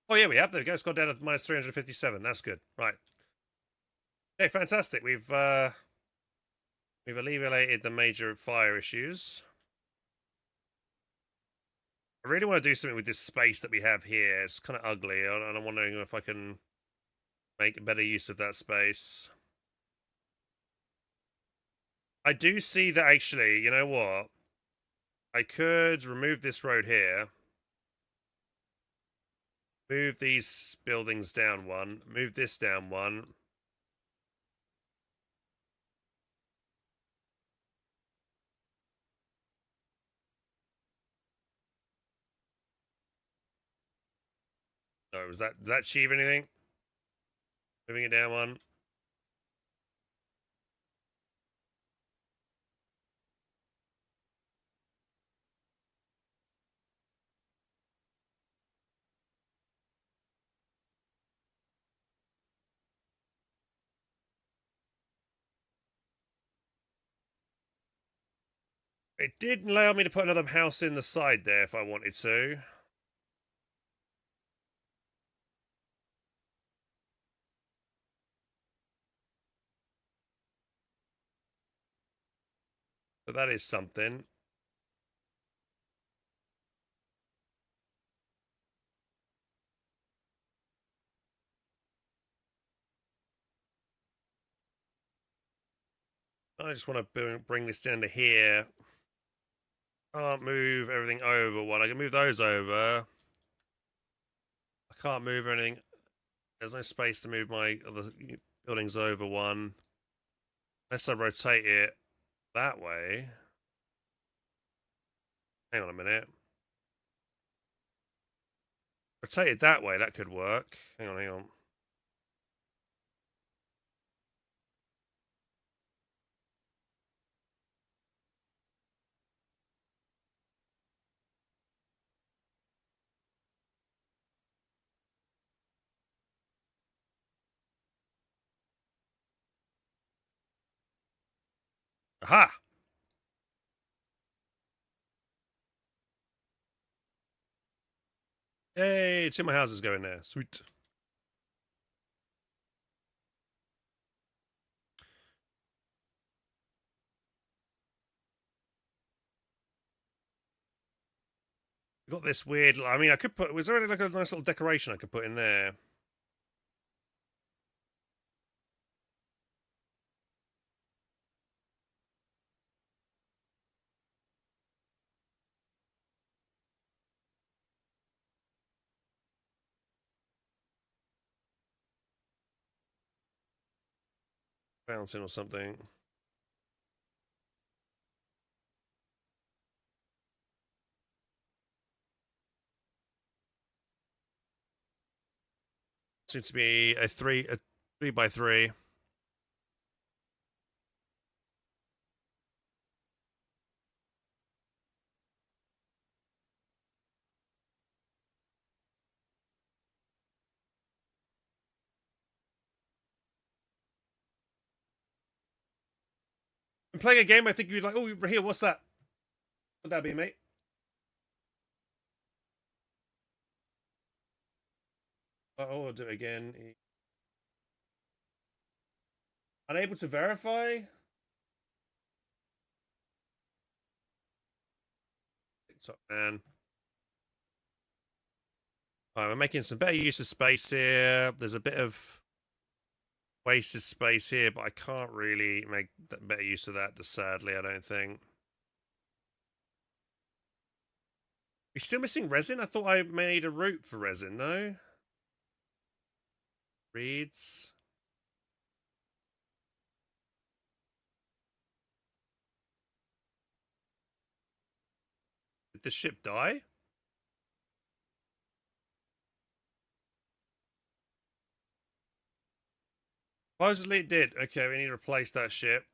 A: Oh yeah, we have. There we go. It's gone down to minus 357. That's good. Right. Okay, fantastic. We've alleviated the major fire issues. I really want to do something with this space that we have here. It's kind of ugly, and I'm wondering if I can make better use of that space. I do see that actually, you know what? I could remove this road here. Move these buildings down one. Move this down one. Oh, was that, did that achieve anything? Moving it down one. It did allow me to put another house in the side there if I wanted to. But that is something. I just want to bring this down to here. Can't move everything over one. I can move those over. I can't move anything. There's no space to move my other buildings over one. Unless I rotate it that way. Hang on a minute. Rotate it that way, that could work. Hang on, hang on. Aha! Hey, 2 more houses going there. Sweet. Got this weird. I mean, I could put. Was there like a nice little decoration I could put in there? Fountain or something. Seems to be a 3 by 3. I'm playing a game. I think you'd like. Oh, here. What's that? What'd that be, mate? Oh, I'll do it again. Unable to verify? TikTok, man. Alright, we're making some better use of space here. There's a bit of wasted space here, but I can't really make that better use of that, sadly, I don't think. We still missing resin? I thought I made a route for resin, no? Reeds. Did the ship die? Supposedly it did. Okay, we need to replace that ship.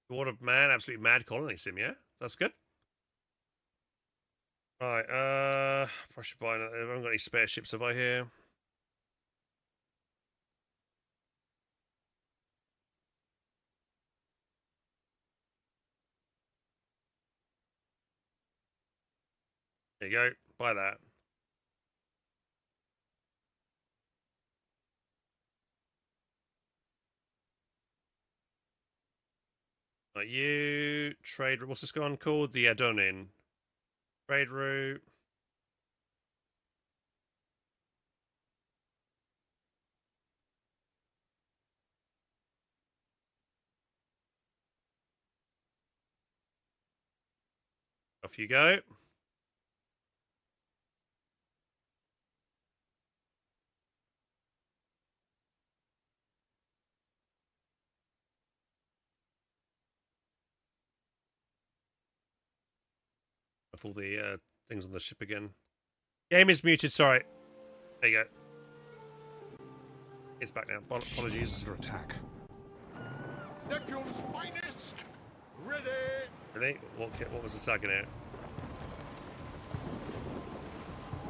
A: Lord of Man, absolutely mad colony sim, yeah? That's good. Right, I should buy another. I haven't got any spare ships, have I here? There you go, buy that. Right, you trade. What's this gone called? The Adonin. Trade route. Off you go. with all the things on the ship again. Game is muted, sorry. There you go. It's back now. Apologies.
F: Under attack.
C: Neptune's finest! Ready!
A: Really? What was attacking it?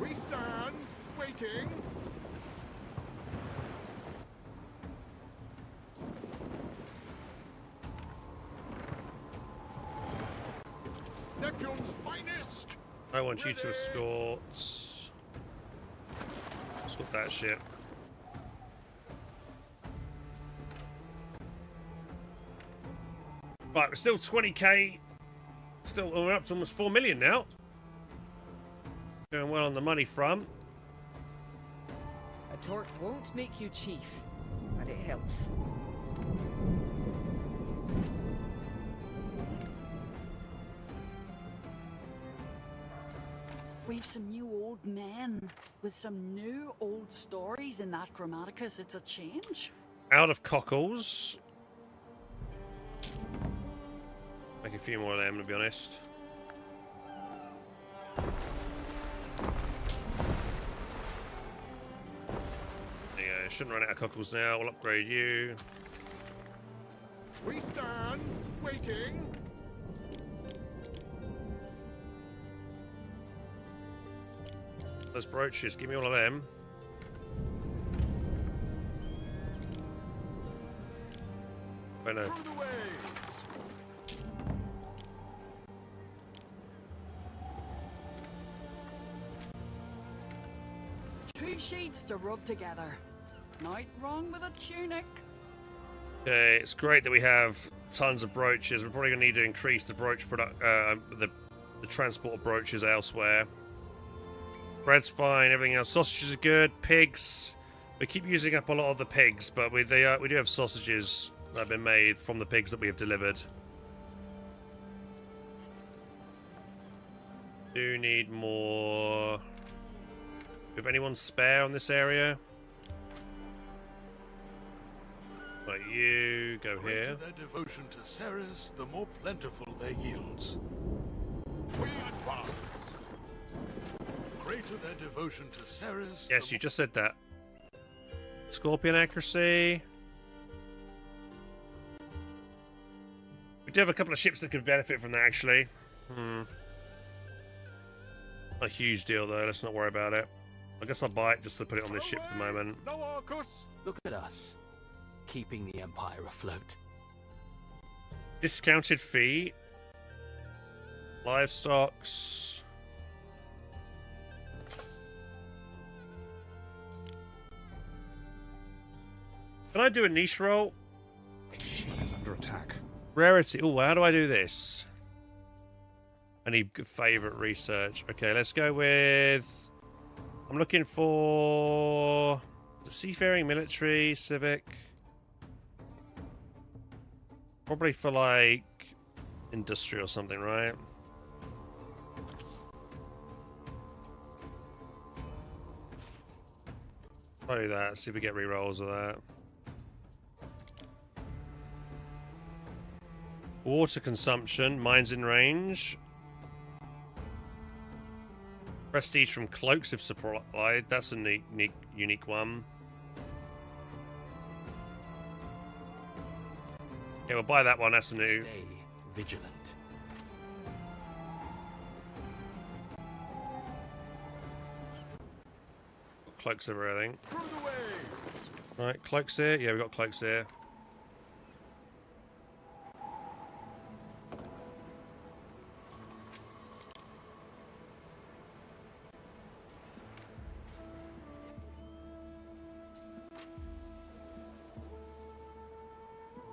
C: We stand, waiting. Neptune's finest!
A: I want you to escort that shit. Right, we're still 20k. Still, we're up to almost 4 million now. Going well on the money front.
H: A torque won't make you chief, but it helps.
L: We've some new old men with some new old stories in that Grammaticus. It's a change.
A: Out of cockles. Make a few more of them, to be honest. There you go. Shouldn't run out of cockles now. We'll upgrade you.
C: We stand, waiting.
A: Those brooches, give me all of them. I know.
L: Two sheets to rub together. Not wrong with a tunic.
A: Okay, it's great that we have tons of brooches. We're probably going to need to increase the brooch the transport of brooches elsewhere. Bread's fine, everything else. Sausages are good. Pigs. We keep using up a lot of the pigs, but we do have sausages that have been made from the pigs that we have delivered. Do need more. If anyone spare on this area? Like you, go here.
M: Their devotion to Ceres, the more plentiful their yields.
C: We advance.
M: Greater their devotion to Ceres.
A: Yes, you just said that. Scorpion accuracy. We do have a couple of ships that could benefit from that, actually. A huge deal, though. Let's not worry about it. I guess I'll buy it just to put it on this ship for the moment.
O: Look at us, keeping the Empire afloat.
A: Discounted fee. Livestocks. Can I do a niche roll?
F: A ship is under attack.
A: Rarity. Oh, how do I do this? I need favorite research. Okay, let's go with... I'm looking for... seafaring, military, civic. Probably for, like, industry or something, right? I'll do that, see if we get rerolls of that. Water consumption, mines in range. Prestige from cloaks if supplied. That's a unique one. Okay, we'll buy that one. That's a new.
O: Stay vigilant.
A: Cloaks over everything. Right, cloaks here. Yeah, we got cloaks here.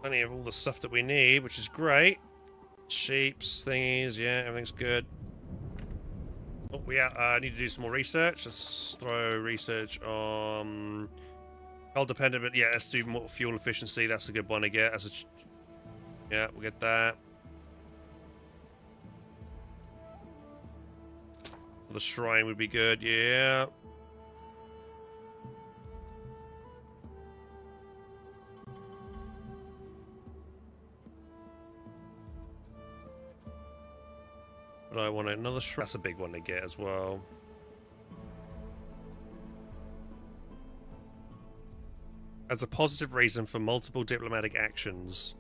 A: Plenty of all the stuff that we need, which is great. Sheeps, thingies, yeah, everything's good. Oh, we need to do some more research. Let's throw research on coal dependent, but yeah, let's do more fuel efficiency. That's a good one to get. Yeah, we'll get that. The shrine would be good, yeah. But I want another shrine. That's a big one to get as well. As a positive reason for multiple diplomatic actions.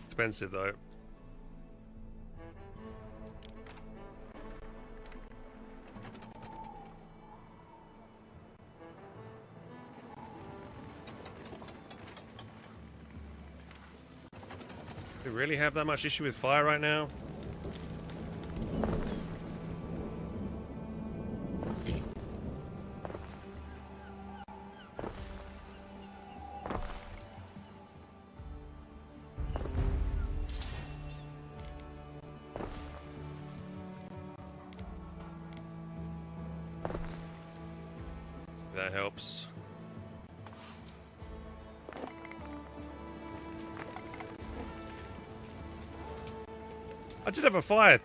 A: Expensive though. Do we really have that much issue with fire right now? That helps. I did have a fire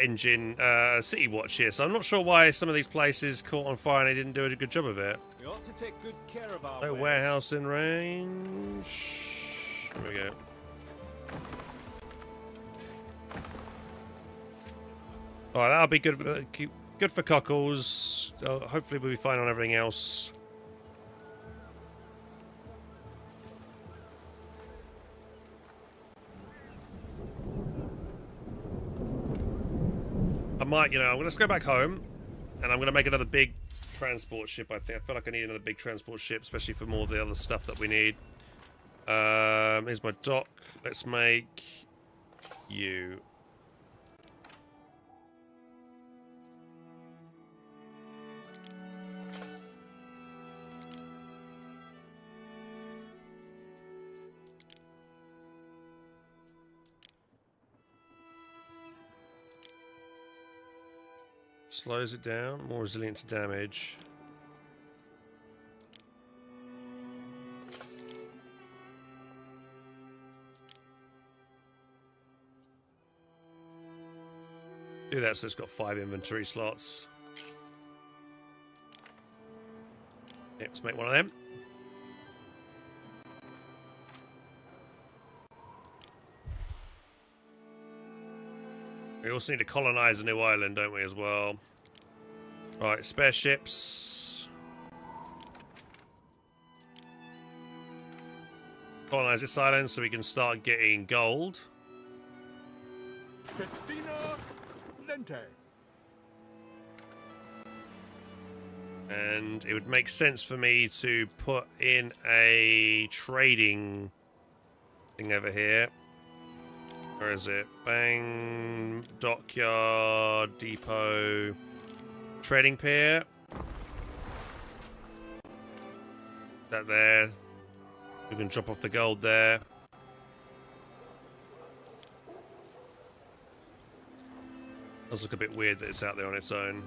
A: engine city watch here, so I'm not sure why some of these places caught on fire and they didn't do a good job of it.
I: We ought to take good care of our
A: No
I: wares.
A: warehouse in range. There we go. Alright, that'll be good. Good for cockles. Hopefully we'll be fine on everything else. I might, you know, I'm going to go back home and I'm going to make another big transport ship, I think. I feel like I need another big transport ship, especially for more of the other stuff that we need. Here's my dock. Let's make you. Slows it down, more resilient to damage. Do that so it's got 5 inventory slots. Yeah, let's make one of them. We also need to colonize a new island, don't we, as well? Right, spare ships. Colonize this island so we can start getting gold.
C: Festina Lente.
A: And it would make sense for me to put in a trading thing over here. Where is it? Bang, dockyard, depot, trading pier. That there. We can drop off the gold there. Does look a bit weird that it's out there on its own.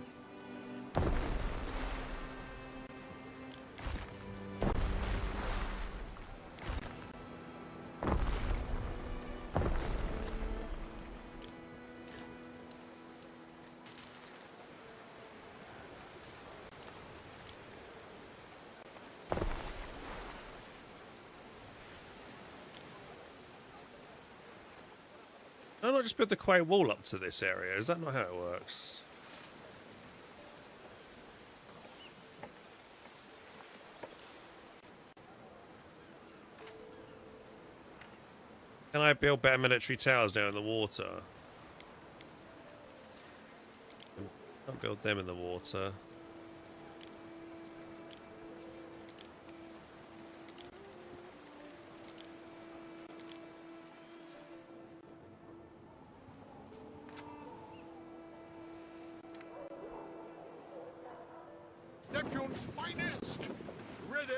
A: Why not just build the quay wall up to this area? Is that not how it works? Can I build better military towers down in the water? Can't build them in the water.
C: Neptune's finest! Ready!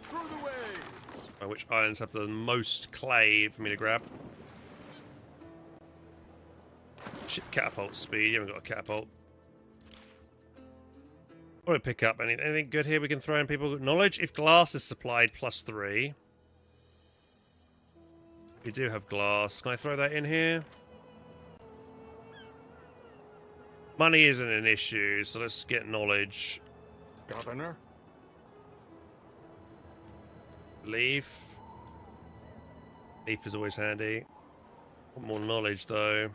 C: Through the waves!
A: Which islands have the most clay for me to grab? Ship catapult speed. You haven't got a catapult. I want to pick up anything good here we can throw in people. Knowledge. If glass is supplied, +3. We do have glass. Can I throw that in here? Money isn't an issue, so let's get knowledge.
C: Governor?
A: Leaf. Leaf is always handy. Want more knowledge, though.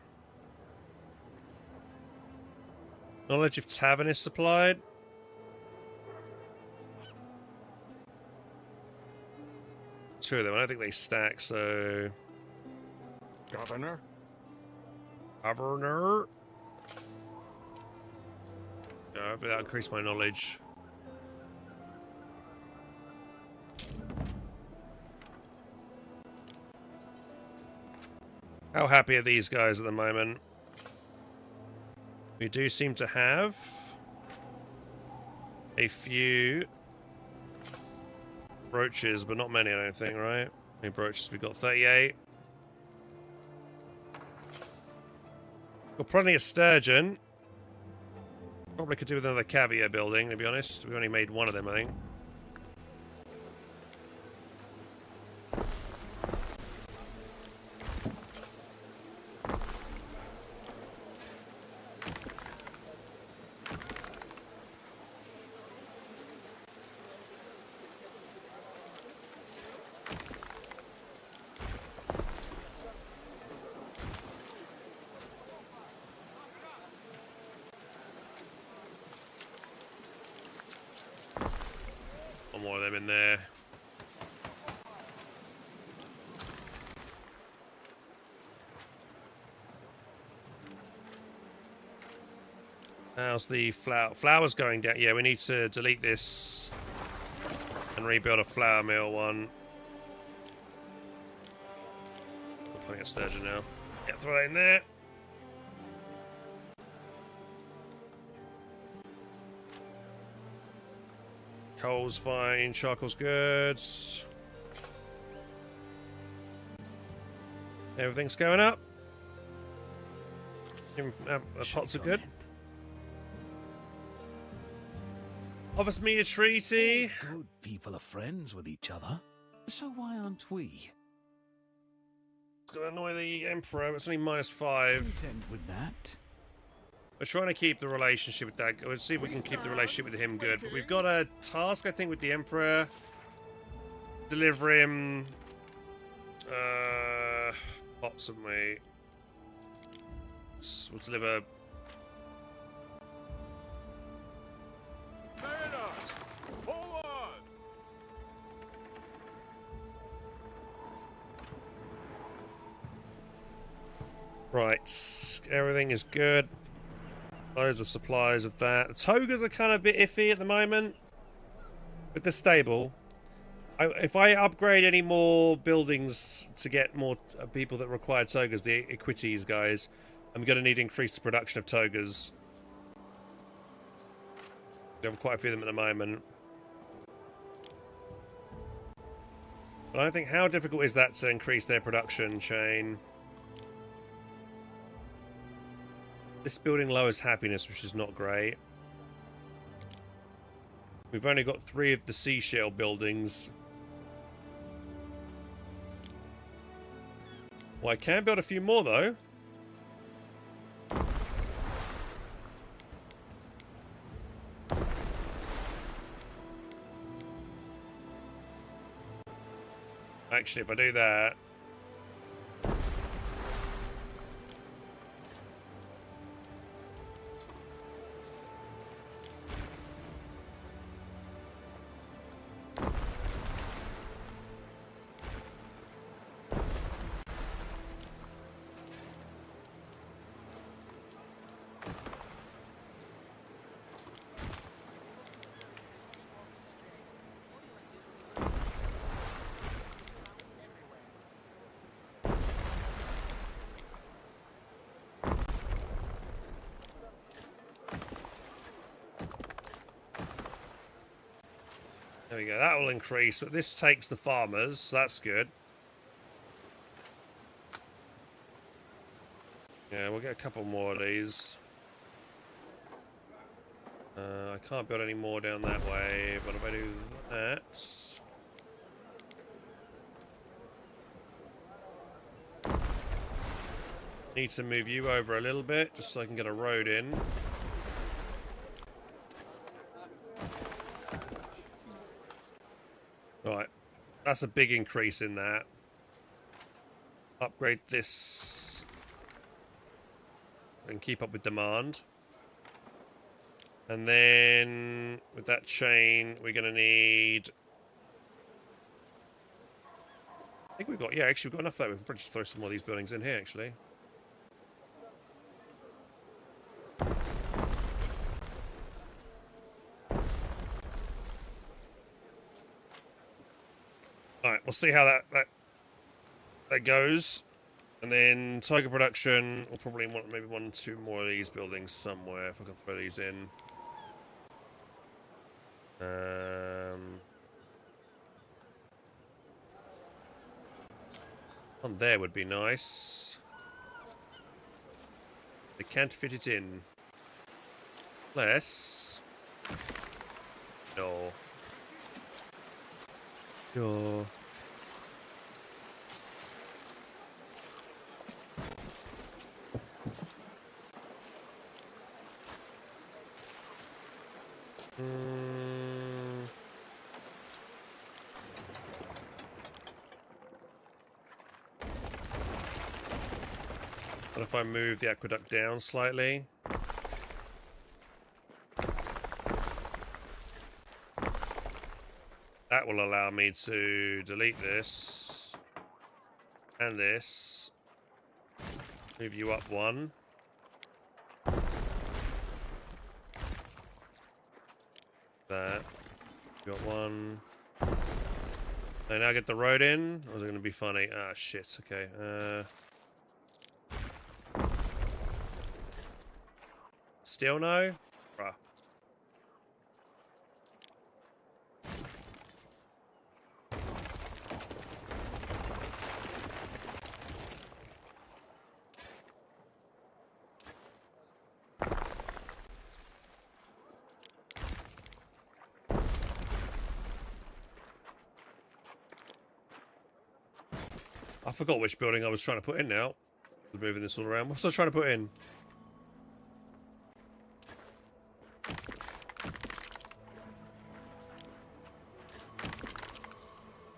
A: Knowledge if tavern is supplied. Two of them. I don't think they stack, so...
C: Governor?
A: Governor? Yeah, hopefully that'll increase my knowledge. How happy are these guys at the moment? We do seem to have a few brooches, but not many, I don't think, right? How many brooches? We got 38. Got plenty of sturgeon. Probably could do with another caviar building, to be honest. We only made one of them, I think. More of them in there. How's the flour? Flour's going down. Yeah, we need to delete this and rebuild a flour mill one. We're putting a sturgeon now. Yeah, throw that in there. Coal's fine, charcoal's good. Everything's going up. The pots are good. Offers me a treaty.
D: Good people are friends with each other, so why aren't we?
A: It's gonna annoy the Emperor, but it's only -5.
D: Content with that.
A: We're trying to keep the relationship with that. Let's see if we can keep the relationship with him good. But we've got a task, I think, with the Emperor. Deliver him pots of meat. We'll deliver. Right, everything is good. Loads of supplies of that. The togas are kind of a bit iffy at the moment. But they're stable. If I upgrade any more buildings to get more people that require togas, the equities guys, I'm going to need to increase the production of togas. We have quite a few of them at the moment. But I don't think, how difficult is that to increase their production chain? This building lowers happiness, which is not great. We've only got 3 of the seashell buildings. Well, I can build a few more, though. Actually, if I do that... There we go, that will increase, but this takes the farmers, so that's good. Yeah, we'll get a couple more of these. I can't build any more down that way, but if I do that... Need to move you over a little bit, just so I can get a road in. That's a big increase in that. Upgrade this and keep up with demand. And then with that chain, we're going to need... I think we've got... Yeah, actually, we've got enough of that. We can probably just throw some more of these buildings in here, actually. Alright, we'll see how that goes. And then tiger production, we'll probably want maybe 1 or 2 more of these buildings somewhere, if I can throw these in. One there would be nice. They can't fit it in. Unless... No. No. What if I move the aqueduct down slightly? That will allow me to delete this and this. Move you up 1. That. Got 1. I now get the road in, or is it going to be funny? Ah, shit. Okay. Still no? Bruh. I forgot which building I was trying to put in now. Moving this all around. What was I trying to put in?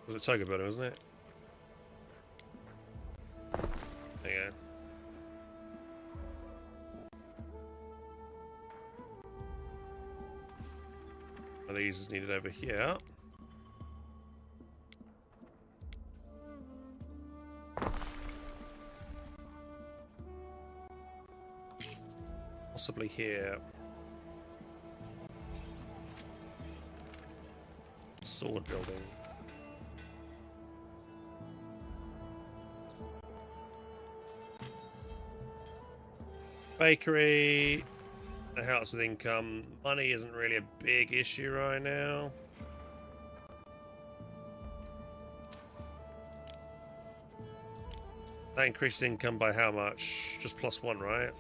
A: It was a tiger building, wasn't it? There you go. One of these is needed over here. Possibly here. Sword building. Bakery. A house with income. Money isn't really a big issue right now. That increases income by how much? Just +1, right?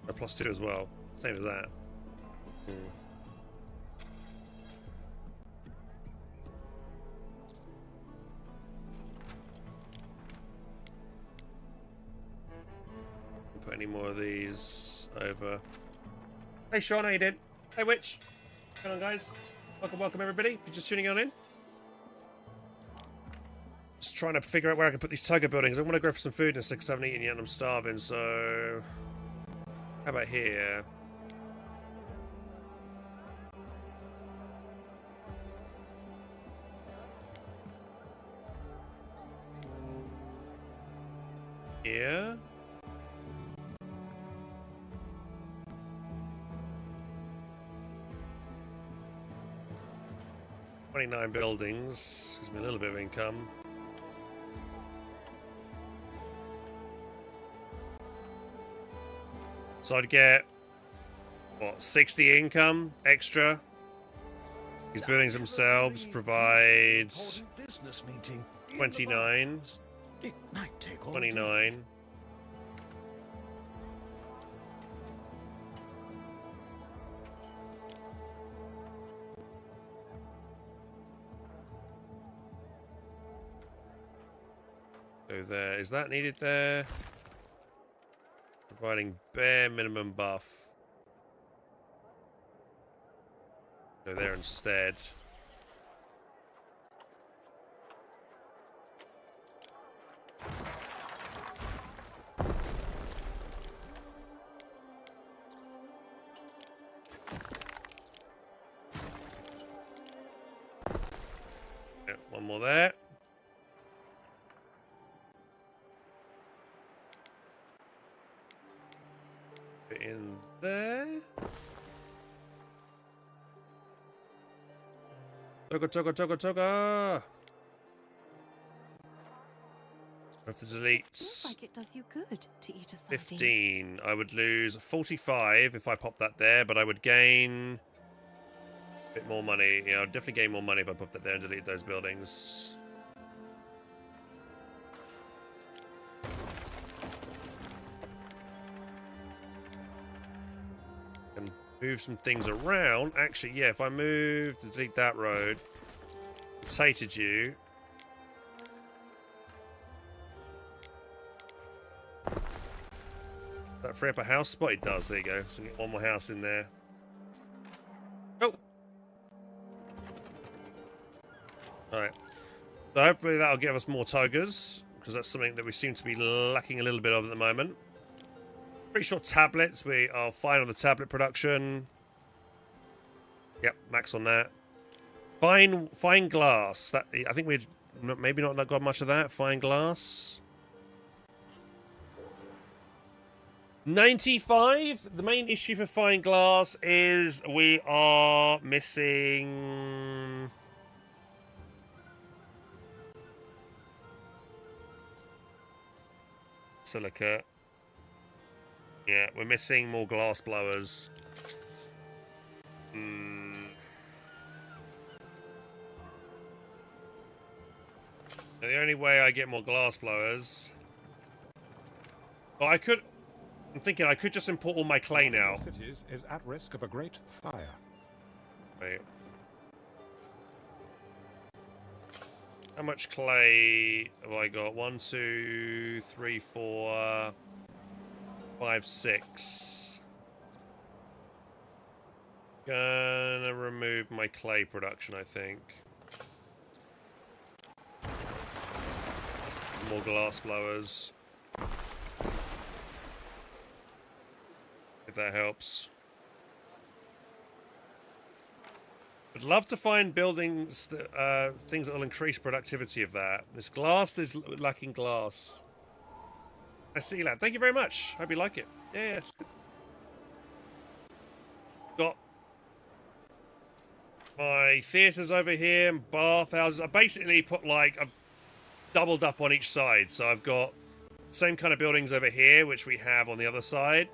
A: Or +2 as well. Same as that. Put any more of these over. Hey Sean, how you doing? Hey Witch. What's going on, guys? Welcome everybody. If you're just tuning on in. Just trying to figure out where I can put these tiger buildings. I want to go for some food in a sec, 'cause I haven't eaten yet and I'm starving, so... How about here? Here? $29 buildings. Gives me a little bit of income. So I'd get, what, 60 income extra? These buildings themselves provide 29. 29. So there, is that needed there? Providing bare minimum buff. Go there instead. more there. Put in there. Toga. I have to delete.
R: Seems like it does you good to eat a sardine.
A: 15. I would lose 45 if I pop that there, but I would gain a bit more money. Yeah, I'd definitely gain more money if I pop that there and delete those buildings. Can move some things around. Actually, yeah, if I move to delete that road, rotated you. That free up a house spot? It does. There you go. So get one more house in there. Oh! Alright. So hopefully that'll give us more togas, because that's something that we seem to be lacking a little bit of at the moment. Pretty sure tablets, we are fine on the tablet production. Yep, max on that. Fine glass. That I think we'd maybe not got much of that. Fine glass. 95. The main issue for fine glass is we are missing silica. Yeah, we're missing more glass blowers. The only way I get more glass blowers. Oh, I'm thinking I could just import all my clay now.
F: Cities is at risk of a great fire.
A: Right. How much clay have I got? 1, 2, 3, 4, 5, 6. Gonna remove my clay production, I think. More glass blowers. If that helps. I'd love to find buildings that, things that will increase productivity of that. This glass, there's lacking glass. I see that. Thank you very much. Hope you like it. Yeah, it's good. Got my theatres over here and bathhouses. I basically put I've doubled up on each side. So I've got the same kind of buildings over here, which we have on the other side.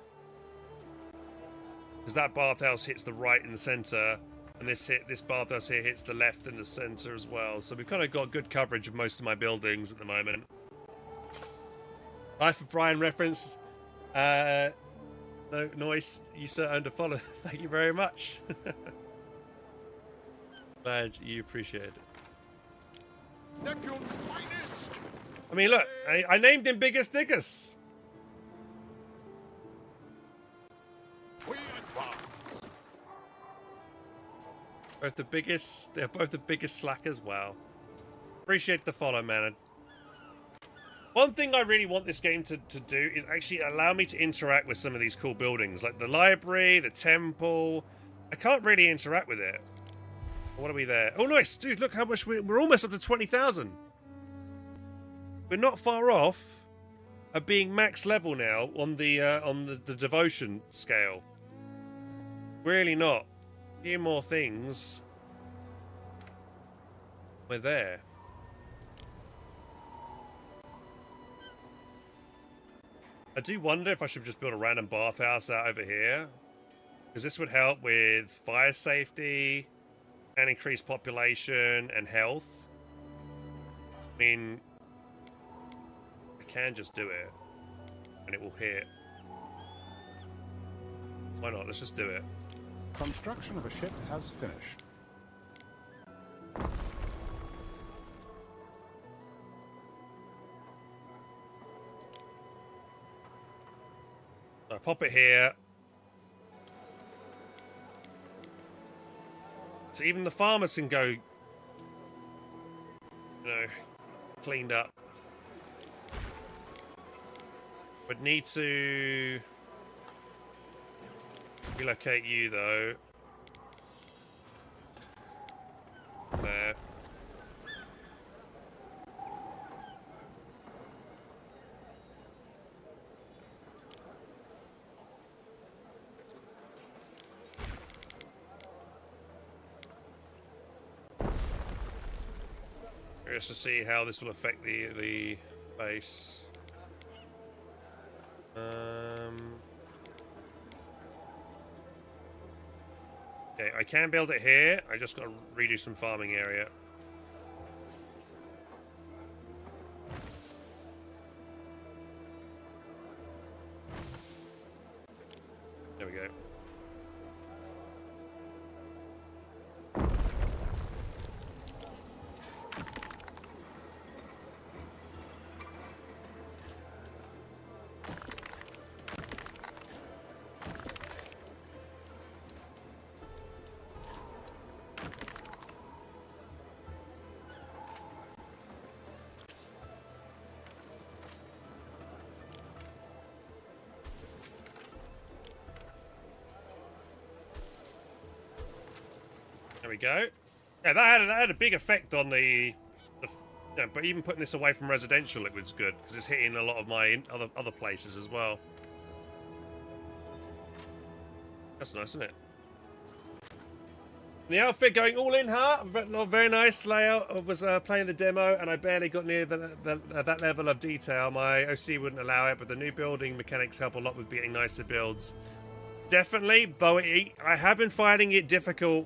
A: Because that bathhouse hits the right in the centre, and this bathhouse here hits the left in the centre as well. So we've kind of got good coverage of most of my buildings at the moment. Hi for Brian reference. No, Noise, you sir earned a follow. Thank you very much. Glad you appreciate it. I mean, look, I named him Biggus Diccus. They're both the biggest slackers. Wow. Appreciate the follow, man. One thing I really want this game to do is actually allow me to interact with some of these cool buildings, like the library, the temple. I can't really interact with it. What are we there? Oh, nice, dude! Look how much we're almost up to 20,000. We're not far off of being max level now on the devotion scale. Really not. A few more things. We're there. I do wonder if I should just build a random bathhouse out over here, because this would help with fire safety and increase population and health. I mean, I can just do it and it will hit. Why not? Let's just do it.
F: Construction of a ship has finished.
A: I pop it here. So even the farmers can go, you know, cleaned up. Would need to relocate you though. There. Curious to see how this will affect the base. Okay, I can build it here. I just got to redo some farming area. There we go. There we go. Yeah, that had a big effect on the yeah, but even putting this away from residential, it was good because it's hitting a lot of my other places as well. That's nice, isn't it? The outfit going all in, huh? Very nice layout. I was playing the demo and I barely got near that level of detail. My OC wouldn't allow it, but the new building mechanics help a lot with getting nicer builds. Definitely, though I have been finding it difficult.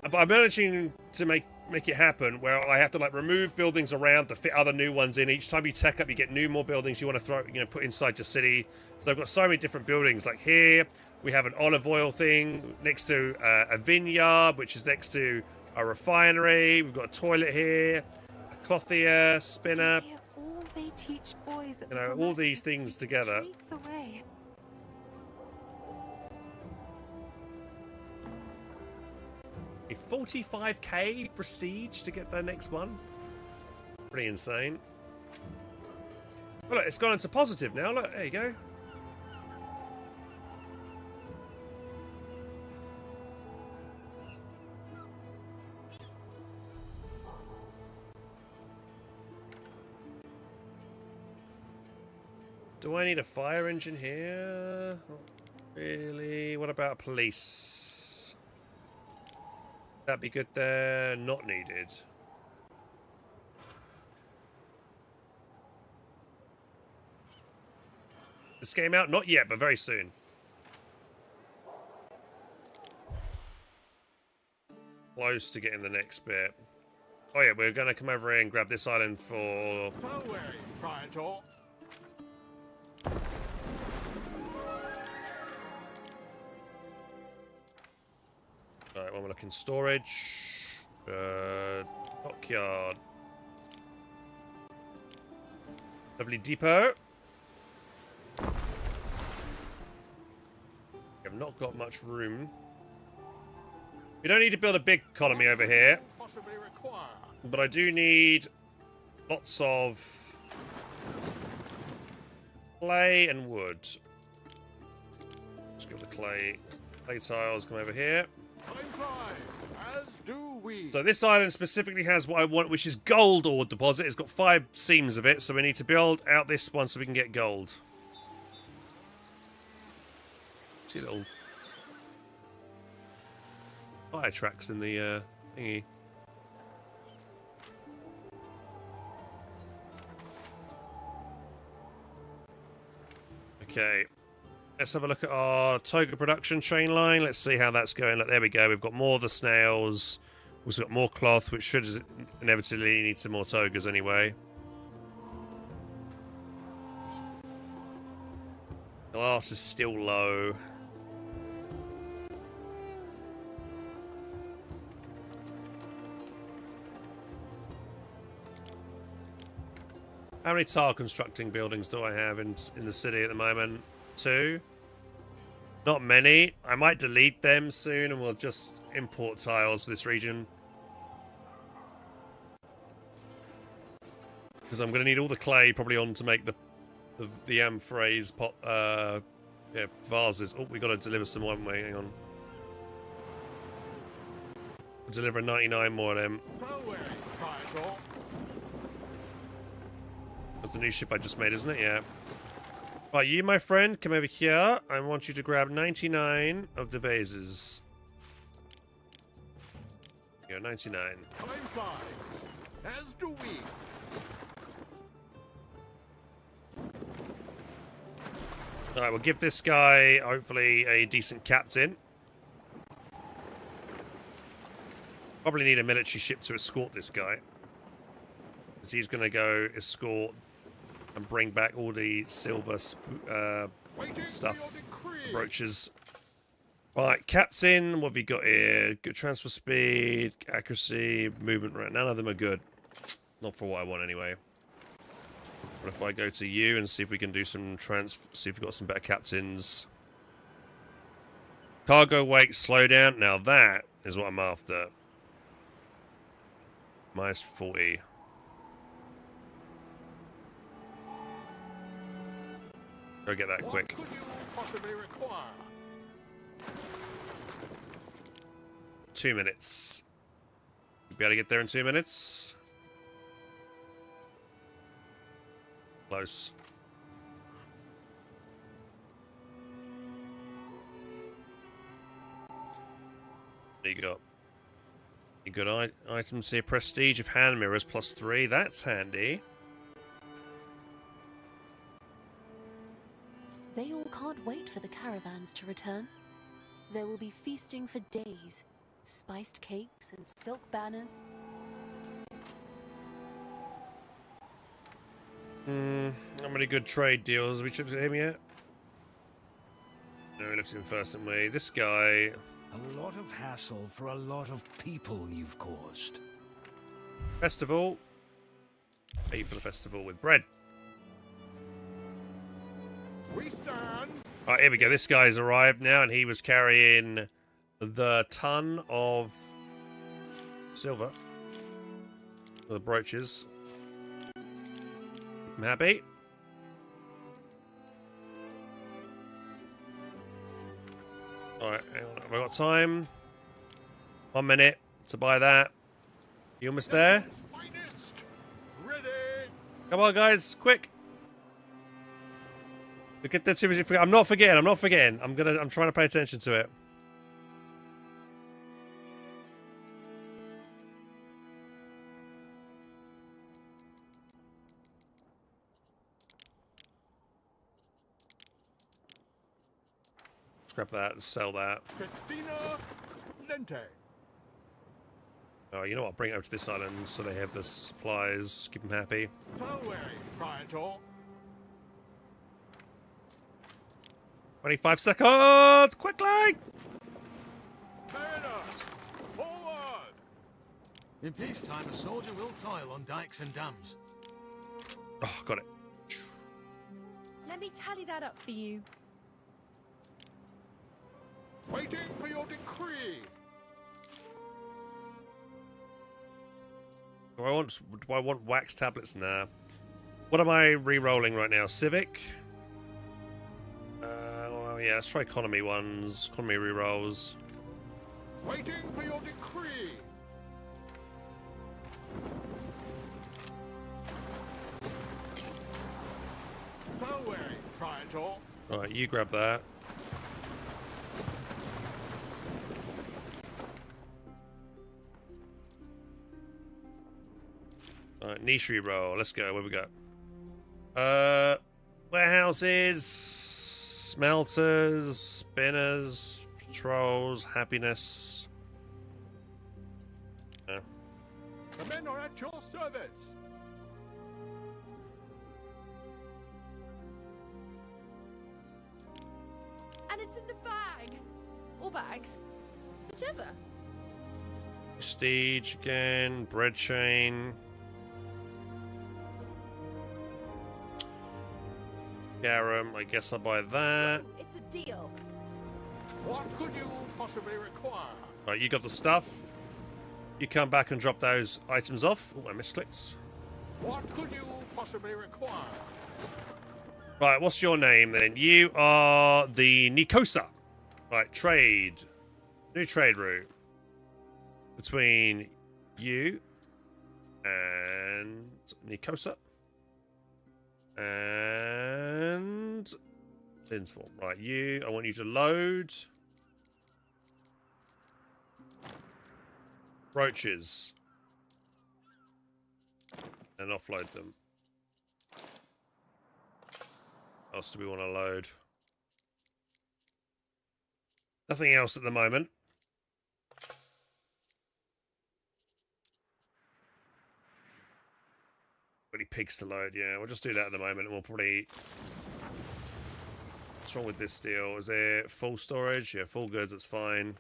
A: But I'm managing to make it happen where I have to like remove buildings around to fit other new ones in. Each time you tech up, you get more buildings you want to put inside your city. So I've got so many different buildings. Like here, we have an olive oil thing next to a vineyard, which is next to a refinery. We've got a toilet here, a clothier, spinner.
R: All they teach boys at
A: all these things together.
R: Away.
A: A 45k prestige to get the next one. Pretty insane. Well, look, it's gone into positive now. Look, there you go. Do I need a fire engine here? Not really. What about police? That'd be good there. Not needed. This game out? Not yet, but very soon. Close to getting the next bit. Oh yeah, we're going to come over here and grab this island for... Alright, when we're looking storage, dockyard, lovely depot. We have not got much room. We don't need to build a big colony over here, but I do need lots of clay and wood. Let's get the clay tiles, come over here.
C: As do we.
A: So this island specifically has what I want, which is gold ore deposit. It's got 5 seams of it, so we need to build out this one so we can get gold. See little fire tracks in the thingy. Okay. Let's have a look at our toga production chain line. Let's see how that's going. Look, there we go. We've got more of the snails. We've got more cloth, which should inevitably need some more togas anyway. Glass is still low. How many tile constructing buildings do I have in the city at the moment? 2. Not many. I might delete them soon and we'll just import tiles for this region. Because I'm going to need all the clay probably on to make the amphorays pot, yeah, vases. Oh, we got to deliver some more, haven't we? Hang on. We'll deliver 99 more of them. That's the new ship I just made, isn't it? Yeah. Right, you, my friend, come over here. I want you to grab 99 of the vases. Here, 99.
C: do we?
A: Alright, we'll give this guy, hopefully, a decent captain. Probably need a military ship to escort this guy. Because he's going to go escort and bring back all the silver stuff, brooches. Right, captain, what have you got here? Good transfer speed, accuracy, movement rate. None of them are good. Not for what I want anyway. What if I go to you and see if we can do some see if we've got some better captains. Cargo weight, slowdown. Now that is what I'm after. Minus 40. Go get that quick.
C: What could you possibly require?
A: 2 minutes. You'll be able to get there in 2 minutes. Close. What do you got? You got items here. Prestige of hand mirrors +3. That's handy.
S: They all can't wait for the caravans to return. There will be feasting for days. Spiced cakes and silk banners.
A: How many good trade deals? We checked him yet? No, we looked at him first, didn't we? This guy.
D: A lot of hassle for a lot of people you've caused.
A: Festival. Pay for the festival with bread.
C: We stand.
A: Alright, here we go. This guy's arrived now, and he was carrying the ton of silver. The brooches. I'm happy. Alright, hang on. Have I got time? 1 minute to buy that. You almost there?
C: Ready.
A: Come on, guys, quick. Look at that too much. I'm not forgetting. I'm not forgetting. I'm trying to pay attention to it. Scrap that. Sell that.
C: Christina Lente.
A: Oh, you know what? I'll bring it over to this island so they have the supplies. Keep them happy.
C: Salway, Praetor.
A: 25 seconds! Quickly!
C: Forward!
T: In peacetime, a soldier will toil on dikes and dams.
A: Oh, got it.
Q: Let me tally that up for you.
C: Waiting for your decree.
A: Do I want wax tablets? Nah. What am I re-rolling right now? Civic? Well, yeah, let's try economy ones. Economy re-rolls.
C: Waiting for your decree. Salway, Praetor.
A: Alright, you grab that. Alright, niche re-roll. Let's go. Where we got? Warehouses, smelters, spinners, patrols, happiness.
C: The men are at your service.
Q: And it's in the bag. Or bags. Whichever.
A: Prestige again, bread chain. Garum, I guess I'll buy that.
Q: It's a deal.
C: What could you possibly require?
A: Right, you got the stuff. You come back and drop those items off. Oh, I misclicked.
C: What could you possibly require?
A: Right, what's your name then? You are the Nicosa. Right, trade. New trade route. Between you and Nicosa. And Linsform. Right, I want you to load brooches. and offload them. What else do we want to load? Nothing else at the moment. Any pigs to load? Yeah, we'll just do that at the moment, and we'll probably. What's wrong with this steel? Is there full storage? Yeah, full goods. That's fine.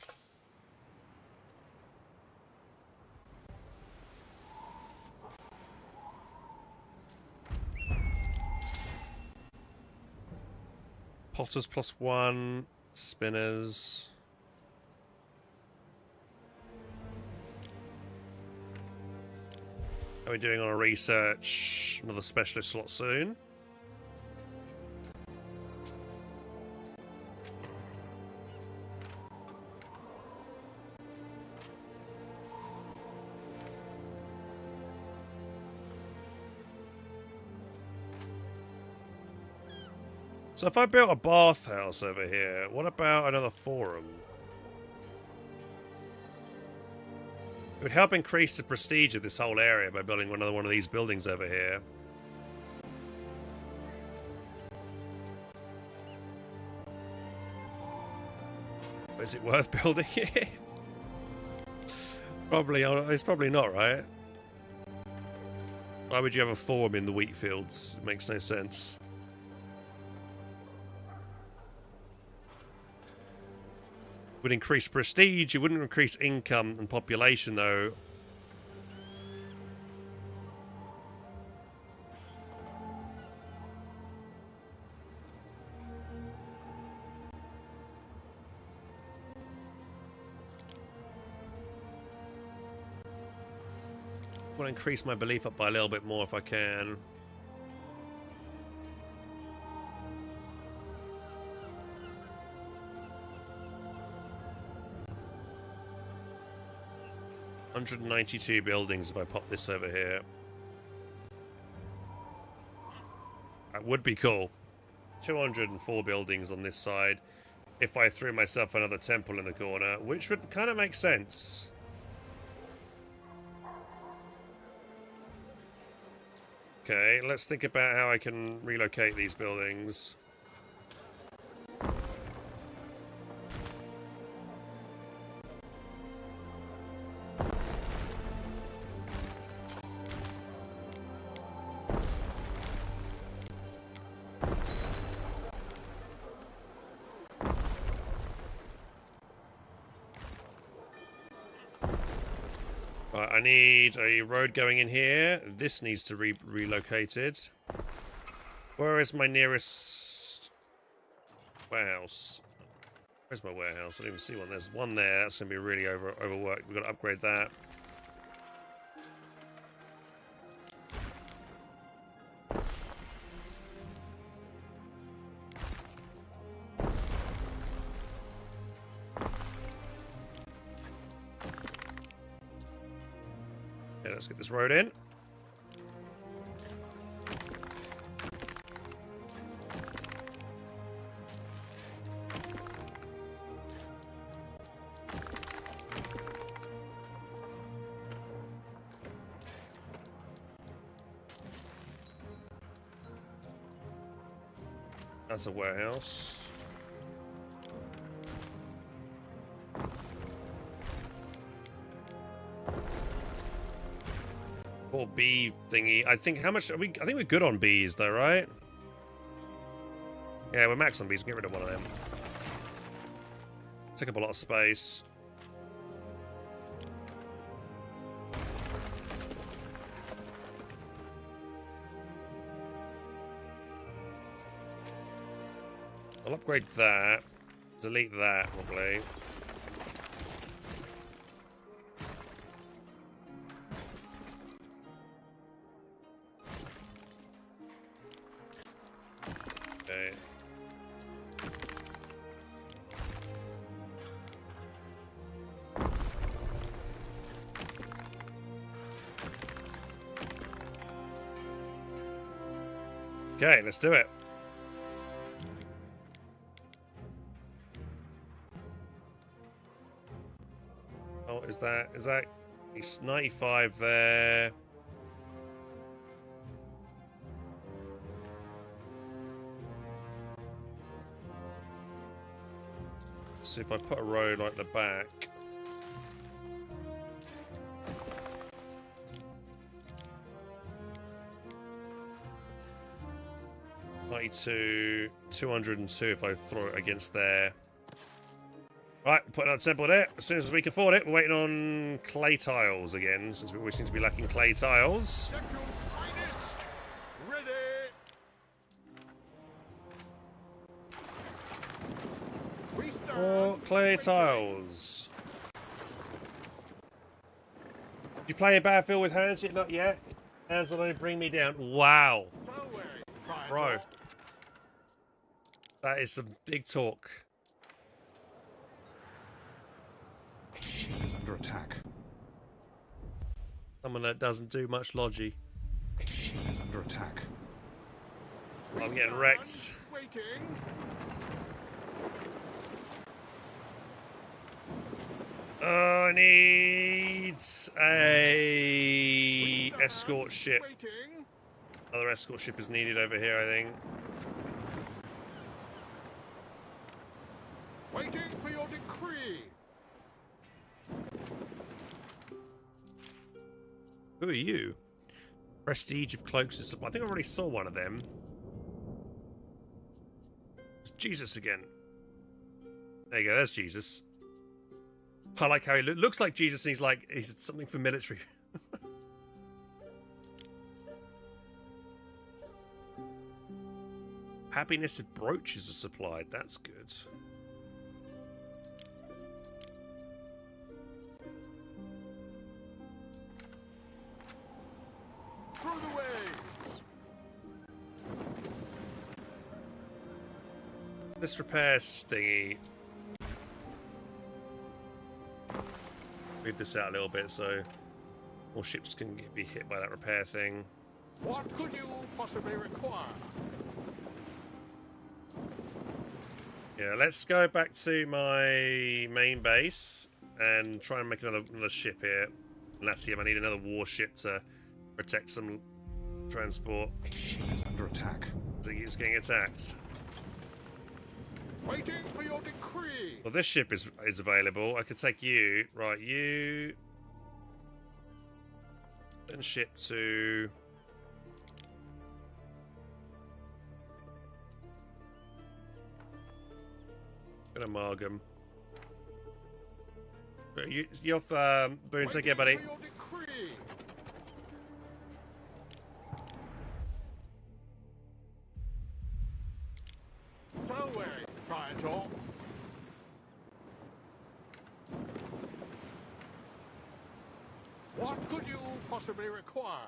A: Potters +1, spinners. How are we doing on a research? Another specialist slot soon. So if I built a bathhouse over here, what about another forum? It would help increase the prestige of this whole area by building another one of these buildings over here. But is it worth building it? Probably, it's probably not, right? Why would you have a forum in the wheat fields? It makes no sense. Would increase prestige, it wouldn't increase income and population though. I want to increase my belief up by a little bit more if I can. $192 buildings if I pop this over here. That would be cool. 204 buildings on this side if I threw myself another temple in the corner, which would kind of make sense. Okay, let's think about how I can relocate these buildings. Right, I need a road going in here. This needs to be relocated. Where is my nearest warehouse? Where's my warehouse? I don't even see one. There's one there. That's going to be really overworked. We've got to upgrade that. Okay, let's get this road in. That's a warehouse. Or bee thingy. I think how much are we? I think we're good on bees though, right? Yeah, we're max on bees. Get rid of one of them. Take up a lot of space. I'll upgrade that. Delete that, probably. Okay. Okay, let's do it. Is that it's 95 there. So if I put a road like the back. 92, 202 if I throw it against there. Right, put another temple there. As soon as we can afford it, we're waiting on clay tiles again, since we always seem to be lacking clay tiles. More clay tiles. Did you play a Battlefield with hands yet? Not yet. Hands will only bring me down. Wow. Bro. That is some big talk.
F: A ship is under attack.
A: Someone that doesn't do much logi.
F: A ship is under attack.
A: I'm getting wrecked.
C: Waiting.
A: I need a escort ship. Another escort ship is needed over here, I think.
C: Waiting for your decree.
A: Who are you? Prestige of cloaks and supply. I think I already saw one of them. It's Jesus again. There you go, there's Jesus. I like how he looks like Jesus and he's something for military. Happiness of brooches are supplied, that's good.
C: Through the waves.
A: This repair thingy. Move this out a little bit so more ships can be hit by that repair thing.
C: What could you possibly require?
A: Yeah, let's go back to my main base and try and make another ship here. Latium, I need another warship to protect some transport.
F: A ship is under attack.
A: It's getting attacked.
C: Waiting for your decree.
A: Well, this ship is available. I could take you. Right, you. Then ship to. Good amalgam. You're off, Boone. Take care, buddy.
C: What could you possibly require?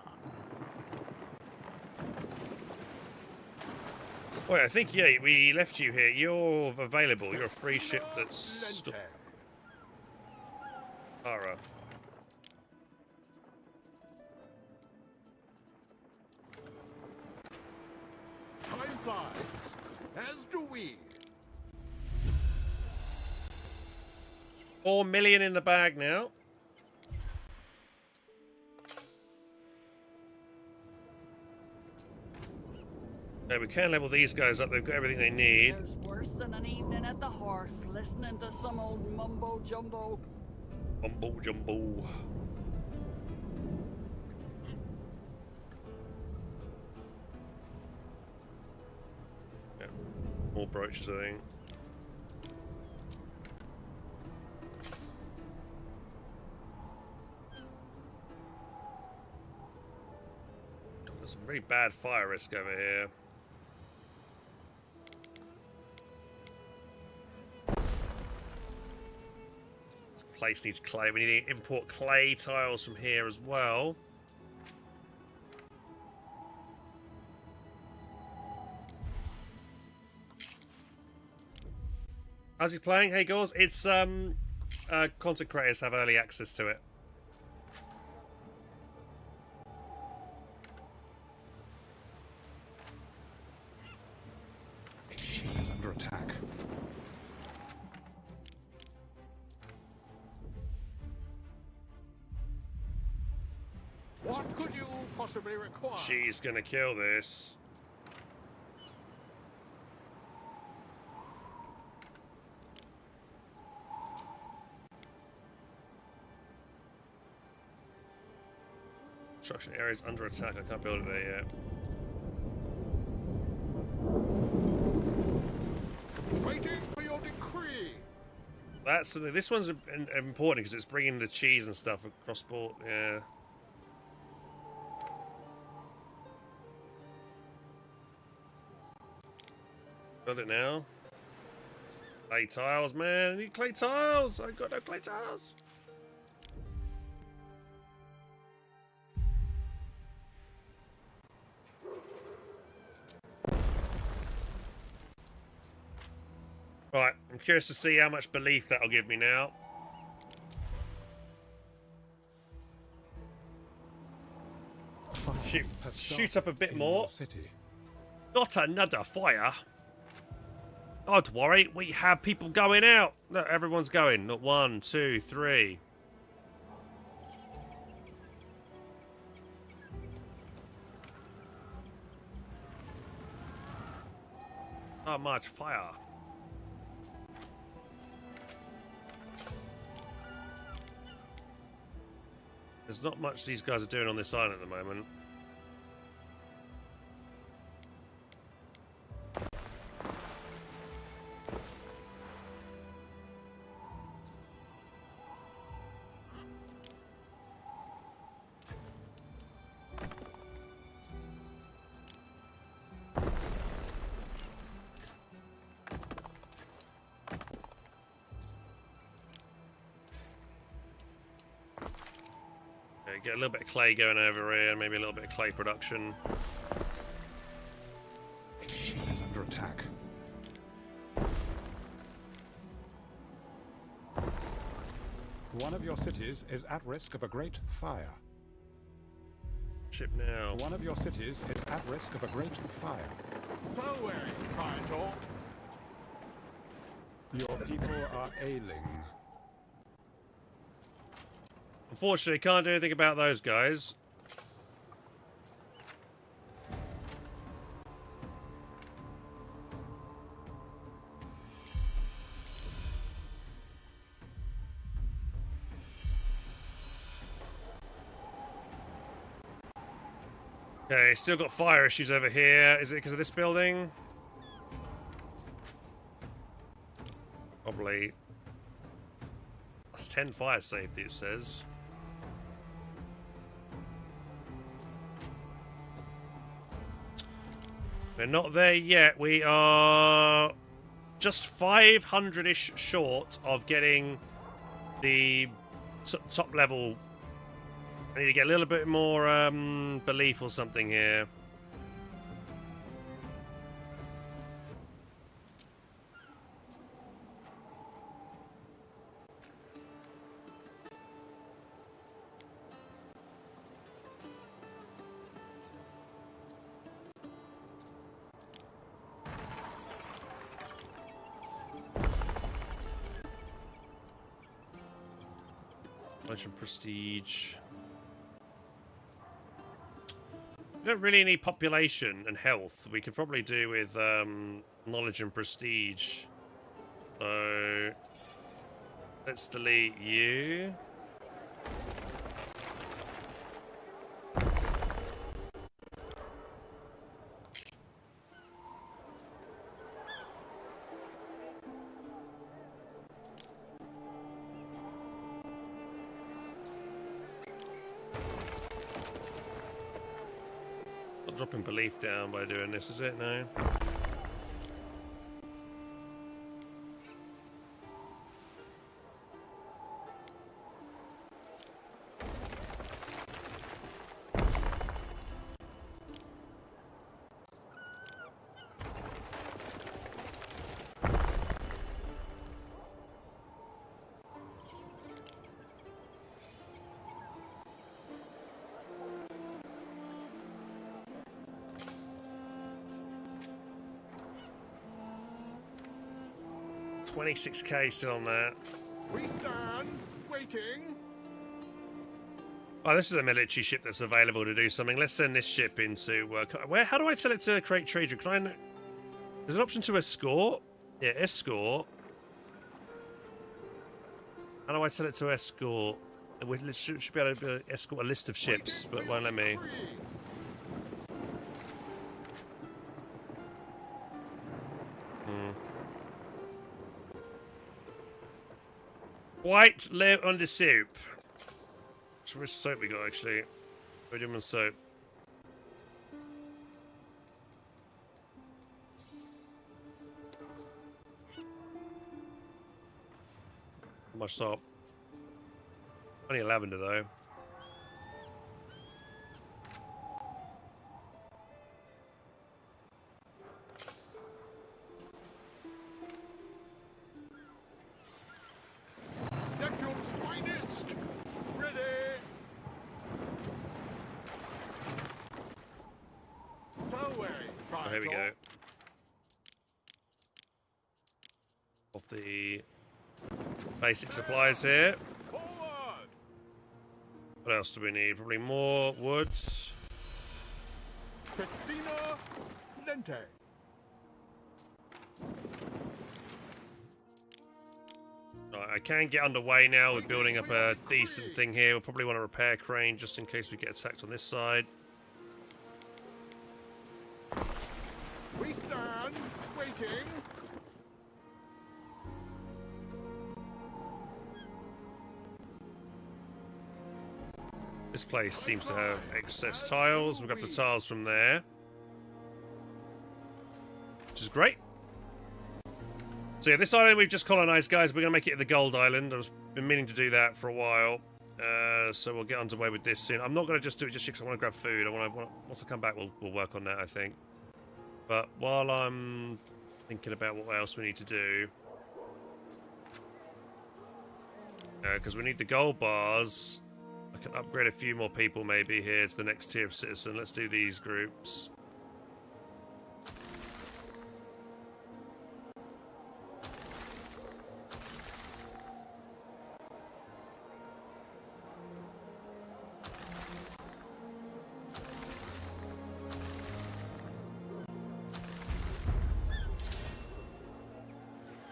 A: Wait, I think, yeah, we left you here. You're available. You're a free ship that's... Ara.
C: Time flies, as do we.
A: 4 million in the bag now. Okay, we can level these guys up. They've got everything they need.
L: There's worse than an evening at the hearth, listening to some old mumbo jumbo.
A: Mumbo jumbo. Yeah, more brooches, I think. There's some really bad fire risk over here. Place needs clay. We need to import clay tiles from here as well. How's he playing? Hey girls, it's content creators have early access to it.
F: A ship is under attack.
C: What could you possibly require?
A: She's gonna kill this. Construction areas under attack. I can't build it there yet.
C: Waiting for your decree.
A: That's this one's important because it's bringing the cheese and stuff across board. Yeah. Build it now. Clay tiles, man. I need clay tiles. I got no clay tiles. Right, I'm curious to see how much belief that'll give me now. Shoot up a bit more. Not another fire. Don't worry, we have people going out. Look, everyone's going. Not 1, 2, 3. Not much fire. There's not much these guys are doing on this island at the moment. Get a little bit of clay going over here, maybe a little bit of clay production.
F: Ship is under attack. One of your cities is at risk of a great fire.
A: Ship now.
F: One of your cities is at risk of a great fire.
C: So wary, Kaito.
F: Your people are ailing.
A: Unfortunately, can't do anything about those guys. Okay, still got fire issues over here. Is it because of this building? Probably. That's 10 fire safety, it says. We're not there yet. We are just 500-ish short of getting the top level. I need to get a little bit more belief or something here. Knowledge and prestige. We don't really need population and health. We could probably do with knowledge and prestige. So let's delete you. Dropping belief down by doing this, is it? No. $26K still on that.
C: We stand waiting.
A: Oh, this is a military ship that's available to do something. Let's send this ship into where? How do I tell it to create trade? Can I? There's an option to escort. Yeah, escort. How do I tell it to escort? We should be able to escort a list of ships, but won't let me. White low on the soap. So which soap we got actually? Vitamin soap. How much soap? Only lavender though.
C: Neptune's finest! Ready!
A: Oh, here we go. Off the basic supplies here. What else do we need? Probably more woods.
C: Festina Lente.
A: Right, I can get underway now with building up a decent thing here. We'll probably want a repair crane just in case we get attacked on this side.
C: We stand waiting.
A: This place seems to have excess tiles. We'll grab the tiles from there, which is great. So yeah, this island we've just colonized, guys. We're going to make it the Gold Island. I've been meaning to do that for a while. So we'll get underway with this soon. I'm not going to just do it just because I want to grab food. Once I come back, we'll work on that, I think. But while I'm thinking about what else we need to do, because we need the gold bars. I can upgrade a few more people maybe here to the next tier of citizen. Let's do these groups.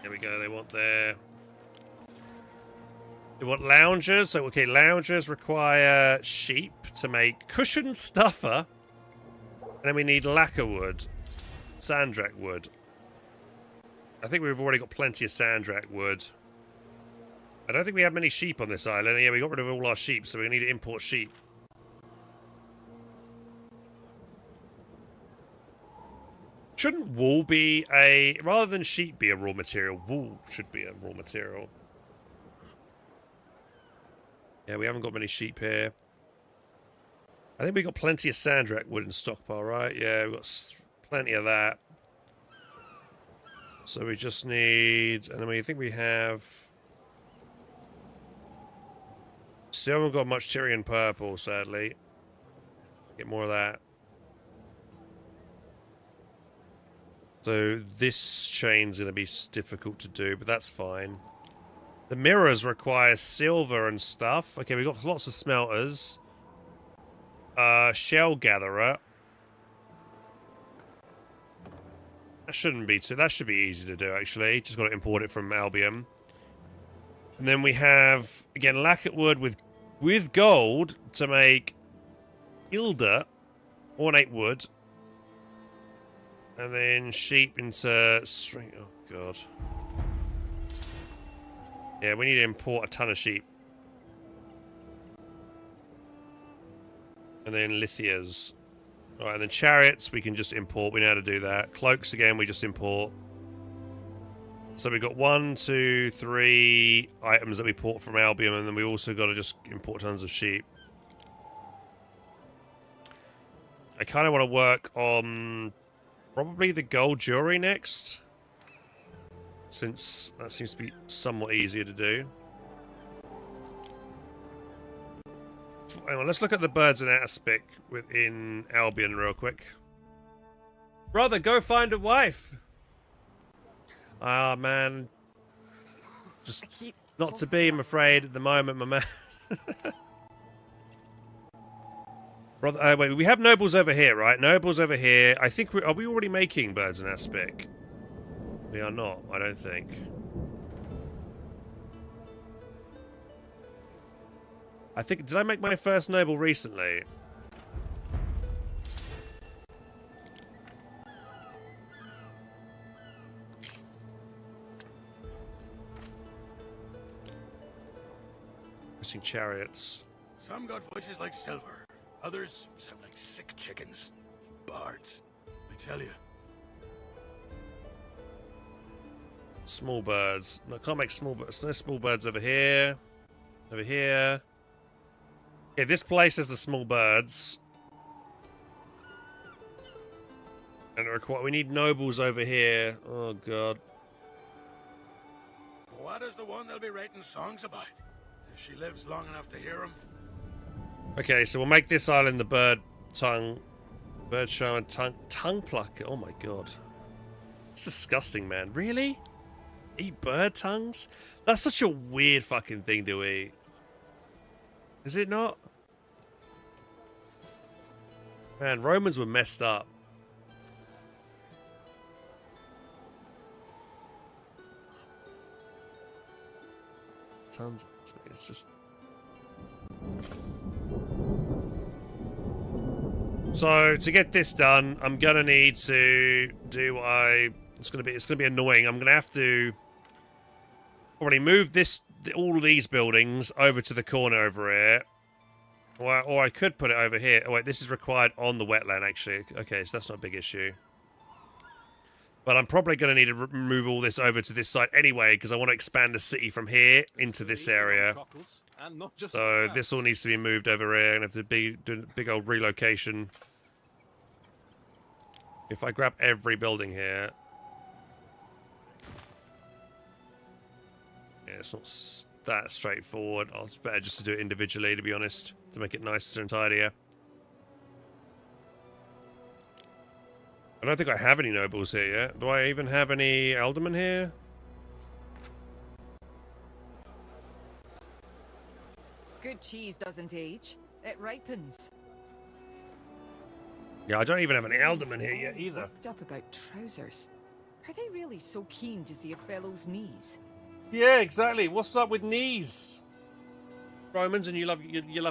A: There we go, they want their... They want loungers. So, okay, loungers require sheep to make cushion stuffer. And then we need lacquer wood. Sandrak wood. I think we've already got plenty of Sandrak wood. I don't think we have many sheep on this island. Yeah, we got rid of all our sheep, so we need to import sheep. Shouldn't wool be a... Rather than sheep be a raw material, wool should be a raw material. Yeah, we haven't got many sheep here. I think we got plenty of Sandrak wood in stockpile, right? Yeah, we've got plenty of that. So we just need... And I think we have... Still haven't got much Tyrian purple, sadly. Get more of that. So this chain's going to be difficult to do, but that's fine. The mirrors require silver and stuff. Okay, we've got lots of smelters. Shell gatherer. That shouldn't be too... That should be easy to do, actually. Just got to import it from Albion. And then we have, again, lacquer wood with gold to make Ilda, ornate wood. And then sheep into string... Oh, God. Yeah, we need to import a ton of sheep. And then lithias. Alright, and then chariots we can just import. We know how to do that. Cloaks, again, we just import. So we've got 1, 2, 3 items that we import from Albion, and then we also got to just import tons of sheep. I kind of want to work on probably the gold jewelry next, since that seems to be somewhat easier to do. Hang on, let's look at the birds and aspect within Albion real quick. Brother, go find a wife! Ah, man. Just not to be, I'm afraid, at the moment, my man. Brother, wait, we have nobles over here, right? Nobles over here. I think are we already making birds and aspect? We are not, I don't think. I think, did I make my first noble recently? Missing chariots.
M: Some got voices like silver. Others sound like sick chickens. Bards. I tell you.
A: Small birds. No, I can't make small birds. No small birds over here. Over here. Okay, this place has the small birds. And we need nobles over here. Oh god.
M: What is the one they'll be writing songs about? If she lives long enough to hear them.
A: Okay, so we'll make this island the bird show and tongue plucker. Oh my god. It's disgusting, man. Really? Eat bird tongues? That's such a weird fucking thing to eat. Is it not? Man, Romans were messed up. Tons. It's just. So to get this done, I'm gonna need to do what I. It's gonna be annoying. I'm gonna have to probably move all of these buildings over to the corner over here. Or I could put it over here. Oh wait, this is required on the wetland actually. Okay, so that's not a big issue. But I'm probably going to need to move all this over to this side anyway, because I want to expand the city from here into this area. So this all needs to be moved over here, and have to do a big old relocation. If I grab every building here. Yeah, it's not that straightforward. Oh, it's better just to do it individually, to be honest, to make it nicer and tidier. I don't think I have any nobles here yet. Do I even have any aldermen here?
H: Good cheese doesn't age. It ripens.
A: Yeah, I don't even have any aldermen here yet either.
H: Worked up about trousers. Are they really so keen to see a fellow's knees?
A: Yeah, exactly. What's up with knees? Romans, and you love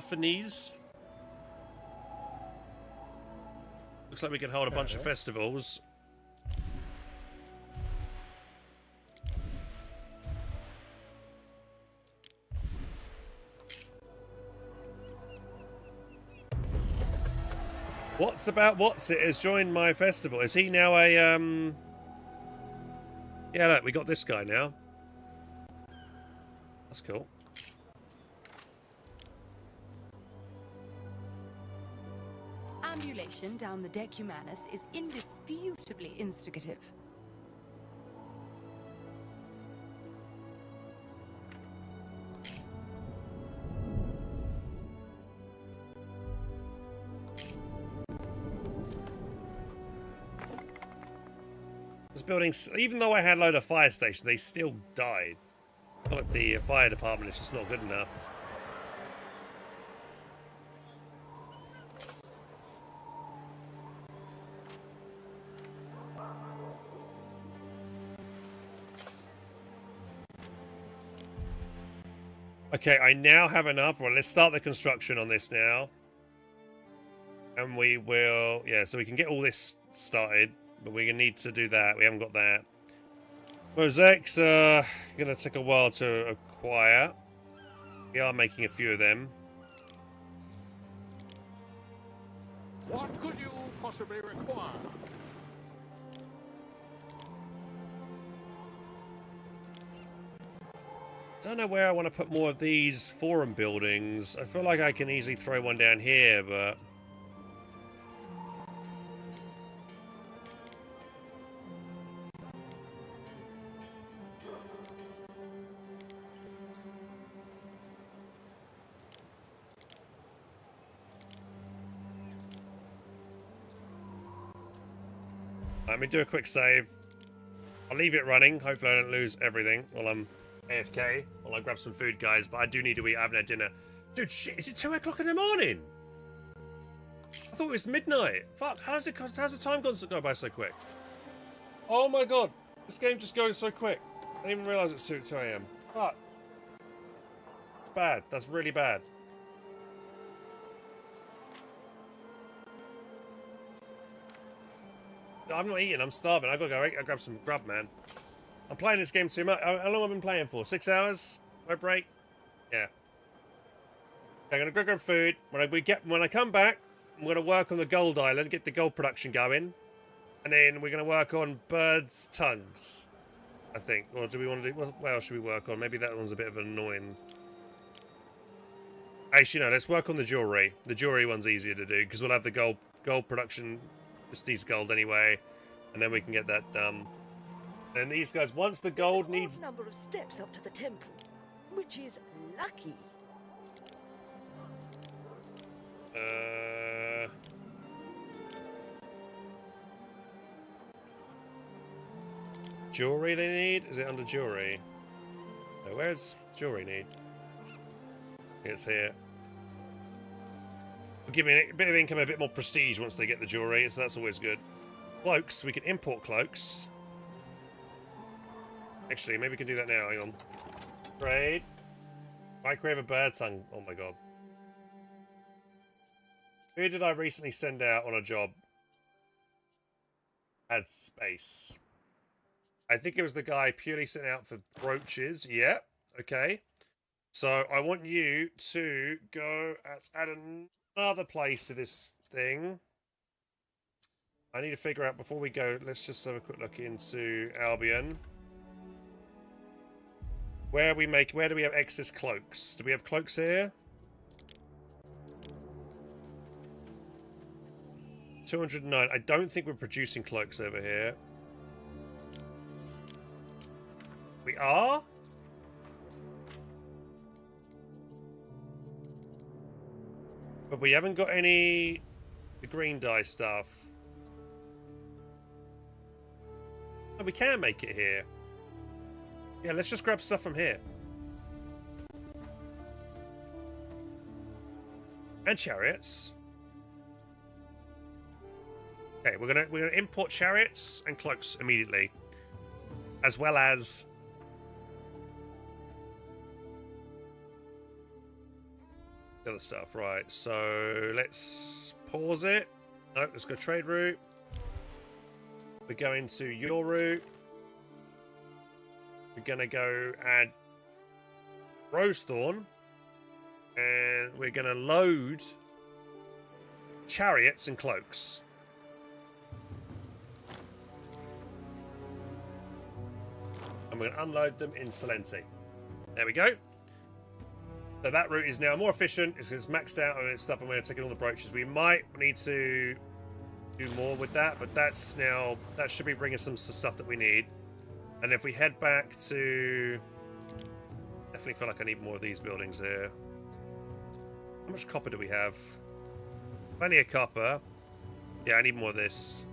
A: the knees? Looks like we can hold a bunch of festivals. What's it has joined my festival. Is he now a Yeah, look, we got this guy now. That's cool.
P: Ambulation down the Decumanus is indisputably instigative.
A: This building, even though I had a load of fire stations, they still died. I feel like the fire department is just not good enough. Okay, I now have enough. Well, let's start the construction on this now. And we will... Yeah, so we can get all this started. But we're going to need to do that. We haven't got that. Mosaics are going to take a while to acquire. We are making a few of them.
C: What could you possibly require?
A: Don't know where I want to put more of these forum buildings. I feel like I can easily throw one down here, but... Let me do a quick save. I'll leave it running. Hopefully I don't lose everything while I'm AFK. While I grab some food, guys. But I do need to eat. I haven't had dinner. Dude, shit. Is it 2 o'clock in the morning? I thought it was midnight. Fuck. How's the time go by so quick? Oh my god. This game just goes so quick. I didn't even realise it's 2 a.m. Fuck. It's bad. That's really bad. I'm not eating. I'm starving. I gotta go. I grab some grub, man. I'm playing this game too much. How long have I been playing for? 6 hours? No break? Yeah. Okay, I'm gonna go grab food. When I come back, I'm gonna work on the gold island, get the gold production going, and then we're gonna work on birds' tongues, I think. Or do we want to do? What else should we work on? Maybe that one's a bit of an annoying. Actually, no. Let's work on the jewelry. The jewelry one's easier to do because we'll have the gold production. This needs gold anyway, and then we can get that done. And these guys, once the gold needs
K: number of steps up to the temple, which is lucky.
A: Jewelry they need? Is it under jewelry? No, where's jewelry need? It's here. It'll give me a bit of income and a bit more prestige once they get the jewelry, so that's always good. Cloaks, we can import cloaks. Actually, maybe we can do that now. Hang on. Trade. Microwave a bird tongue. Oh my god. Who did I recently send out on a job? Add space. I think it was the guy purely sent out for brooches. Yeah. Okay. So I want you to go. Let's add another place to this thing. I need to figure out before we go. Let's just have a quick look into Albion. Where do we have excess cloaks? Do we have cloaks here? 209. I don't think we're producing cloaks over here. We are? But we haven't got any the green dye stuff. Oh, we can make it here. Yeah, let's just grab stuff from here. And chariots. Okay, we're gonna import chariots and cloaks immediately. As well as the other stuff, right? So let's pause it. No, let's go trade route. We're going to your route. We're gonna go add Rosethorn, and we're gonna load chariots and cloaks. And we're gonna unload them in Salenti. There we go. So that route is now more efficient. It's maxed out on its stuff, and we're taking all the brooches. We might need to do more with that, but that's now, that should be bringing some stuff that we need. And if we head back to, definitely feel like I need more of these buildings here. How much copper do we have? Plenty of copper. Yeah, I need more of this.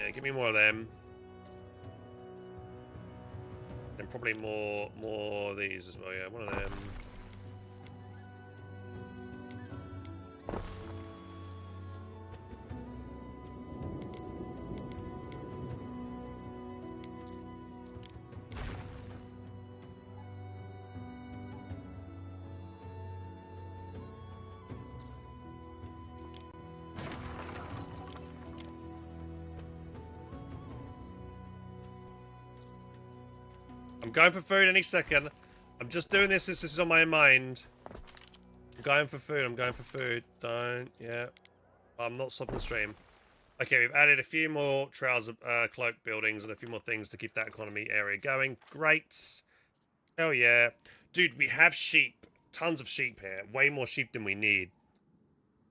A: Yeah, give me more of them. And probably more of these as well, yeah, one of them. I'm going for food any second. I'm just doing this. This is on my mind. I'm going for food. I'm going for food. Don't. Yeah. I'm not stopping the stream. Okay, we've added a few more trouser cloak buildings and a few more things to keep that economy area going. Great. Hell yeah. Dude, we have sheep. Tons of sheep here. Way more sheep than we need.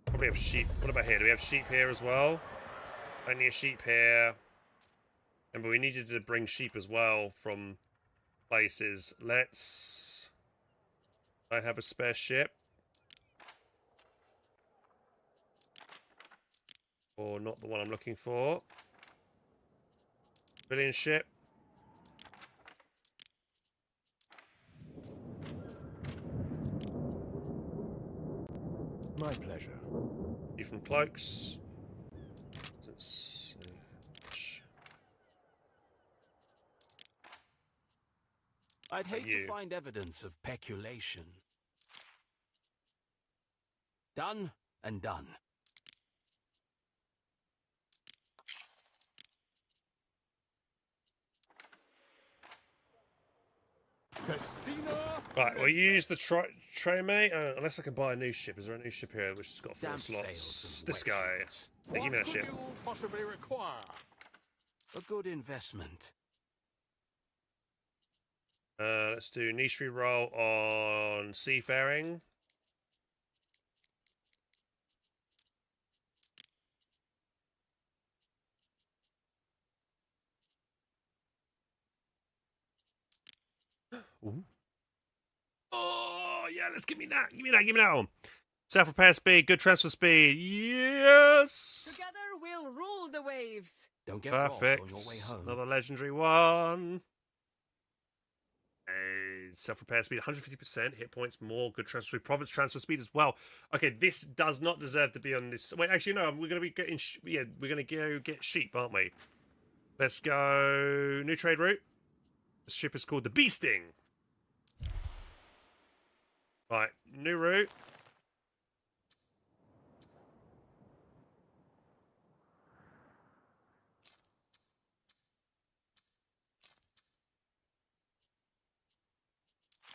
A: Probably have sheep. What about here? Do we have sheep here as well? Only a sheep here. And but we needed to bring sheep as well from places. Let's... I have a spare ship. Or not the one I'm looking for. Civilian ship.
F: My pleasure.
A: You from cloaks.
O: I'd hate
A: you.
O: to find evidence of peculation. Done and done.
A: Right, we'll use the treme, unless I can buy a new ship. Is there a new ship here which has got 4 slots? This guy. Yeah, give me that ship.
C: What could you possibly require?
O: A good investment.
A: Let's do niche reroll on seafaring. Ooh. Oh, yeah, let's give me that. Give me that. Give me that one. Self-repair speed, good transfer speed. Yes!
H: Together we'll rule the waves.
O: Don't get
A: Perfect.
O: on your way home.
A: Another legendary one. Self-repair speed, 150%. Hit points more. Good transfer speed. Province transfer speed as well. Okay, this does not deserve to be on this. Wait, actually, no. We're going to be getting... yeah, we're going to go get sheep, aren't we? Let's go... New trade route. This ship is called the Bee Sting. Right, new route.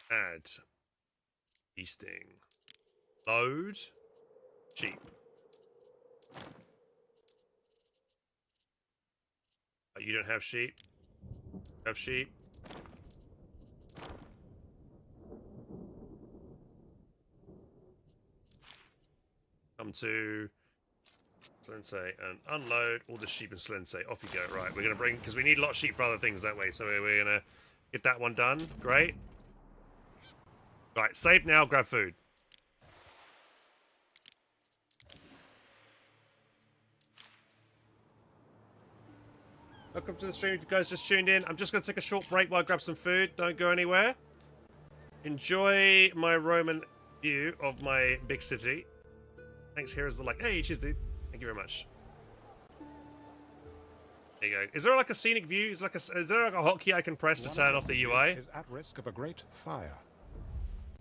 A: Add. Bee Sting. Load. Sheep. You don't have sheep. Have sheep. Come to Slensei and unload all the sheep in Slensei. Off you go. Right, we're going to bring... because we need a lot of sheep for other things that way. So we're going to get that one done. Great. Right, save now. Grab food. Welcome to the stream. If you guys just tuned in, I'm just going to take a short break while I grab some food. Don't go anywhere. Enjoy my Roman view of my big city. Thanks, here's the like. Hey, cheers, dude. Thank you very much. There you go. Is there like a scenic view? Is there like a hotkey I can press to turn off the UI?
F: Is at risk of a great fire.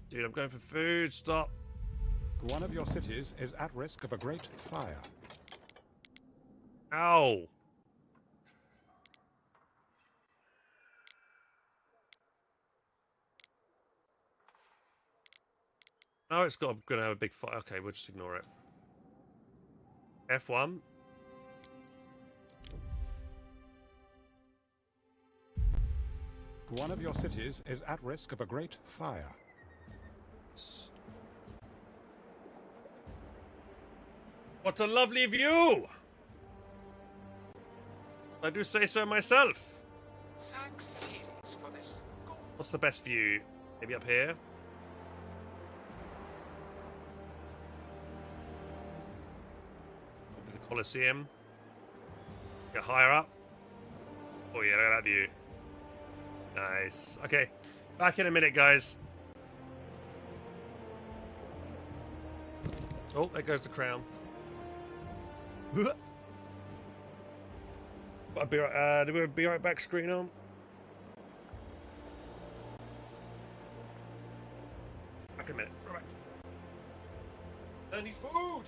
A: Dude, I'm going for food. Stop.
F: One of your cities is at risk of a great fire.
A: Ow. Oh, it's going to have a big fire. Okay, we'll just ignore it. F1.
F: One of your cities is at risk of a great fire.
A: What a lovely view! I do say so myself. What's the best view? Maybe up here? Colosseum. Get higher up. Oh yeah, look at that view. Nice. Okay, back in a minute, guys. Oh, there goes the crown. I'll be right, do we be right back? Screen on. Back in a minute. Right back. I need food.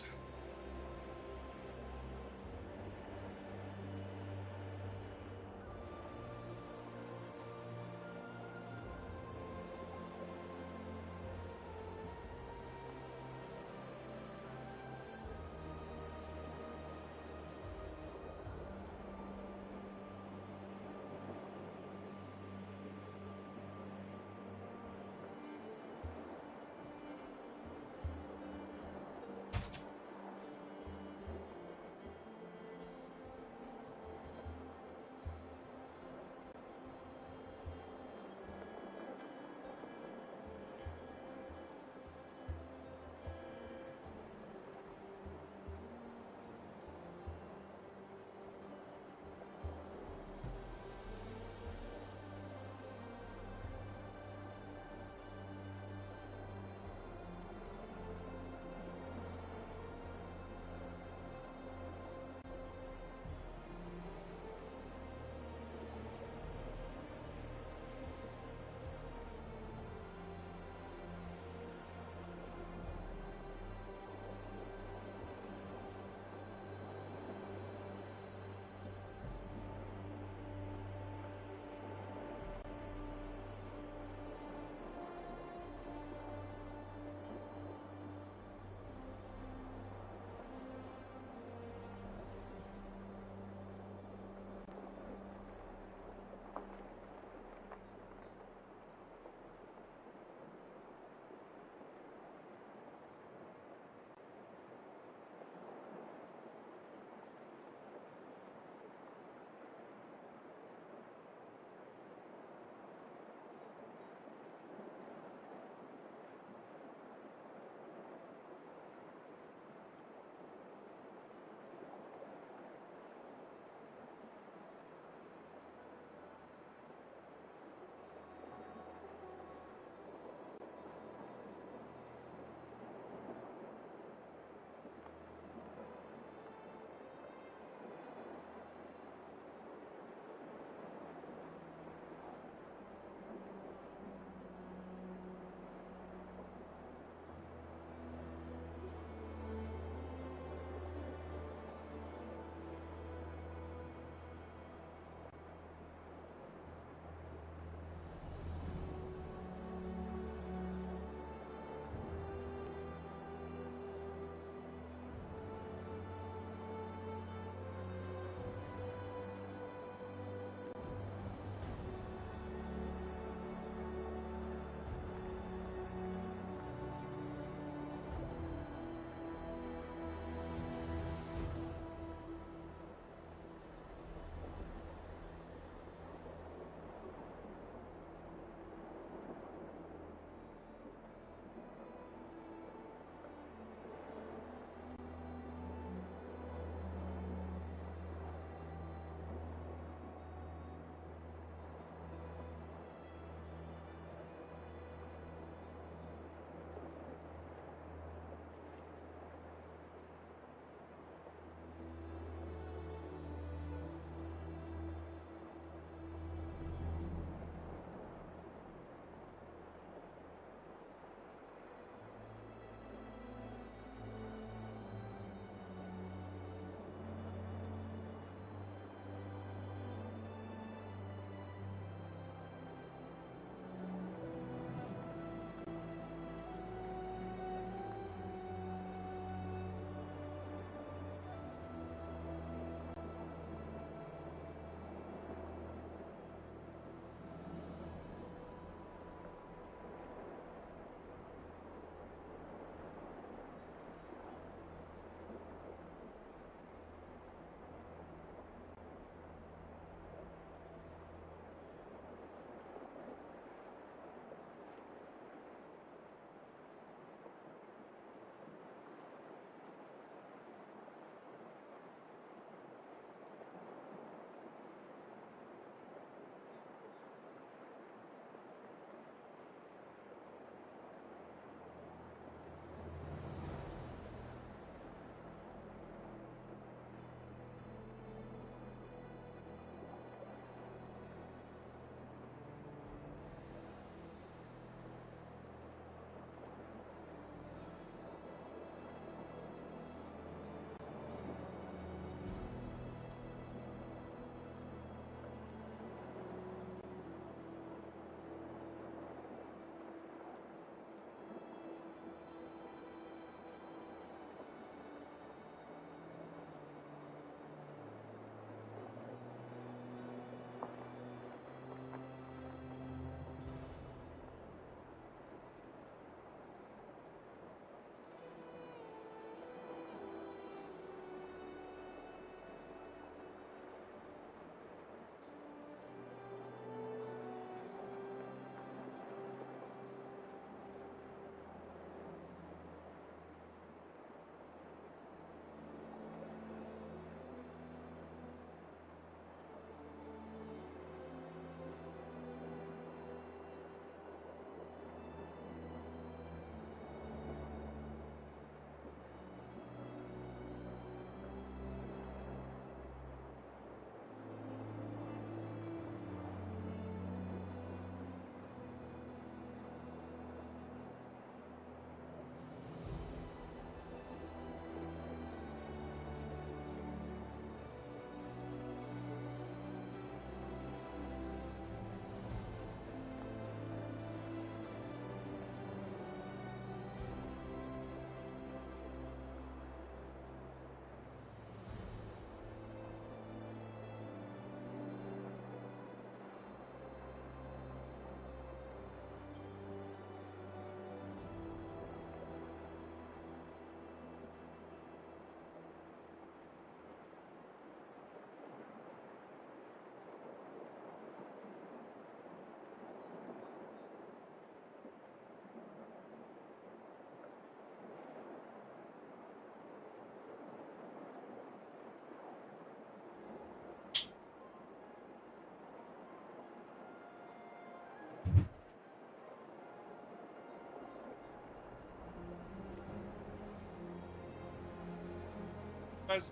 A: Guys.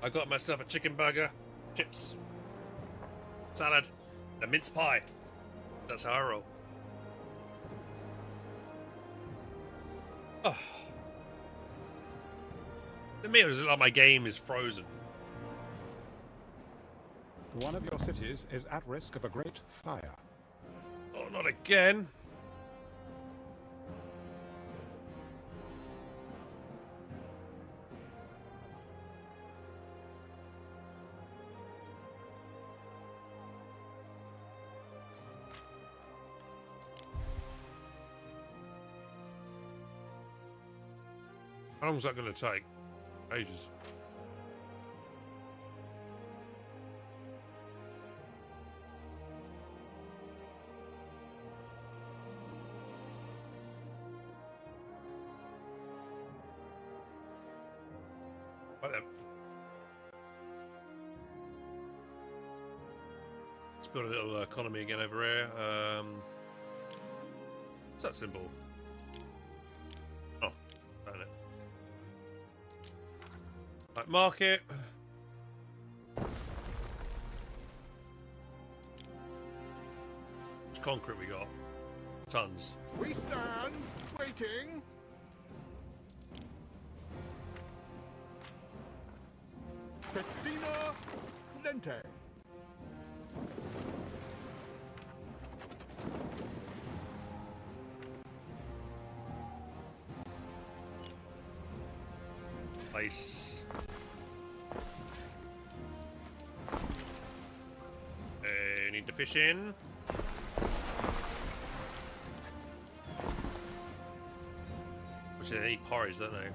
A: I got myself a chicken burger, chips, salad, and a mince pie. That's how I roll. Oh. To me, it was like my game is frozen.
F: One of your cities is at risk of a great fire.
A: Oh, not again. How long is that going to take? Ages. Right then. Let's build a little economy again over here. What's that symbol? Oh, found it. Right, market. Which concrete we got? Tons.
C: We stand waiting. Festina Lente.
A: Place. Need to fish in. Which they need porridge, don't they?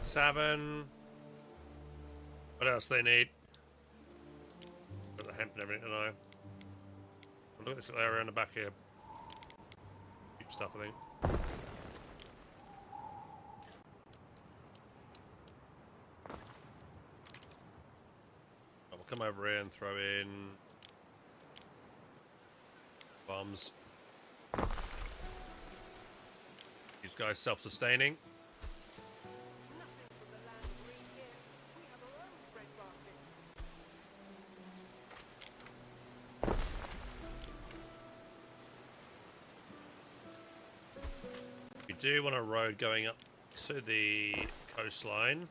A: Seven. What else they need? Got the hemp and everything, don't I? Look at this little area in the back here. Cheap stuff, I think. We'll come over here and throw in bombs. These guys self-sustaining. Do want a road going up to the coastline.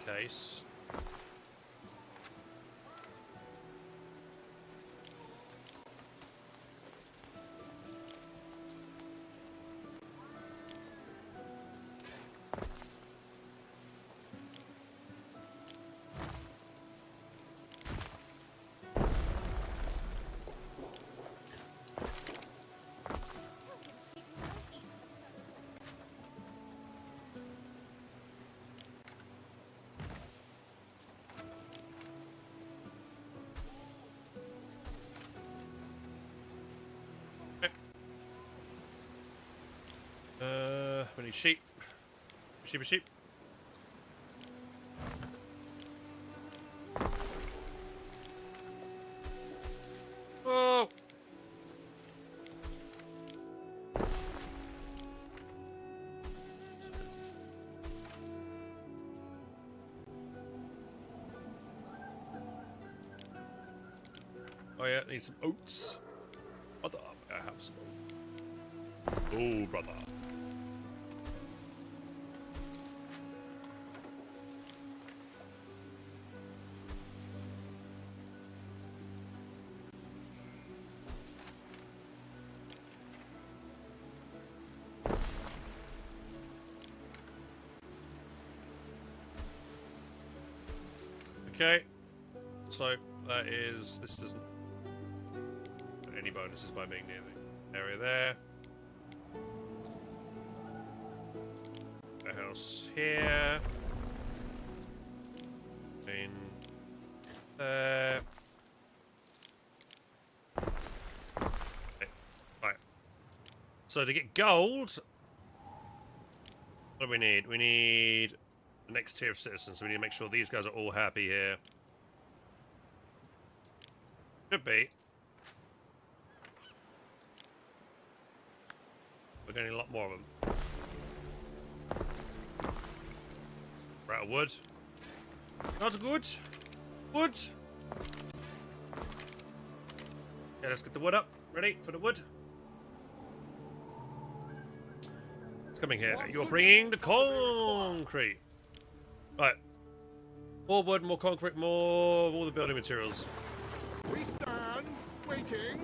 A: In case. We need sheep. Sheep. Oh! Oh yeah, need some oats. Brother, I have some oats. Oh, brother. Okay. So that is. This doesn't. Any bonuses by being near the area there. A house here. In there. Okay. Right. So to get gold, what do we need? We need the next tier of citizens. So we need to make sure these guys are all happy here. Should be. We're getting a lot more of them. We're out of wood. Not good. Wood. Okay, let's get the wood up. Ready for the wood? It's coming here. You're bringing the concrete. Right. More wood, more concrete, more of all the building materials.
C: We stand waiting.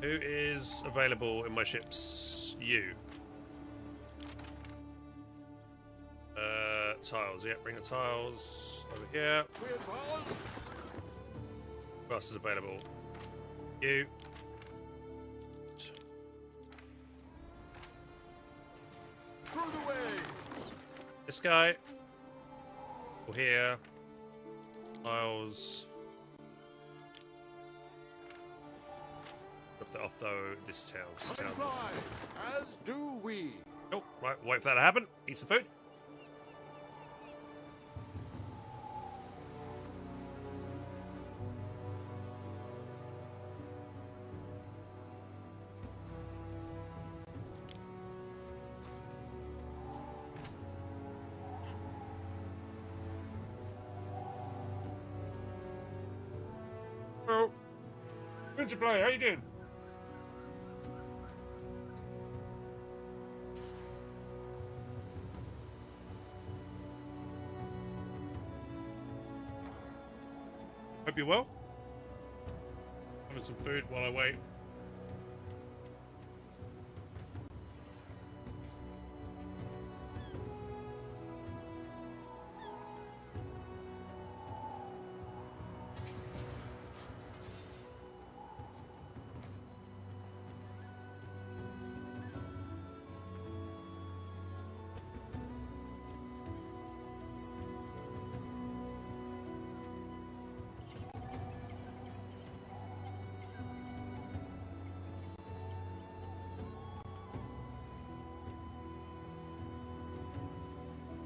A: Who is available in my ships? You. Tiles. Yeah, bring the tiles over here. Who else is available? You.
C: Through the waves.
A: This guy. Over here. Tiles. Drop that off though. This town. This town.
C: Fly, as do we.
A: Oh, right. Wait for that to happen. Eat some food. Oh, good to play. How you doing? Hope you're well. Having some food while I wait.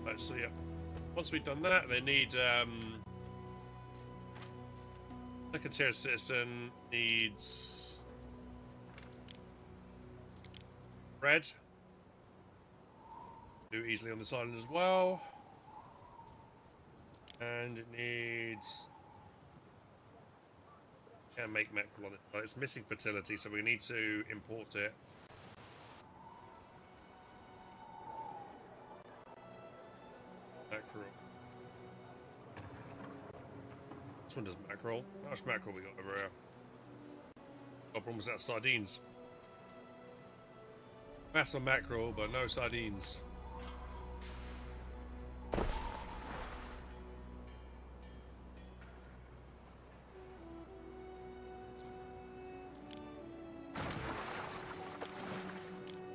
A: Right, so yeah, once we've done that, they need second tier citizen needs bread. Do easily on this island as well, and it needs. Can't make mackerel on it. Oh, it's missing fertility, so we need to import it. Mackerel. This one does mackerel. How much mackerel we got over here? Oh, problem was that sardines. Massive mackerel, but no sardines.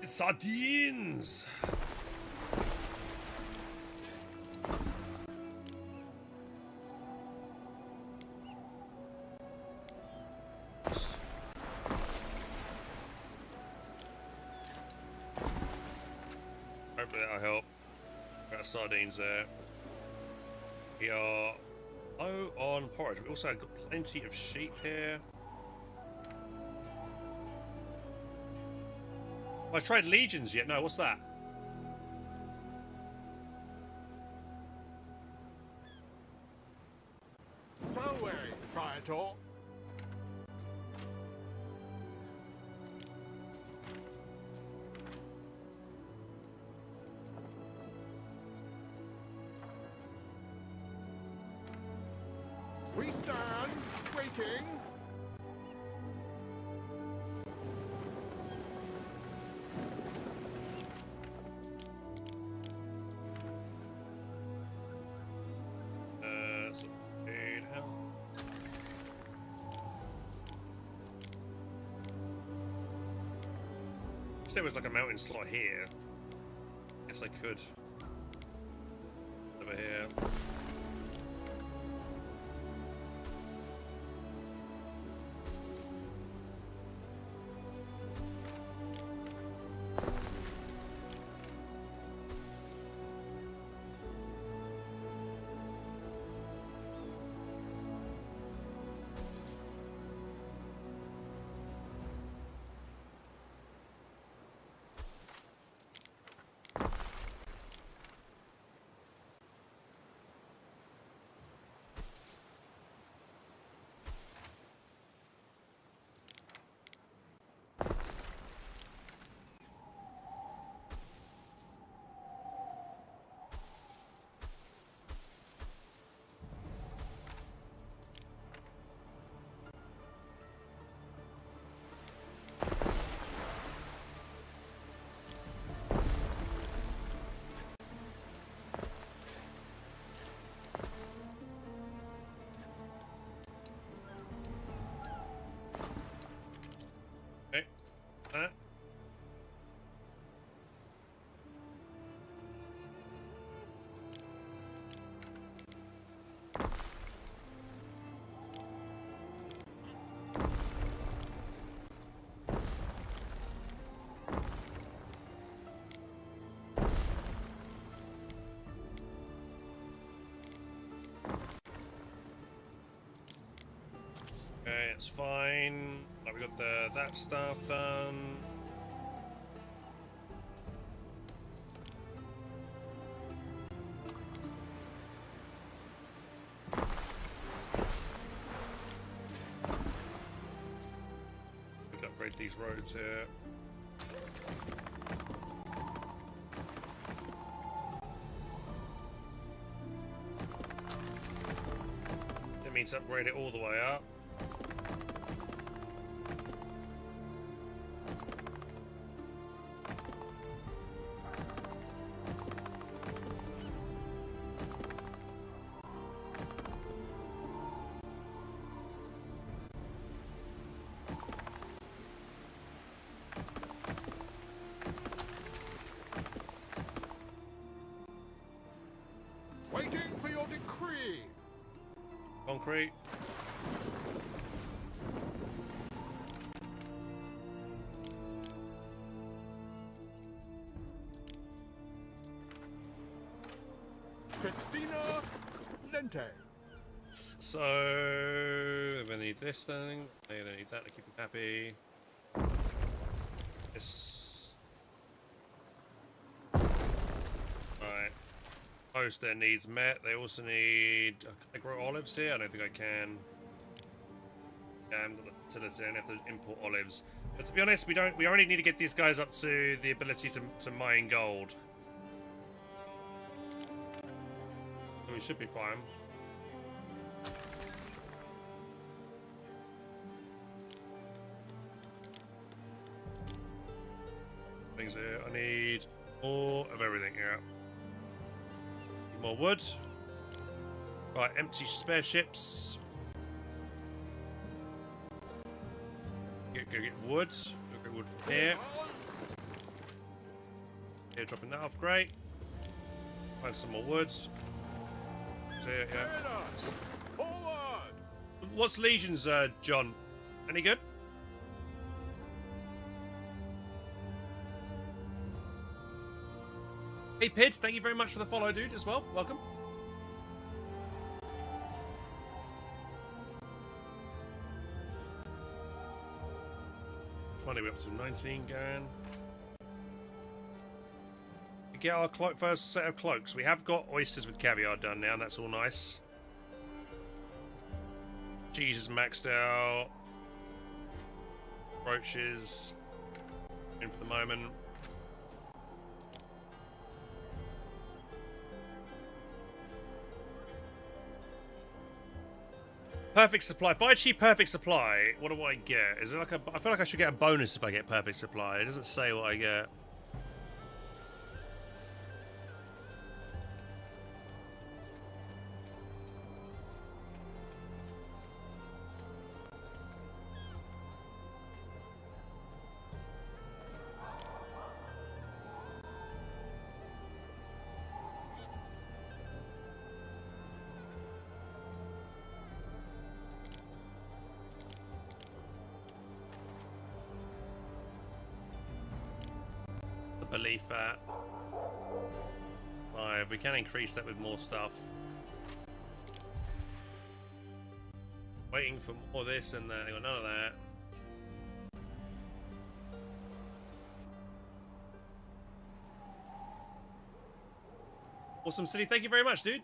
A: It's sardines! Hopefully that'll help. Got sardines there. We are low on porridge. We also got plenty of sheep here. Have I tried legions yet? No, what's that?
C: Salve, Praetor. We stand waiting.
A: there was like a mountain slot here. Guess I could. Over here. Okay, it's fine. Now we got that stuff done. We can upgrade these roads here. It means upgrade it all the way up.
C: Waiting for your decree.
A: Concrete.
C: Christina Lente.
A: So I need this thing. I don't need that to keep them happy. This. Alright. Most their needs met. They also need. Can I grow olives here? I don't think I can. Yeah, I've got the fertility. I don't have to import olives. But to be honest, we only need to get these guys up to the ability to mine gold. So we should be fine. Things here. I need more of everything here. Need more wood. Right, empty spare ships. Go get wood. Go get wood from here. Here, dropping that off. Great. Find some more wood. So, yeah. What's Legions, John? Any good? Hey, Pids, thank you very much for the follow, dude, as well. Welcome. Money we're up to 19 going. We get our first set of cloaks. We have got oysters with caviar done now, and that's all nice. Cheese is maxed out. Roaches in for the moment. Perfect supply. If I achieve perfect supply, what do I get? Is it like a? I feel like I should get a bonus if I get perfect supply. It doesn't say what I get. belief at. 5. We can increase that with more stuff. Waiting for more of this and that. They got none of that. Awesome City, thank you very much, dude.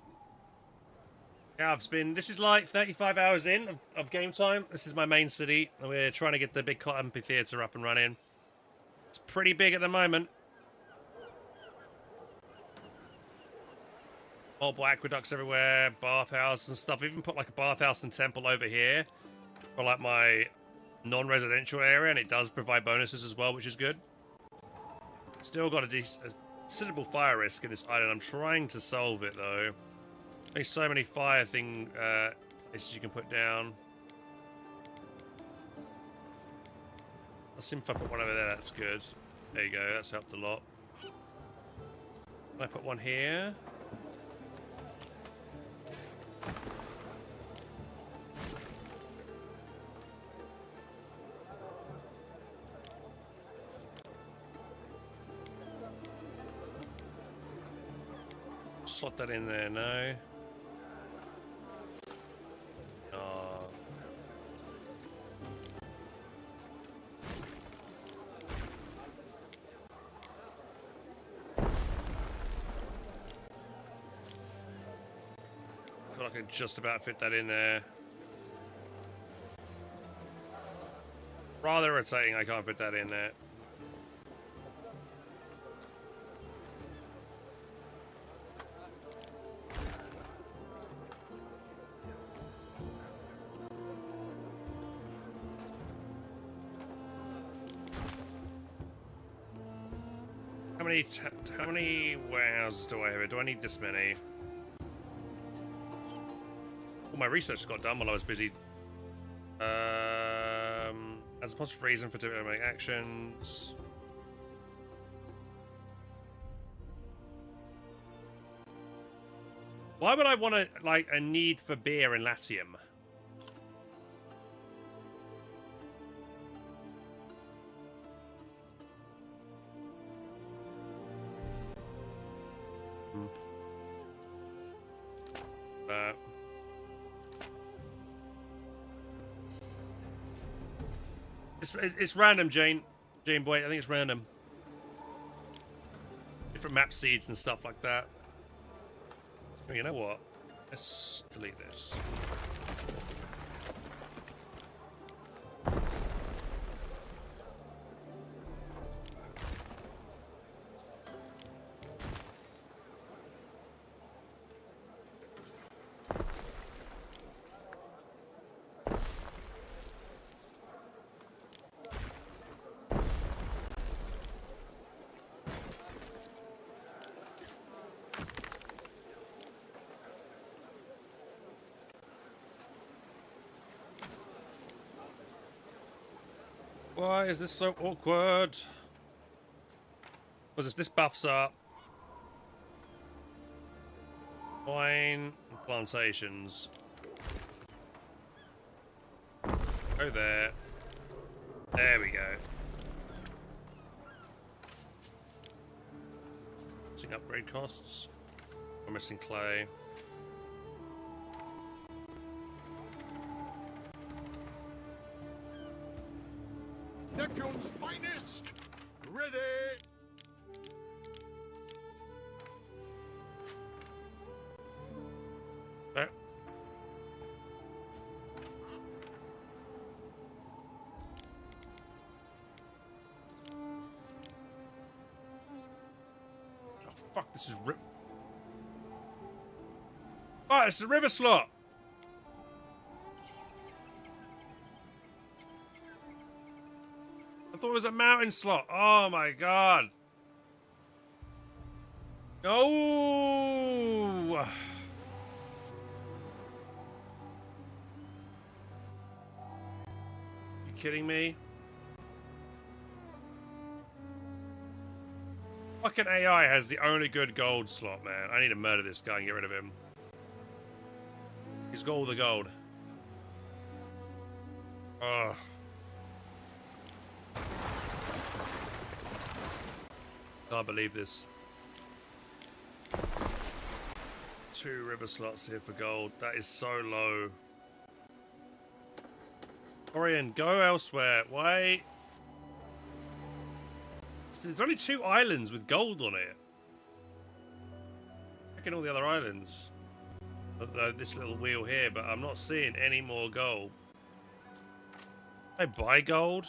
A: Yeah, this is like 35 hours in of game time. This is my main city. We're trying to get the big amphitheater up and running. It's pretty big at the moment. Multiple aqueducts everywhere, bathhouses and stuff. I've even put like a bathhouse and temple over here for like my non-residential area, and it does provide bonuses as well, which is good. Still got a considerable fire risk in this island. I'm trying to solve it though. There's so many fire places you can put down. Let's see if I put one over there. That's good. There you go. That's helped a lot. Can I put one here? Slot that in there, no. I feel like I can just about fit that in there. Rather irritating, I can't fit that in there. How many warehouses do I have? Do I need this many? All my research got done while I was busy. As a positive reason for doing my actions. Why would I want a need for beer in Latium? It's random, Jane Boy. I think it's random. Different map seeds and stuff like that. Oh, you know what? Let's delete this. Why is this so awkward? Was this buffs up? Wine and plantations. Go there. There we go. Missing upgrade costs. We're missing clay.
C: Neptune's finest! Ready!
A: There. Oh, fuck, this is oh, it's a river slot! I thought it was a mountain slot. Oh my god. No. You kidding me? Fucking AI has the only good gold slot, man. I need to murder this guy and get rid of him. He's got all the gold. Ugh. Can't believe this. 2 river slots here for gold. That is so low. Orion, go elsewhere. Why? There's only 2 islands with gold on it. Check in all the other islands. This little wheel here, but I'm not seeing any more gold. Can I buy gold?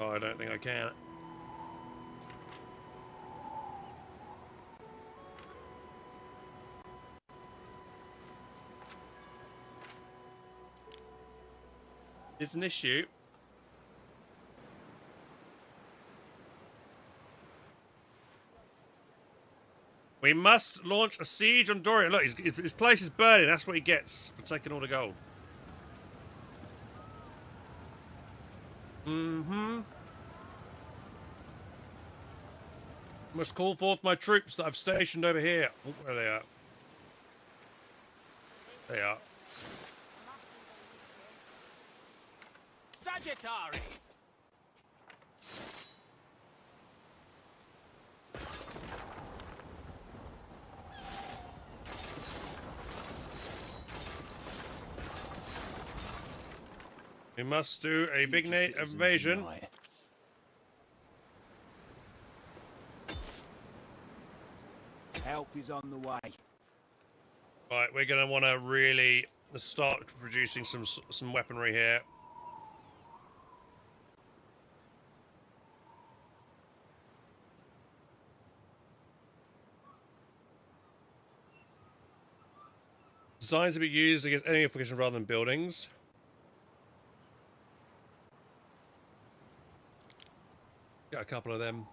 A: Oh, I don't think I can. It's an issue. We must launch a siege on Dorian. Look, his place is burning. That's what he gets for taking all the gold. Mm-hmm. Must call forth my troops that I've stationed over here. Oh, where are they at? They are.
E: Sagittari!
A: We must do a big invasion.
E: Help is on the way.
A: Right, we're gonna want to really start producing some weaponry here. Designs to be used against enemy application rather than buildings. Got a couple of them.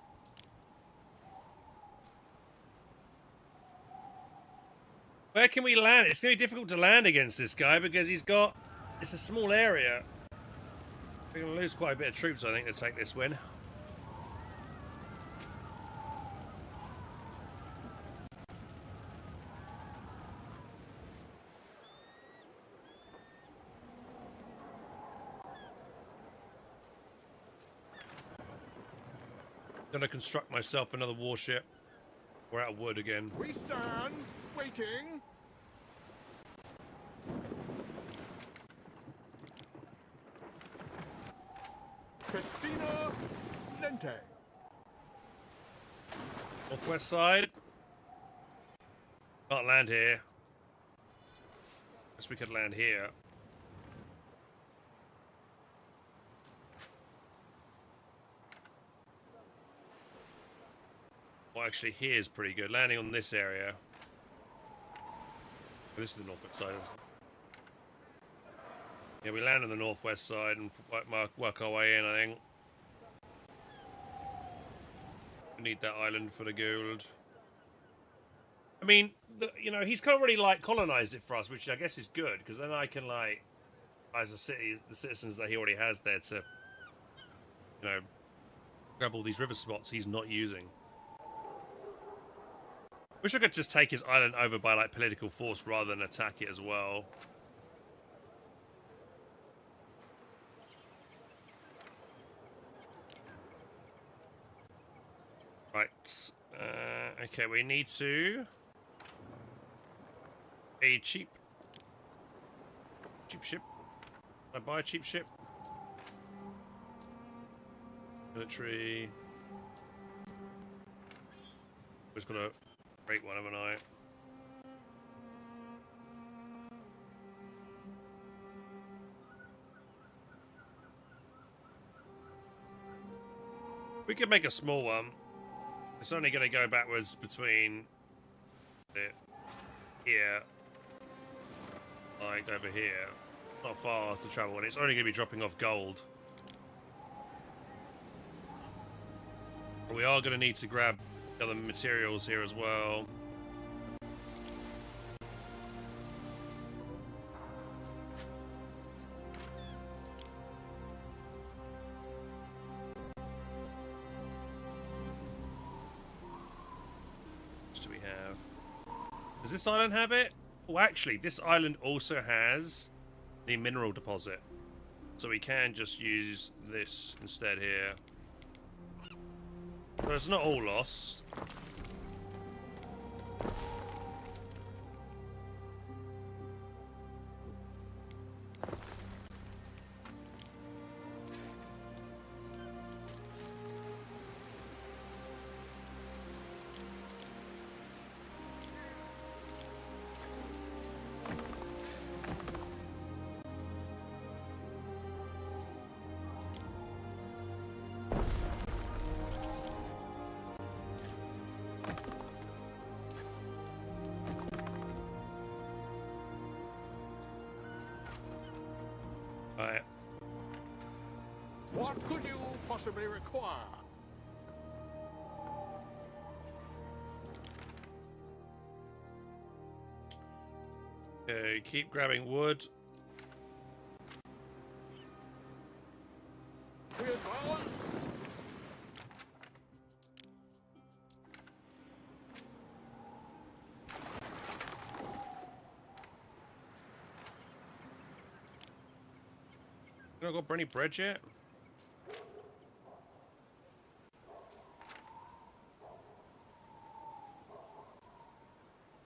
A: Where can we land? It's going to be difficult to land against this guy because he's got... It's a small area. We're going to lose quite a bit of troops, I think, to take this win. Gonna construct myself another warship. We're out of wood again.
C: We stand waiting. Christina Lente.
A: Northwest side. Can't land here. Guess we could land here. Well, actually, here's pretty good. Landing on this area. This is the northwest side, isn't it? Yeah, we land on the northwest side and work our way in, I think. We need that island for the gold. I mean, you know, he's kind of already, like, colonized it for us, which I guess is good, because then I can, like, as a city, the citizens that he already has there to, you know, grab all these river spots he's not using. Wish I could just take his island over by, like, political force rather than attack it as well. Right. Okay, we need to... A cheap ship. Can I buy a cheap ship? Military. Just got a great one, haven't I? We could make a small one. It's only going to go backwards between it here, like over here. Not far to travel, and it's only going to be dropping off gold. But we are going to need to grab other materials here as well. Does this island have it? Oh, actually, this island also has the mineral deposit. So we can just use this instead here. So it's not all lost. Right.
C: What could you possibly require?
A: Okay, keep grabbing wood.
C: We advance.
A: You not got any bread yet?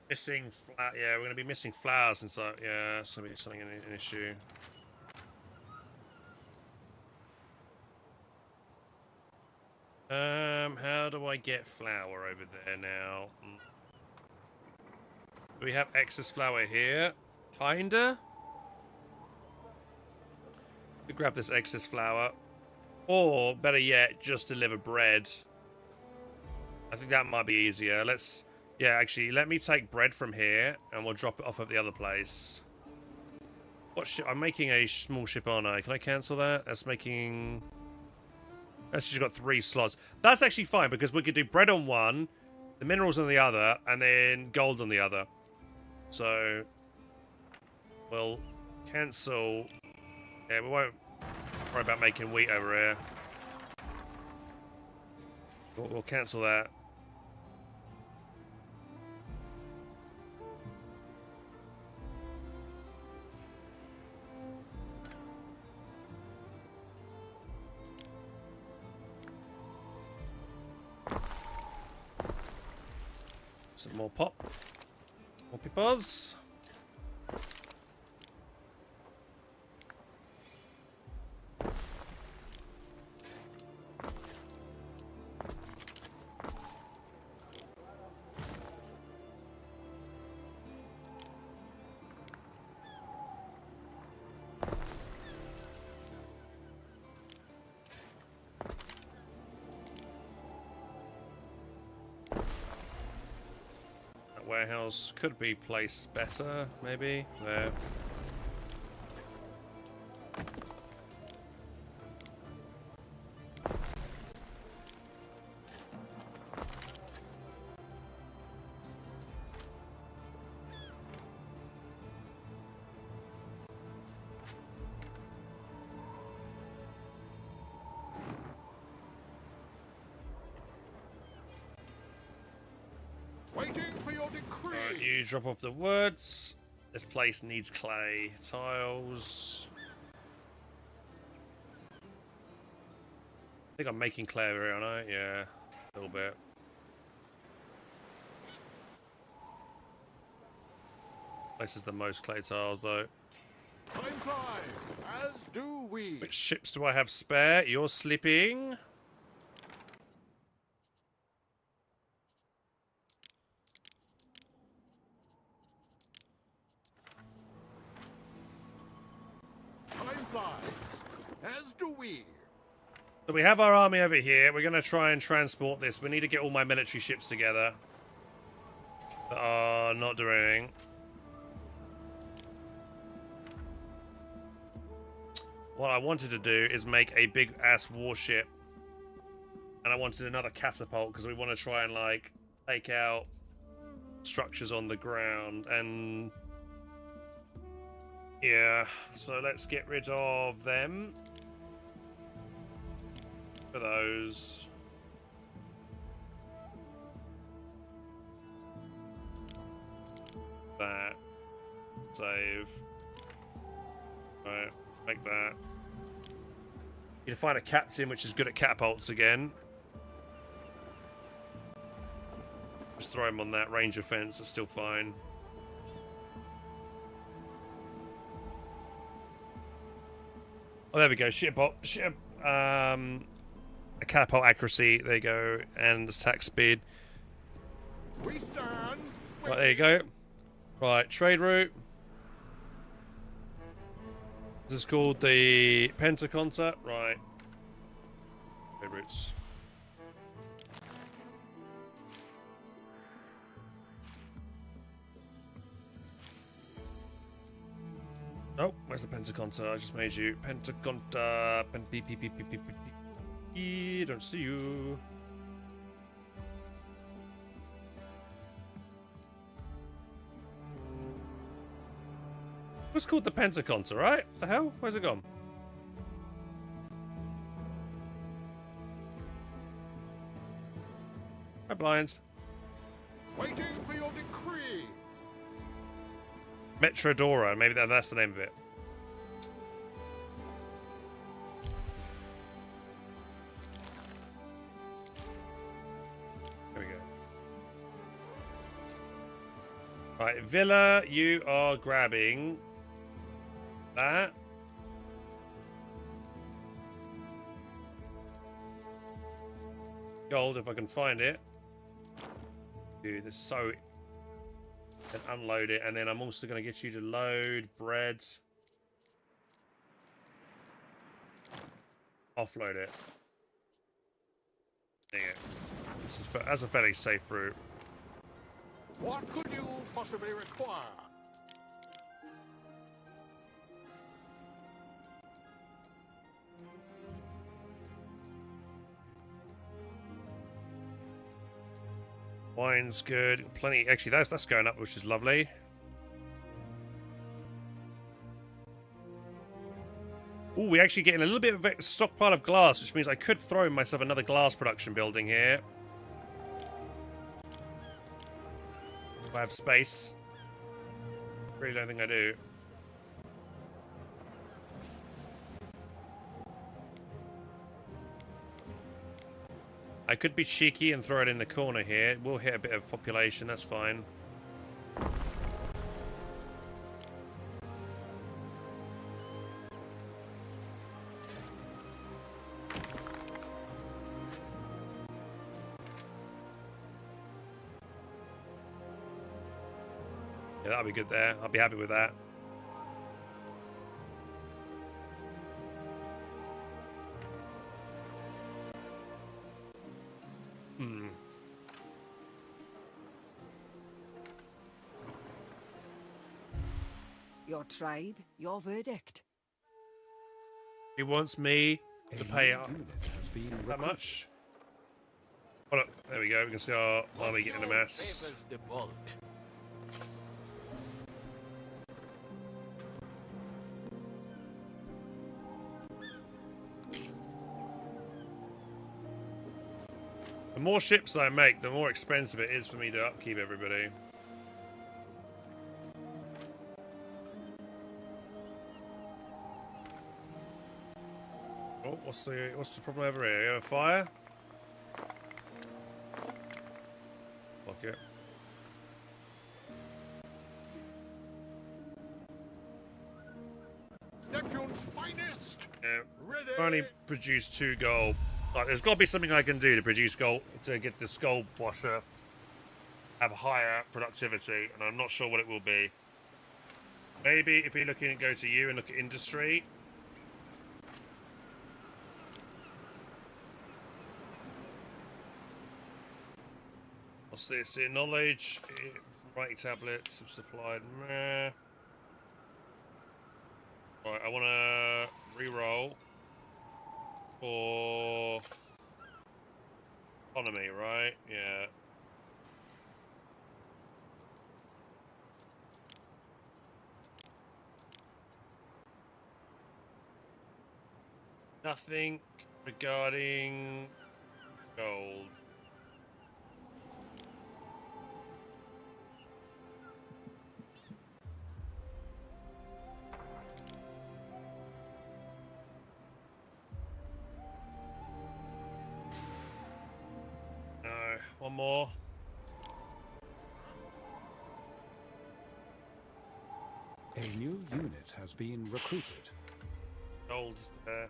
A: Missing flour. Yeah, we're gonna be missing flowers since yeah, it's gonna be something an issue. How do I get flour over there now? Do we have excess flour here? Kinda. We grab this excess flour, or better yet, just deliver bread. I think that might be easier. Let's. Yeah, actually, let me take bread from here, and we'll drop it off at the other place. What ship? I'm making a small ship, aren't I? Can I cancel that? That's making... That's just got 3 slots. That's actually fine, because we could do bread on one, the minerals on the other, and then gold on the other. So... we'll cancel... Yeah, we won't worry about making wheat over here. We'll cancel that. Some more pop. More peppers. Warehouse could be placed better, maybe. There.
C: Waiting for your decree.
A: Right, you drop off the woods. This place needs clay tiles. I think I'm making clay over here, aren't I? Yeah, a little bit. This is the most clay tiles, though.
C: Time flies, as do we.
A: Which ships do I have spare? You're sleeping.
C: Time flies, as do we.
A: So we have our army over here. We're going to try and transport this. We need to get all my military ships together that are not doing anything. What I wanted to do is make a big ass warship, and I wanted another catapult because we want to try and like take out structures on the ground. And yeah, so let's get rid of them for those. Save. Right, let's make that. You can find a captain which is good at catapults again. Just throw him on that range of fence, that's still fine. Oh, there we go. A catapult accuracy. There you go. And attack speed.
C: We stand.
A: Right, there you go. Right, trade route. This is called the Pentaconta. Right. Trade routes. Oh, where's the Pentaconta? I just made you. Pentaconta. Don't see you. What's called the Pentaconta, right? The hell? Where's it gone? Hi, Blinds.
C: Waiting for your decree.
A: Metrodora, maybe that's the name of it. There we go. Right, Villa, you are grabbing that. Gold, if I can find it. Dude, there's so... And unload it, and then I'm also going to get you to load bread. Offload it. There you go. That's a fairly safe route.
C: What could you possibly require?
A: Wine's good. Plenty. Actually, that's going up, which is lovely. Ooh, we're actually getting a little bit of a stockpile of glass, which means I could throw myself another glass production building here. I have space. Really don't think I do. I could be cheeky and throw it in the corner here. We'll hit a bit of population, that's fine. Yeah, that'll be good there. I'll be happy with that.
H: Your tribe, your verdict.
A: He wants me to pay up that much. Hold up, there we go. We can see our army getting a mess. The more ships I make, the more expensive it is for me to upkeep everybody. Oh, what's the problem over here? You have a fire? Fuck it.
C: Neptune's finest.
A: Yeah, only produce 2 gold. Like, there's got to be something I can do to produce gold to get this gold washer have higher productivity, and I'm not sure what it will be. Maybe if we're looking at go to you and look at industry. What's this here? Knowledge, writing tablets have supplied. Meh. Right, I want to re-roll for economy, right? Yeah. Nothing regarding gold. one more.
F: A new unit has been recruited.
A: Gold's there.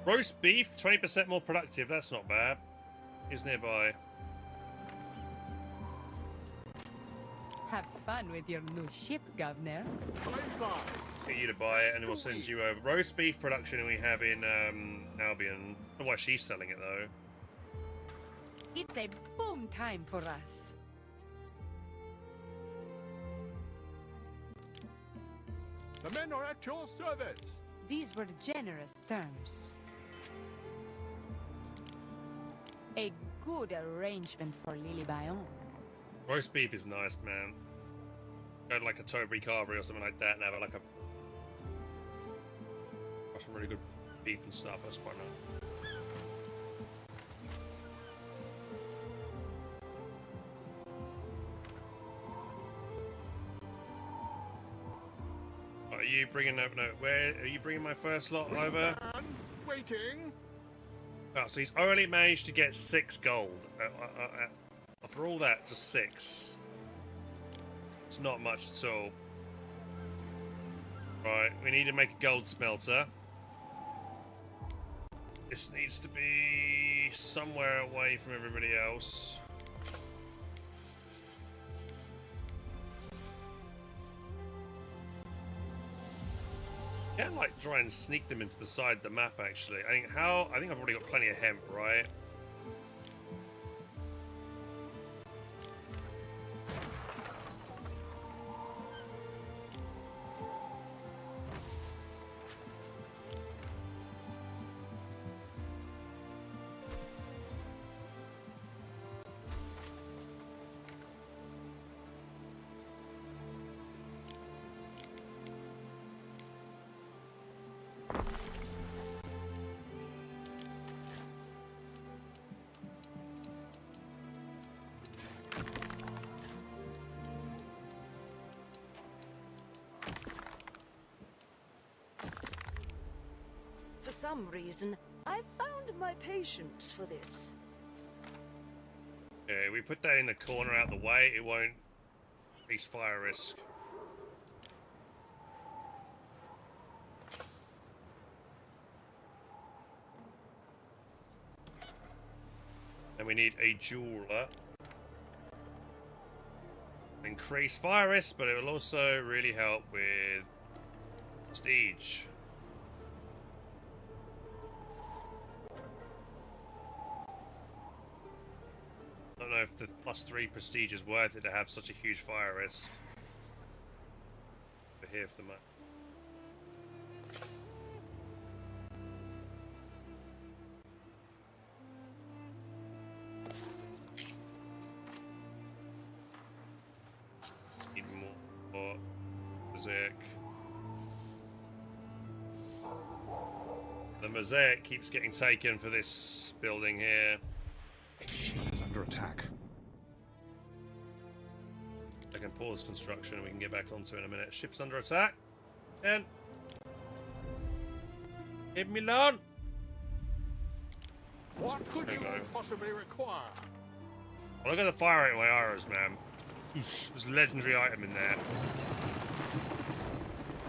A: Roast beef, 20% more productive. That's not bad. He's nearby.
P: Have fun with your new ship, Governor.
A: Get you to buy it, and we'll send you over. Roast beef production we have in Albion. I don't know why she's selling it though.
P: It's a boom time for us.
C: The men are at your service.
P: These were generous terms. A good arrangement for Lily Bayon.
A: Roast beef is nice, man. Go to like a Toby carvery or something like that and have like a some really good beef and stuff. That's quite nice. Are you bringing over? No, where are you bringing my first lot over?
C: Waiting.
A: Oh, so he's only managed to get 6 gold. For all that, just 6. It's not much at all. Right, we need to make a gold smelter. This needs to be somewhere away from everybody else. I can like try and sneak them into the side of the map actually. I think I've already got plenty of hemp, right?
K: For some reason, I've found my patience for this.
A: Okay, we put that in the corner out the way, it won't increase fire risk. And we need a jeweler. Increase fire risk, but it will also really help with prestige. I don't know if the +3 prestige is worth it to have such a huge fire risk. We're here for the money. Need more mosaic. The mosaic keeps getting taken for this building here.
F: It's under attack.
A: I can pause construction and we can get back onto it in a minute. Ship's under attack. And hit me down.
C: What could you possibly require?
A: Well, look at the fire rate of my arrows, man. There's a legendary item in there.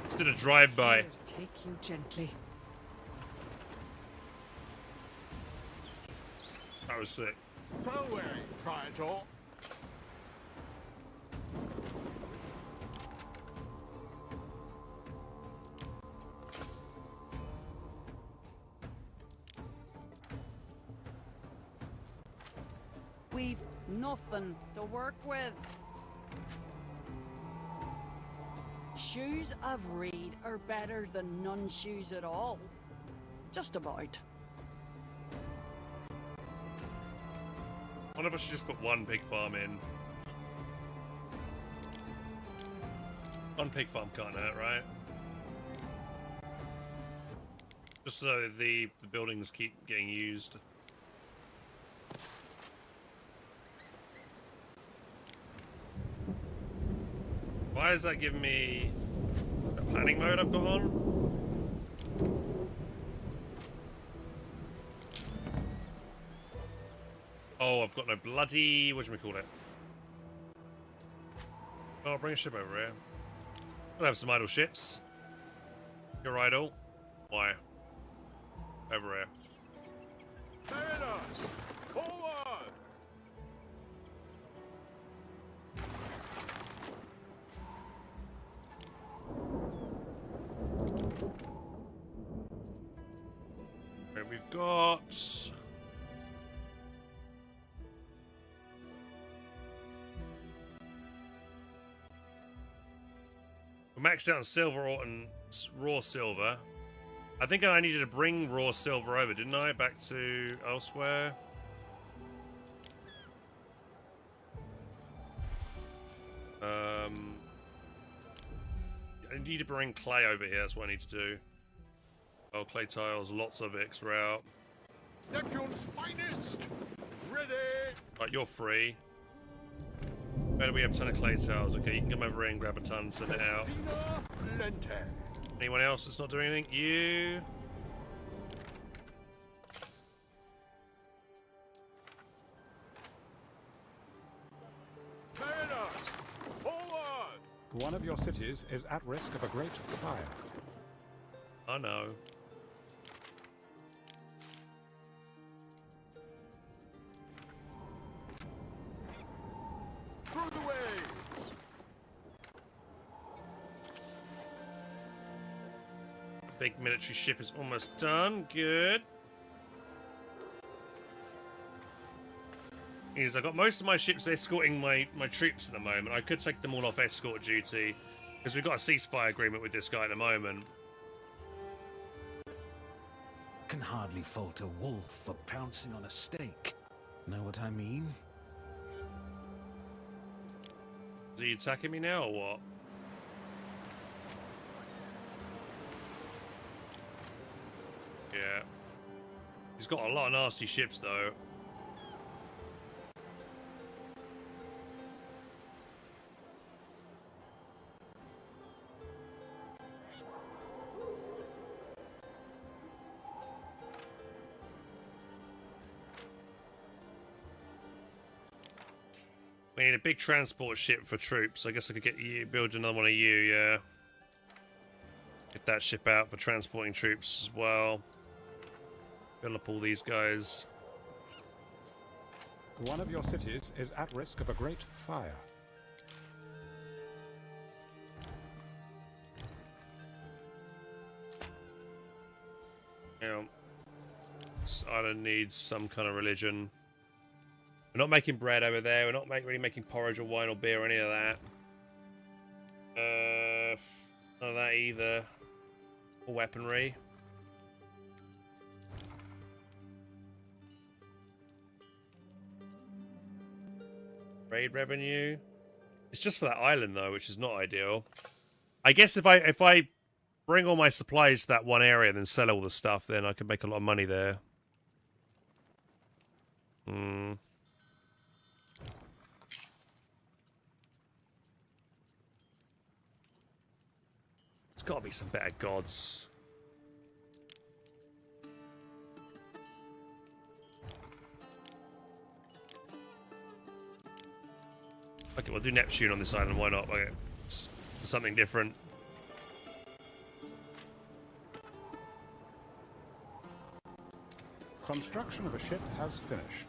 A: Just did a drive-by.
H: Take you gently.
A: That was sick.
C: So wary, Praetor.
L: We've nothing to work with. Shoes of reed are better than none shoes at all. Just about.
A: One of us should just put one pig farm in. One pig farm can't hurt, right? Just so the buildings keep getting used. Why is that giving me the planning mode I've got on? Oh, I've got no bloody... what do we call it? Oh, I'll bring a ship over here. I'll have some idle ships. You're idle. Why? Over here.
C: Mariners, forward!
A: Okay, we've got... we're maxed out on silver and raw silver. I think I needed to bring raw silver over, didn't I? Back to elsewhere. I need to bring clay over here. That's what I need to do. Oh, clay tiles, lots of it, 'cause we're out.
C: Neptune's finest! Ready!
A: Right, you're free. Where do we have a ton of clay tiles? Okay, you can come over here and grab a ton and send it out. Anyone else that's not doing anything? You.
C: Mariners, forward!
F: One of your cities is at risk of a great fire.
A: I know.
C: Through the waves!
A: Big military ship is almost done. Good. I've got most of my ships escorting my troops at the moment. I could take them all off escort duty because we've got a ceasefire agreement with this guy at the moment.
D: Can hardly fault a wolf for pouncing on a steak. Know what I mean?
A: Is he attacking me now or what? Yeah. He's got a lot of nasty ships though. We need a big transport ship for troops. I guess I could get you, build another one of you, yeah. Get that ship out for transporting troops as well. Fill up all these guys.
F: One of your cities is at risk of a great fire.
A: Yeah. This island needs some kind of religion. We're not making bread over there. We're not really making porridge or wine or beer or any of that. None of that either. Or weaponry. Trade revenue. It's just for that island though, which is not ideal. I guess if I bring all my supplies to that one area and then sell all the stuff, then I can make a lot of money there. Hmm. There's got to be some better gods. Okay, we'll do Neptune on this island. Why not? Okay, it's something different.
F: Construction of a ship has finished.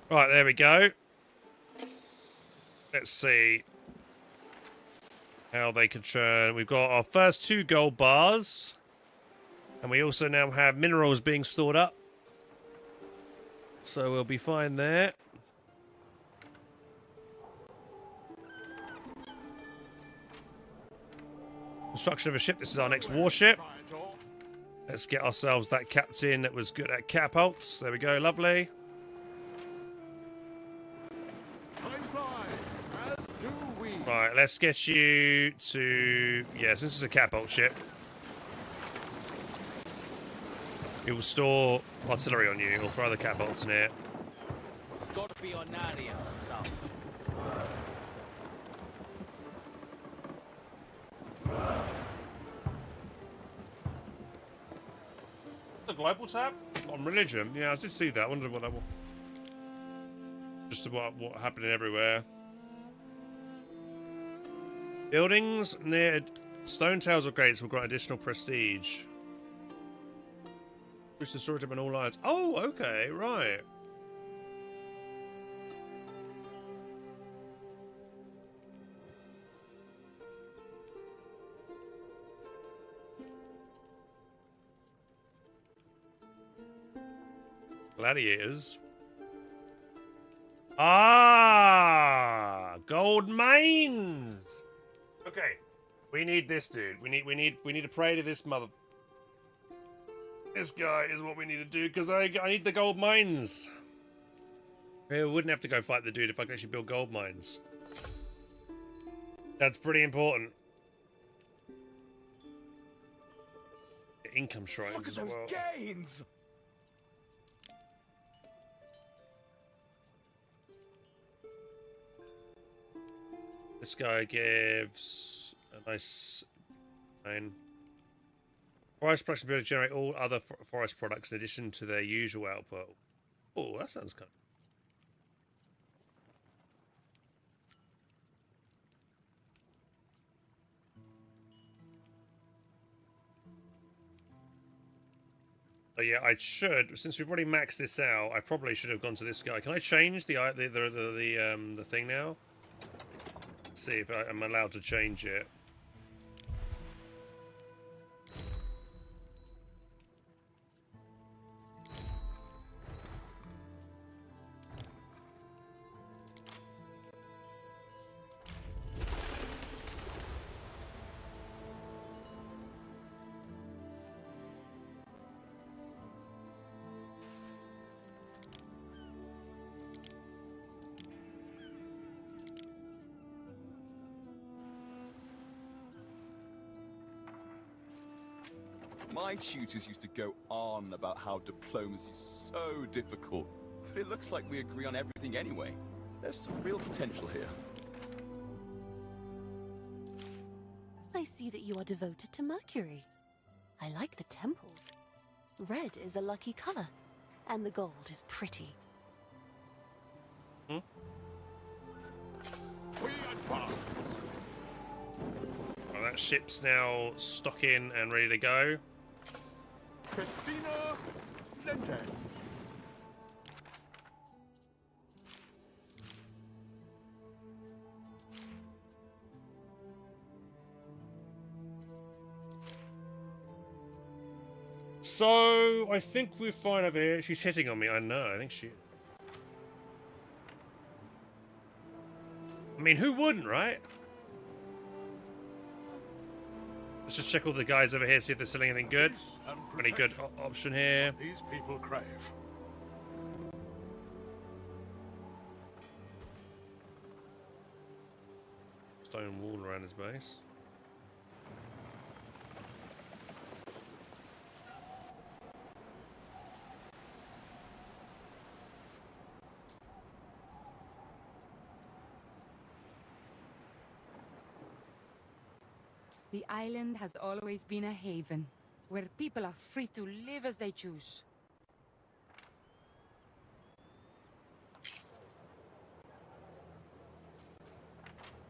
A: Right, there we go. Let's see how they can churn. We've got our first 2 gold bars. And we also now have minerals being stored up. So we'll be fine there. Construction of a ship. This is our next warship. Let's get ourselves that captain that was good at catapults. There we go, lovely.
C: Time flies, as do we.
A: Right, let's get you to... Yes, this is a catapult ship. It will store artillery on you. It'll throw the catapults in here.
E: It's got to be on Narnia, son.
A: The global tab? On religion? Yeah, I did see that. I wondered what that was. Just about what happening everywhere. Buildings near stone towers or gates will grant additional prestige. Boost the story on all lines. Oh, okay, right. Gladiators. Ah, gold mines. Okay, we need this dude. We need to pray to this mother. This guy is what we need to do because I need the gold mines. We wouldn't have to go fight the dude if I could actually build gold mines. That's pretty important. Income shrines.
J: Look at
A: as
J: those
A: well.
J: gains!
A: This guy gives a nice mine. Forest production ability to generate all other forest products in addition to their usual output. Oh, that sounds kind of... Oh yeah, I should. Since we've already maxed this out, I probably should have gone to this guy. Can I change the thing now? Let's see if I'm allowed to change it.
J: My tutors used to go on about how diplomacy is so difficult, but it looks like we agree on everything anyway. There's some real potential here.
S: I see that you are devoted to Mercury. I like the temples. Red is a lucky color, and the gold is pretty.
A: Hmm?
C: We advance.
A: Well, that ship's now stocking and ready to go.
C: Christina Lente.
A: So, I think we're fine over here. She's hitting on me, I know. I think she... I mean, who wouldn't, right? Let's just check all the guys over here, see if they're selling anything good. Any good option here?
M: These people crave.
A: Stone wall around his base.
P: The island has always been a haven, where people are free to live as they choose.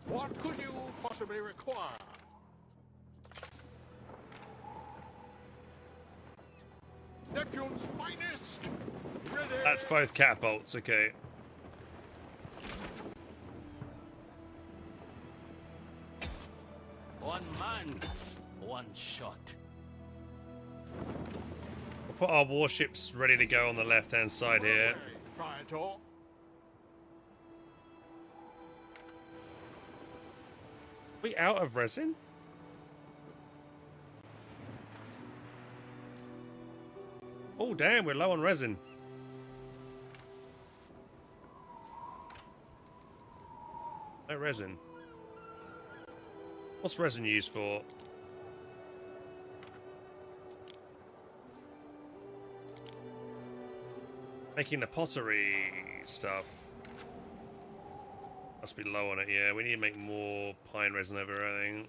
C: What could you possibly require? Neptune's finest. Ready.
A: That's both catapults, okay.
E: One man, one shot.
A: We'll put our warships ready to go on the left-hand side here.
C: Praetor.
A: We out of resin? Oh damn, we're low on resin. No resin. What's resin used for? Making the pottery stuff. Must be low on it, yeah. We need to make more pine resin over everything.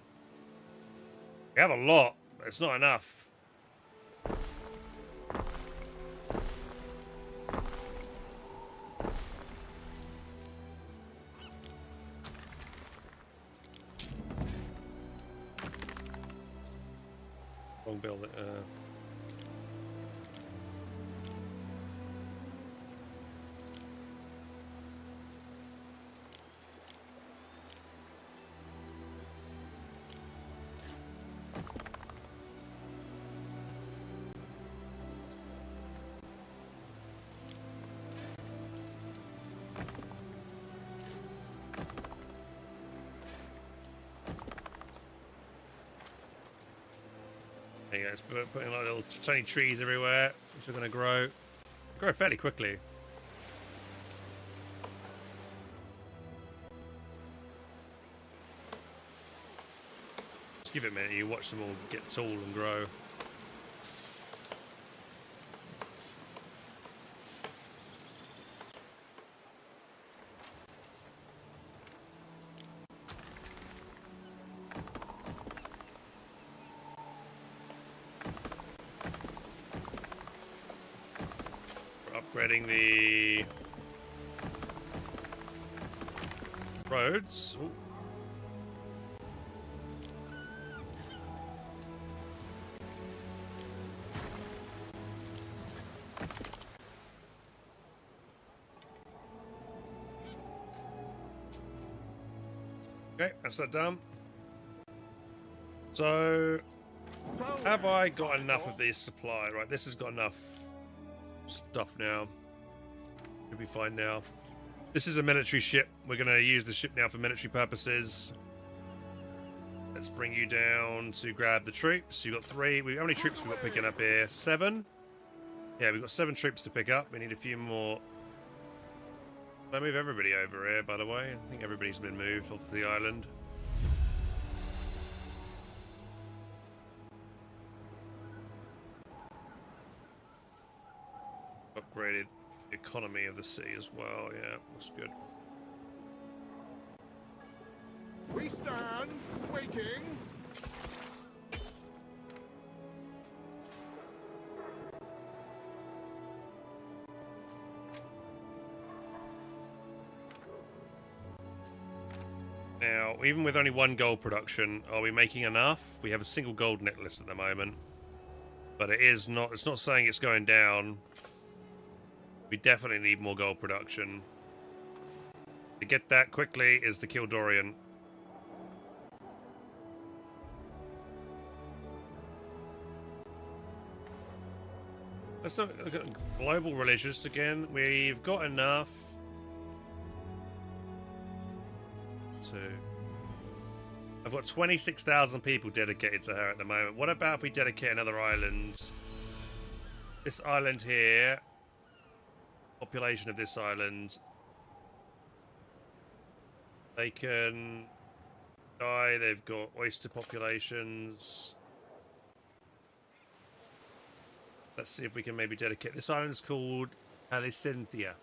A: We have a lot, but it's not enough. Wrong building. There you go, it's putting like little tiny trees everywhere, which are going to grow fairly quickly. Just give it a minute, you watch them all get tall and grow. Upgrading the roads. Ooh. Okay, that's that done. So, have I got enough of these supply? Right, this has got enough stuff now. Should be fine now. This is a military ship. We're going to use the ship now for military purposes. Let's bring you down to grab the troops. You've got 3. How many troops we've got picking up here? 7? Yeah, we've got 7 troops to pick up. We need a few more. Can I move everybody over here, by the way? I think everybody's been moved off the island. Upgraded economy of the city as well. Yeah, that's good.
C: We stand waiting.
A: Now, even with only 1 gold production, are we making enough? We have a single gold necklace at the moment, but it's not saying it's going down. We definitely need more gold production. To get that quickly is the Kildorian. Let's look at global religious again. We've got enough to... I've got 26,000 people dedicated to her at the moment. What about if we dedicate another island? This island here... Population of this island. They can die. They've got oyster populations. Let's see if we can maybe dedicate. This island's called Alicentia.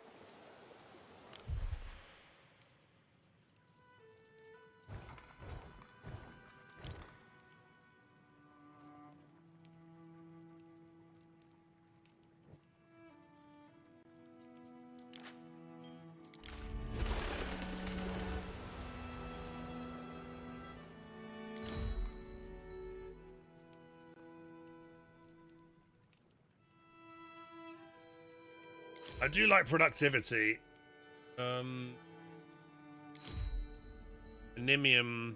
A: I do like productivity. Animium.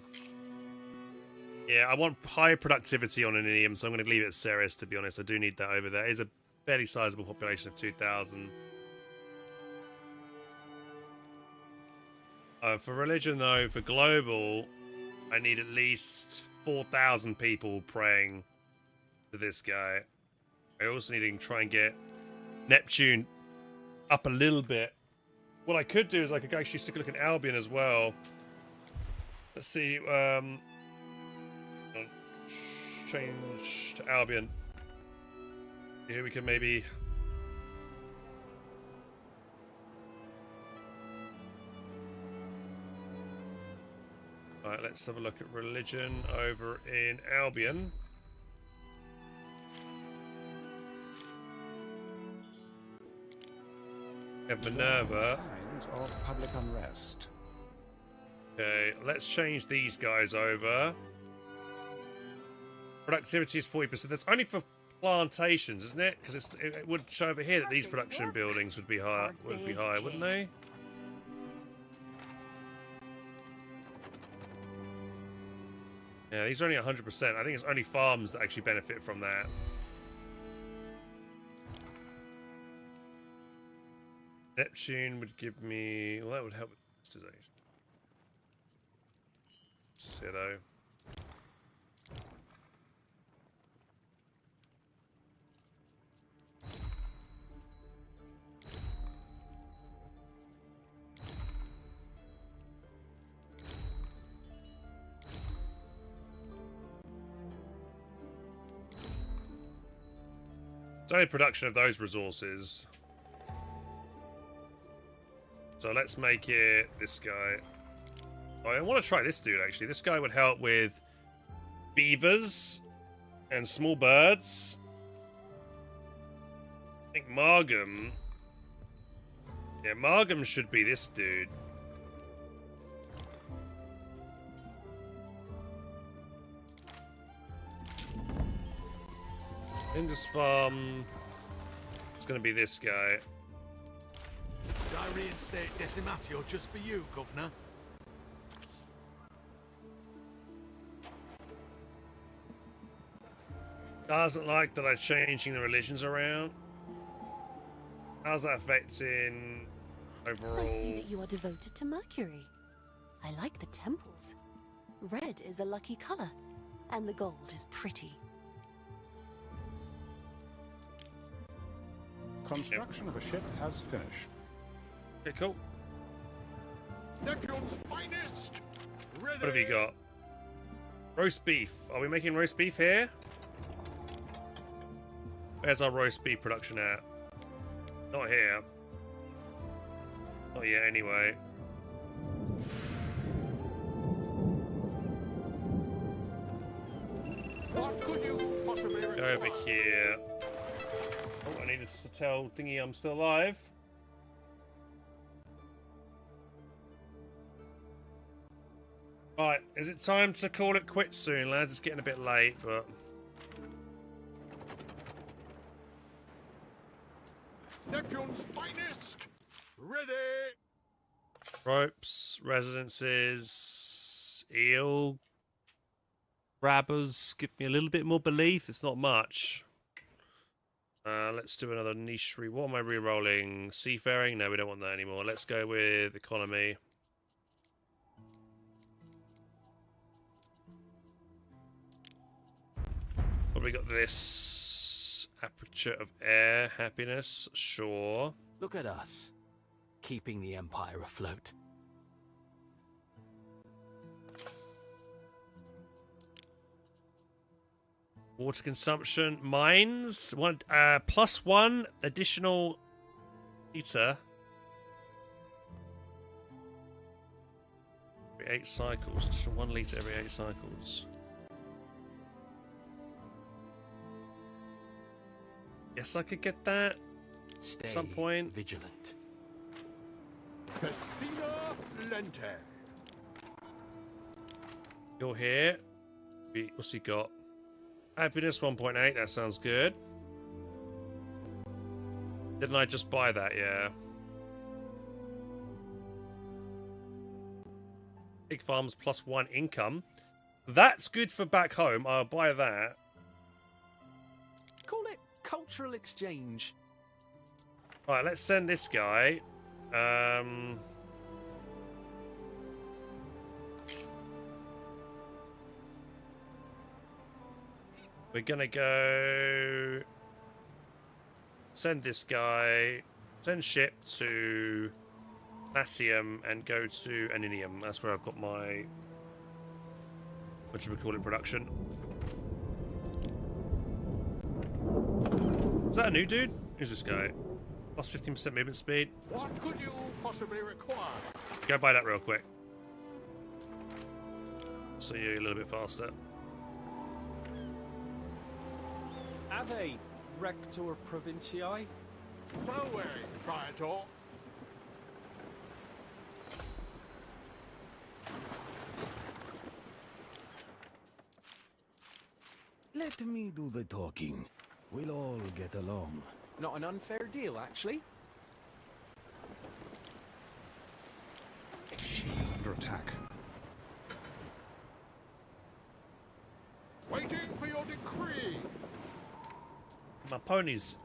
A: Yeah, I want high productivity on Animium, so I'm going to leave it at Ceres, to be honest. I do need that over there. It is a fairly sizable population of 2,000. For religion, though, for global, I need at least 4,000 people praying to this guy. I also need to try and get Neptune up a little bit. What I could do is I could actually stick a look at Albion as well. Let's see. change to Albion. Here we can maybe. Alright, let's have a look at religion over in Albion. We have Minerva.
F: Signs of public unrest.
A: Okay, let's change these guys over. Productivity is 40%. That's only for plantations, isn't it? Because it would show over here that these production buildings would be high, wouldn't they? Yeah, these are only 100%. I think it's only farms that actually benefit from that. Neptune would give me... Well, that would help with customization. This is here, though. It's only production of those resources. So let's make it this guy. Oh, I want to try this dude, actually. This guy would help with beavers and small birds. I think Margam... Yeah, Margam should be this dude. Indus Farm... It's going to be this guy.
T: Did I reinstate Decimatio just for you, Governor?
A: Doesn't like that I'm changing the religions around. How's that affecting overall?
S: I see that you are devoted to Mercury. I like the temples. Red is a lucky color, and the gold is pretty.
F: Construction of a ship has finished.
A: Okay, cool.
C: Neptune's finest. Ready.
A: What have you got? Roast beef. Are we making roast beef here? Where's our roast beef production at? Not here. Not yet, anyway.
C: What could you possibly require?
A: Go over here. Oh, I need to tell Thingy I'm still alive. Right, is it time to call it quits soon, lads? It's getting a bit late, but...
C: Neptune's finest. Ready.
A: Ropes, residences, eel, grabbers. Give me a little bit more belief. It's not much. Let's do another niche What am I re-rolling? Seafaring? No, we don't want that anymore. Let's go with economy. What have we got? This aperture of air, happiness, sure.
O: Look at us, keeping the Empire afloat.
A: Water consumption, mines, +1 additional liter. Every 8 cycles, just 1 liter every 8 cycles. Guess I could get that at some point.
O: Vigilant.
C: Festina Lente.
A: You're here. What's he got? Happiness 1.8, that sounds good. Didn't I just buy that? Yeah. Pig farms +1 income. That's good for back home. I'll buy that.
O: Call it cultural exchange.
A: Right, let's send this guy. We're gonna go send this guy, send ship to Latium and go to Aninium. That's where I've got my, what should we call it, production. that a new dude? Who's this guy? Plus 15% movement speed.
C: What could you possibly require?
A: Go buy that real quick. So you're a little bit faster.
I: Ave Rector Provinciae?
C: Salve, Praetor.
D: Let me do the talking. We'll all get along.
I: Not an unfair deal, actually.
F: She is under attack.
C: Waiting for your decree.
A: My ponies.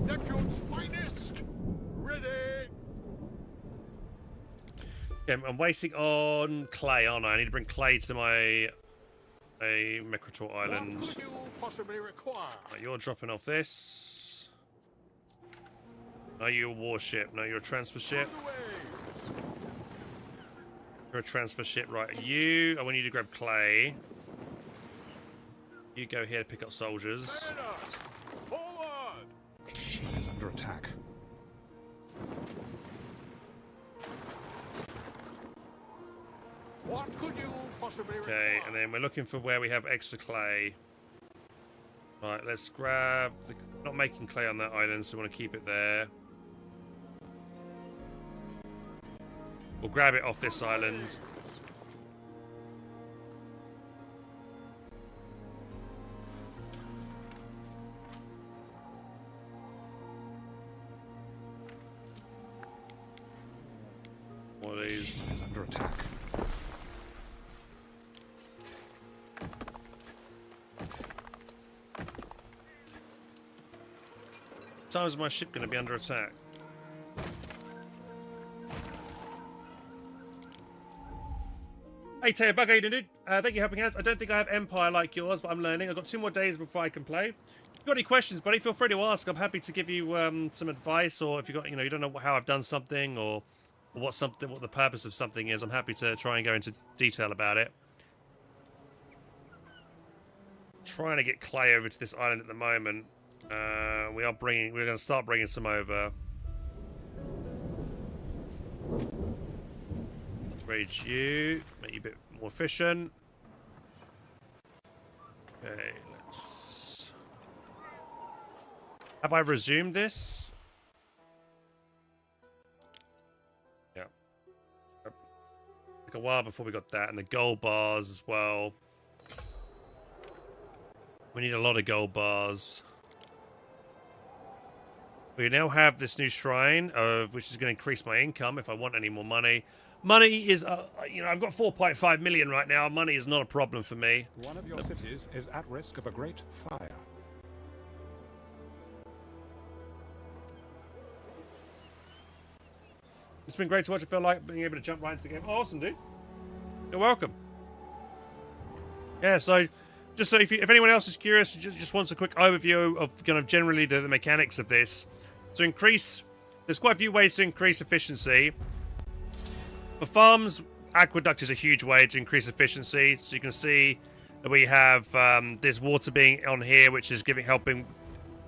C: Neptune's finest. Ready.
A: Yeah, I'm waiting on clay, aren't I? I need to bring clay to my Mecrator Island.
C: What could you possibly require?
A: Right, you're dropping off this. Are you a warship? No, you're a transfer ship. You're a transfer ship, right? I want you to grab clay. You go here to pick up soldiers.
C: Forward.
F: She is under attack.
C: What could you possibly require?
A: Okay, and then we're looking for where we have extra clay. Right, let's grab the... Not making clay on that island, so we want to keep it there. We'll grab it off this island. One of these
F: is under attack.
A: What time is my ship going to be under attack? Hey Taylor Bug, how you doing, dude? Thank you, Helping Hands. I don't think I have Empire like yours, but I'm learning. I've got 2 more days before I can play. If you've got any questions, buddy, feel free to ask. I'm happy to give you some advice, or if you got, you don't know how I've done something, or what the purpose of something is. I'm happy to try and go into detail about it. Trying to get clay over to this island at the moment. We're going to start bringing some over. Raise you, make you a bit more efficient. Okay, let's... Have I resumed this? Yeah. Took a while before we got that, and the gold bars as well. We need a lot of gold bars. We now have this new shrine, which is going to increase my income if I want any more money. Money is, I've got 4.5 million right now. Money is not a problem for me.
F: One of your cities is at risk of a great fire.
A: It's been great to watch. I feel like being able to jump right into the game. Awesome, dude. You're welcome. Yeah, so just so if anyone else is curious, just wants a quick overview of kind of generally the mechanics of this. To increase, there's quite a few ways to increase efficiency. For farms, aqueduct is a huge way to increase efficiency. So you can see that we have this water being on here, which is helping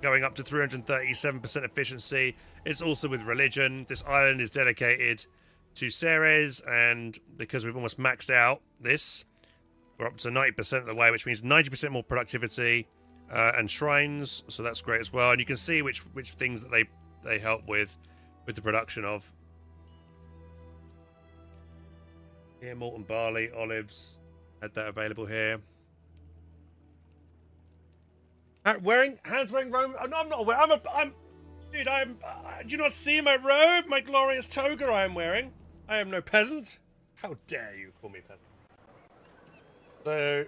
A: going up to 337% efficiency. It's also with religion. This island is dedicated to Ceres, and because we've almost maxed out this, we're up to 90% of the way, which means 90% more productivity and shrines. So that's great as well. And you can see which things that they help with the production of. Here, malt and barley, olives, had that available here. Hands wearing robe. Oh, no, I'm not wearing. Dude, do you not see my robe? My glorious toga I am wearing. I am no peasant. How dare you call me peasant? So,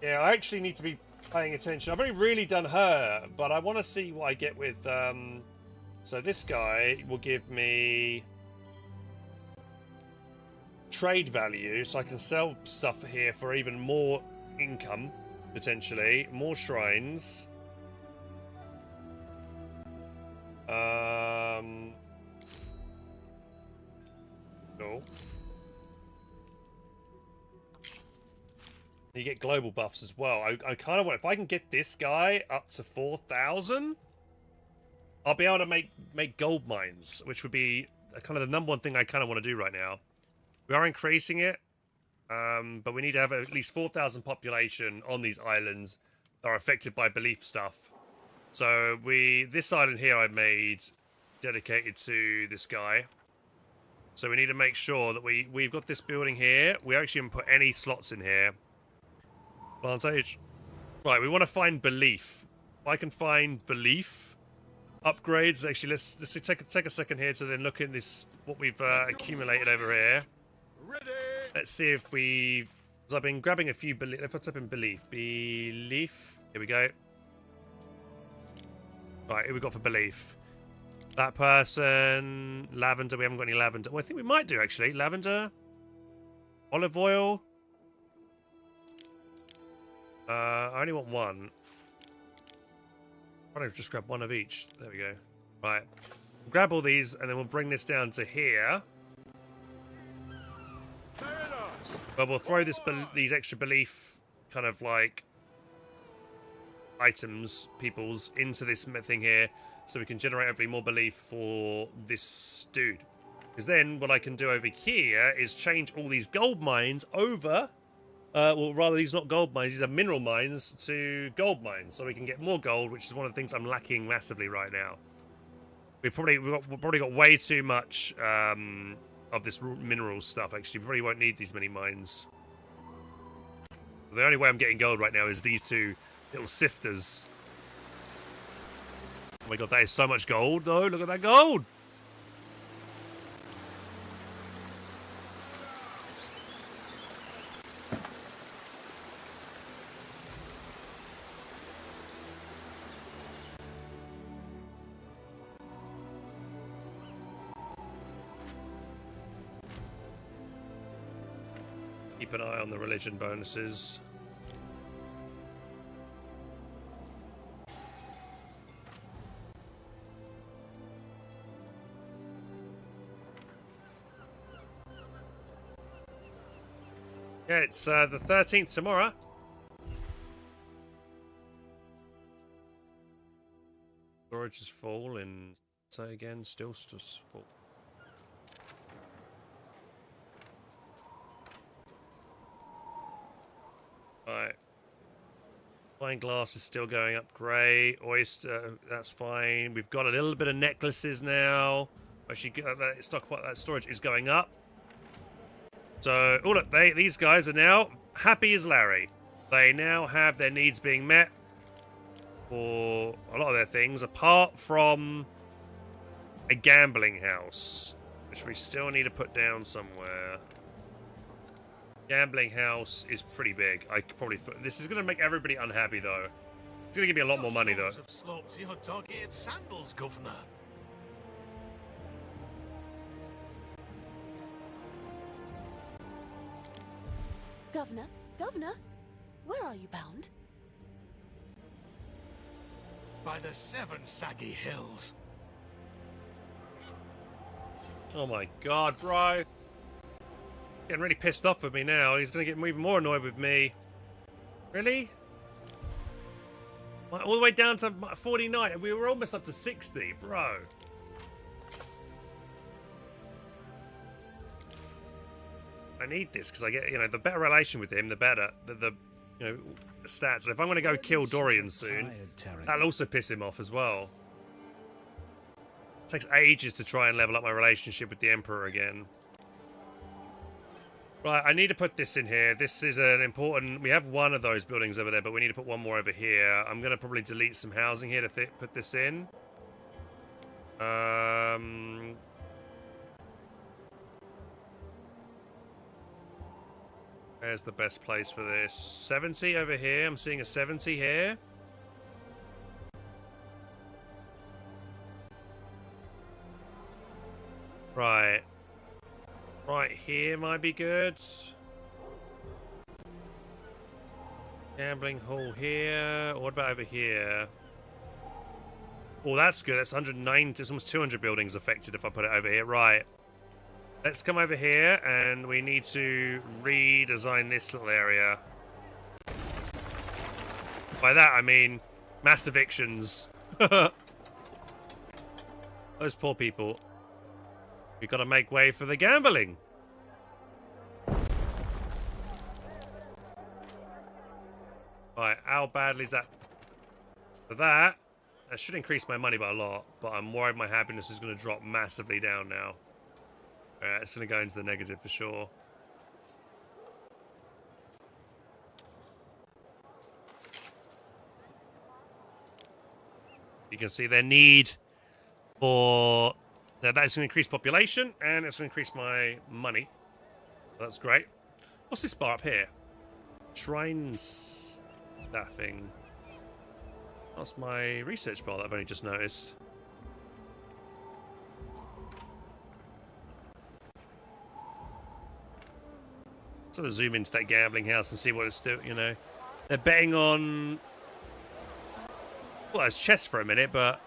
A: yeah, I actually need to be paying attention. I've only really done her, but I want to see what I get with. So this guy will give me trade value, so I can sell stuff here for even more income, potentially. More shrines. Cool. You get global buffs as well. I kind of want, if I can get this guy up to 4,000, I'll be able to make gold mines, which would be kind of the #1 thing I kind of want to do right now. We are increasing it, but we need to have at least 4,000 population on these islands that are affected by belief stuff. So this island here I made dedicated to this guy. So we need to make sure that we've got this building here. We actually haven't put any slots in here. Plantage. Right, we want to find belief. If I can find belief upgrades, actually let's take a second here to then look at this, what we've accumulated over here.
C: Ready.
A: Let's see if we, because I've been grabbing a few belief. Let's type in belief. Belief. Here we go. Right, here we got for belief. That person, lavender. We haven't got any lavender. Well, I think we might do actually. Lavender, olive oil. I only want one. Why don't I just grab one of each? There we go. Right. Grab all these and then we'll bring this down to here. But we'll throw these extra belief kind of like items, peoples, into this thing here so we can generate hopefully more belief for this dude. Because then what I can do over here is change all these gold mines over. Well, rather, these are not gold mines, these are mineral mines to gold mines. So we can get more gold, which is one of the things I'm lacking massively right now. We've probably got way too much of this mineral stuff, actually. We probably won't need these many mines. The only way I'm getting gold right now is these two little sifters. Oh my god, that is so much gold, though. Look at that gold! Keep an eye on the religion bonuses. Yeah, it's the 13th tomorrow. Storage is full and say again, still full. Right. Fine glass is still going up. Grey. Oyster, that's fine. We've got a little bit of necklaces now. Actually, that storage is going up. So, oh look, these guys are now happy as Larry. They now have their needs being met for a lot of their things, apart from a gambling house, which we still need to put down somewhere. Gambling house is pretty big. I could probably this is going to make everybody unhappy, though. It's going to give me a lot more money, though.
M: Slopes your dog-eared sandals, Governor.
S: Governor, where are you bound?
M: By the 7 saggy hills.
A: Oh my god, bro. Getting really pissed off with me now. He's going to get even more annoyed with me. Really? All the way down to 49, and we were almost up to 60, bro. I need this because I get, the better relation with him, the better. The stats. And if I'm going to go kill Dorian soon, that'll also piss him off as well. It takes ages to try and level up my relationship with the Emperor again. Right, I need to put this in here. This is an important... We have one of those buildings over there, but we need to put one more over here. I'm going to probably delete some housing here to put this in. Where's the best place for this? 70 over here. I'm seeing a 70 here. Right. Right here might be good. Gambling hall here. What about over here? Oh, that's good. That's 190. It's almost 200 buildings affected if I put it over here. Right. Let's come over here and we need to redesign this little area. By that, I mean mass evictions. Those poor people. We've got to make way for the gambling. Right, how badly is that? For that should increase my money by a lot, but I'm worried my happiness is going to drop massively down now. It's going to go into the negative for sure. You can see their need for... That's going to increase population, and it's going to increase my money. That's great. What's this bar up here? Shrine staffing. That's my research bar that I've only just noticed. Sort of zoom into that gambling house and see what it's doing, you know. They're betting on... Well, it's chess for a minute, but...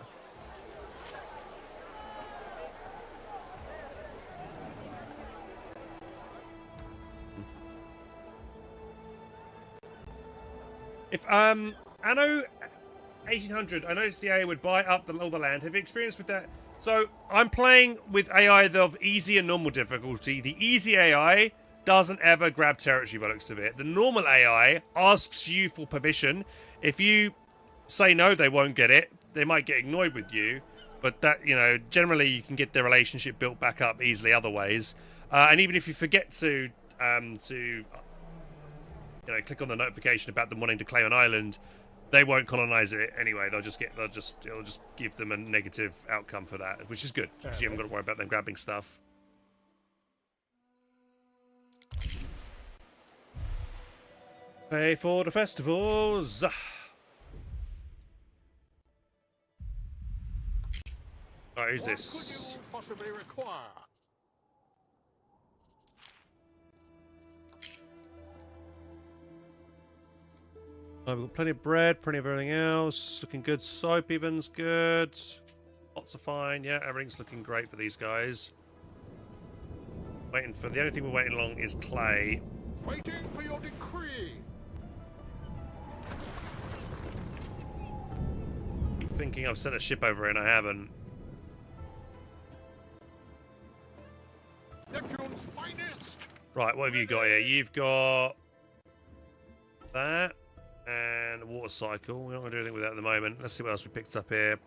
A: If, Anno 1800, I noticed the AI would buy up all the land. Have you experienced with that? So, I'm playing with AI of easy and normal difficulty. The easy AI doesn't ever grab territory by the looks of it. The normal AI asks you for permission. If you say no, they won't get it. They might get ignored with you. But that, you know, generally you can get their relationship built back up easily other ways. And even if you forget to you know, click on the notification about them wanting to claim an island, they won't colonize it anyway. It'll just give them a negative outcome for that, which is good because you haven't got to worry about them grabbing stuff. Pay for the festivals. Alright, who's this?
C: What could you possibly require?
A: We've got plenty of bread, plenty of everything else. Looking good. Soap even's good. Pots are fine. Yeah, everything's looking great for these guys. Waiting for... The only thing we're waiting along is clay.
C: Waiting for your decree.
A: I'm thinking I've sent a ship over here and I haven't.
C: Neptune's finest.
A: Right, what have you got here? You've got... that. And water cycle. We're not going to do anything with that at the moment. Let's see what else we picked up here.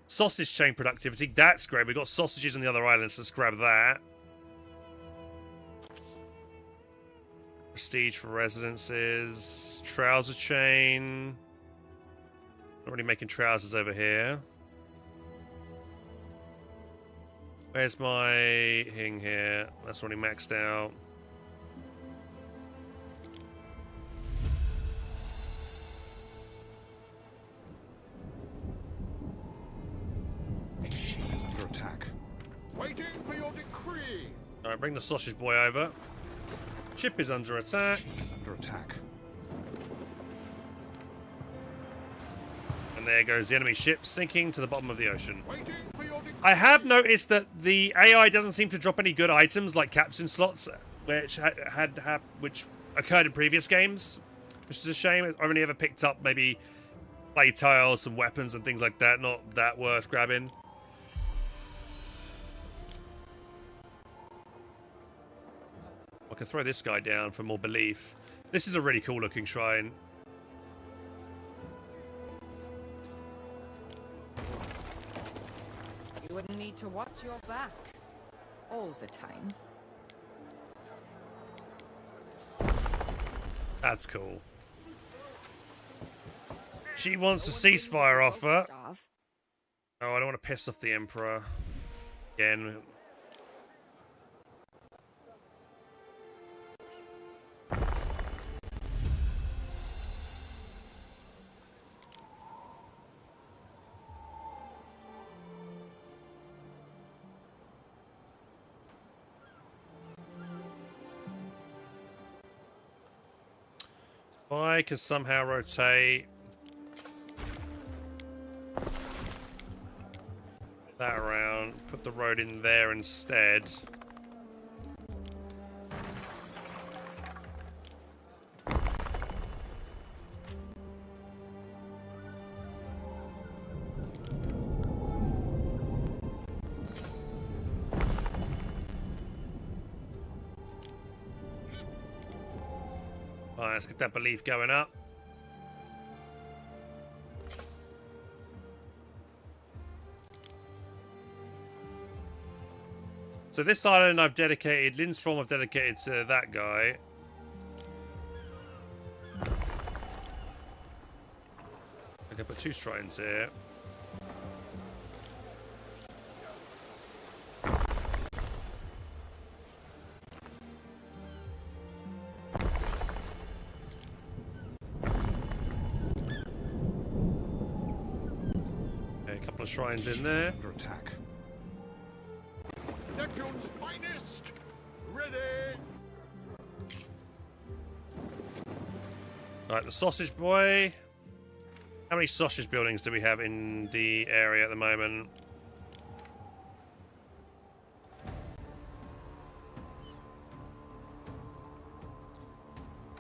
A: Sausage chain productivity. That's great. We've got sausages on the other islands. Let's grab that. Prestige for residences. Trouser chain. Not really making trousers over here. Where's my thing here? That's already maxed out.
C: Waiting for your decree.
A: Alright, bring the sausage boy over. Ship is under attack. And there goes the enemy ship sinking to the bottom of the ocean. I have noticed that the AI doesn't seem to drop any good items like captain slots, which which occurred in previous games, which is a shame. I've only ever picked up maybe play tiles, some weapons and things like that. Not that worth grabbing. I can throw this guy down for more belief. This is a really cool looking shrine.
H: You wouldn't need to watch your back all the time.
A: That's cool. She wants a ceasefire offer. Oh, I don't want to piss off the Emperor. Again. I can somehow rotate that around, put the road in there instead. Alright, let's get that belief going up. So this island I've dedicated, Lindstrom I've dedicated to that guy. I can put 2 shrines here. Okay, a couple of shrines in there.
F: Under attack.
C: Neptune's finest! Ready!
A: Alright, the sausage boy. How many sausage buildings do we have in the area at the moment?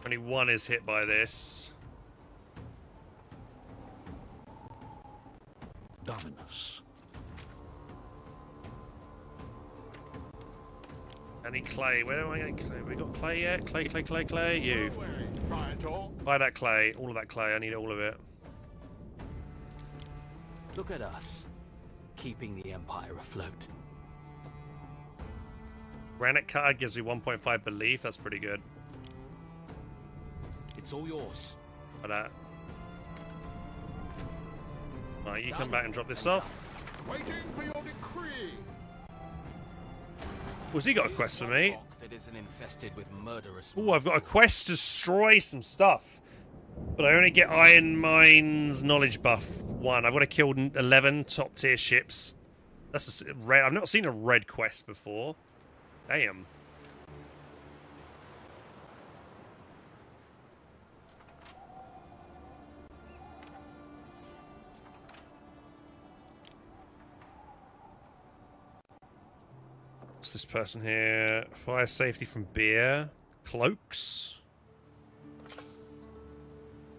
A: Only 1 is hit by this.
D: Dominus.
A: Any clay? Where am I getting clay? We got clay yet? Clay. You. Buy that clay. All of that clay. I need all of it.
O: Look at us, keeping the Empire afloat.
A: Granite cutter gives me 1.5 belief. That's pretty good.
O: It's all yours.
A: For that. Right, you come back and drop this off.
C: Waiting for your decree.
A: What's he got a quest for me?
O: That isn't infested with murderous.
A: Oh, I've got a quest to destroy some stuff. But I only get Iron Mines knowledge buff 1. I've got to kill 11 top tier ships. That's a red. I've not seen a red quest before. Damn. What's this person here? Fire safety from beer. Cloaks.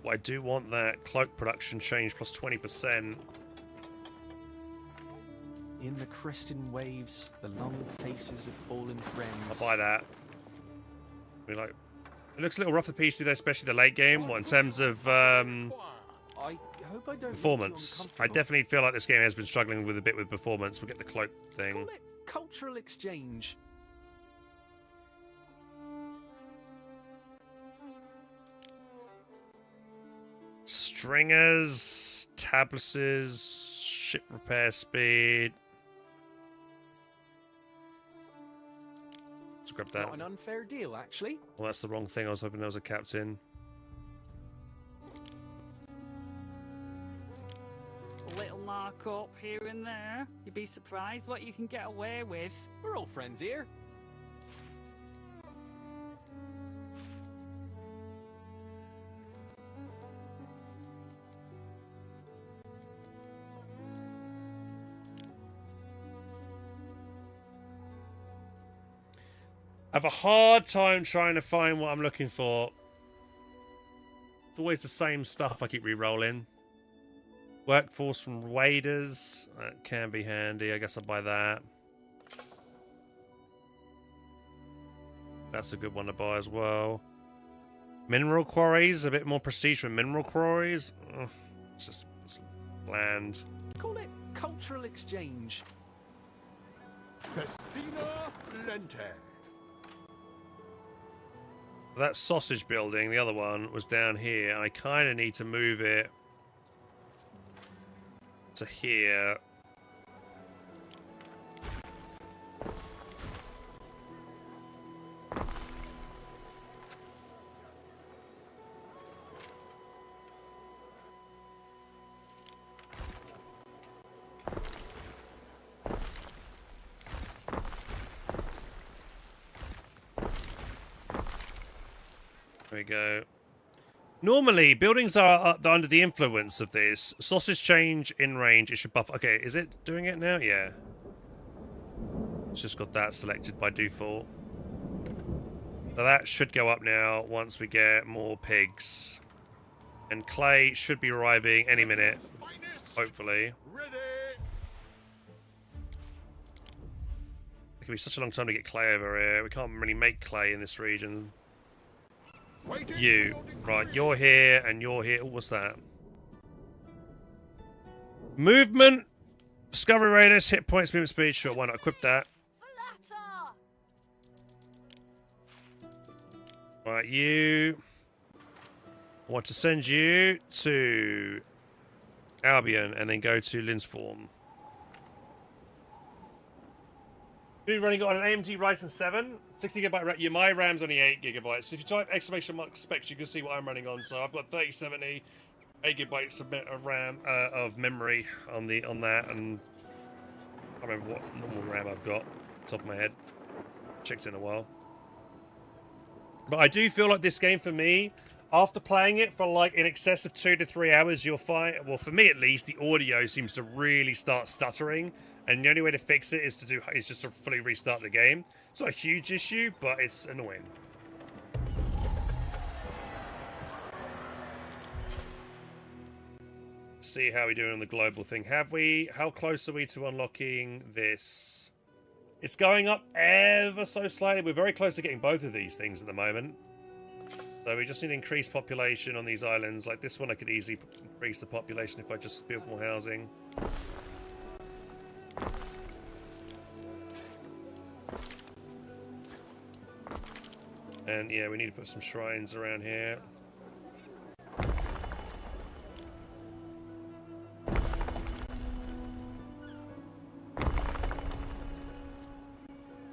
A: Well, I do want that cloak production change plus 20%.
U: In the cresting waves, the long faces of fallen friends.
A: I'll buy that. I mean, like, it looks a little rough the PC though, especially the late game. What, in terms of
U: I hope I don't
A: performance? I definitely feel like this game has been struggling with a bit with performance. We'll get the cloak thing.
U: Call it cultural exchange.
A: Stringers, tablices, ship repair speed. Let's grab that.
U: Not an unfair deal, actually.
A: Well, that's the wrong thing. I was hoping there was a captain.
L: A little markup here and there. You'd be surprised what you can get away with.
U: We're all friends here.
A: I have a hard time trying to find what I'm looking for. It's always the same stuff I keep re-rolling. Workforce from waders. That can be handy. I guess I'll buy that. That's a good one to buy as well. Mineral quarries. A bit more prestige from mineral quarries. Ugh, it's bland.
U: Call it cultural exchange.
C: Festina Lente.
A: That sausage building, the other one, was down here. I kind of need to move it to here. There we go. Normally, buildings are under the influence of this. Sausage change in range. It should buff. Okay, is it doing it now? Yeah. It's just got that selected by default. So that should go up now once we get more pigs. And clay should be arriving any minute. Hopefully. It can be such a long time to get clay over here. We can't really make clay in this region. you. Right, you're here and you're here. Oh, what's that? Movement, discovery radius, hit points, movement speed. Sure, why not equip that? Right, you. I want to send you to Albion and then go to Linsform. You're running on an AMD Ryzen 7, 60GB RAM. Yeah, my RAM's only 8GB. So if you type exclamation mark specs, you can see what I'm running on. So I've got 3070, 8GB of RAM of memory on that, and I don't remember what normal RAM I've got. Top of my head, checked in a while. But I do feel like this game for me, after playing it for like in excess of 2 to 3 hours, you'll find, well, for me at least, the audio seems to really start stuttering, and the only way to fix it is just to fully restart the game. It's not a huge issue, but it's annoying. See how we're doing on the global thing. How close are we to unlocking this? It's going up ever so slightly. We're very close to getting both of these things at the moment. So we just need increased population on these islands. Like this one, I could easily increase the population if I just build more housing. And yeah, we need to put some shrines around here.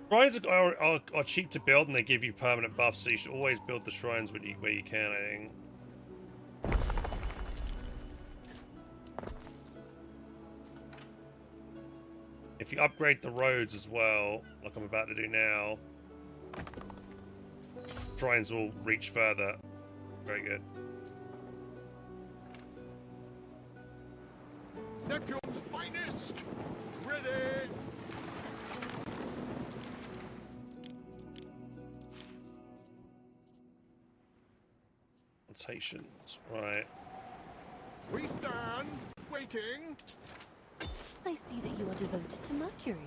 A: Shrines are cheap to build and they give you permanent buffs, so you should always build the shrines where you can, I think. If you upgrade the roads as well, like I'm about to do now, shrines will reach further. Very good.
C: Neptune's finest! Ready!
A: Notations, right.
C: We stand, waiting.
S: I see that you are devoted to Mercury.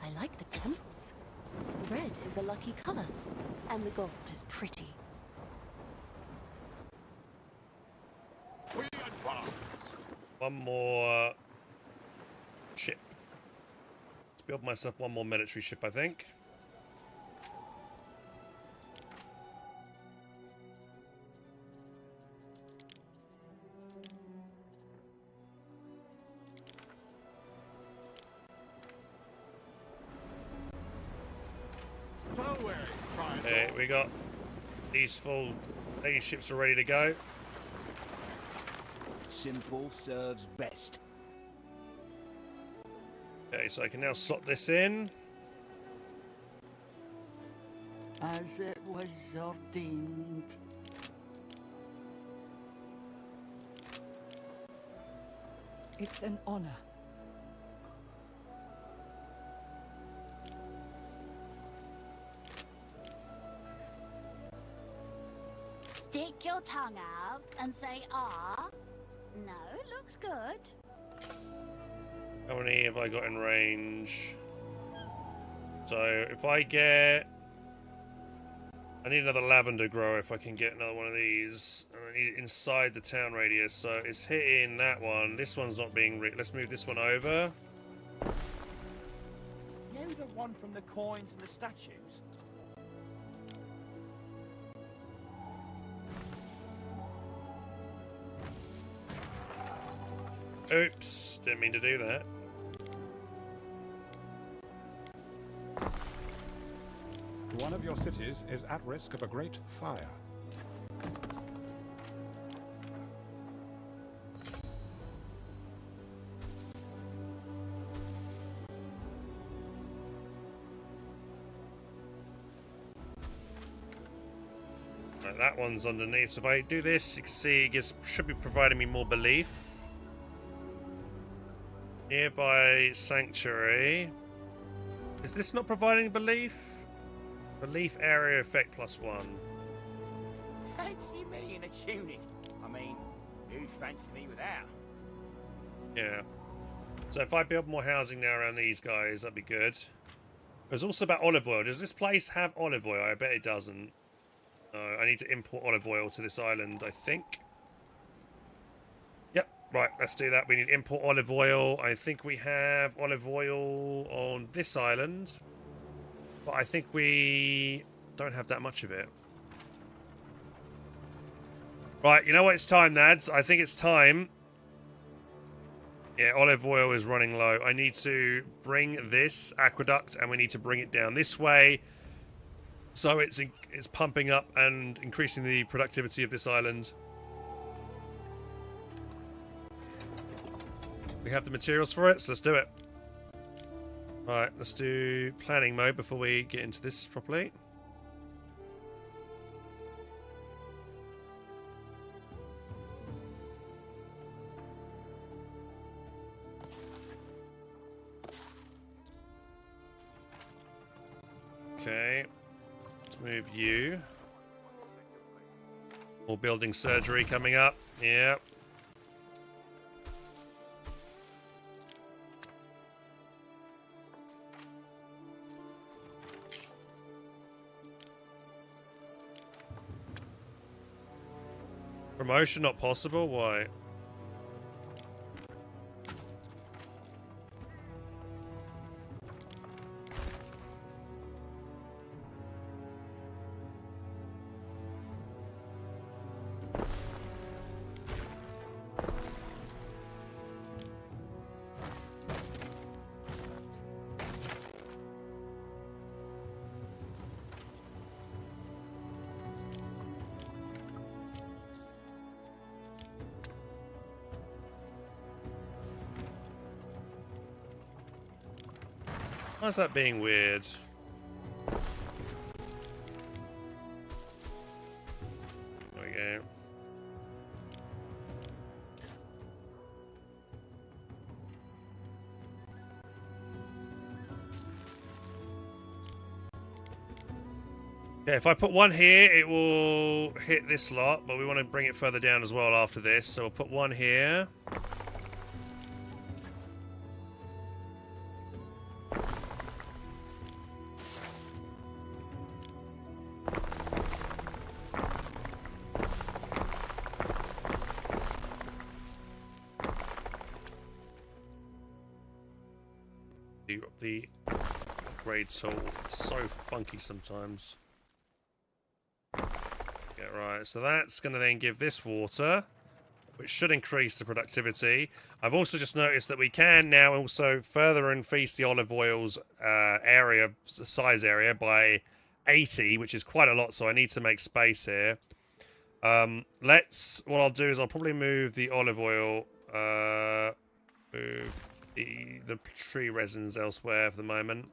S: I like the temples. Red is a lucky color, and the gold is pretty.
C: We advance.
A: One more ship. Let's build myself one more military ship, I think. Okay, we got these ships are ready to go.
D: Simple serves best.
A: Okay, so I can now slot this in.
L: As it was ordained.
H: It's an honor.
B: Stick your tongue out and say ah. No, looks good.
A: How many have I got in range? So if I get... I need another lavender grower if I can get another one of these. And I need it inside the town radius. So it's hitting that one. This one's not being... Let's move this one over.
E: You know the one from the coins and the statues?
A: Oops, didn't mean to do that.
F: One of your cities is at risk of a great fire.
A: Right, that one's underneath. So if I do this, you can see it should be providing me more belief. Nearby sanctuary. Is this not providing belief? Belief area effect +1.
E: Fancy me in a tunic. I mean, who'd fancy me without?
A: Yeah. So if I build more housing now around these guys, that'd be good. There's also about olive oil. Does this place have olive oil? I bet it doesn't. I need to import olive oil to this island, I think. Yep, right, let's do that. We need import olive oil. I think we have olive oil on this island, but I think we don't have that much of it. Right, you know what? It's time, lads. I think it's time. Yeah, olive oil is running low. I need to bring this aqueduct, and we need to bring it down this way, so it's pumping up and increasing the productivity of this island. We have the materials for it, so let's do it. Right, let's do planning mode before we get into this properly. Okay, let's move you. More building surgery coming up. Yeah. Promotion not possible? Why? Why's that being weird? There we go. Yeah, if I put one here, it will hit this lot, but we want to bring it further down as well after this, so we'll put one here. The grade tool, it's so funky sometimes. Yeah, right, so that's going to then give this water, which should increase the productivity. I've also just noticed that we can now also further increase the olive oil's size area by 80, which is quite a lot, so I need to make space here. What I'll do is I'll probably move the olive oil, move the tree resins elsewhere for the moment.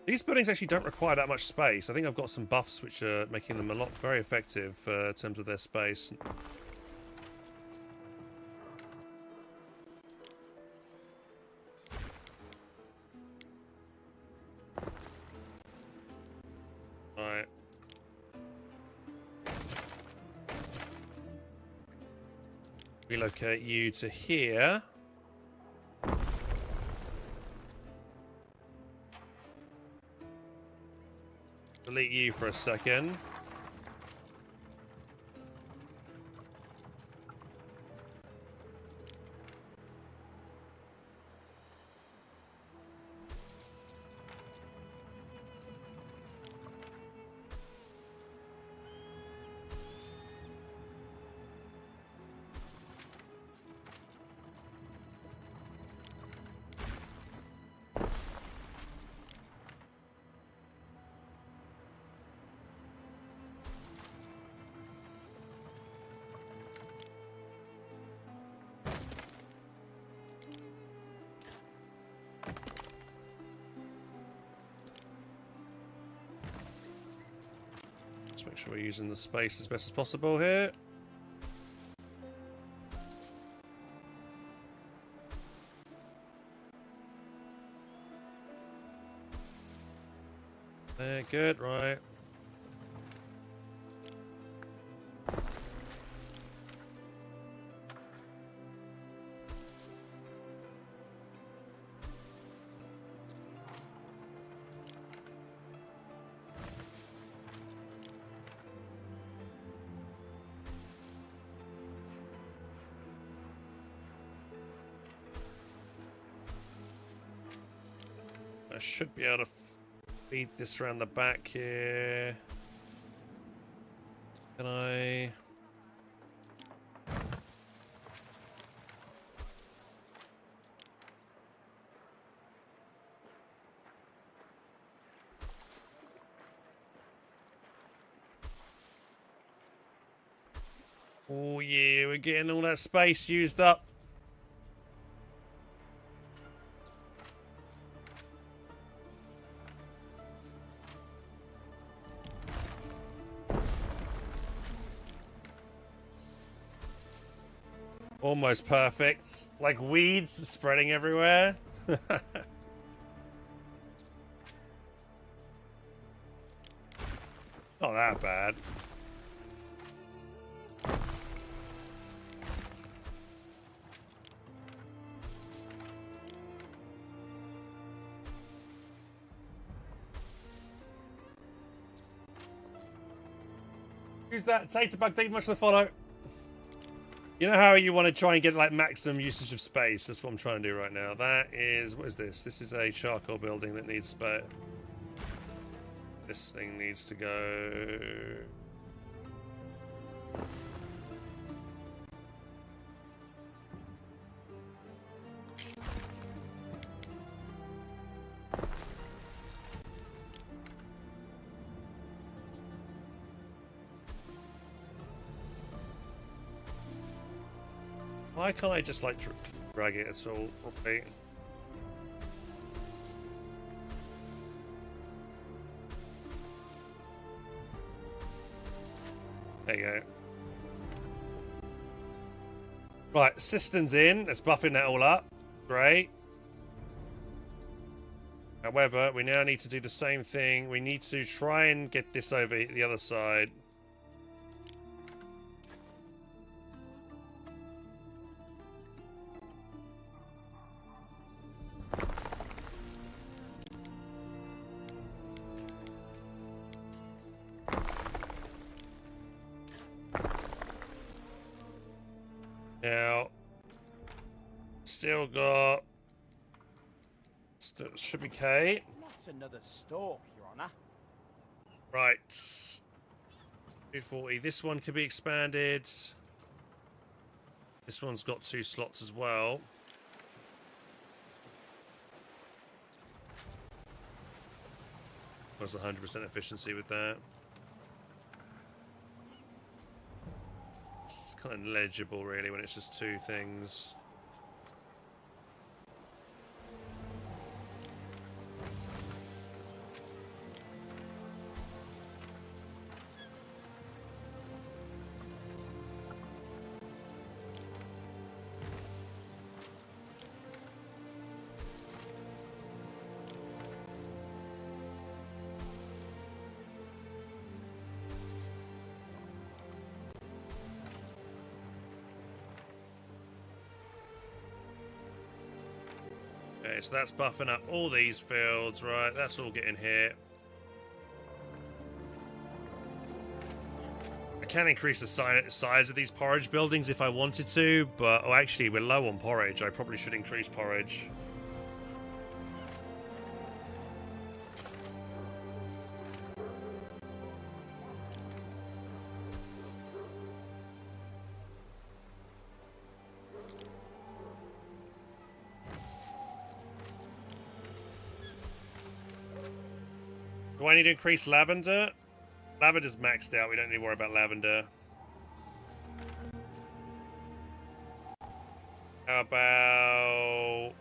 A: These buildings actually don't require that much space. I think I've got some buffs which are making them very effective in terms of their space. Right. Relocate you to here. Delete you for a second. Let's make sure we're using the space as best as possible here. There, good, right. I should be able to feed this around the back here. Can I? Oh yeah, we're getting all that space used up. Almost perfect. Like weeds spreading everywhere. Not that bad. Who's that? Taterbug, thank you much for the follow. You know how you want to try and get like maximum usage of space? That's what I'm trying to do right now. That is, what is this? This is a charcoal building that needs space. This thing needs to go. Why can't I just like drag it at all? Okay. There you go. Right, cistern's in. Let's buffing that all up. Great. However, we now need to do the same thing. We need to try and get this over the other side. Now, still got. Still should be K.
E: That's another stalk, Your Honor.
A: Right. 240. This one could be expanded. This one's got 2 slots as well. Was 100% efficiency with that. It's kind of legible, really, when it's just 2 things. Okay, so that's buffing up all these fields, right? That's all getting hit. I can increase the size of these porridge buildings if I wanted to, but... Oh, actually, we're low on porridge. I probably should increase porridge. Do I need to increase lavender? Lavender's maxed out. We don't need to worry about lavender. How about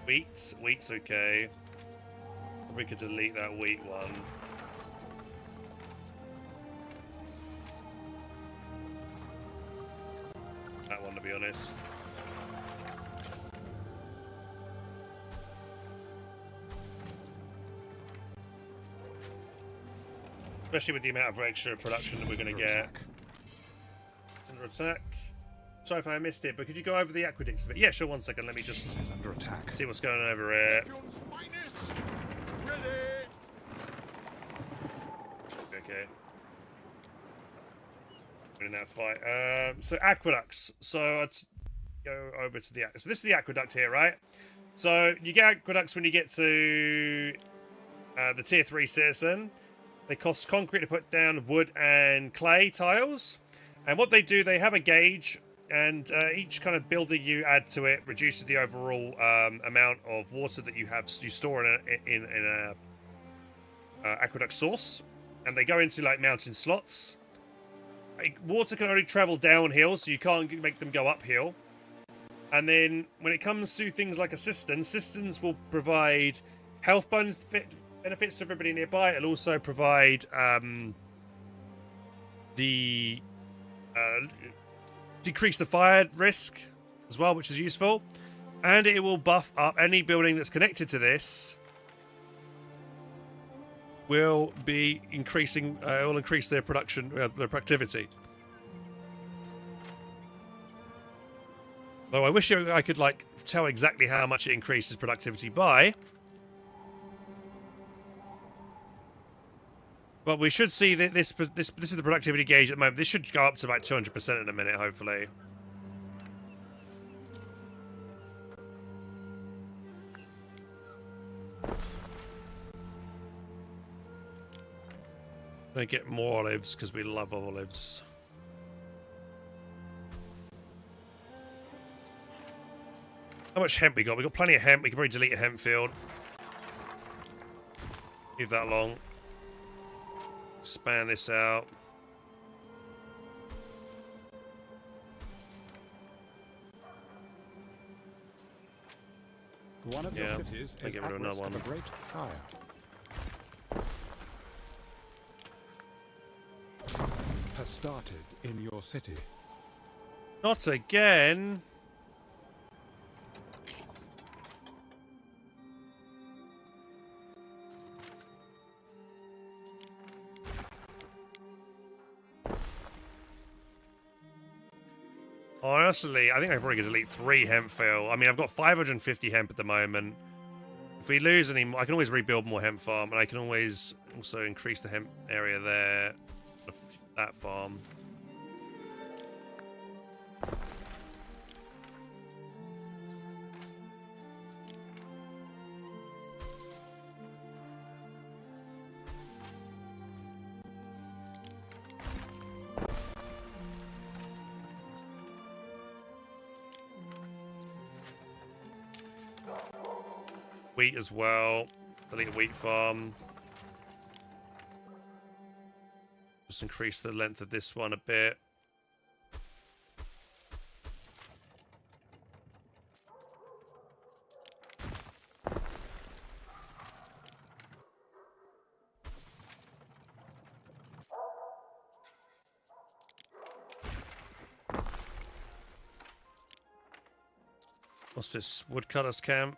A: wheat? Wheat's okay. We could delete that wheat one. That one, to be honest. Especially with the amount of extra production that we're going to get. Under attack. Sorry if I missed it, but could you go over the aqueducts a bit? Yeah, sure, 1 second. Let me just
F: under attack.
A: See what's going on over here. Okay. In that fight. So aqueducts. So let's go over to the... So this is the aqueduct here, right? So you get aqueducts when you get to the tier 3 citizen. They cost concrete to put down, wood and clay tiles. And what they do, they have a gauge, and each kind of building you add to it reduces the overall amount of water that you store in a aqueduct source. And they go into like mountain slots. Water can only travel downhill, so you can't make them go uphill. And then when it comes to things like a cistern, cisterns will provide health benefits to everybody nearby. It'll also provide decrease the fire risk as well, which is useful. And it will buff up any building that's connected to this. Will be increasing. Will increase their production, their productivity. Though I wish I could like tell exactly how much it increases productivity by. But we should see that this is the productivity gauge at the moment. This should go up to about 200% in a minute, hopefully. Gonna get more olives because we love olives. How much hemp we got? We got plenty of hemp. We can probably delete a hemp field. Leave that long. Expand this out.
F: One of your cities is at risk of a great fire. Has started in your city.
A: Not again. Honestly, I think I'm probably going to delete 3 hemp field. I mean, I've got 550 hemp at the moment. If we lose any more, I can always rebuild more hemp farm, and I can always also increase the hemp area there. That farm. Wheat as well. Delete a wheat farm. Just increase the length of this one a bit. What's this? Woodcutter's camp?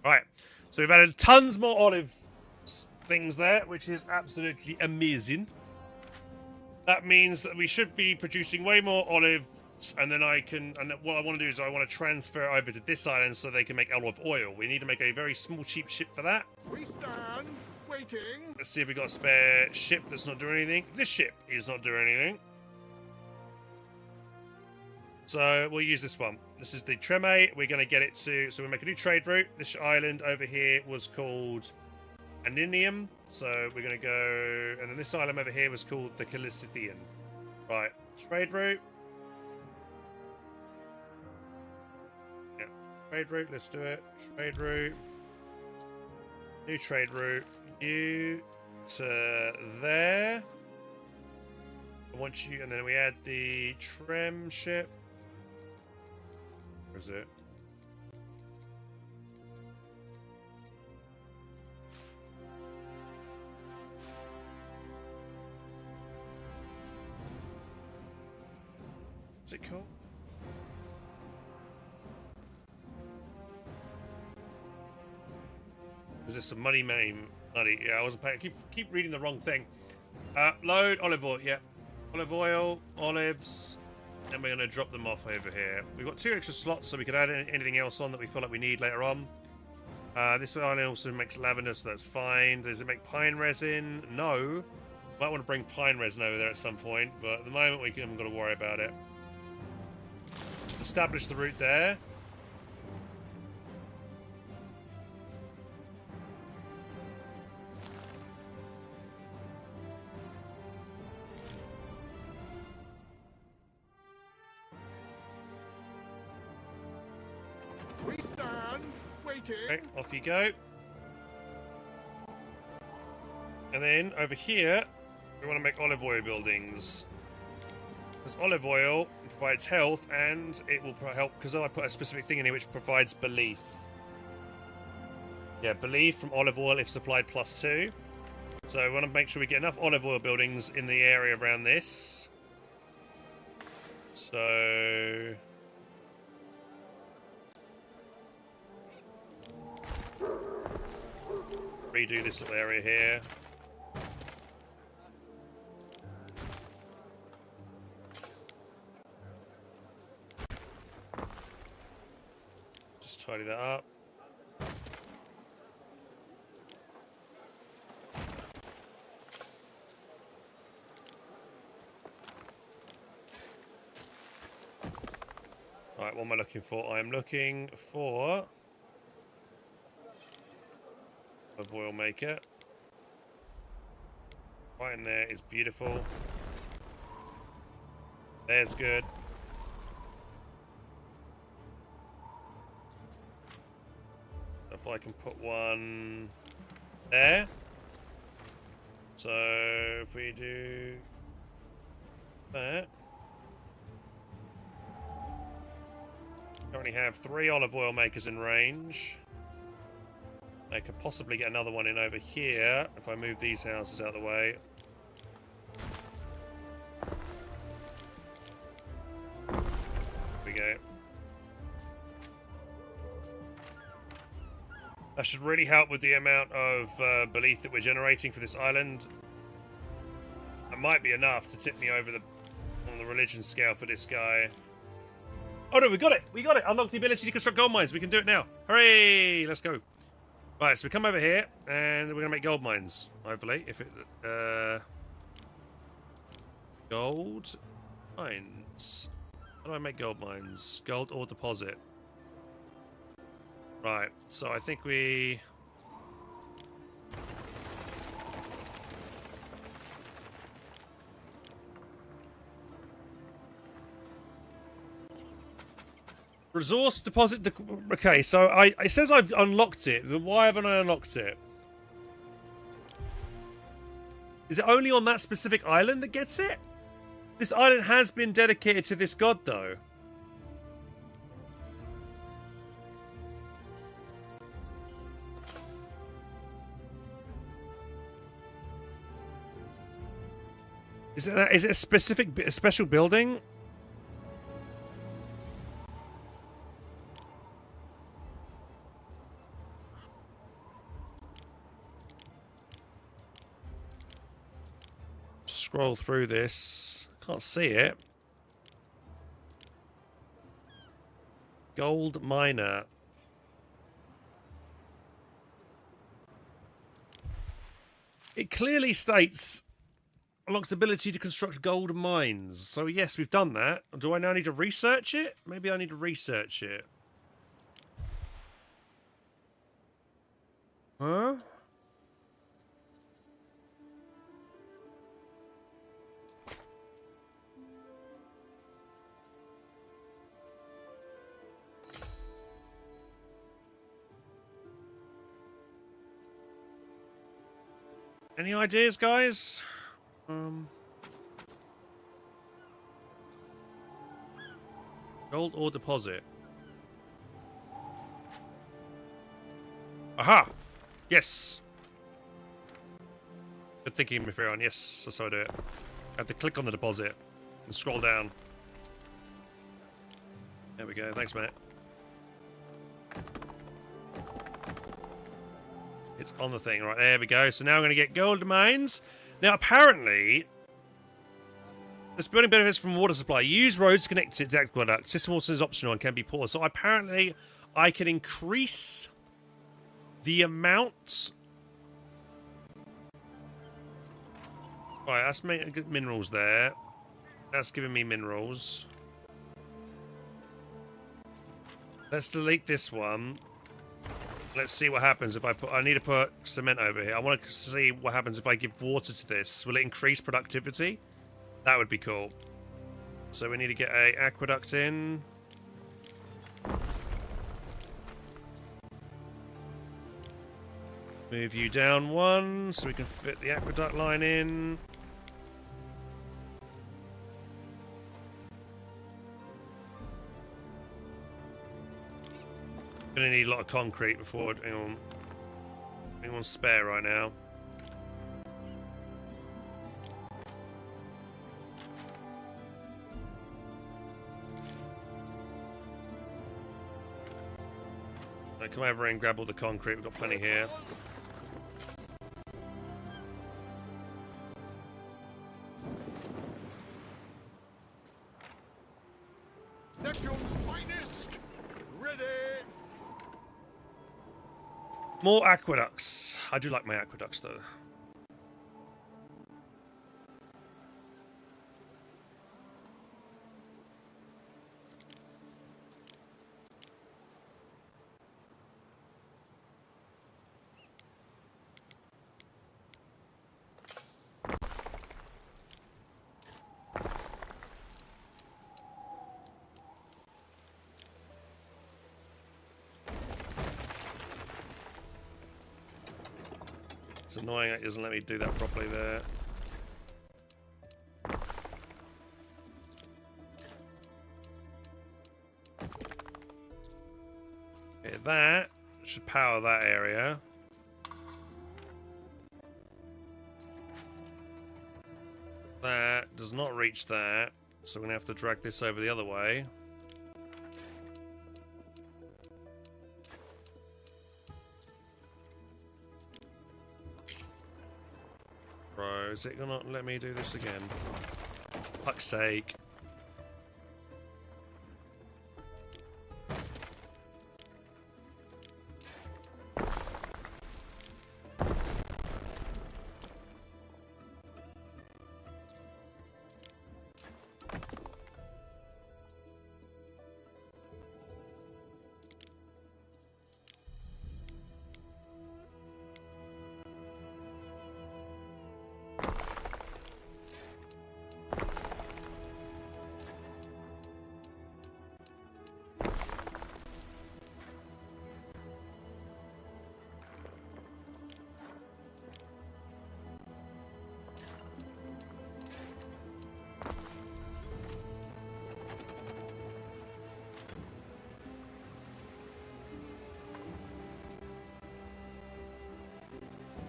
A: Right, so we've added tons more olive things there, which is absolutely amazing. That means that we should be producing way more olives, and then and what I want to do is I want to transfer it over to this island so they can make olive oil. We need to make a very small, cheap ship for that.
C: We stand waiting.
A: Let's see if we got a spare ship that's not doing anything. This ship is not doing anything. So we'll use this one. This is the Treme. We're going to get it to... So we'll make a new trade route. This island over here was called Aninium. So we're going to go... And then this island over here was called the Calicidian. Right. Trade route. Yeah. Trade route. Let's do it. Trade route. New trade route. You to there. I want you... And then we add the Trem ship. Where is it? What's it called? Is this the money main? Money. Yeah, I wasn't paying. Keep reading the wrong thing. Load olive oil. Yeah, olive oil, olives, and we're gonna drop them off over here. We've got 2 extra slots, so we could add anything else on that we feel like we need later on. This island also makes lavender, so that's fine. Does it make pine resin? No. Might want to bring pine resin over there at some point, but at the moment we haven't got to worry about it. Establish the route there.
C: We stand waiting.
A: Okay, off you go. And then over here, we want to make olive oil buildings. Because olive oil provides health, and it will help because I put a specific thing in here which provides belief. Yeah, belief from olive oil if supplied +2. So we want to make sure we get enough olive oil buildings in the area around this. So redo this little area here. Just tidy that up. Right, what am I looking for? I'm looking for a oil maker. Right in there is beautiful. There's good. If I can put one there. So if we do that. Currently have 3 olive oil makers in range. I could possibly get another one in over here if I move these houses out of the way. There we go. That should really help with the amount of belief that we're generating for this island. That might be enough to tip me over on the religion scale for this guy. Oh no, we got it! We got it! Unlock the ability to construct gold mines. We can do it now. Hooray! Let's go. Right, so we come over here and we're gonna make gold mines. Hopefully, if it gold mines. How do I make gold mines? Gold ore deposit. Right, so I think we. Resource deposit. Okay, so it says I've unlocked it. Then why haven't I unlocked it? Is it only on that specific island that gets it? This island has been dedicated to this god, though. Is it a special building? Scroll through this. Can't see it. Gold miner. It clearly states unlocks ability to construct gold mines. So yes, we've done that. Do I now need to research it? Maybe I need to research it. Huh? Any ideas, guys? Gold ore deposit. Aha! Yes! Good thinking, Mifrion. Yes, that's how I do it. I have to click on the deposit and scroll down. There we go. Thanks, mate. It's on the thing. Right, there we go. So now I'm going to get gold mines. Now, apparently, this building benefits from water supply. Use roads connected to aqueduct. System water is optional and can be poured. So apparently, I can increase the amount. Right, that's good minerals there. That's giving me minerals. Let's delete this one. Let's see what happens if I put... I need to put cement over here. I want to see what happens if I give water to this. Will it increase productivity? That would be cool. So we need to get a aqueduct in. Move you down one so we can fit the aqueduct line in. Gonna need a lot of concrete before anyone's spare right now. Right, come over and grab all the concrete. We've got plenty here.
C: Neptune's finest! Ready!
A: More aqueducts. I do like my aqueducts, though. It's annoying it doesn't let me do that properly there. Okay, that should power that area. That does not reach that, so we're gonna have to drag this over the other way. Bro, is it gonna let me do this again? Fuck's sake.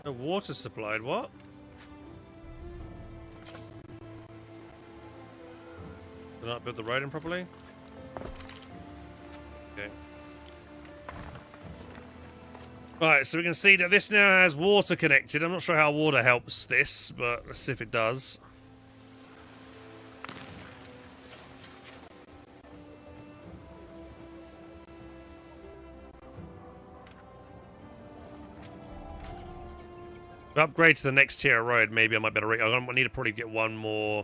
A: The water supplied, what? Did I not build the road in properly? Okay. Right, so we can see that this now has water connected. I'm not sure how water helps this, but let's see if it does. Upgrade to the next tier of road. Maybe I might better. I need to probably get one more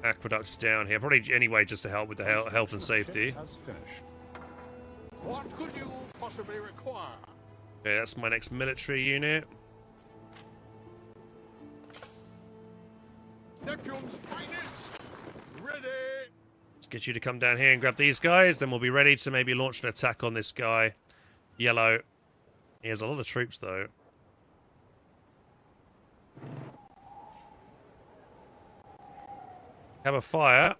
A: aqueduct down here. Probably anyway, just to help with the health and safety.
C: What could you possibly require?
A: Okay, that's my next military unit.
C: Neptune's finest! Ready!
A: Let's get you to come down here and grab these guys. Then we'll be ready to maybe launch an attack on this guy. Yellow. He has a lot of troops though. Have a fire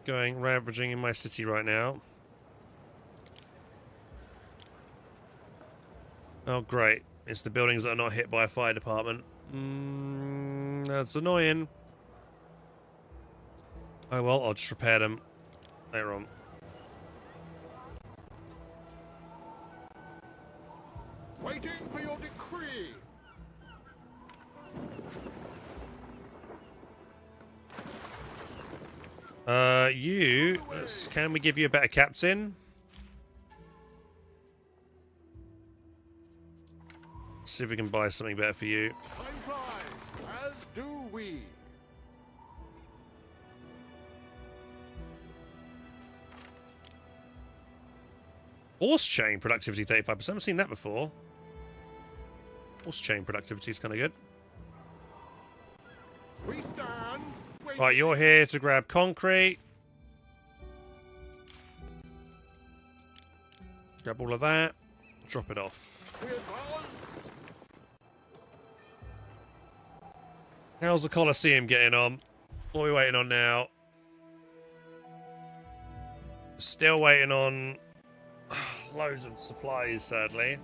A: going ravaging in my city right now. Oh great, it's the buildings that are not hit by a fire department. That's annoying. Oh well, I'll just repair them later on.
C: Waiting for your decree.
A: Can we give you a better captain? See if we can buy something better for you.
C: Time flies, as do we.
A: Horse chain productivity 35%. I haven't seen that before. Horse chain productivity is kind of good.
C: We stand.
A: Right, you're here to grab concrete. Grab all of that. Drop it off. How's the Colosseum getting on? What are we waiting on now? Still waiting on loads of supplies, sadly.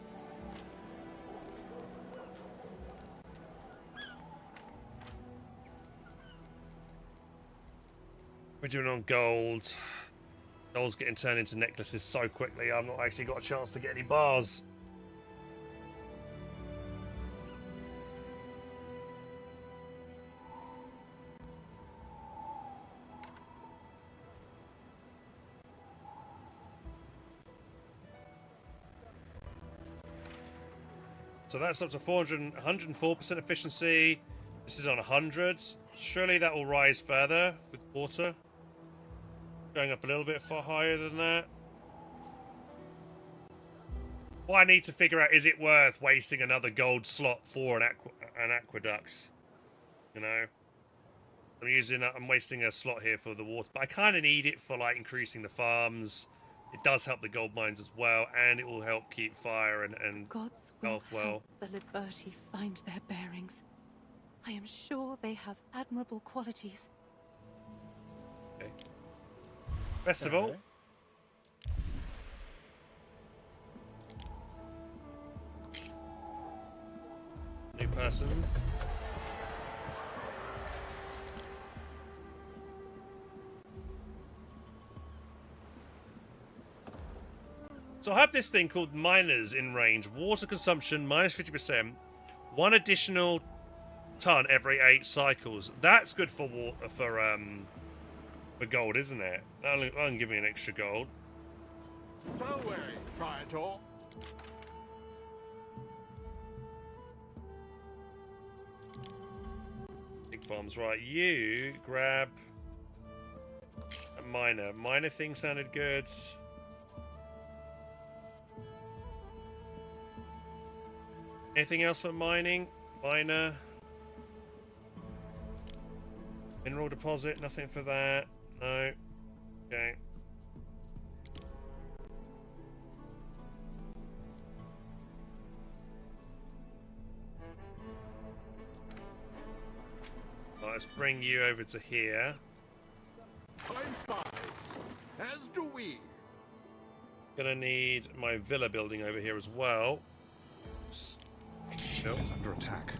A: We're doing on gold. Gold's getting turned into necklaces so quickly, I've not actually got a chance to get any bars. So that's up to 104% efficiency. This is on 100. Surely that will rise further with water. Going up a little bit far higher than that. What I need to figure out, is it worth wasting another gold slot for an aqueduct? You know? I'm wasting a slot here for the water, but I kind of need it for like increasing the farms. It does help the gold mines as well, and it will help keep fire and
R: Gods
A: health
R: will
A: well.
R: help the Liberti find their bearings. I am sure they have admirable qualities.
A: Okay. Festival. New person. So I have this thing called miners in range. Water consumption minus 50%. 1 additional ton every 8 cycles. That's good for water for gold, isn't it? That'll give me an extra gold.
C: So Praetor.
A: Big farms, right? You grab a miner. Miner thing sounded good. Anything else for mining? Miner. Mineral deposit, nothing for that. No. Okay. Right, let's bring you over to here.
C: Time flies, as do we.
A: Gonna need my villa building over here as well.
F: Shell is under attack.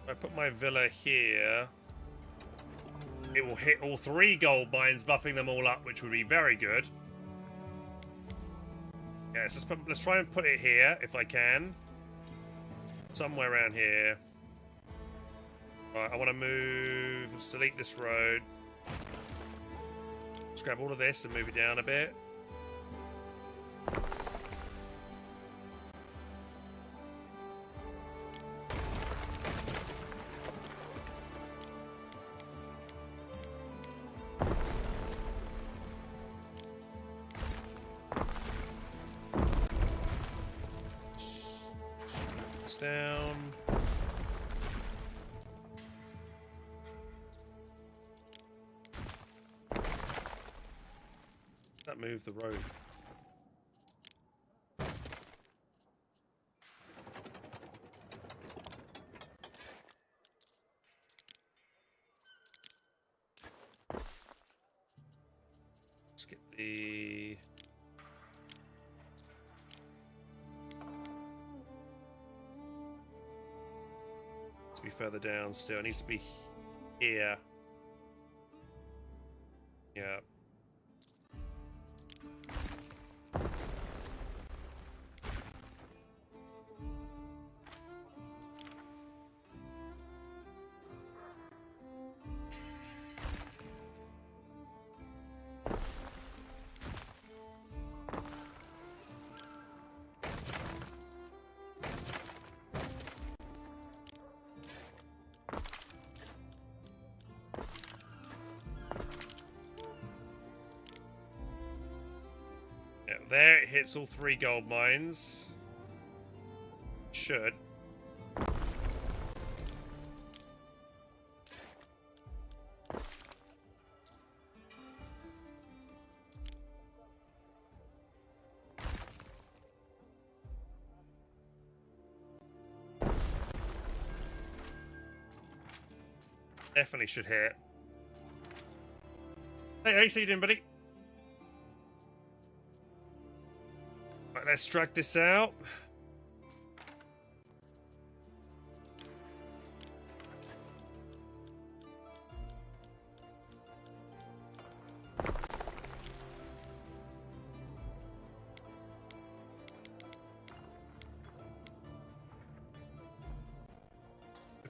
A: If I put my villa here, it will hit all 3 gold mines, buffing them all up, which would be very good. Yeah, let's try and put it here, if I can. Somewhere around here. Right, I want to move. Let's delete this road. Let's grab all of this and move it down a bit. It's down. That moved the road. Let's get the... To be further down still. It needs to be here. Yeah. There, it hits all 3 gold mines. Should. Definitely should hit. Hey, how you doing, buddy? Right, let's drag this out.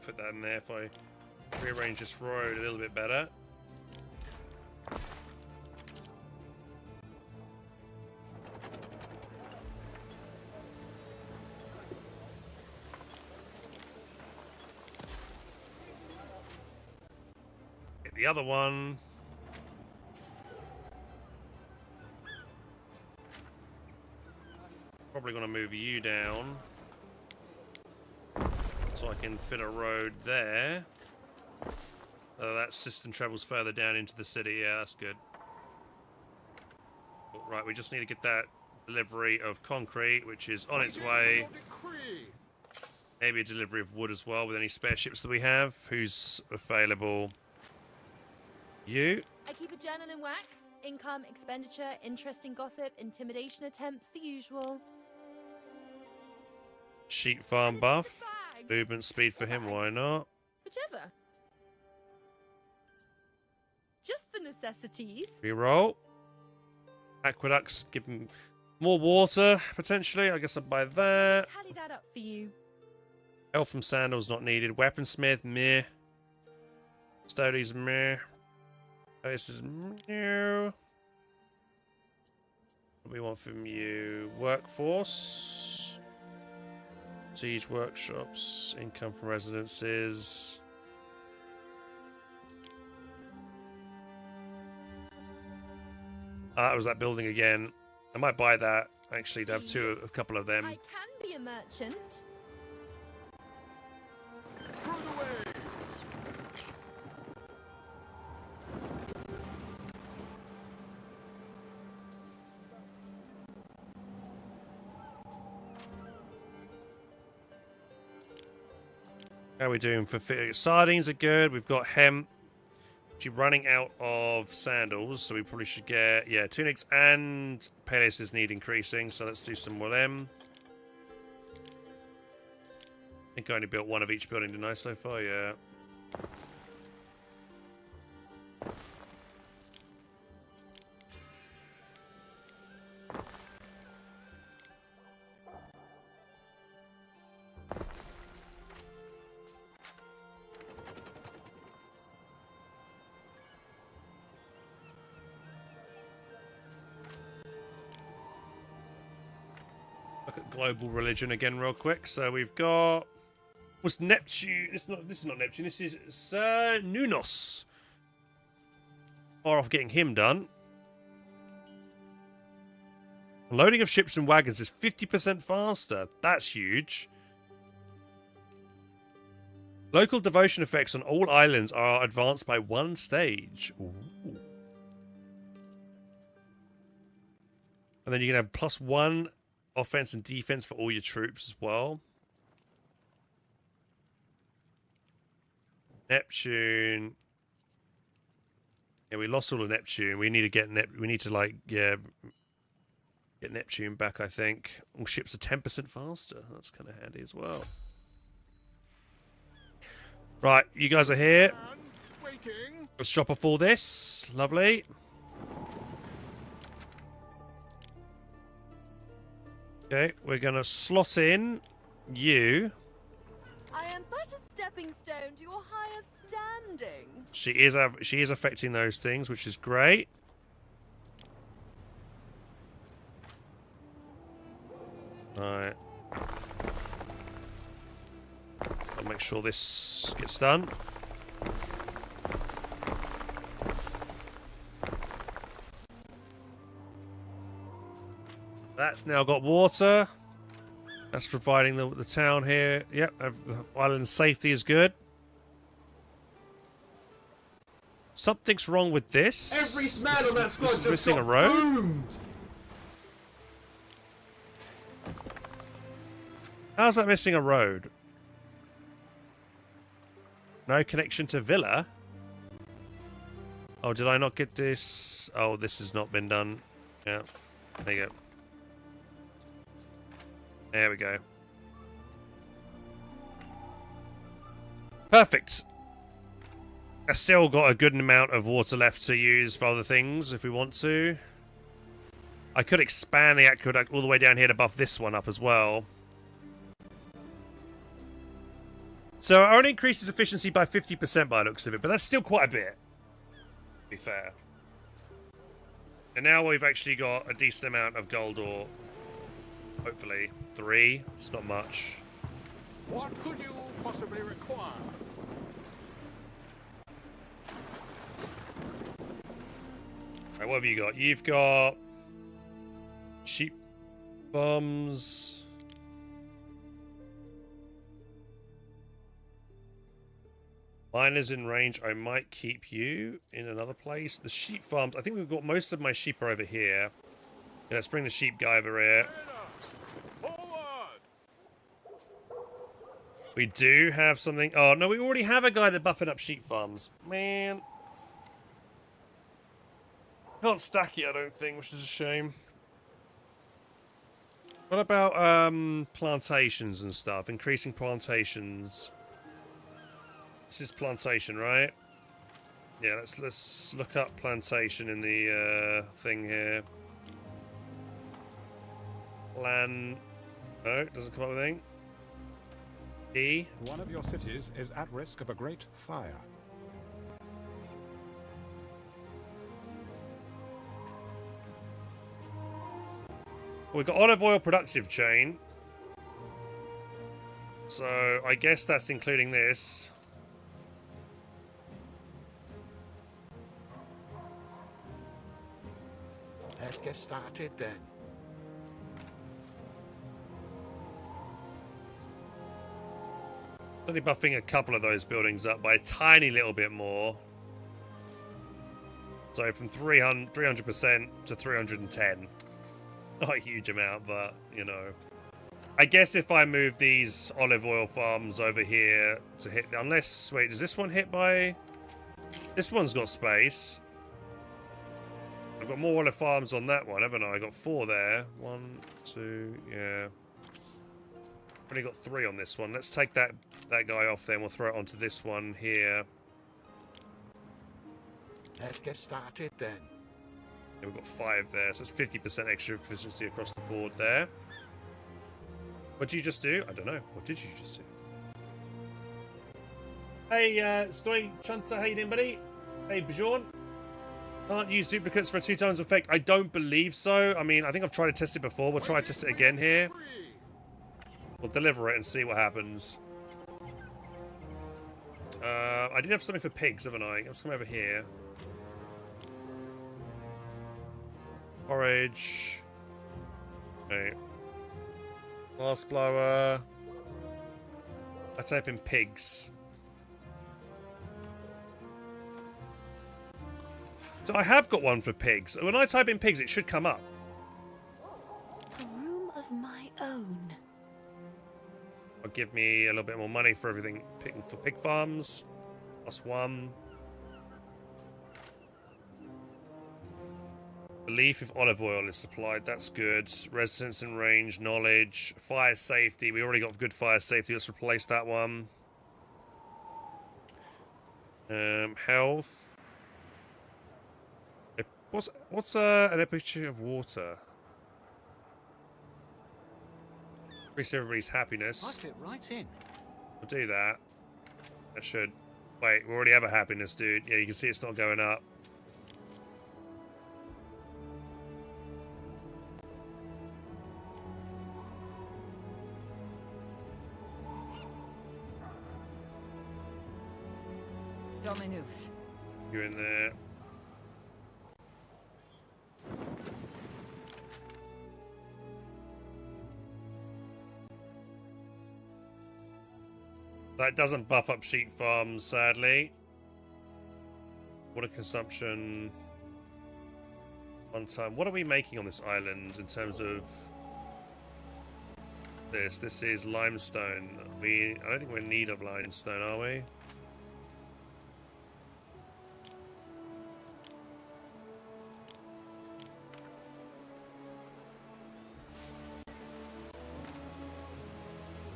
A: Put that in there if I rearrange this road a little bit better. Get the other one. Probably going to move you down so I can fit a road there. That system travels further down into the city. Yeah, that's good. Right, we just need to get that delivery of concrete, which is on its way. Maybe a delivery of wood as well with any spare ships that we have. Who's available? You?
Q: I keep a journal in wax. Income, expenditure, interesting gossip, intimidation attempts, the usual.
A: Sheep farm buff. Movement speed for him, why not?
Q: Whichever. Just the necessities.
A: Reroll. Aqueducts, give him more water, potentially. I guess I'll buy that.
Q: Tally that up for you.
A: Elf from Sandals not needed. Weaponsmith, meh. Studies, meh. This is new. What do we want from you? Workforce. Siege workshops. Income from residences. That was that building again. I might buy that, actually, to have a couple of them.
Q: I can be a merchant.
A: How are we doing for sardines? Are good. We've got hemp. Actually running out of sandals, so we probably should get, yeah, tunics and palaces need increasing, so let's do some more of them. I think I only built one of each building, didn't I, so far? Yeah. Look at global religion again real quick. So we've got, what's Neptune? This is not Neptune. This is Nunos. Far off getting him done. Loading of ships and wagons is 50% faster. That's huge. Local devotion effects on all islands are advanced by 1 stage. Ooh. And then you can have +1 offense and defense for all your troops as well. Neptune. Yeah, we lost all of Neptune. We need to get get Neptune back, I think. All ships are 10% faster. That's kind of handy as well. Right, you guys are here. Let's shop off all this. Lovely. Okay, we're gonna slot in you.
Q: I am but a stepping stone to your higher standing.
A: She is affecting those things, which is great. Alright. I'll make sure this gets done. That's now got water. That's providing the town here. Yep, the island safety is good. Something's wrong with this.
N: Every man on that squad
A: this is
N: just
A: missing
N: got
A: a road.
N: boomed.
A: How's that missing a road? No connection to Villa? Oh, did I not get this? Oh, this has not been done. Yeah, there you go. There we go. Perfect. I still got a good amount of water left to use for other things if we want to. I could expand the aqueduct all the way down here to buff this one up as well. So it only increases efficiency by 50% by the looks of it, but that's still quite a bit, to be fair. And now we've actually got a decent amount of gold ore. Hopefully. 3. It's not much.
C: What could you possibly require?
A: Right, what have you got? You've got sheep farms. Miners in range. I might keep you in another place. The sheep farms. I think we've got most of my sheep are over here. Yeah, let's bring the sheep guy over here. We do have something. Oh no, we already have a guy that buffing up sheep farms. Man. Can't stack it, I don't think, which is a shame. What about plantations and stuff? Increasing plantations. This is plantation, right? Yeah, let's look up plantation in the thing here. Plan. No, it doesn't come up with anything. E.
F: One of your cities is at risk of a great fire.
A: We've got olive oil productive chain. So I guess that's including this.
M: Let's get started then.
A: Only buffing a couple of those buildings up by a tiny little bit more. So from 300% to 310. Not a huge amount, but, you know. I guess if I move these olive oil farms over here to hit... Unless... Wait, does this one hit by... This one's got space. I've got more olive farms on that one, haven't I? I got 4 there. 1, 2, yeah. Only got 3 on this one. Let's take that guy off then. We'll throw it onto this one here.
M: Let's get started then.
A: Yeah, we've got 5 there, so it's 50% extra efficiency across the board there. What did you just do? I don't know. What did you just do? Hey, Stoy Chunter, how you doing, buddy? Hey, Bjorn. Can't use duplicates for a 2 times effect. I don't believe so. I mean, I think I've tried to test it before. We'll try to test it again here. We'll deliver it and see what happens. I did have something for pigs, haven't I? Let's come over here. Porridge. Okay. Glass blower. I type in pigs. So I have got one for pigs. When I type in pigs, it should come up.
S: A room of my own.
A: It'll give me a little bit more money for everything for pig farms. +1. Belief if olive oil is supplied, that's good. Resistance and range, knowledge, fire safety. We already got good fire safety. Let's replace that one. Health. What's an temperature of water? Increase everybody's happiness.
G: I fit right in.
A: We'll do that. That should. Wait, we already have a happiness, dude. Yeah, you can see it's not going up.
H: Dominus.
A: You're in there. That doesn't buff up sheep farms, sadly. Water consumption. On time. What are we making on this island in terms of this? This is limestone. I don't think we're in need of limestone, are we?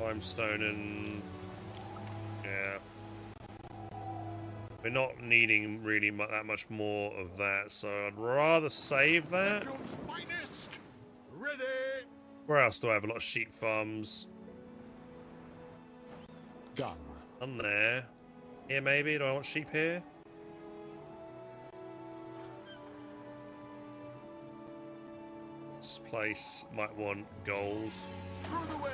A: Limestone and yeah, we're not needing really that much more of that, so I'd rather save that.
C: Ready.
A: Where else do I have a lot of sheep farms?
F: Done.
A: On there. Here maybe? Do I want sheep here? This place might want gold.
C: Through the waves.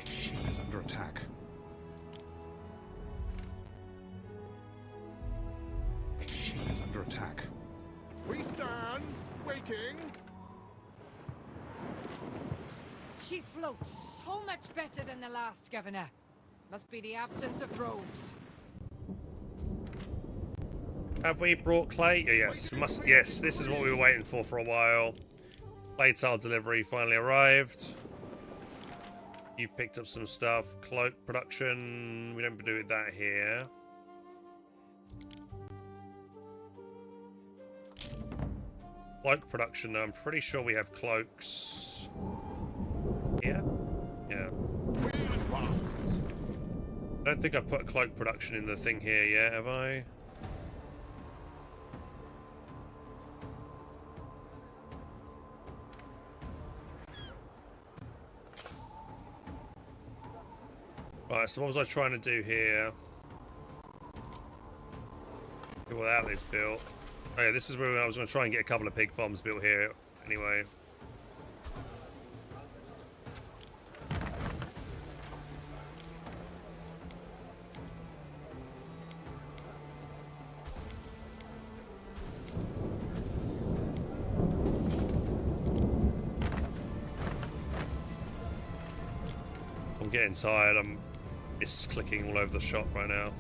F: Ship is under attack. Ship is under attack.
C: We stand, waiting.
H: She floats so much better than the last governor. Must be the absence of robes.
A: Have we brought clay? Yes, yes, this is what we were waiting for a while. Clay tile delivery finally arrived. You've picked up some stuff. Cloak production. We don't do that here. Cloak production. I'm pretty sure we have cloaks. Yeah? Yeah. I don't think I've put cloak production in the thing here yet, have I? Right, so what was I trying to do here? Without this built. Oh yeah, this is where I was going to try and get a couple of pig farms built here anyway. I'm getting tired. It's clicking all over the shop right now.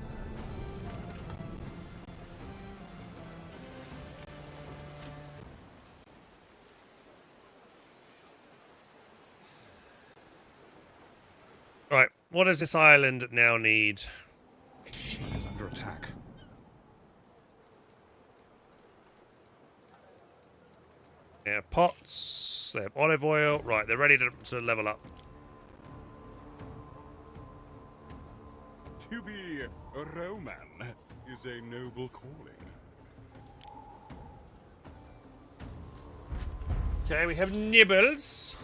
A: Right, what does this island now need?
F: Ship is under attack.
A: Yeah, pots. They have olive oil. Right, they're ready to level up.
C: To be a Roman is a noble calling.
A: Okay, we have nibbles.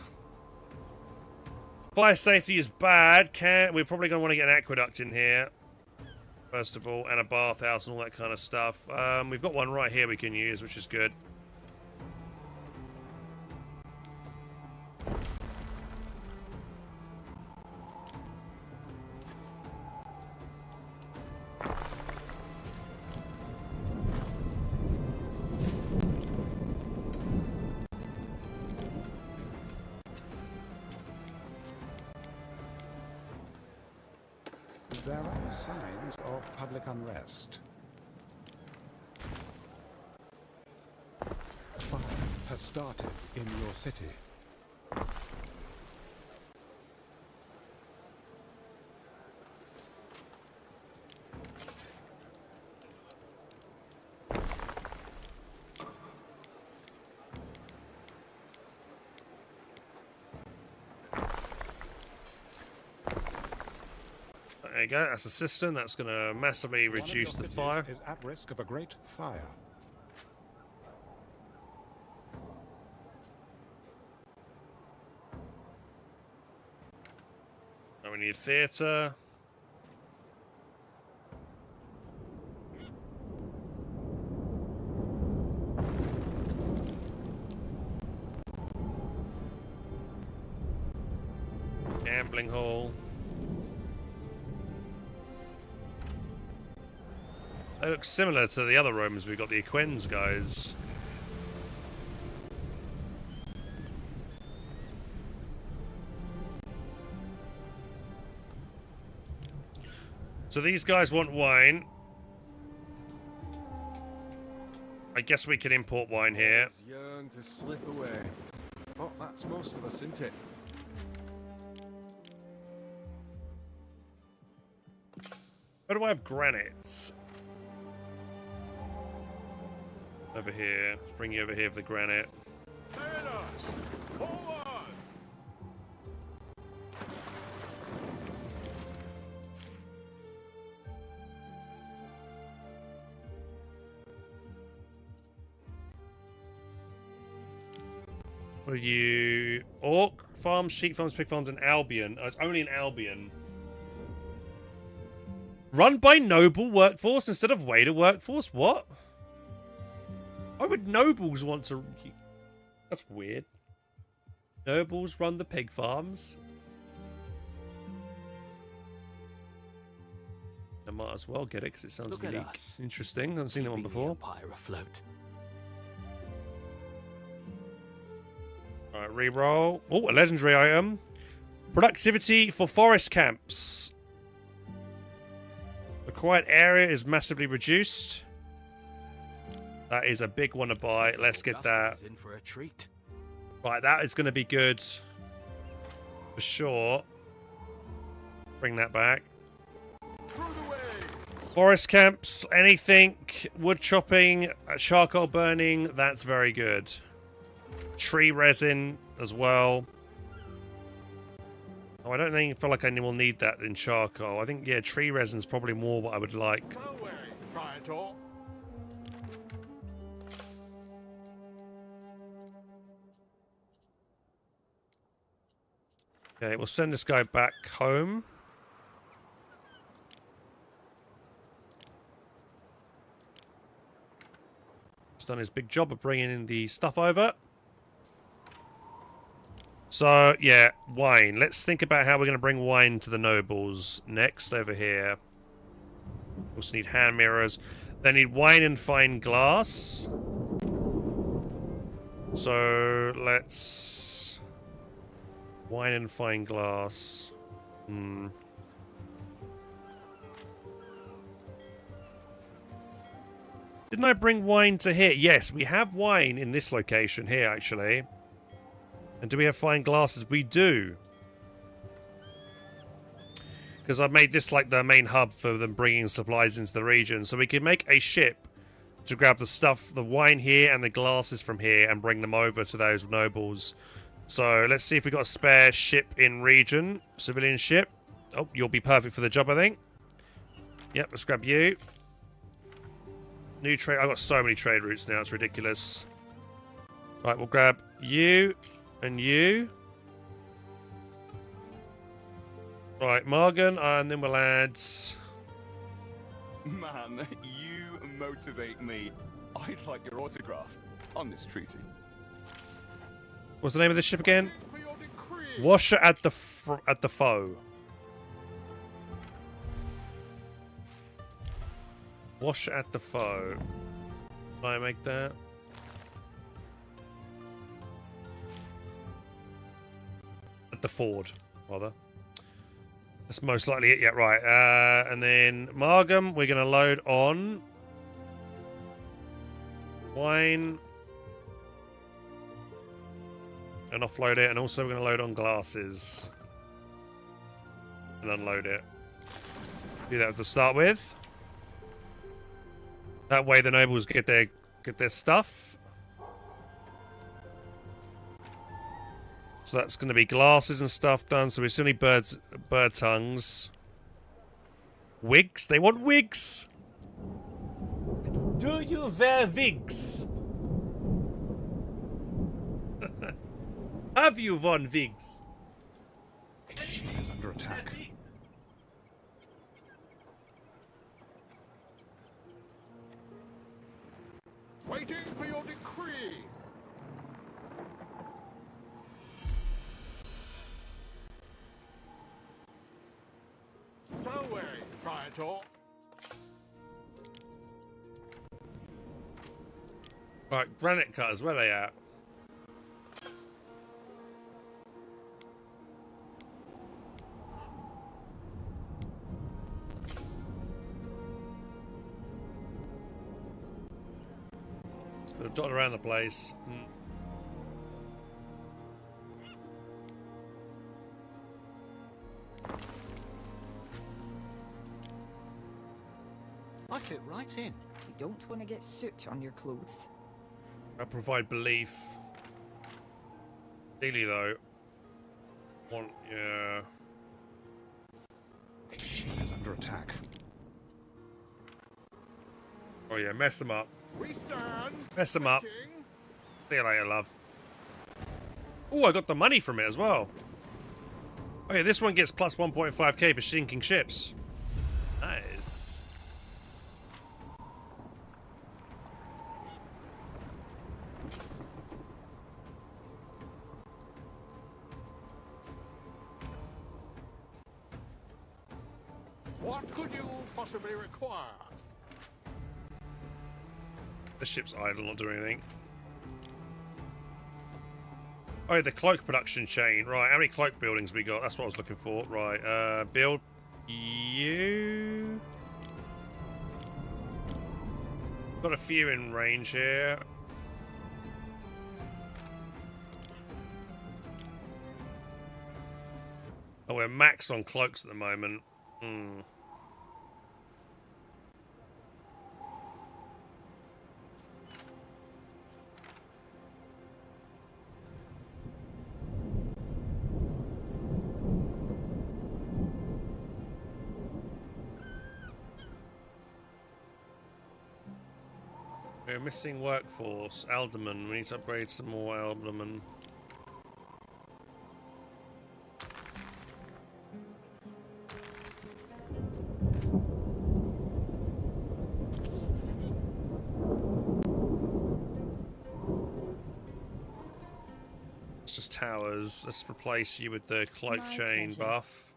A: Fire safety is bad. We're probably going to want to get an aqueduct in here. First of all, and a bathhouse and all that kind of stuff. We've got one right here we can use, which is good.
F: There are signs of public unrest. Fire has started in your city.
A: There you go. That's a cistern. That's going to massively reduce the fire.
F: Is at risk of a great fire.
A: And we need theatre. Gambling hall. They look similar to the other rooms. We've got the Equens guys. So these guys want wine. I guess we can import wine here.
I: Yearn to slip away. Oh, that's most of us, isn't it?
A: Where do I have granites? Over here. Let's bring you over here for the granite.
C: Hold on!
A: What are you? Orc farms, sheep farms, pig farms, and Albion. Oh, it's only in Albion. Run by noble workforce instead of wader workforce? What? Why would nobles want to... That's weird. Nobles run the pig farms. I might as well get it because it sounds
O: Look at
A: unique.
O: us,
A: Interesting. Haven't seen that one before.
O: Empire afloat.
A: Alright, reroll. Oh, a legendary item. Productivity for forest camps. The quiet area is massively reduced. That is a big one to buy. Let's get that.
O: In for a treat.
A: Right, that is going to be good. For sure. Bring that back. Forest camps, anything. Wood chopping, charcoal burning. That's very good. Tree resin as well. Oh, I don't feel like I will need that in charcoal. I think, yeah, tree resin's probably more what I would like. Okay, we'll send this guy back home. He's done his big job of bringing in the stuff over. So, yeah, wine. Let's think about how we're going to bring wine to the nobles next over here. Also need hand mirrors. They need wine and fine glass. So, let's... Wine and fine glass. Didn't I bring wine to here? Yes, we have wine in this location here, actually. And do we have fine glasses? We do. Because I've made this like the main hub for them bringing supplies into the region. So we can make a ship to grab the stuff, the wine here and the glasses from here and bring them over to those nobles. So let's see if we've got a spare ship in region. Civilian ship. Oh, you'll be perfect for the job, I think. Yep, let's grab you. New trade. I've got so many trade routes now, it's ridiculous. Right, we'll grab you and you. Right, Morgan, and then we'll add...
J: Man, you motivate me. I'd like your autograph on this treaty.
A: What's the name of this ship again? Washer at the foe. Washer at the foe. Can I make that? At the ford, rather. That's most likely it. Yeah, right. And then Margam, we're going to load on wine and offload it, and also we're going to load on glasses and unload it. Do that to start with. That way the nobles get their stuff. So that's going to be glasses and stuff done. So we still need bird tongues. Wigs? They want wigs! Do you wear wigs? Have you worn wigs?
F: A ship is under attack.
C: Waiting for your decree. So weary, Praetor.
A: Right, granite cutters, where are they at? They're dotted around the place.
G: I fit right in.
H: You don't want to get soot on your clothes.
A: I provide belief. Daily though. Yeah.
F: A ship is under attack.
A: Oh yeah, mess them up.
C: We stand.
A: Mess them up. See you later, love. Oh, I got the money from it as well. Oh yeah, this one gets plus 1.5k for sinking ships. Nice.
C: What could you possibly require?
A: The ship's idle, not doing anything. Oh, yeah, the cloak production chain. Right, how many cloak buildings we got? That's what I was looking for. Right, build you. Got a few in range here. Oh, we're max on cloaks at the moment. We're missing workforce. Alderman. We need to upgrade some more aldermen. It's just towers. Let's replace you with the cloak chain buff.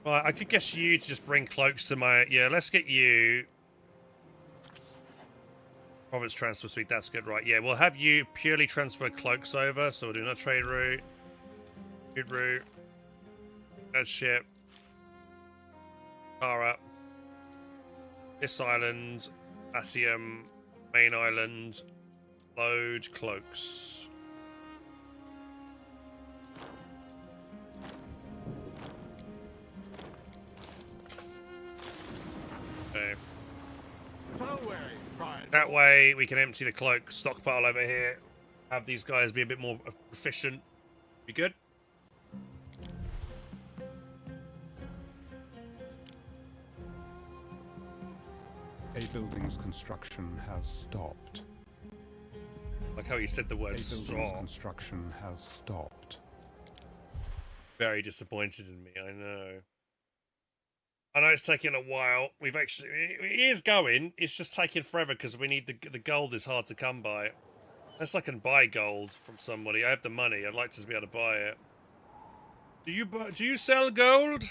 A: Right, I could guess you to just bring cloaks to my... Yeah, let's get you... Province transfer suite, that's good, right? Yeah, we'll have you purely transfer cloaks over, so we'll do another trade route. Good route. Add ship. Power up. This island. Atium. Main island. Load cloaks. Okay. That way we can empty the cloak stockpile over here. Have these guys be a bit more efficient. Be good?
F: A building's construction has stopped.
A: Like how you said the word
F: stop. Construction has stopped.
A: Very disappointed in me, I know. I know it's taking a while. We've actually... It is going. It's just taking forever because we need the gold is hard to come by. Unless I can buy gold from somebody. I have the money. I'd like to be able to buy it. Do you sell gold?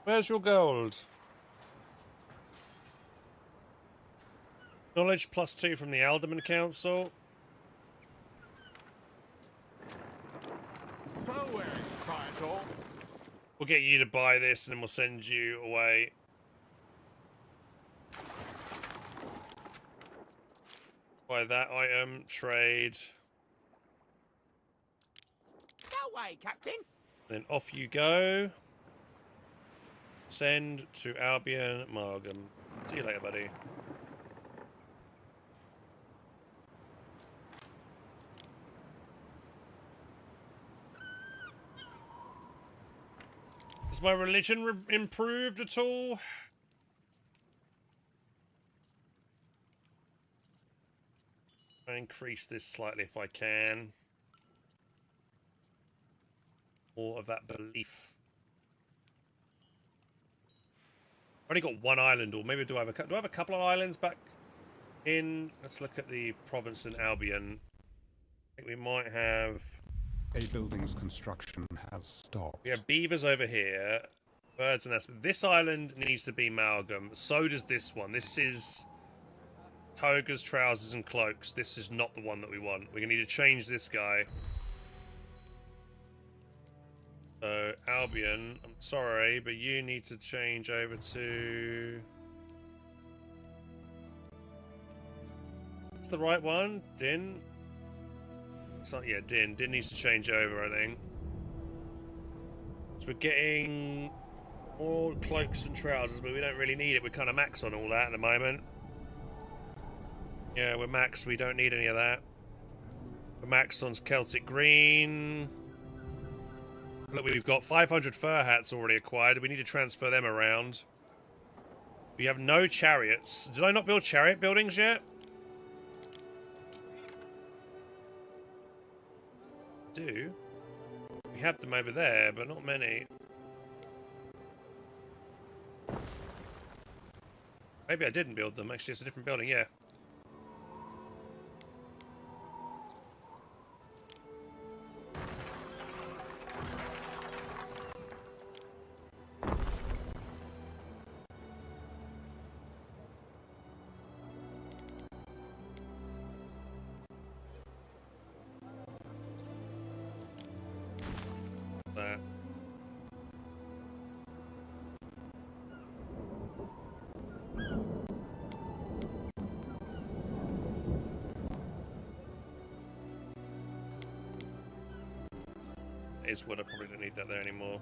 A: Where's your gold? Knowledge +2 from the Alderman Council.
C: So weary, Praetor.
A: We'll get you to buy this and then we'll send you away. Buy that item, trade.
E: That way, Captain.
A: Then off you go. Send to Albion Margam. See you later, buddy. This Has my religion improved at all? I'll increase this slightly if I can. More of that belief. I've only got one island, or maybe do I have a couple of islands back in? Let's look at the province in Albion. I think we might have...
F: A building's construction has stopped.
A: We have beavers over here. Birds and nests. This island needs to be amalgam. So does this one. This is togas, trousers, and cloaks. This is not the one that we want. We're going to need to change this guy. So, Albion, I'm sorry, but you need to change over to... It's the right one? Din? It's not, yeah, Din. Din needs to change over, I think. So we're getting more cloaks and trousers, but we don't really need it. We're kind of max on all that at the moment. Yeah, we're max. We don't need any of that. We're maxed on Celtic Green. Look, we've got 500 fur hats already acquired. We need to transfer them around. We have no chariots. Did I not build chariot buildings yet? Do. We have them over there, but not many. Maybe I didn't build them. Actually, it's a different building, yeah. That. Is what I probably don't need that there anymore.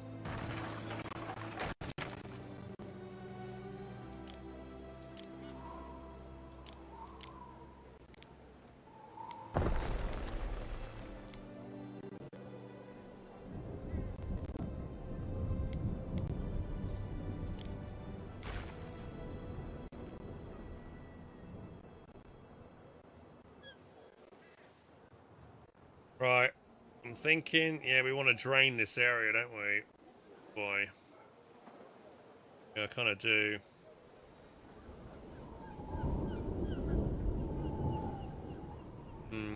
A: Right. I'm thinking, yeah, we want to drain this area, don't we? Boy. Yeah, I kind of do. Hmm.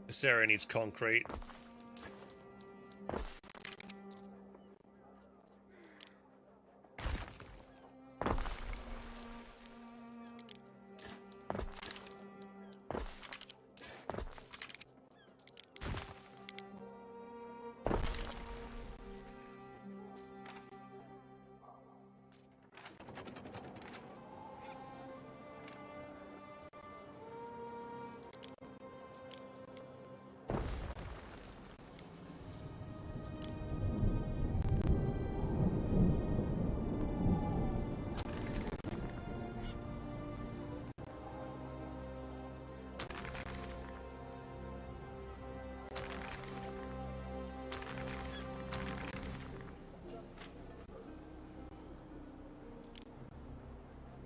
A: This area needs concrete.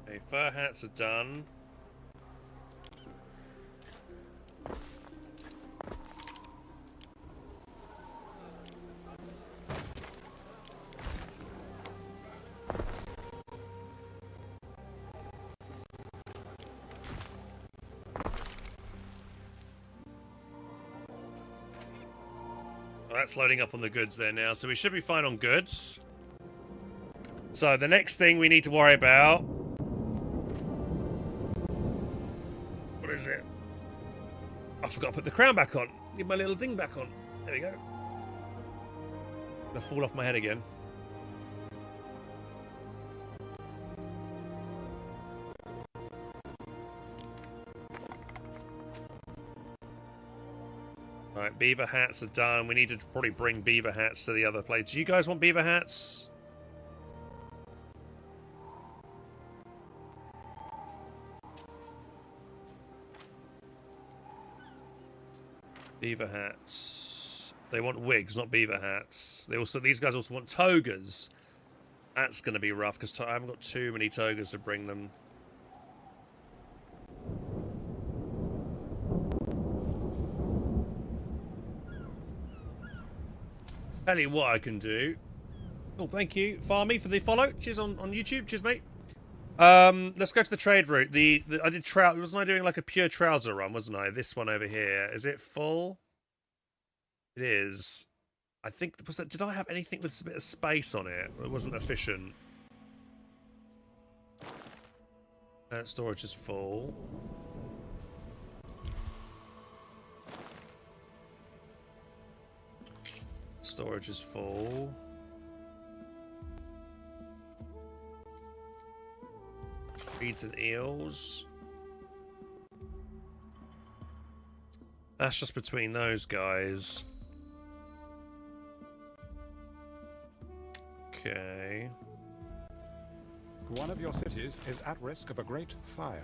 A: Okay, fur hats are done. Well, that's loading up on the goods there now, so we should be fine on goods. So the next thing we need to worry about... What is it? I forgot to put the crown back on. Need my little ding back on. There we go. Gonna fall off my head again. Right, beaver hats are done. We need to probably bring beaver hats to the other place. Do you guys want beaver hats? Beaver hats. They want wigs, not beaver hats. These guys also want togas. That's going to be rough because I haven't got too many togas to bring them. Tell you what I can do. Oh, thank you, Farmy, for the follow. Cheers on YouTube. Cheers, mate. Let's go to the trade route. I did trout. Wasn't I doing like a pure trouser run? Wasn't I? This one over here. Is it full? It is. I think did I have anything with a bit of space on it? It wasn't efficient. Storage is full. Storage is full. Reeds and eels. That's just between those guys. Okay.
F: One of your cities is at risk of a great fire.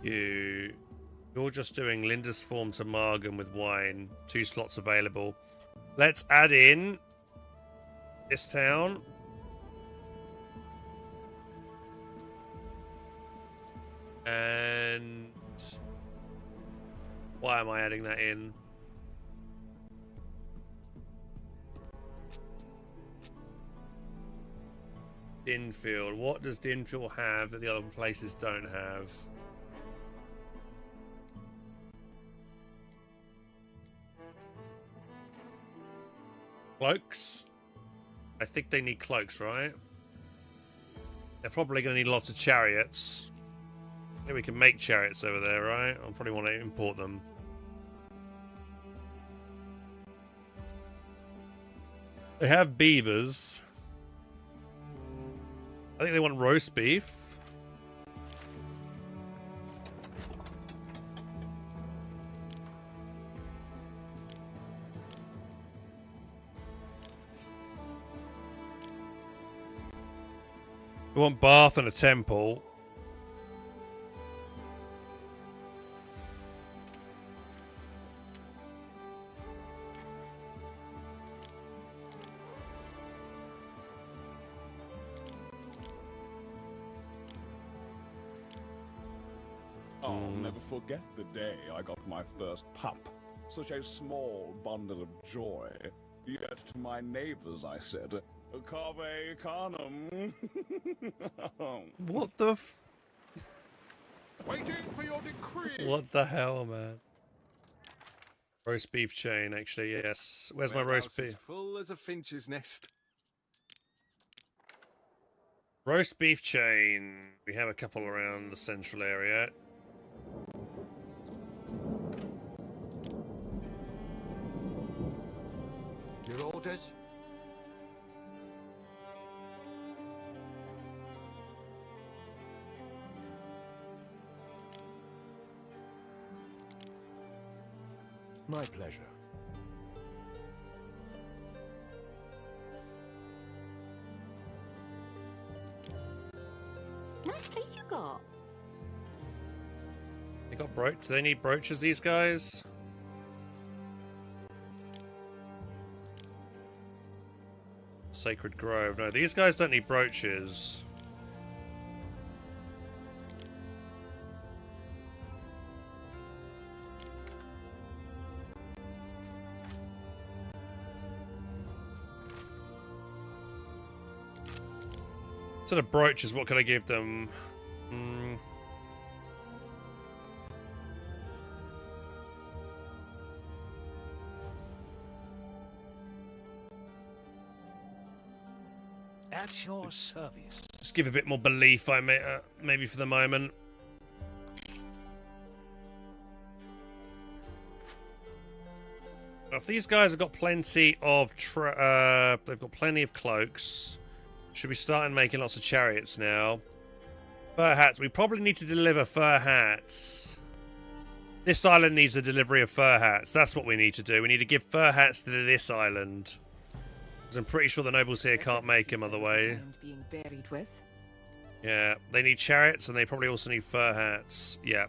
A: You're just doing Lindisfarne to Margam with wine. 2 slots available. Let's add in this town. And why am I adding that in? Dinfield. What does Dinfield have that the other places don't have? Cloaks? I think they need cloaks, right? They're probably going to need lots of chariots. I think we can make chariots over there, right? I'll probably want to import them. They have beavers. I think they want roast beef. We want bath and a temple.
J: I'll never forget the day I got my first pup. Such a small bundle of joy. Yet to my neighbors I said, Cave Carnum.
A: What the f...
C: Waiting for your decree.
A: What the hell, man? Roast beef chain, actually, yes. Where's my roast beef?
I: Full as a finch's nest.
A: Roast beef chain. We have a couple around the central area.
C: Your orders?
F: My pleasure.
S: Nice place you got.
A: They got brooch. Do they need brooches, these guys? Sacred Grove. No, these guys don't need brooches. Instead of brooches, what can I give them?
D: At your service.
A: Just give a bit more belief, maybe for the moment. If these guys have got plenty of, they've got plenty of cloaks. Should we start making lots of chariots now? Fur hats. We probably need to deliver fur hats. This island needs a delivery of fur hats. That's what we need to do. We need to give fur hats to this island. Because I'm pretty sure the nobles here can't make them other way.
P: Being buried with.
A: Yeah, they need chariots and they probably also need fur hats. Yeah.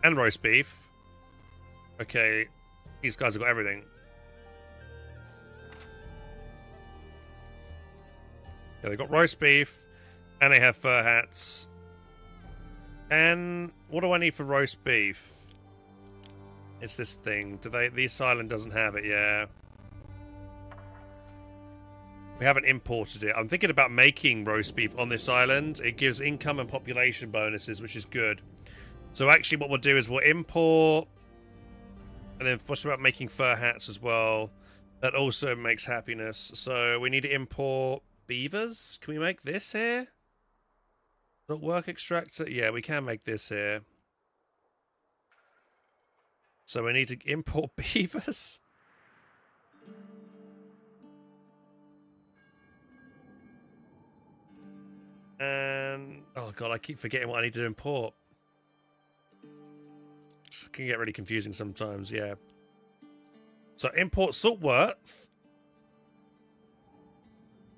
A: And roast beef. Okay, these guys have got everything. Yeah, they got roast beef and they have fur hats. And what do I need for roast beef? It's this thing. This island doesn't have it, yeah. We haven't imported it. I'm thinking about making roast beef on this island. It gives income and population bonuses, which is good. So actually what we'll do is we'll import, and then what's about making fur hats as well. That also makes happiness. So we need to import beavers. Can we make this here? Does it work extractor? Yeah, we can make this here. So we need to import beavers. And oh god, I keep forgetting what I need to import. It can get really confusing sometimes, yeah. So import Saltworth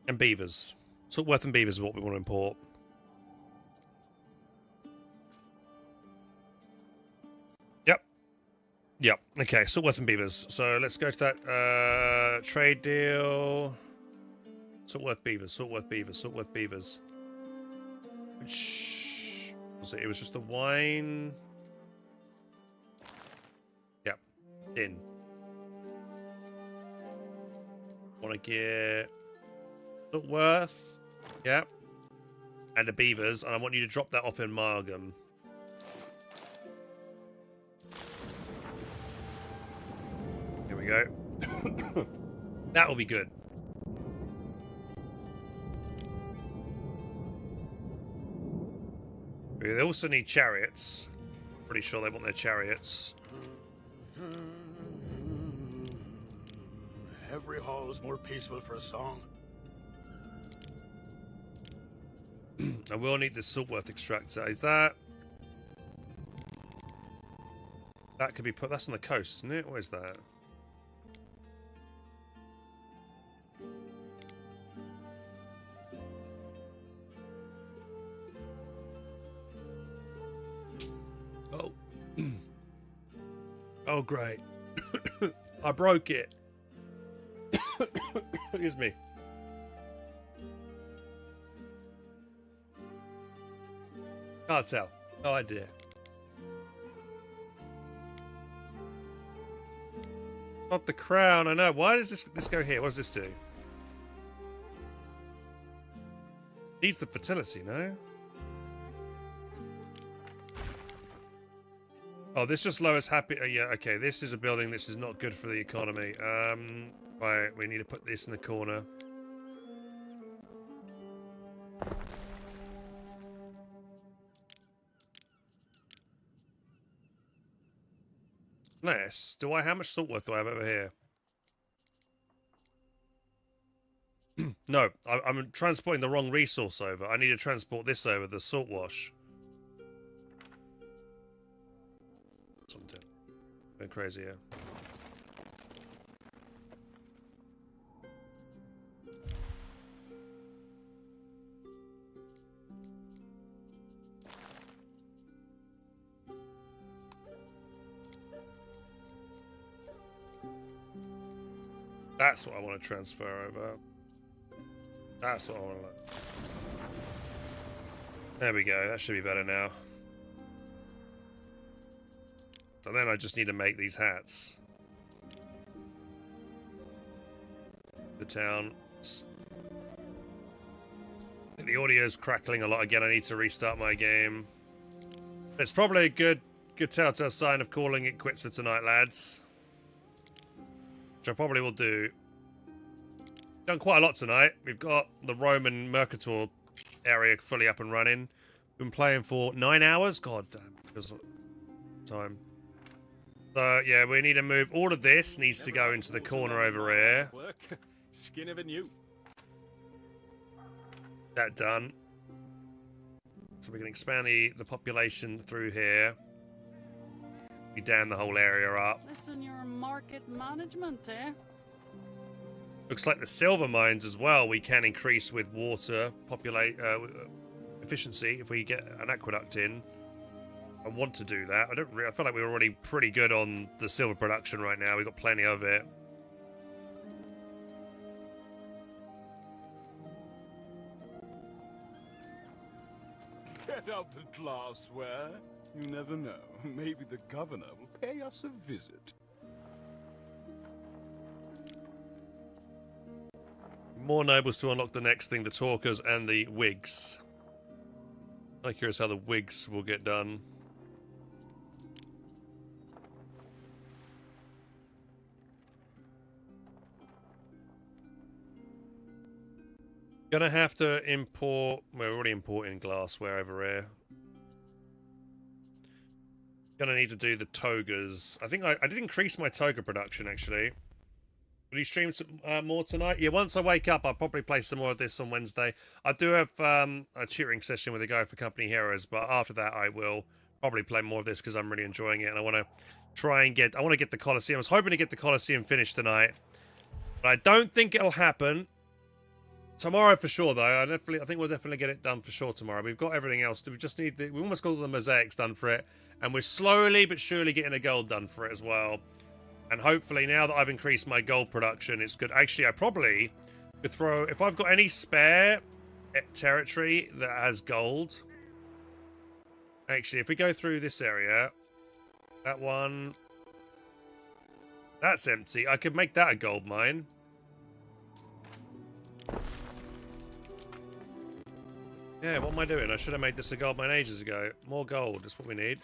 A: and beavers. Saltworth and beavers is what we want to import. Yep. Yep. Okay, Saltworth and beavers. So let's go to that trade deal. Saltworth beavers, Saltworth beavers, Saltworth beavers. Which was it? It was just the wine. Yep. In. Want to get Saltworth. Yep. And the beavers. And I want you to drop that off in Margam. Here we go. That will be good. They also need chariots. Pretty sure they want their chariots.
M: Every hall is more peaceful for a song.
A: I will need the Saltworth extractor. Is that... That could be put... That's on the coast, isn't it? What is that? Oh. Oh, great. I broke it. Excuse me. Can't tell. No idea. Not the crown, I know. Why does this go here? What does this do? Needs the fertility, no? Oh, this just lowers happy. Yeah, okay. This is a building. This is not good for the economy. Right, we need to put this in the corner. Nice. How much Saltworth do I have over here? No, I'm transporting the wrong resource over. I need to transport this over, the salt wash. Something. Going crazy here. That's what I want to transfer over. That's what I want to look. There we go. That should be better now. So then I just need to make these hats. The town. The audio's crackling a lot again. I need to restart my game. It's probably a good telltale sign of calling it quits for tonight, lads. Which I probably will do. Done quite a lot tonight. We've got the Roman Mercator area fully up and running. Been playing for 9 hours. God damn, because of time. So yeah, we need to move. All of this needs to go into the corner over here.
I: Skin of a new.
A: That done. So we can expand the population through here. We dam the whole area up.
L: Listen, your market management, eh?
A: Looks like the silver mines as well we can increase with water efficiency if we get an aqueduct in. I want to do that. I feel like we're already pretty good on the silver production right now. We've got plenty of it.
J: Get out the glassware. You never know. Maybe the governor will pay us a visit.
A: More nobles to unlock the next thing, the talkers and the wigs. I'm curious how the wigs will get done. Gonna have to import. We're already importing glassware over here. Gonna need to do the togas. I think I did increase my toga production actually. Will you stream some more tonight? Yeah, once I wake up, I'll probably play some more of this on Wednesday. I do have a tutoring session with a guy for Company Heroes, but after that, I will probably play more of this because I'm really enjoying it, and I want to try and get. I want to get the Colosseum. I was hoping to get the Colosseum finished tonight, but I don't think it'll happen. Tomorrow for sure, though. I think we'll definitely get it done for sure tomorrow. We've got everything else. We just need we almost got all the mosaics done for it, and we're slowly but surely getting the gold done for it as well. And hopefully, now that I've increased my gold production, it's good. Actually, I probably could throw if I've got any spare territory that has gold. Actually, if we go through this area, that one, that's empty. I could make that a gold mine. Yeah, what am I doing? I should have made this a gold mine ages ago. More gold, that's what we need.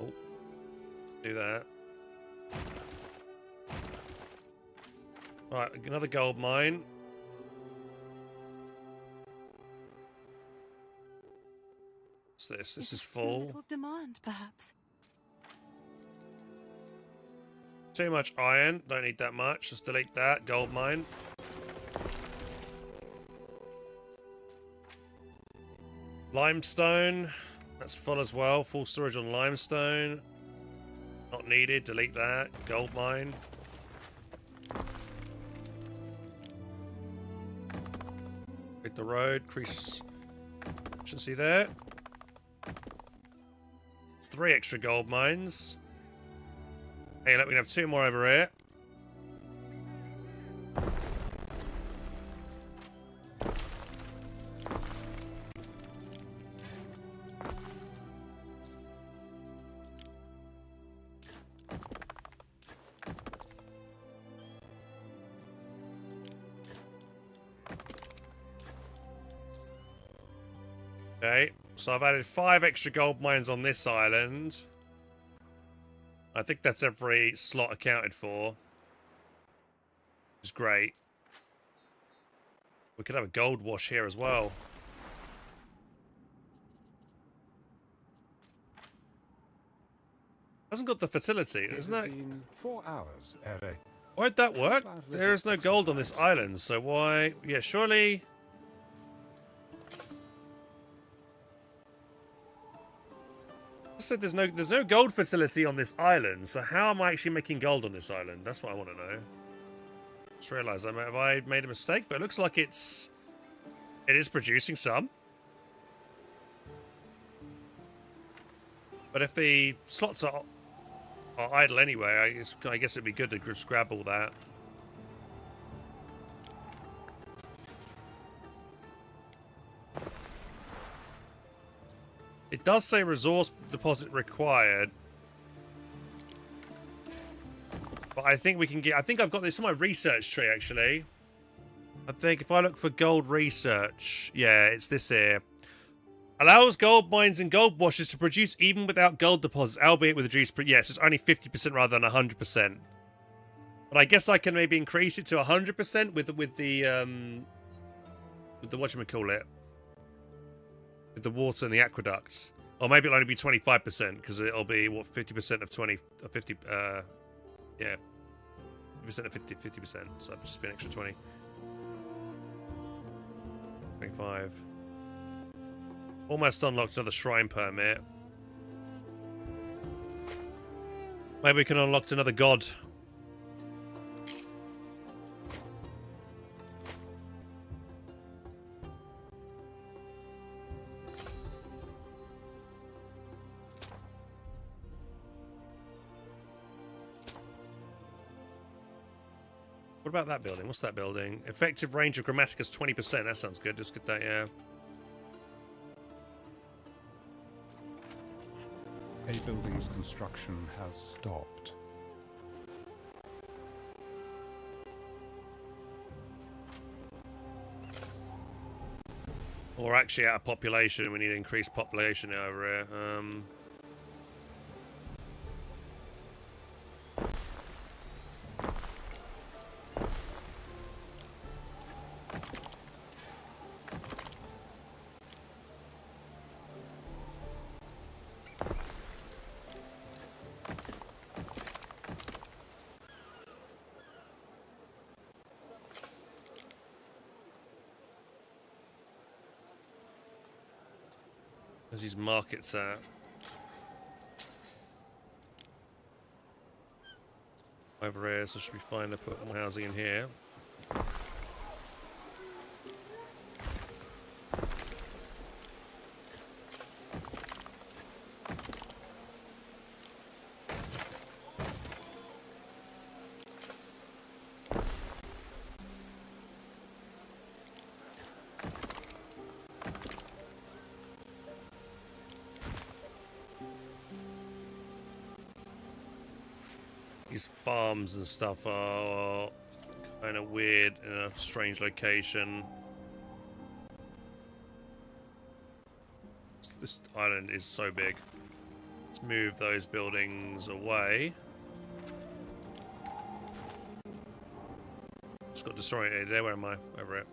A: Oh. Do that. Alright, another gold mine. What's this? This is full.
R: Little demand, perhaps.
A: Too much iron. Don't need that much. Just delete that. Gold mine. Limestone, that's full as well. Full storage on limestone. Not needed. Delete that. Gold mine. Hit the road. Increase efficiency there. It's 3 extra gold mines. Hey, look, we can have 2 more over here. Okay, so I've added 5 extra gold mines on this island. I think that's every slot accounted for. Which is great. We could have a gold wash here as well. Hasn't got the fertility, isn't that?
F: 4 hours, Ere.
A: Why'd that work? There is no gold on this island, so why? Yeah, surely. I said there's no gold fertility on this island, so how am I actually making gold on this island? That's what I want to know. Just realised have I made a mistake? But it looks like it is producing some. But if the slots are idle anyway, I guess it'd be good to just grab all that. It does say resource deposit required. But I think we can get... I think I've got this on my research tree, actually. I think if I look for gold research... Yeah, it's this here. Allows gold mines and gold washes to produce even without gold deposits, albeit with reduced... Yes, it's only 50% rather than 100%. But I guess I can maybe increase it to 100% with the whatchamacallit. With the water and the aqueducts. Or maybe it'll only be 25%, because it'll be, what, 50% of 20... Or 50... yeah. 50% of 50%, so it'll just be an extra 20. 25. Almost unlocked another shrine permit. Maybe we can unlock another god. What about that building? What's that building? Effective range of Grammaticus 20%. That sounds good. Let's get that, yeah.
F: A building's construction has stopped.
A: Or actually out of population. We need to increase population over here. Where's these markets at? Over here, so should be fine to put more housing in here. These farms and stuff are kind of weird in a strange location. This island is so big. Let's move those buildings away. Just got destroyed there. Where am I? Over it.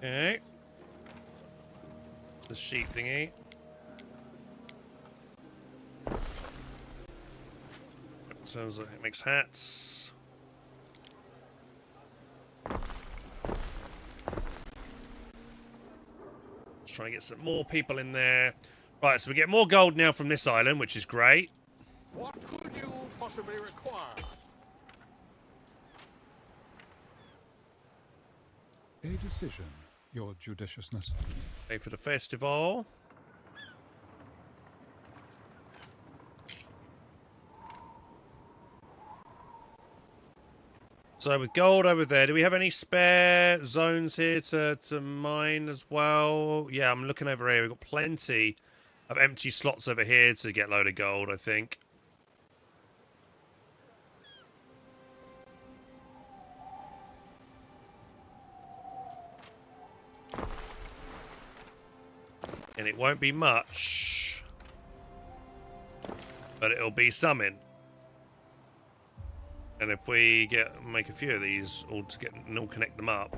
A: Okay. The sheep thingy. Sounds like it makes hats. Just trying to get some more people in there. Right, so we get more gold now from this island, which is great.
C: What could you possibly require?
F: A decision, your judiciousness.
A: Pay for the festival. So with gold over there, do we have any spare zones here to mine as well? Yeah, I'm looking over here. We've got plenty of empty slots over here to get a load of gold, I think. And it won't be much, but it'll be something. And if we make a few of these, all connect them up.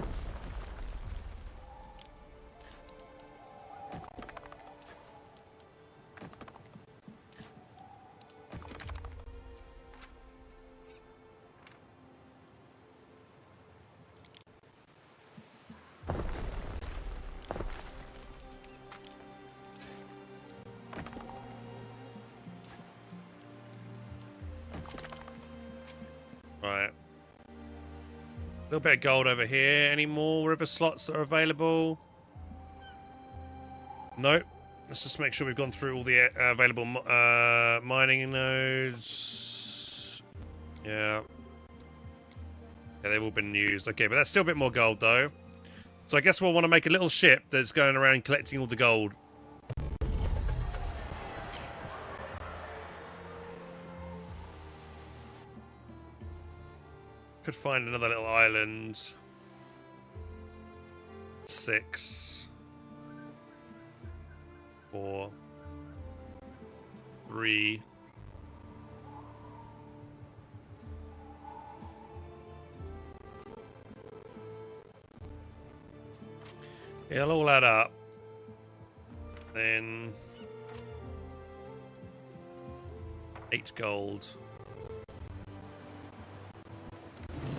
A: little bit of gold over here. Any more river slots that are available? Nope. Let's just make sure we've gone through all the available mining nodes. Yeah. Yeah, they've all been used. Okay, but that's still a bit more gold, though. So I guess we'll want to make a little ship that's going around collecting all the gold. Could find another little island. 6. 4. 3. It'll all add up. Then 8 gold.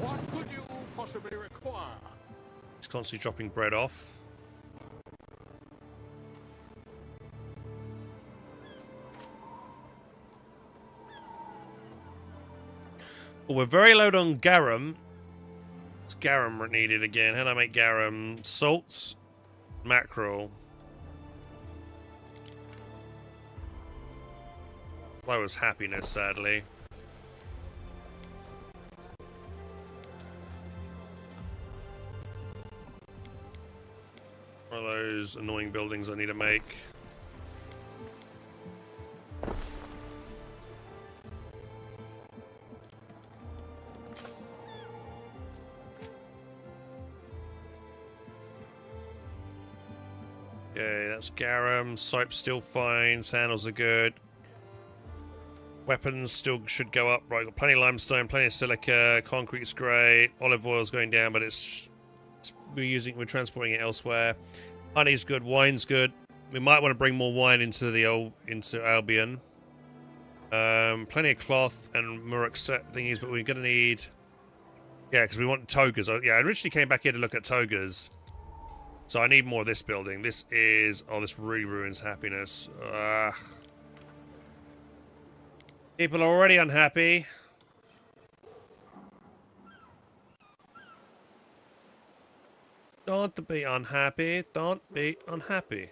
C: What could you possibly require?
A: It's constantly dropping bread off. Well, we're very low on garum. It's garum needed again. How do I make garum? Salts, mackerel. Low as happiness, sadly. One of those annoying buildings I need to make. Okay, that's garum. Soap's still fine. Sandals are good. Weapons still should go up. Right, got plenty of limestone, plenty of silica. Concrete's great. Olive oil's going down, but we're transporting it elsewhere. Honey's good. Wine's good. We might want to bring more wine into Albion. Plenty of cloth and Murex thingies, but we're going to need. Yeah, because we want togas. Yeah, I originally came back here to look at togas. So I need more of this building. This is... Oh, this really ruins happiness. People are already unhappy. Don't be unhappy. Don't be unhappy.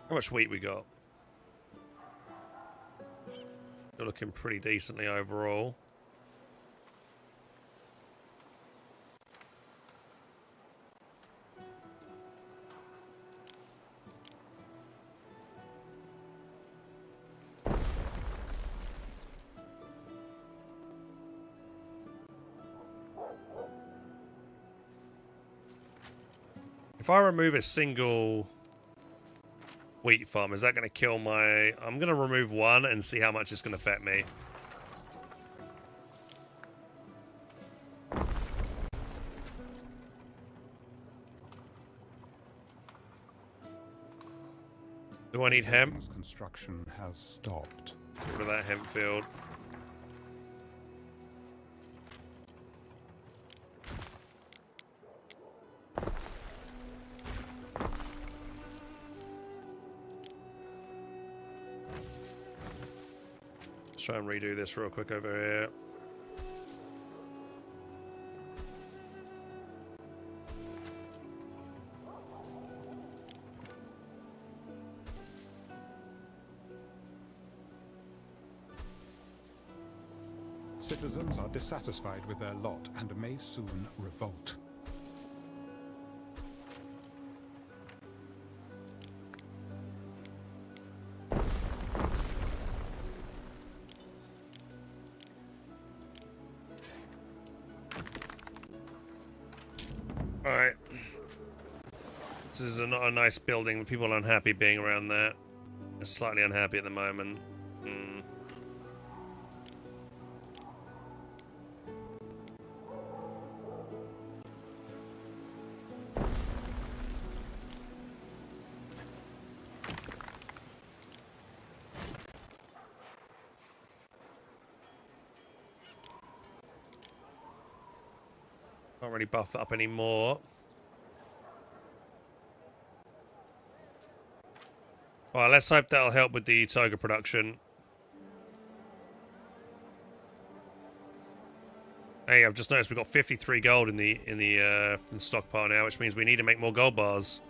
A: How much wheat we got? They're looking pretty decently overall. If I remove a single wheat farm, is that going to kill my... I'm going to remove one and see how much it's going to affect me. Do I need hemp?
F: Construction has stopped.
A: Get rid of that hemp field. Let's try and redo this real quick over here.
F: Citizens are dissatisfied with their lot and may soon revolt.
A: Alright. This is not a nice building. People are unhappy being around that. They're slightly unhappy at the moment. Can't really buff that up anymore. Alright, let's hope that'll help with the toga production. Hey, I've just noticed we've got 53 gold in the stockpile now, which means we need to make more gold bars.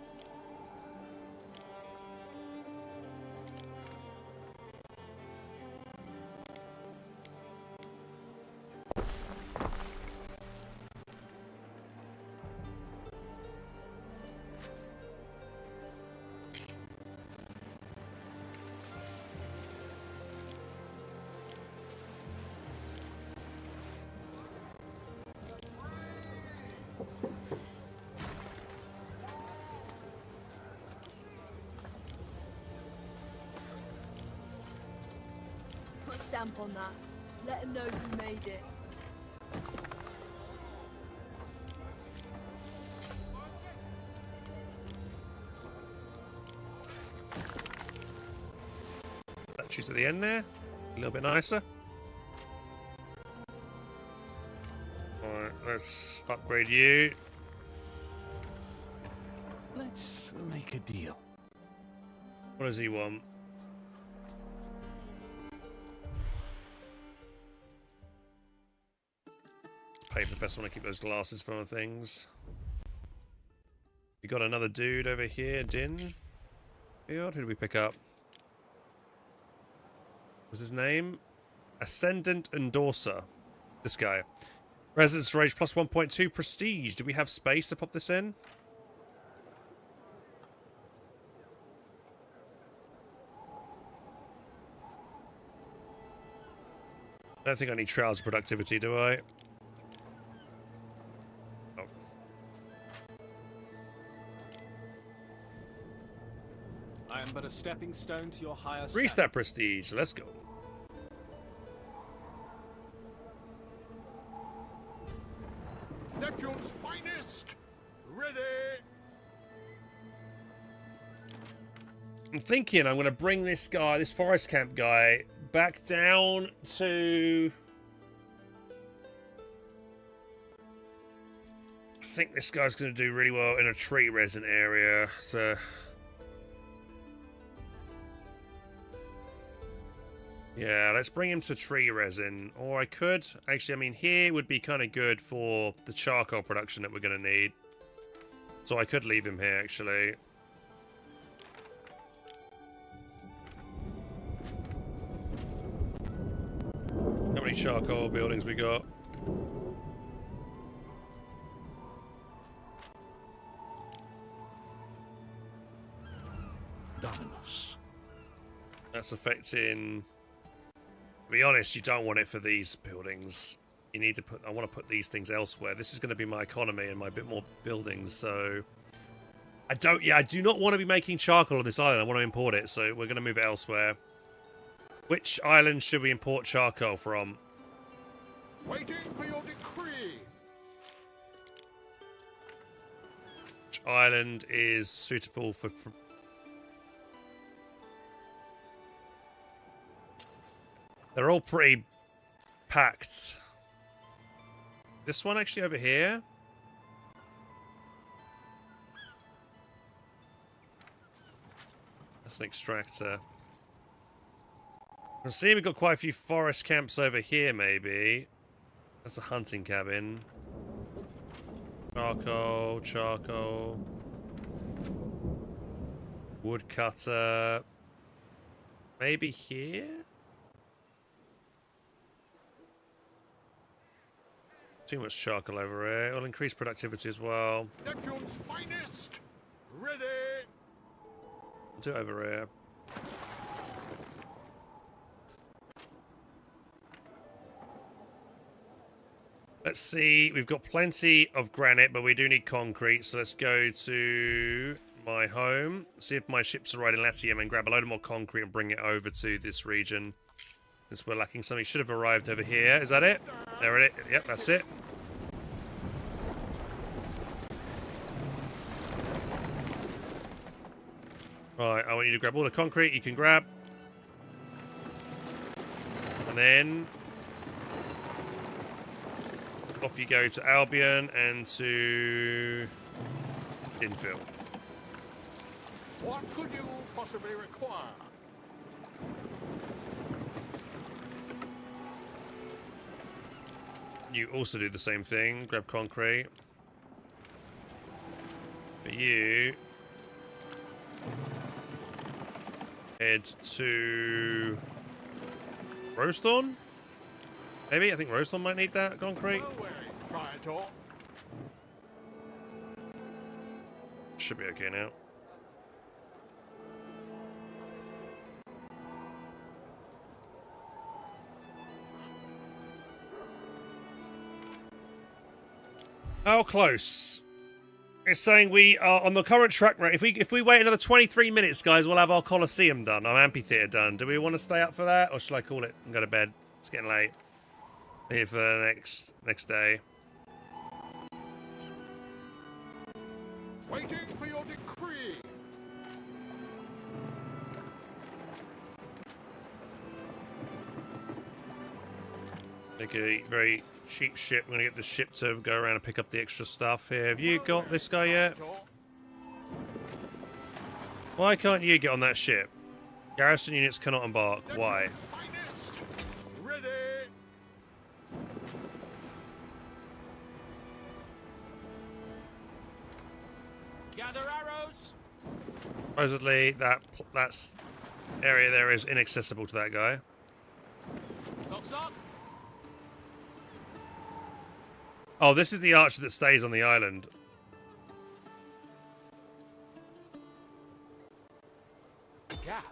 Q: Put a stamp on that. Let him know who made it.
A: Statues at the end there. A little bit nicer. Alright, let's upgrade you.
D: Let's make a deal.
A: What does he want? Pay for the best. I want to keep those glasses for other things. We got another dude over here, Din. Who did we pick up? What's his name? Ascendant Endorser. This guy. Resistance rage plus 1.2 prestige. Do we have space to pop this in? I don't think I need trials of productivity, do I? Oh.
I: I am but a stepping stone to your higher
A: Increase that prestige. Let's go.
C: Neptune's finest! Ready!
A: I'm thinking I'm going to bring this guy, this forest camp guy, back down to... I think this guy's going to do really well in a tree resin area, so... Yeah, let's bring him to tree resin. Or I could... Actually, I mean, here would be kind of good for the charcoal production that we're going to need. So I could leave him here, actually. How many charcoal buildings we got?
D: Dominus.
A: That's affecting... To be honest, you don't want it for these buildings. You need to put... I want to put these things elsewhere. This is going to be my economy and my bit more buildings, so... I do not want to be making charcoal on this island. I want to import it, so we're going to move it elsewhere. Which island should we import charcoal from?
C: Waiting for your decree!
A: Which island is suitable for... They're all pretty packed. This one actually over here? That's an extractor. I see we've got quite a few forest camps over here, maybe. That's a hunting cabin. Charcoal, charcoal. Woodcutter. Maybe here? Too much charcoal over here. It'll increase productivity as well.
C: Neptune's finest! Ready!
A: Do it over here. Let's see. We've got plenty of granite, but we do need concrete. So let's go to my home. See if my ships are right in Latium and grab a load of more concrete and bring it over to this region. Since we're lacking something. Should have arrived over here. Is that it? There it is. Yep, that's it. Right, I want you to grab all the concrete you can grab. And then... off you go to Albion and to Infill.
C: What could you possibly require?
A: You also do the same thing. Grab concrete. But you head to Rosethorn? Maybe? I think Rosethorn might need that concrete. Should be okay now. How close? It's saying we are on the current track rate. If we wait another 23 minutes, guys, we'll have our Colosseum done, our amphitheater done. Do we want to stay up for that, or should I call it and go to bed? It's getting late. Here for the next day.
C: Waiting for your decree.
A: Make a very cheap ship. I'm going to get the ship to go around and pick up the extra stuff here. Have you got this guy yet? Why can't you get on that ship? Garrison units cannot embark. Why?
C: Ready.
E: Gather arrows.
A: Supposedly that's area there is inaccessible to that guy.
E: Sock.
A: Oh, this is the archer that stays on the island.
E: Gap.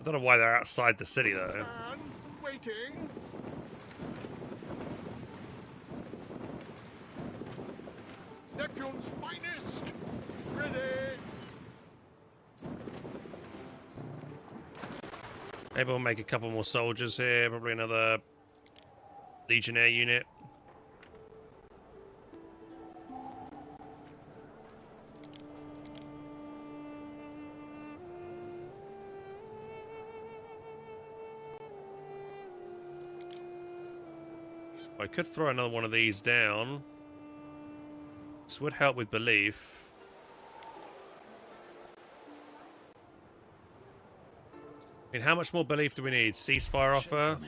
A: I don't know why they're outside the city though.
C: And waiting. Neptune's finest. Ready.
A: Maybe we'll make a couple more soldiers here. Probably another Legionnaire unit. I could throw another one of these down. This would help with belief. I mean, how much more belief do we need? Ceasefire offer?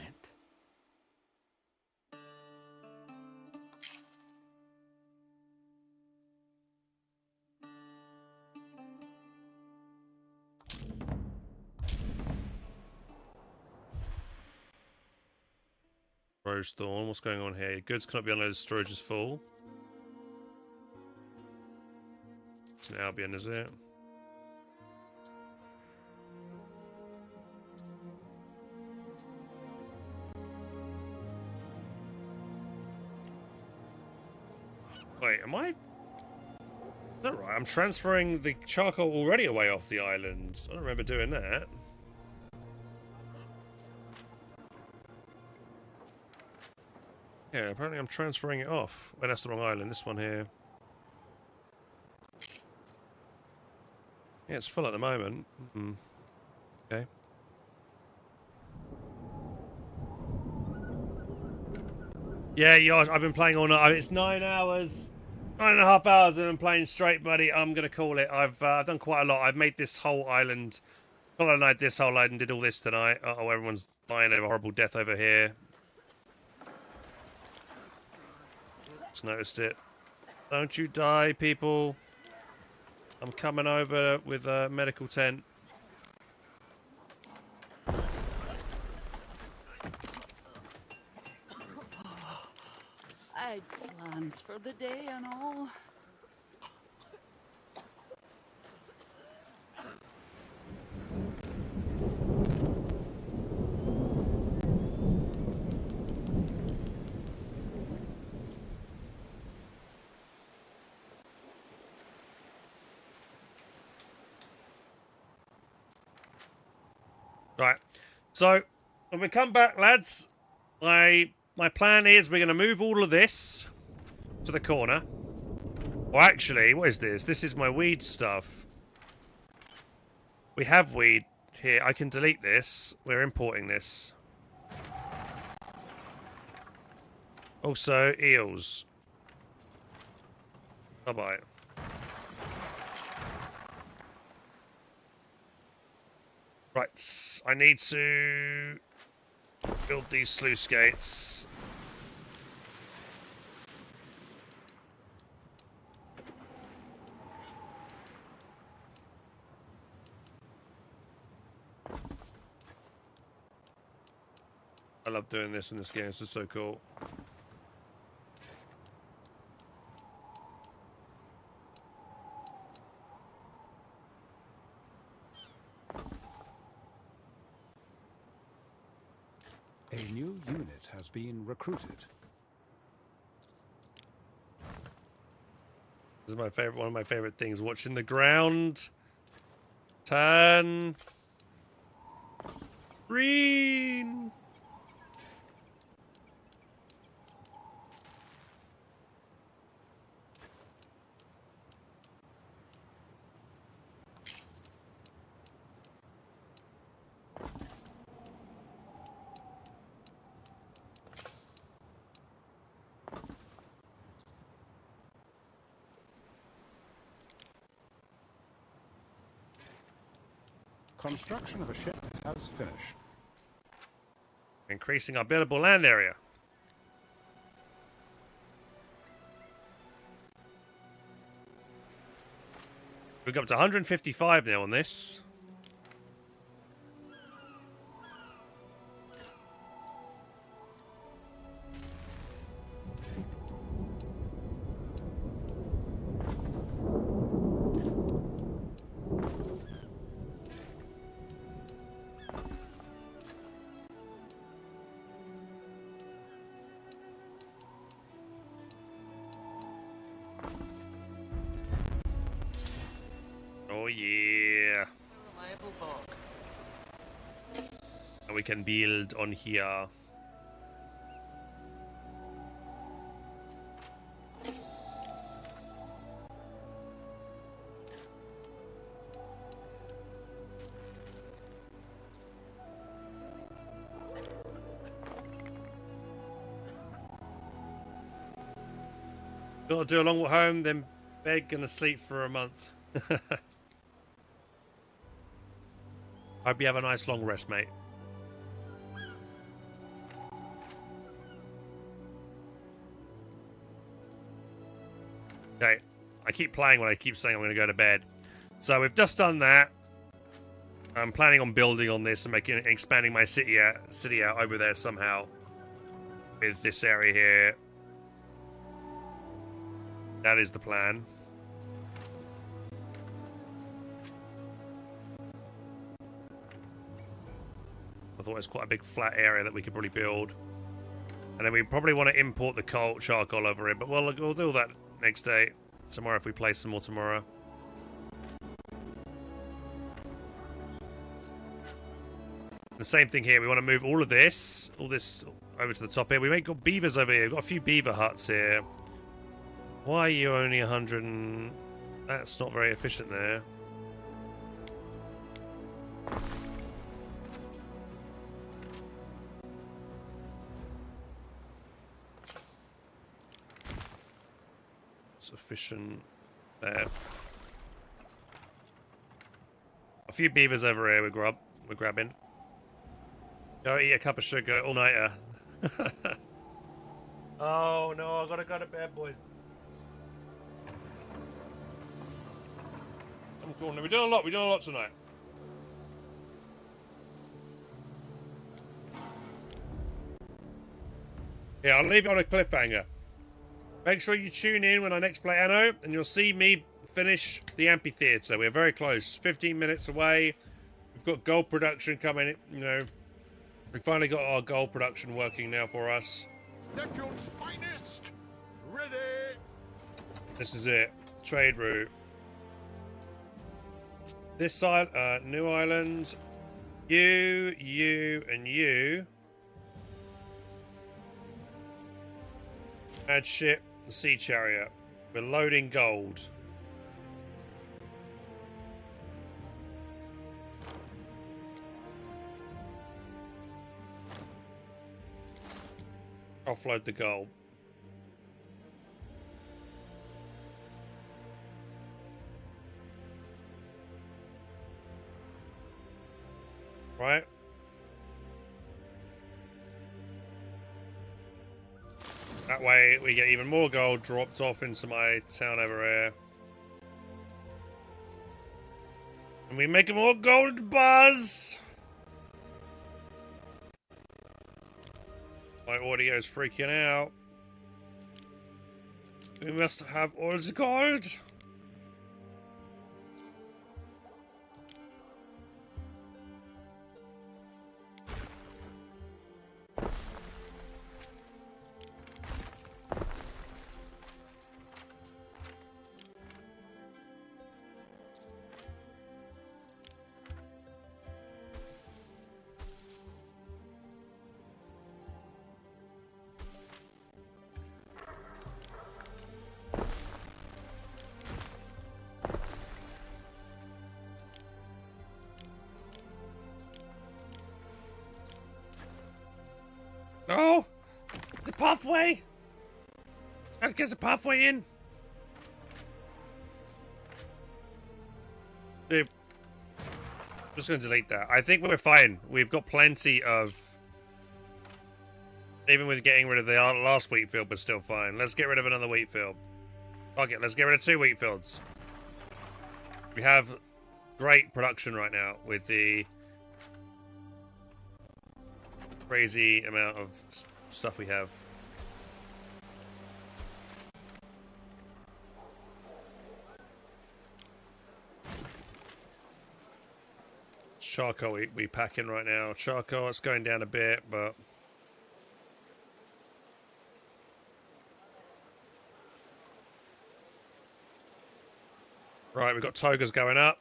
A: Rosethorn, what's going on here? Goods cannot be unloaded, storage is full. It's an Albion, is it? Wait, am I... Is that right? I'm transferring the charcoal already away off the island. I don't remember doing that. Yeah, apparently I'm transferring it off. Well, that's the wrong island. This one here. Yeah, it's full at the moment. Okay. Yeah, Yosh, I've been playing all night. It's 9 hours. 9.5 hours I've been playing straight, buddy. I'm going to call it. I've done quite a lot. I've made this whole island. Colonized this whole island, did all this tonight. Uh-oh, everyone's dying of a horrible death over here. Just noticed it. Don't you die, people. I'm coming over with a medical tent.
L: I had plans for the day and all.
A: Right, so when we come back, lads, my plan is we're going to move all of this to the corner. Or actually, what is this? This is my weed stuff. We have weed here. I can delete this. We're importing this. Also, eels. Bye-bye. Right, I need to build these sluice gates. I love doing this in this game, this is so cool.
F: A new unit has been recruited.
A: This is my favorite, one of my favorite things, watching the ground turn green.
F: Construction of a ship has finished.
A: Increasing our buildable land area. We've got up to 155 now on this. Oh yeah. And we can build on here. Gotta do a long walk home, then bed, gonna sleep for a month. Hope you have a nice long rest, mate. Okay, I keep playing when I keep saying I'm going to go to bed. So we've just done that. I'm planning on building on this and expanding my city out over there somehow. With this area here. That is the plan. I thought it was quite a big flat area that we could probably build. And then we probably want to import the charcoal over it, but we'll do that next day. Tomorrow if we play some more tomorrow. The same thing here, we want to move all this over to the top here. We got beavers over here, we've got a few beaver huts here. Why are you only 100 and... That's not very efficient there. Sufficient there. A few beavers over here we're grabbing. Go eat a cup of sugar all-nighter. Oh no, I gotta go to bed, boys. I'm cool. We're doing a lot tonight. Yeah, I'll leave it on a cliffhanger. Make sure you tune in when I next play Anno, and you'll see me finish the amphitheater. We're very close, 15 minutes away. We've got gold production coming, you know. We finally got our gold production working now for us.
C: Neptune's finest! Ready!
A: This is it. Trade route. This side, new island. You, and you. Add ship, the sea chariot. We're loading gold. Offload the gold. Right. That way we get even more gold dropped off into my town over here. And we make more gold bars. My audio's freaking out. We must have all the gold. No! It's a pathway! That gets a pathway in! Dude. I'm just gonna delete that. I think we're fine. We've got plenty of... Even with getting rid of the last wheat field, we're still fine. Let's get rid of another wheat field. Okay, let's get rid of 2 wheat fields. We have great production right now with the... crazy amount of stuff we have. Charcoal we pack in right now. Charcoal, it's going down a bit, but... Right, we've got togas going up.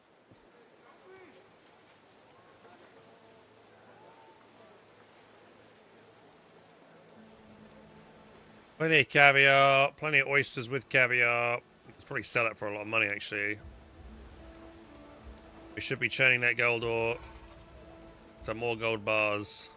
A: Plenty of caviar, plenty of oysters with caviar. We could probably sell it for a lot of money, actually. We should be churning that gold ore. Some more gold bars.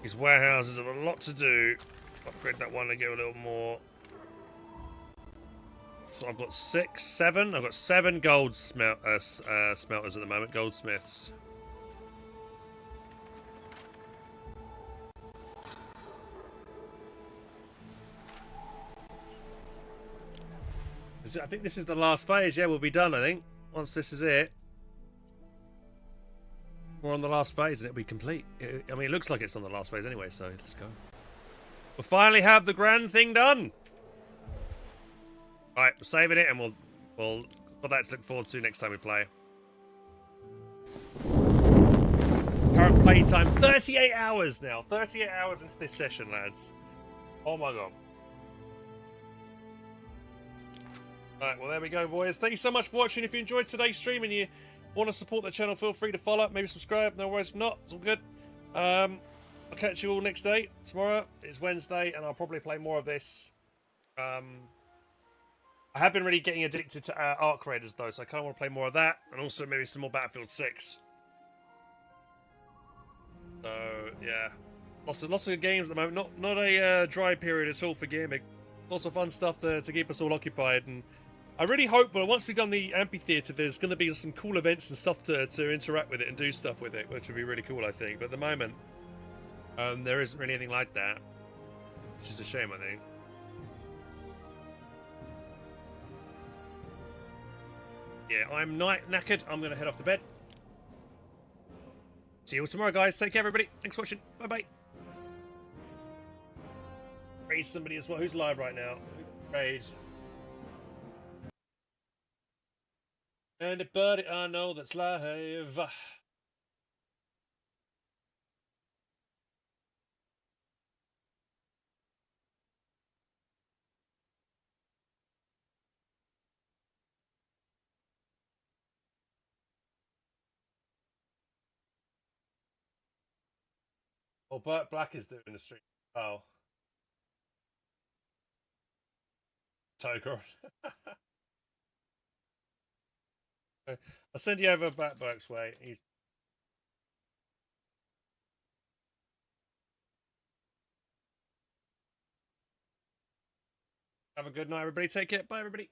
A: These warehouses have a lot to do. Upgrade that one and get a little more. So I've got 7. I've got 7 gold smelters at the moment, goldsmiths. I think this is the last phase. Yeah, we'll be done, I think. Once this is it. We're on the last phase and it'll be complete. I mean, it looks like it's on the last phase anyway, so let's go. We'll finally have the grand thing done. Alright, we're saving it and we'll got that to look forward to next time we play. Current play time, 38 hours now. 38 hours into this session, lads. Oh my god. Alright, well there we go, boys. Thank you so much for watching. If you enjoyed today's stream and you want to support the channel, feel free to follow, maybe subscribe. No worries if not, it's all good. I'll catch you all next day. Tomorrow is Wednesday and I'll probably play more of this. I have been really getting addicted to Arc Raiders though, so I kind of want to play more of that and also maybe some more Battlefield 6. So yeah, lots of good games at the moment. Not a dry period at all for gaming. Lots of fun stuff to keep us all occupied, and I really hope, well, once we've done the amphitheatre, there's going to be some cool events and stuff to interact with it and do stuff with it, which would be really cool, I think. But at the moment, there isn't really anything like that, which is a shame, I think. Yeah, I'm knackered. I'm going to head off to bed. See you all tomorrow, guys. Take care, everybody. Thanks for watching. Bye-bye. Raid somebody as well. Who's live right now? Raid. Anybody I know that's live. Well, Bert Black is doing the stream. Oh. Toker. I'll send you over back Burke's way. He's have a good night, everybody. Take care. Bye, everybody.